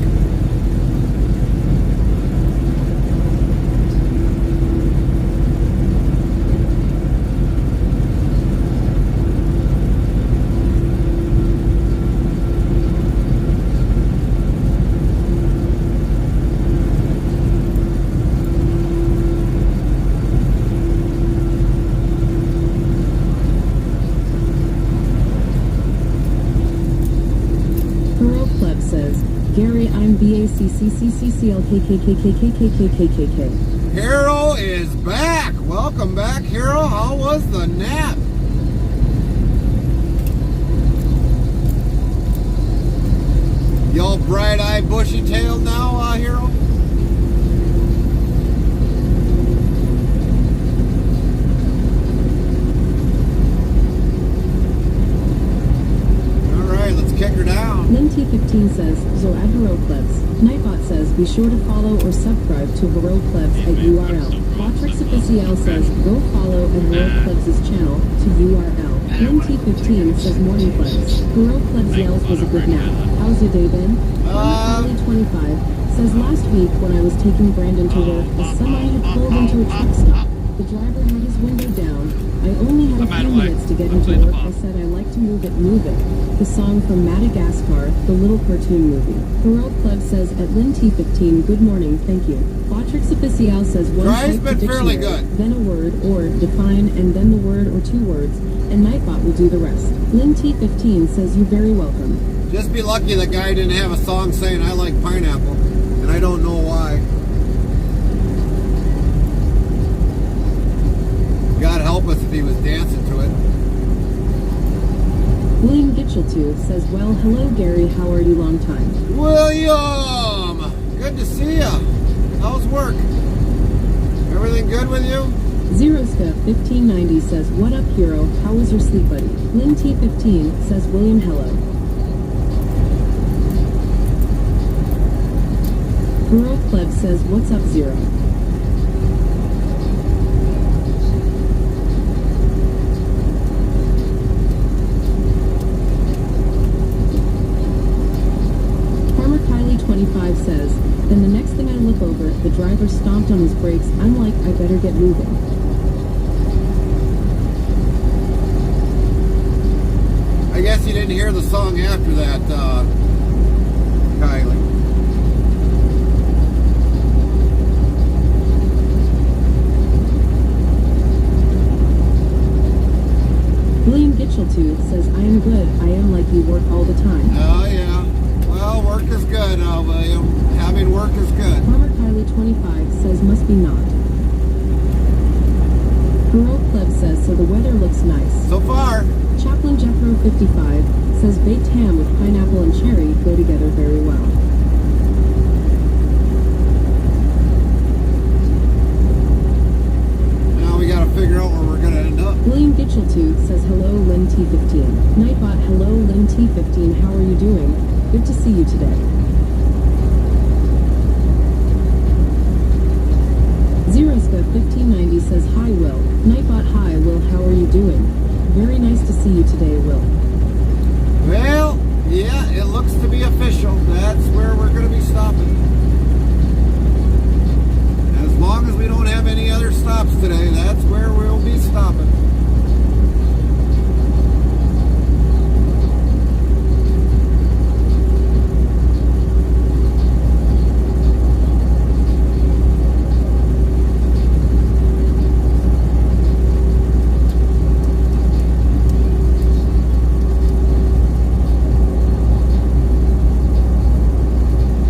[SPEAKER 3] Gary, I'm BACCCCCLKKKKKKKKKK.
[SPEAKER 2] Hero is back. Welcome back, Hero. How was the nap? You all bright-eyed, bushy-tailed now, Hero? Kick her down.
[SPEAKER 3] LinT15 says, so at Hero Plebs. Nightbot says, be sure to follow or subscribe to Hero Plebs at URL. Botrix Official says, go follow at Hero Plebs' channel to URL. LinT15 says, morning Plebs. Hero Plebs yells was a good nap. How's your day been? Charlie25 says, last week when I was taking Brandon to work, a semi had pulled into a truck stop. The driver had his window down. I only had a few minutes to get into work. I said I like to move it, move it. The song from Madagascar, the little cartoon movie. Heroic Plug says at LinT15, good morning, thank you. Botrix Official says one type to dictionary, then a word or define, and then the word or two words, and Nightbot will do the rest. LinT15 says you're very welcome.
[SPEAKER 2] Just be lucky the guy didn't have a song saying I like pineapple, and I don't know why. God help us if he was dancing to it.
[SPEAKER 3] William Gitcheltooth says, well, hello Gary, how are you, long time?
[SPEAKER 2] William! Good to see ya. How's work? Everything good with you?
[SPEAKER 3] ZeroStuff1590 says, what up hero, how was your sleep buddy? LinT15 says, William, hello. Hero Pleb says, what's up Zero? says, then the next thing I look over, the driver stomped on his brakes. I'm like, I better get moving.
[SPEAKER 2] I guess you didn't hear the song after that, Kylie.
[SPEAKER 3] William Gitcheltooth says, I am good. I am like you work all the time.
[SPEAKER 2] Oh, yeah. Well, work is good, William. Having work is good.
[SPEAKER 3] Farmer Kylie 25 says, must be not. Heroic Pleb says, so the weather looks nice.
[SPEAKER 2] So far.
[SPEAKER 3] Chaplain Jethro 55 says, baked ham with pineapple and cherry go together very well.
[SPEAKER 2] Now we gotta figure out where we're gonna end up.
[SPEAKER 3] William Gitcheltooth says, hello, Lynn T15. Nightbot, hello, Lynn T15. How are you doing? Good to see you today. Zeroska 1590 says, hi, Will. Nightbot, hi, Will. How are you doing? Very nice to see you today, Will.
[SPEAKER 2] Well, yeah, it looks to be official. That's where we're gonna be stopping. As long as we don't have any other stops today, that's where we'll be stopping.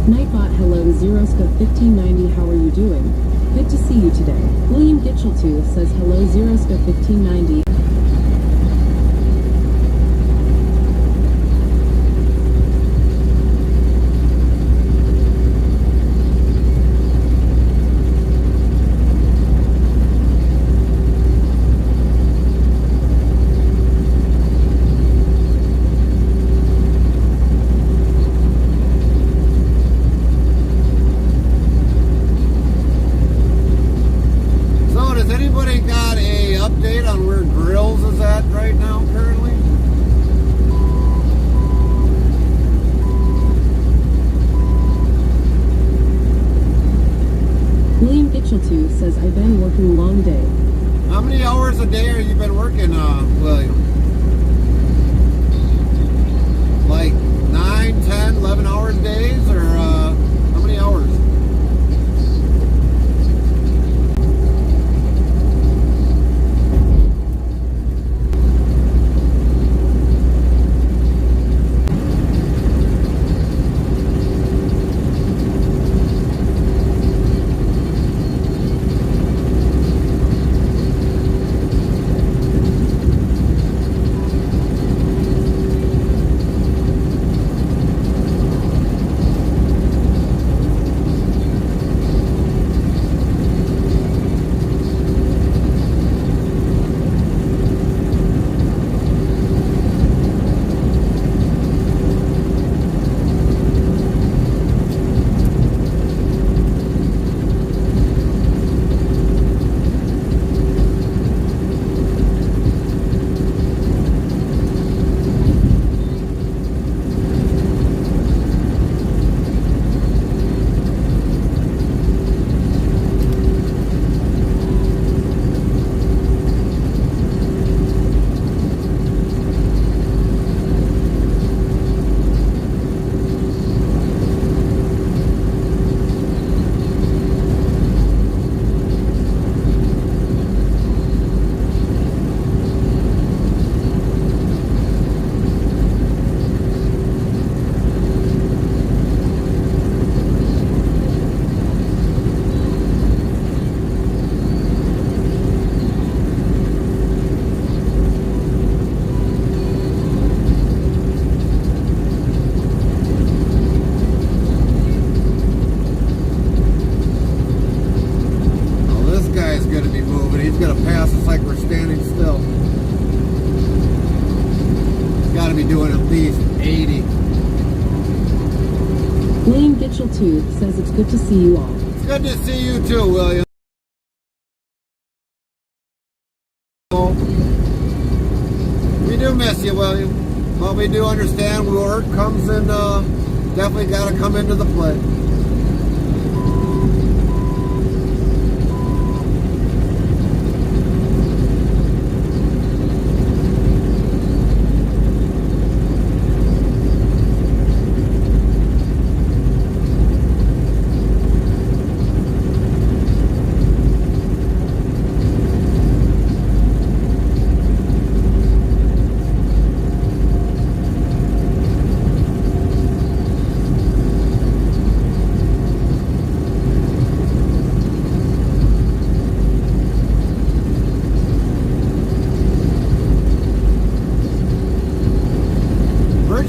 [SPEAKER 3] Nightbot, hello, Zeroska 1590. How are you doing? Good to see you today. William Gitcheltooth says, hello, Zeroska 1590.
[SPEAKER 2] Has anybody got a update on where Grills is at right now currently?
[SPEAKER 3] William Gitcheltooth says, I've been working long day.
[SPEAKER 2] How many hours a day have you been working, William? Like 9, 10, 11 hours days, or how many hours? Doing at least 80.
[SPEAKER 3] William Gitcheltooth says it's good to see you all.
[SPEAKER 2] It's good to see you too, William. We do miss you, William. But we do understand work comes in, definitely got to come into the play.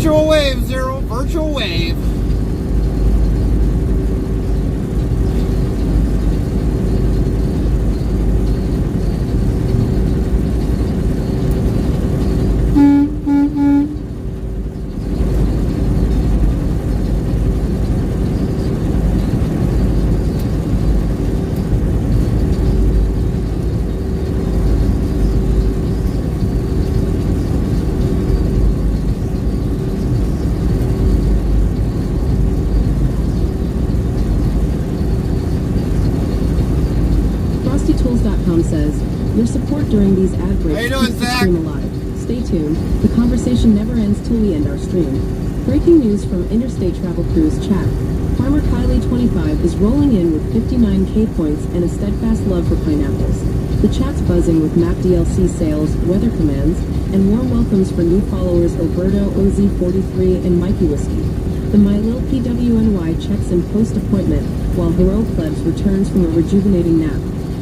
[SPEAKER 2] Virtual wave, Zero. Virtual wave.
[SPEAKER 3] FrostyTools.com says, your support during these ad breaks
[SPEAKER 2] How you doing,
[SPEAKER 3] keeps the
[SPEAKER 2] Zach?
[SPEAKER 3] stream alive. Stay tuned. The conversation never ends till we end our stream. Breaking news from Interstate Travel Cruise chat. Farmer Kylie25 is rolling in with 59K points and a steadfast love for pineapples. The chat's buzzing with map DLC sales, weather commands, and warm welcomes for new followers Alberto, OZ43, and Mikey Whiskey. The My Lil PWNY checks in post-appointment, while Hero Plebs returns from a rejuvenating nap.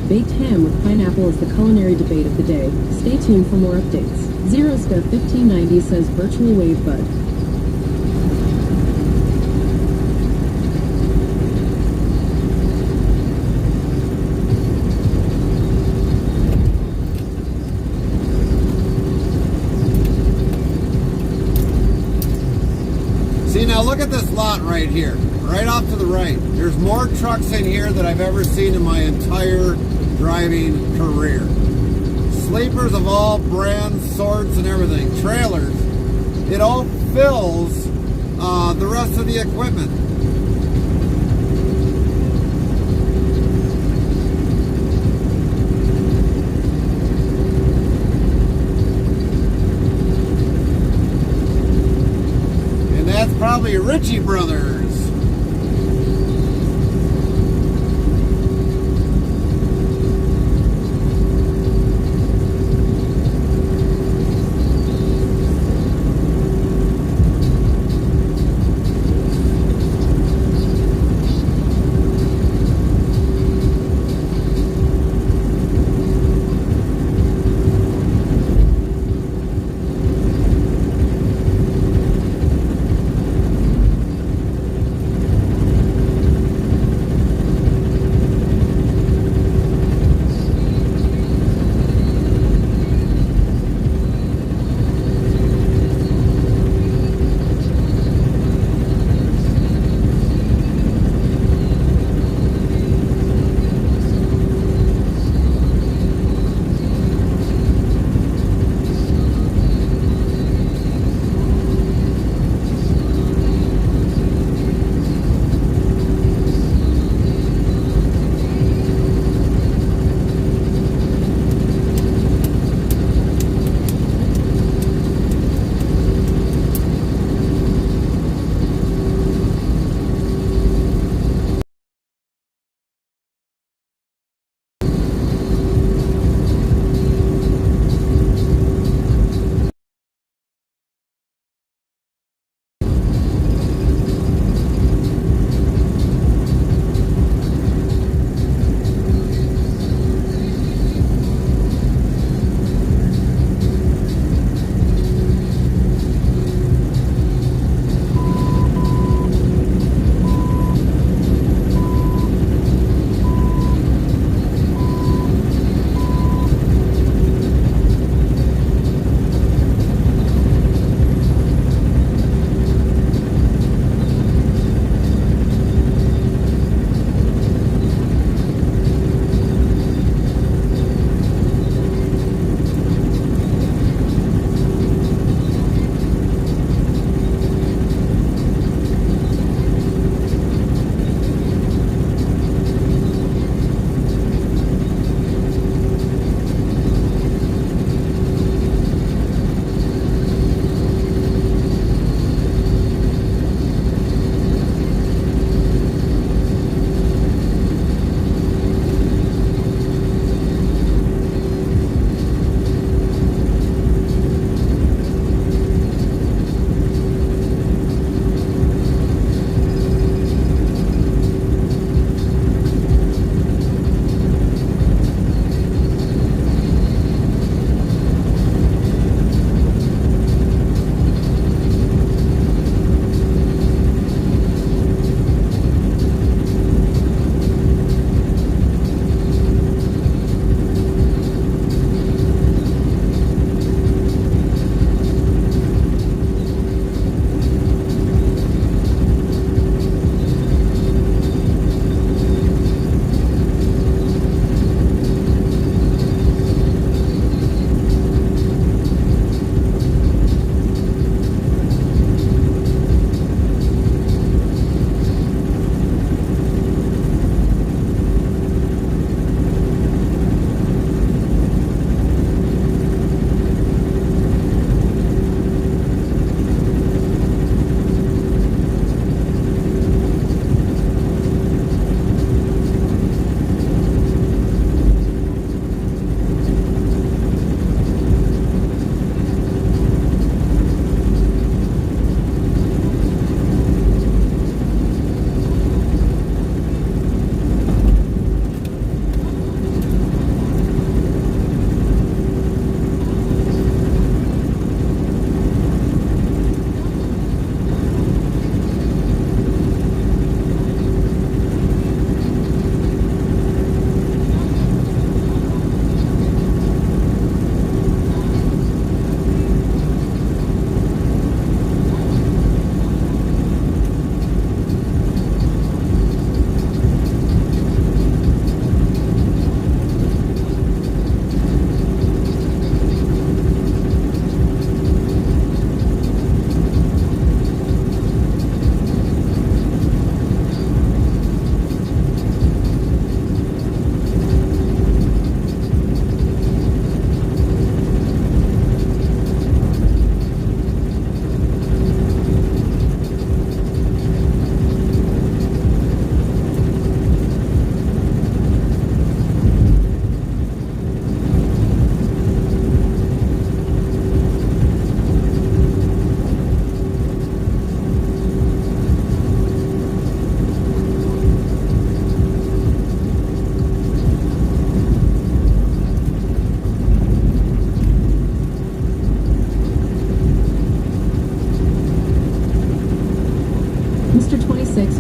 [SPEAKER 3] Baked ham with pineapple is the culinary debate of the day. Stay tuned for more updates. Zeroska1590 says virtual wave bud.
[SPEAKER 2] See, now look at this lot right here, right off to the right. There's more trucks in here than I've ever seen in my entire driving career. Sleepers of all brands, sorts, and everything. Trailers. It all fills the rest of the equipment. That's probably Ritchie Brothers.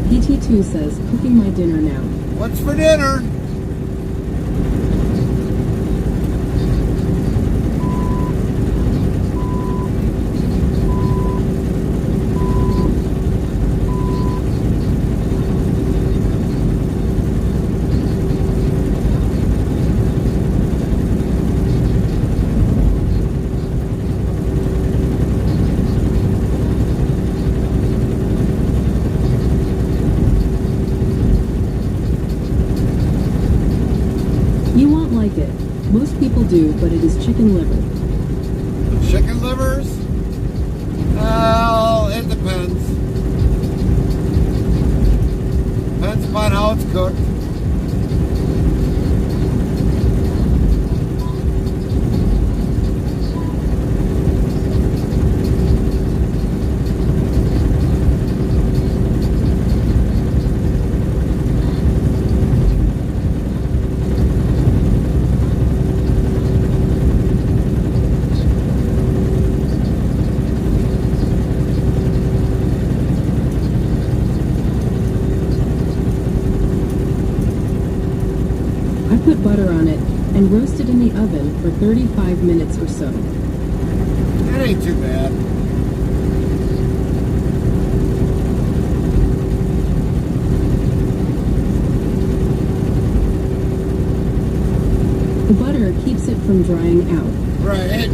[SPEAKER 3] PT2 says, cooking my dinner now.
[SPEAKER 2] What's for dinner?
[SPEAKER 3] You won't like it. Most people do, but it is chicken liver.
[SPEAKER 2] Chicken livers? Well, it depends. Depends upon how it's cooked.
[SPEAKER 3] I put butter on it and roast it in the oven for 35 minutes or so.
[SPEAKER 2] That ain't too bad.
[SPEAKER 3] The butter keeps it from drying out.
[SPEAKER 2] Right.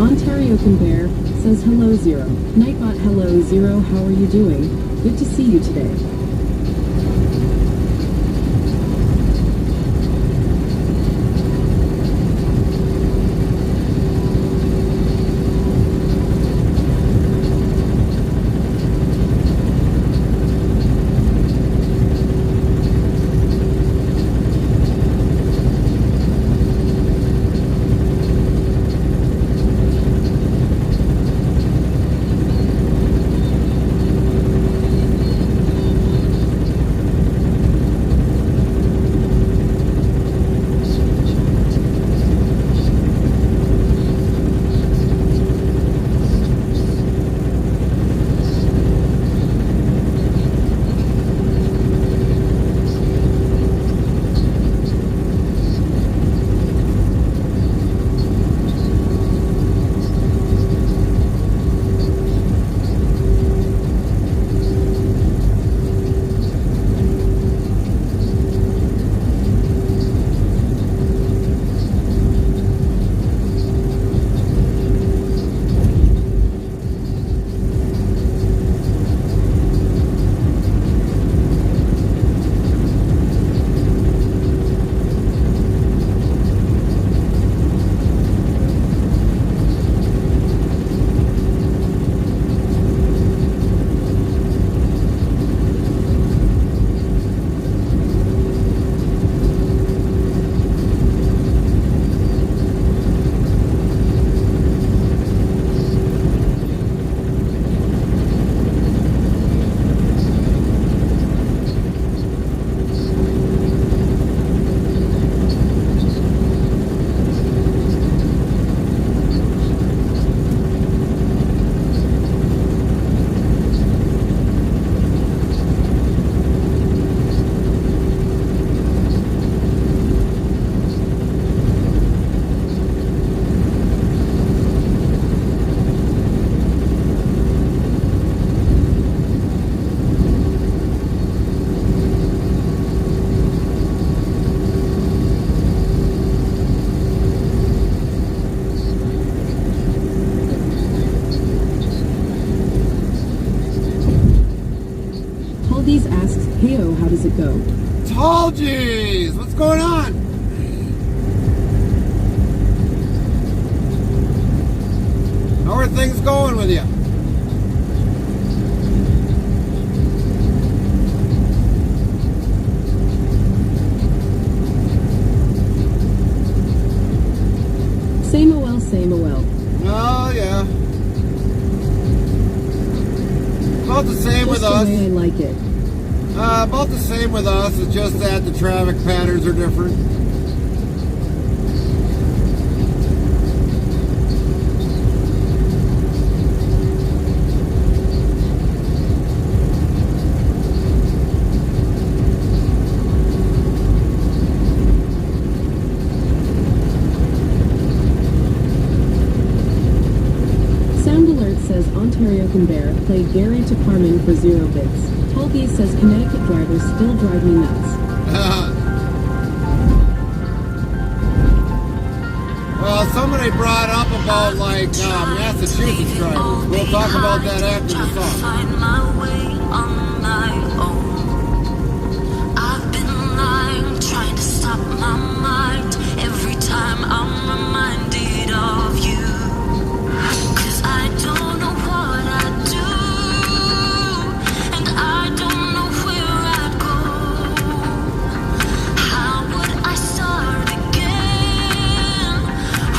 [SPEAKER 3] Ontario Bear says hello Zero. Nightbot hello Zero, how are you doing? Good to see you today. does it go?
[SPEAKER 2] Tall G's, what's going on? How are things going with you?
[SPEAKER 3] Same OL, same OL.
[SPEAKER 2] Oh, yeah. About the same with
[SPEAKER 3] Just
[SPEAKER 2] us.
[SPEAKER 3] the way I like it.
[SPEAKER 2] About the same with us. It's just that the traffic patterns are different.
[SPEAKER 3] Sound alert says Ontario can bear played Gary to Carmen for 0 bits. Tolgi says Connecticut drivers still drive me nuts.
[SPEAKER 2] Well, somebody brought up about like Massachusetts drivers. We'll talk about that after the song.
[SPEAKER 8] Find my way on my own. I've been lying, trying to stop my mind. Every time I'm reminded of you. 'Cause I don't know what I'd do, and I don't know where I'd go. How would I start again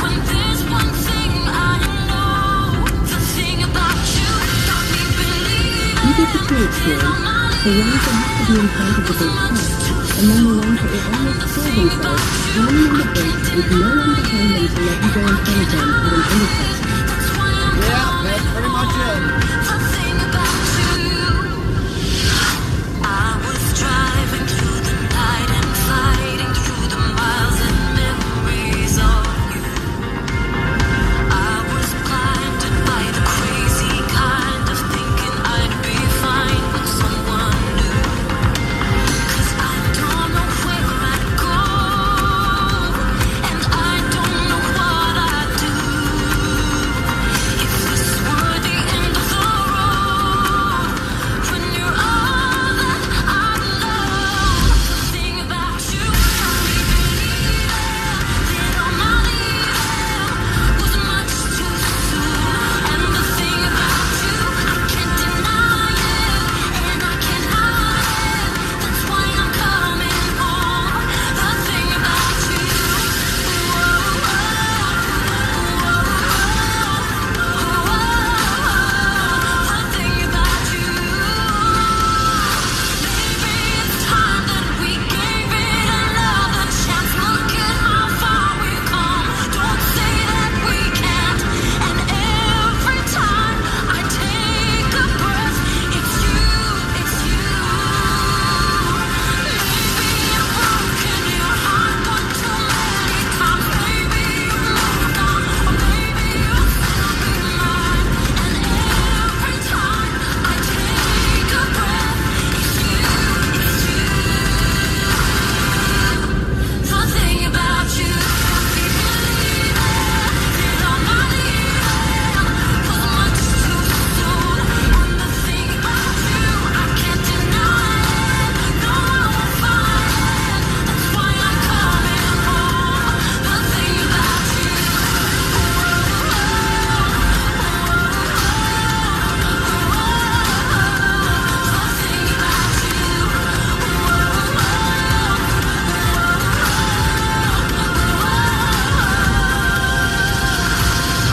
[SPEAKER 8] when there's one thing I know? The thing about you got me believing.
[SPEAKER 3] You get the two experience. The ones that have to be in front of the big truck, and then the ones that will almost kill themselves, slamming on the brakes with no one behind them to let you go in front of them at an intersection.
[SPEAKER 2] Yeah, that's pretty much it.
[SPEAKER 8] The thing about you, I was driving through the night and fighting through the miles and memories of you. I was blinded by the crazy kind of thinking I'd be fine with someone new. 'Cause I don't know where I'd go, and I don't know what I'd do. If this were the end of the road, when you're all that I know, the thing about you got me believing that all my leaving was much too soon. And the thing about you, I can't deny it, and I can't hide it. That's why I'm coming home. The thing about you, the thing about you. Maybe it's time that we gave it another chance. Look at how far we've come. Don't say that we can't. And every time I take a breath, it's you, it's you. Maybe I've broken your heart one too many times. Maybe you moved on, or maybe you'll still be mine. And every time I take a breath, it's you, it's you. The thing about you got me believing that all my leaving was much too soon. And the thing about you, I can't deny it. No, I won't fight it. That's why I'm coming home. The thing about you.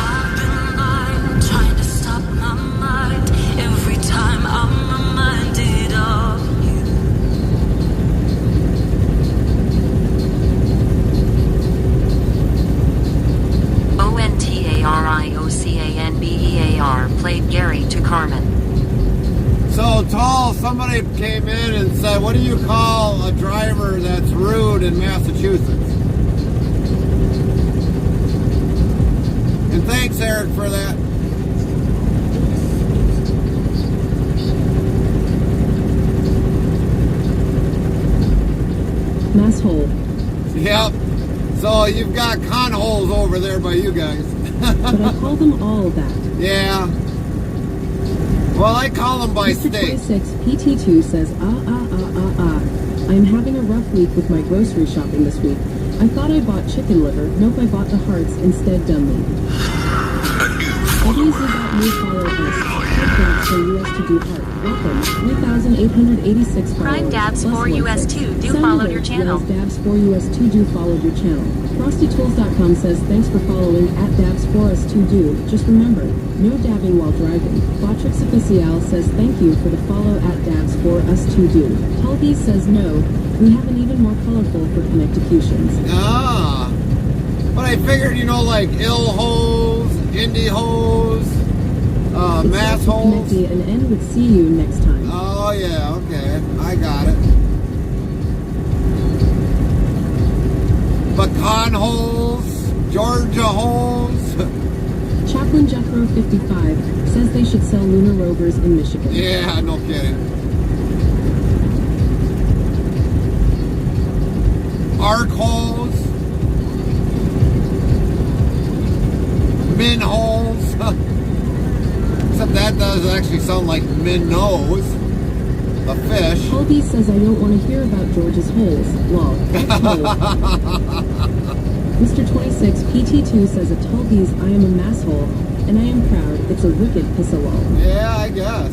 [SPEAKER 8] I've been lying, trying to stop my mind. Every time I'm reminded of you.
[SPEAKER 6] ONTARIOCANBEAR played Gary to Carmen.
[SPEAKER 2] So, Tall, somebody came in and said, what do you call a driver that's rude in Massachusetts? And thanks, Eric, for that.
[SPEAKER 3] Masshole.
[SPEAKER 2] Yep. So you've got con holes over there by you guys.
[SPEAKER 3] But I call them all that.
[SPEAKER 2] Yeah. Well, I call them by
[SPEAKER 3] Mr.
[SPEAKER 2] state.
[SPEAKER 3] 26 PT2 says, I'm having a rough week with my grocery shopping this week. I thought I bought chicken liver. Nope, I bought the hearts instead, dumbly. Obviously got new follow us. Dabs for US to do heart. Welcome. 3,886 followers.
[SPEAKER 6] Prime Dabs
[SPEAKER 3] plus
[SPEAKER 6] for US 2 do
[SPEAKER 3] Sound
[SPEAKER 6] followed
[SPEAKER 3] good.
[SPEAKER 6] your channel.
[SPEAKER 3] Yes, Dabs for US 2 do followed your channel. FrostyTools.com says thanks for following at Dabs for us 2 do. Just remember, no dabbing while driving. Botrix Official says thank you for the follow at Dabs for us 2 do. Tulgi says no. We have an even more colorful for connecticutions.
[SPEAKER 2] Ah. But I figured, you know, like ill hoes, indie hoes, mass holes.
[SPEAKER 3] Connecty and end with see you next time.
[SPEAKER 2] Oh, yeah, okay. I got it. Pecan holes, Georgia holes.
[SPEAKER 3] Chaplain Jethro 55 says they should sell lunar rovers in Michigan.
[SPEAKER 2] Yeah, no kidding. Arc holes. Min holes. Except that does actually sound like minnows. The fish.
[SPEAKER 3] Colby says I don't want to hear about George's holes. Lol. Mr. 26 PT2 says at Tulby's I am a masshole and I am proud. It's a wicked piss-a-lol.
[SPEAKER 2] Yeah, I guess.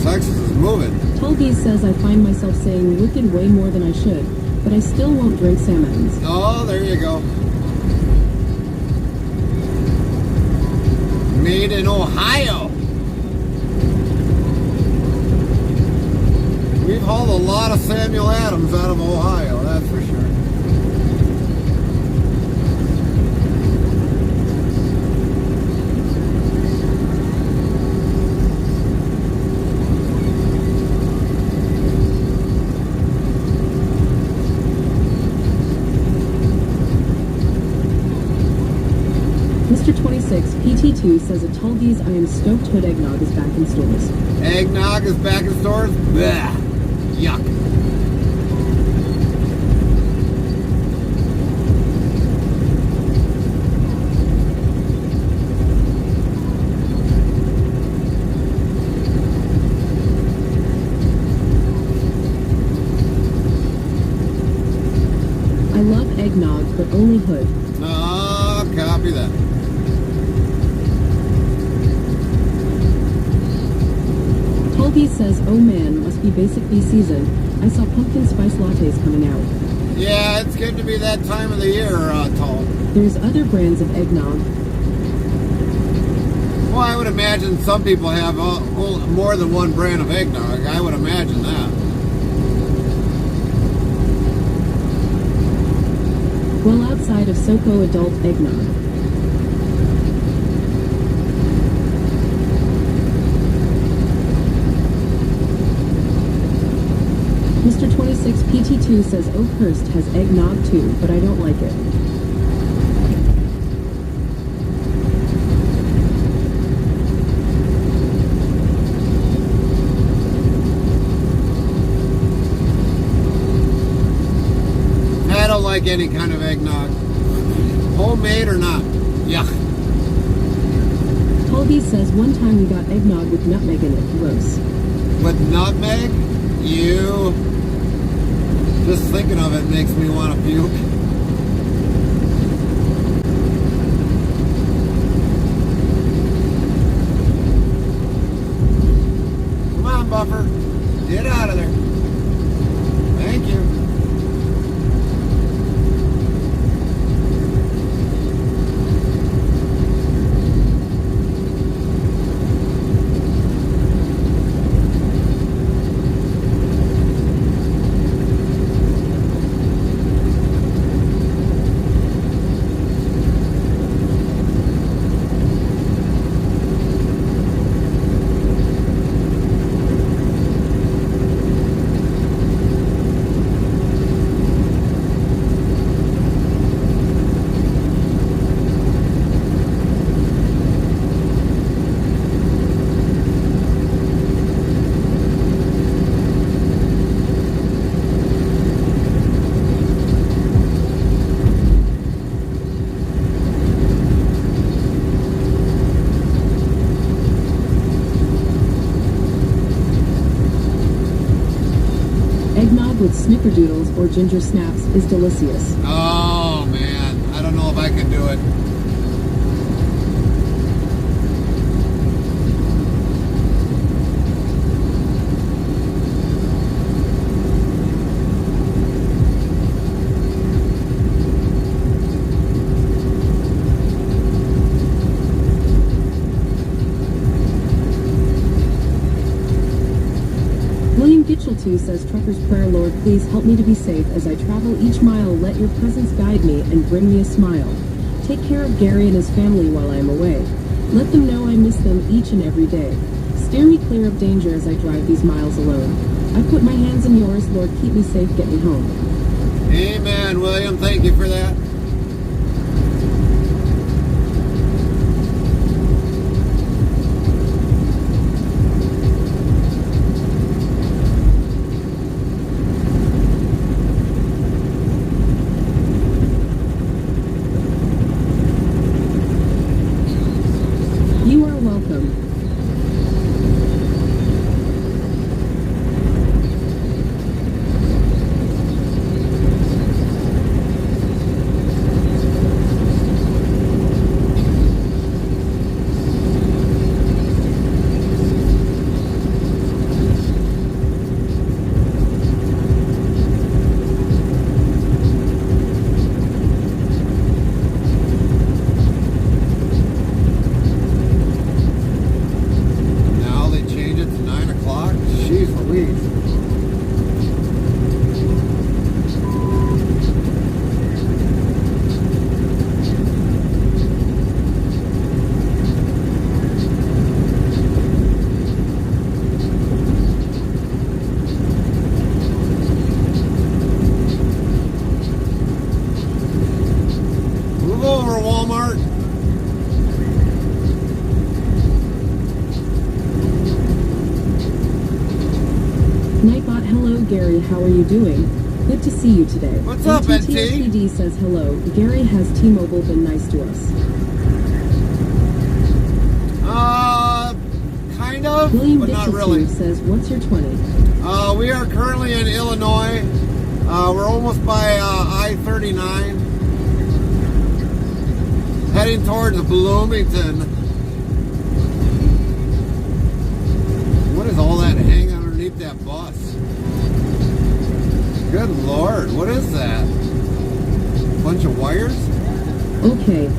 [SPEAKER 2] Texas is moving.
[SPEAKER 3] Tulby says I find myself saying wicked way more than I should, but I still won't drink salmons.
[SPEAKER 2] Oh, there you go. Made in Ohio. We've hauled a lot of Samuel Adams out of Ohio, that's for sure.
[SPEAKER 3] Mr. 26 PT2 says at Tulby's I am stoked hood eggnog is back in stores.
[SPEAKER 2] Eggnog is back in stores? Blech. Yuck.
[SPEAKER 3] I love eggnog, but only hood.
[SPEAKER 2] Oh, copy that.
[SPEAKER 3] Tulby says, oh man, must be basic bee season. I saw pumpkin spice lattes coming out.
[SPEAKER 2] Yeah, it's getting to be that time of the year, Tom.
[SPEAKER 3] There's other brands of eggnog.
[SPEAKER 2] Well, I would imagine some people have more than one brand of eggnog. I would imagine that.
[SPEAKER 3] Well outside of SoCo adult eggnog. Mr. 26 PT2 says Oakhurst has eggnog too, but I don't like it.
[SPEAKER 2] I don't like any kind of eggnog. Homemade or not. Yuck.
[SPEAKER 3] Colby says one time we got eggnog with nutmeg in it. Gross.
[SPEAKER 2] With nutmeg? You. Just thinking of it makes me want to puke. Come on, Buffer. Get out of there. Thank you.
[SPEAKER 3] with snickerdoodles or ginger snaps is delicious.
[SPEAKER 2] Oh man, I don't know if I can do it.
[SPEAKER 3] William Gitchell says, Trucker's Prayer, Lord, please help me to be safe as I travel each mile. Let your presence guide me and bring me a smile. Take care of Gary and his family while I am away. Let them know I miss them each and every day. Steer me clear of danger as I drive these miles alone. I put my hands in yours, Lord, keep me safe, get me home.
[SPEAKER 2] Amen, William. Thank you for that.
[SPEAKER 3] You are welcome.
[SPEAKER 2] Now they change it to 9 o'clock. Jeez Louise. Move over, Walmart.
[SPEAKER 3] Nightbot, hello Gary, how are you doing? Good to see you today.
[SPEAKER 2] What's up, NT?
[SPEAKER 3] NTTSPD says hello. Gary, has T-Mobile been nice to us?
[SPEAKER 2] Kind of,
[SPEAKER 3] William
[SPEAKER 2] but not
[SPEAKER 3] Gitchell
[SPEAKER 2] really.
[SPEAKER 3] says, what's your 20?
[SPEAKER 2] We are currently in Illinois. We're almost by I-39. Heading towards Bloomington. What is all that hanging underneath that bus? Good Lord, what is that? Bunch of wires?
[SPEAKER 3] Okay.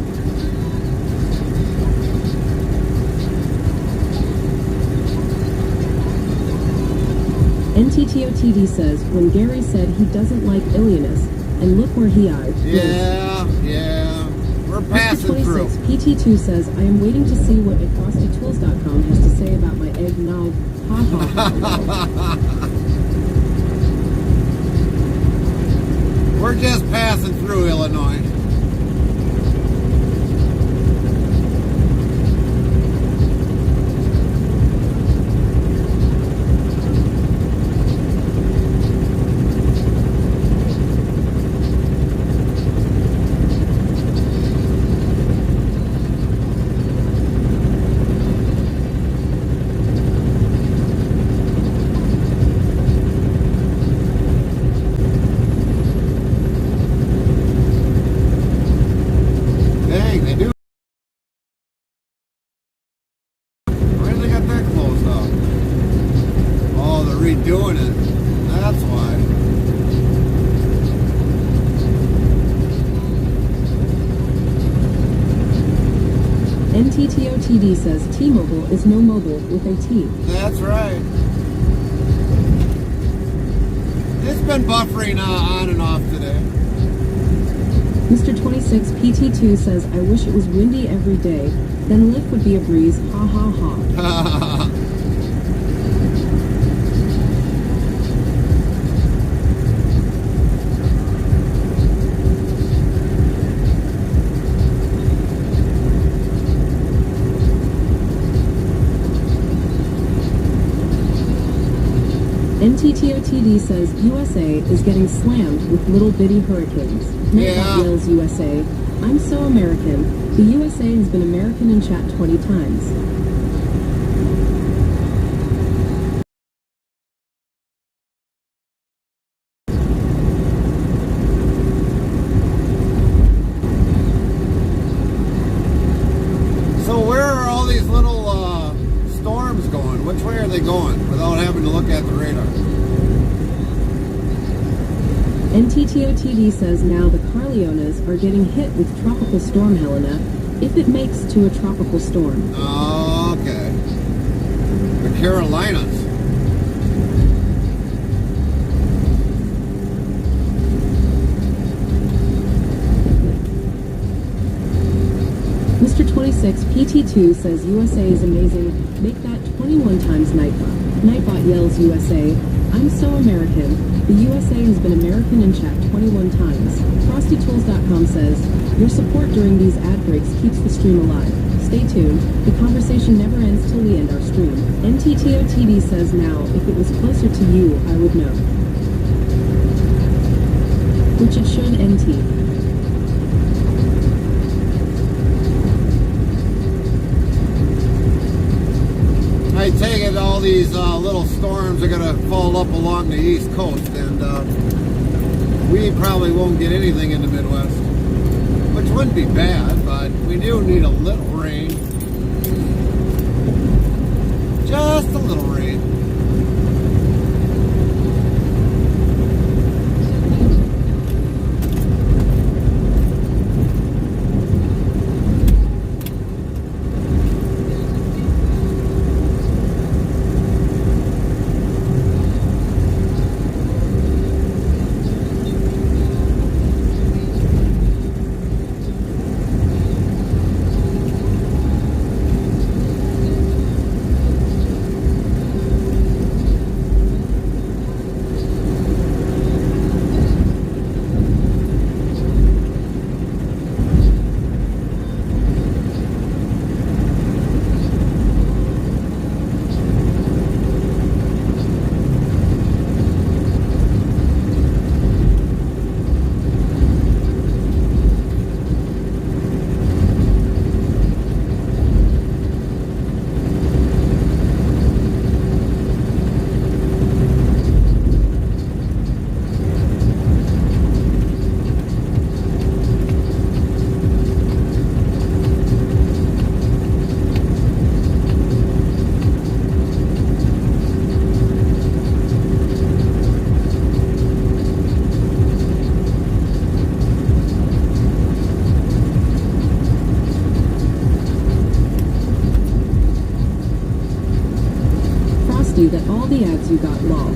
[SPEAKER 3] NTTOTD says, when Gary said he doesn't like Ilianus, and look where he eyed.
[SPEAKER 2] Yeah. We're passing through.
[SPEAKER 3] Mr. 26 PT2 says, I am waiting to see what frostytools.com has to say about my eggnog. Ha ha ha.
[SPEAKER 2] We're just passing through Illinois. Dang, they do. Why did they got that closed off? Oh, they're redoing it. That's why.
[SPEAKER 3] NTTOTD says, T-Mobile is no mobile with a T.
[SPEAKER 2] That's right. It's been buffering on and off today.
[SPEAKER 3] Mr. 26 PT2 says, I wish it was windy every day. Then Lyft would be a breeze. Ha ha ha. NTTOTD says, USA is getting slammed with little bitty hurricanes.
[SPEAKER 2] Yeah.
[SPEAKER 3] Yells USA. I'm so American. The USA has been American in chat 20 times. NTTOTD says now the Carleonas are getting hit with Tropical Storm Helena, if it makes to a tropical storm.
[SPEAKER 2] Okay. The Carolinas.
[SPEAKER 3] Mr. 26 PT2 says USA is amazing. Make that 21 times Nightbot. Nightbot yells USA. I'm so American. The USA has been American in chat 21 times. FrostyTools.com says, your support during these ad breaks keeps the stream alive. Stay tuned. The conversation never ends till we end our stream. NTTOTD says now, if it was closer to you, I would know. Which it should, NT.
[SPEAKER 2] I take it all these little storms are going to fall up along the East Coast, and we probably won't get anything in the Midwest, which wouldn't be bad, but we do need a little rain. Just a little rain.
[SPEAKER 3] That all the ads you got lol.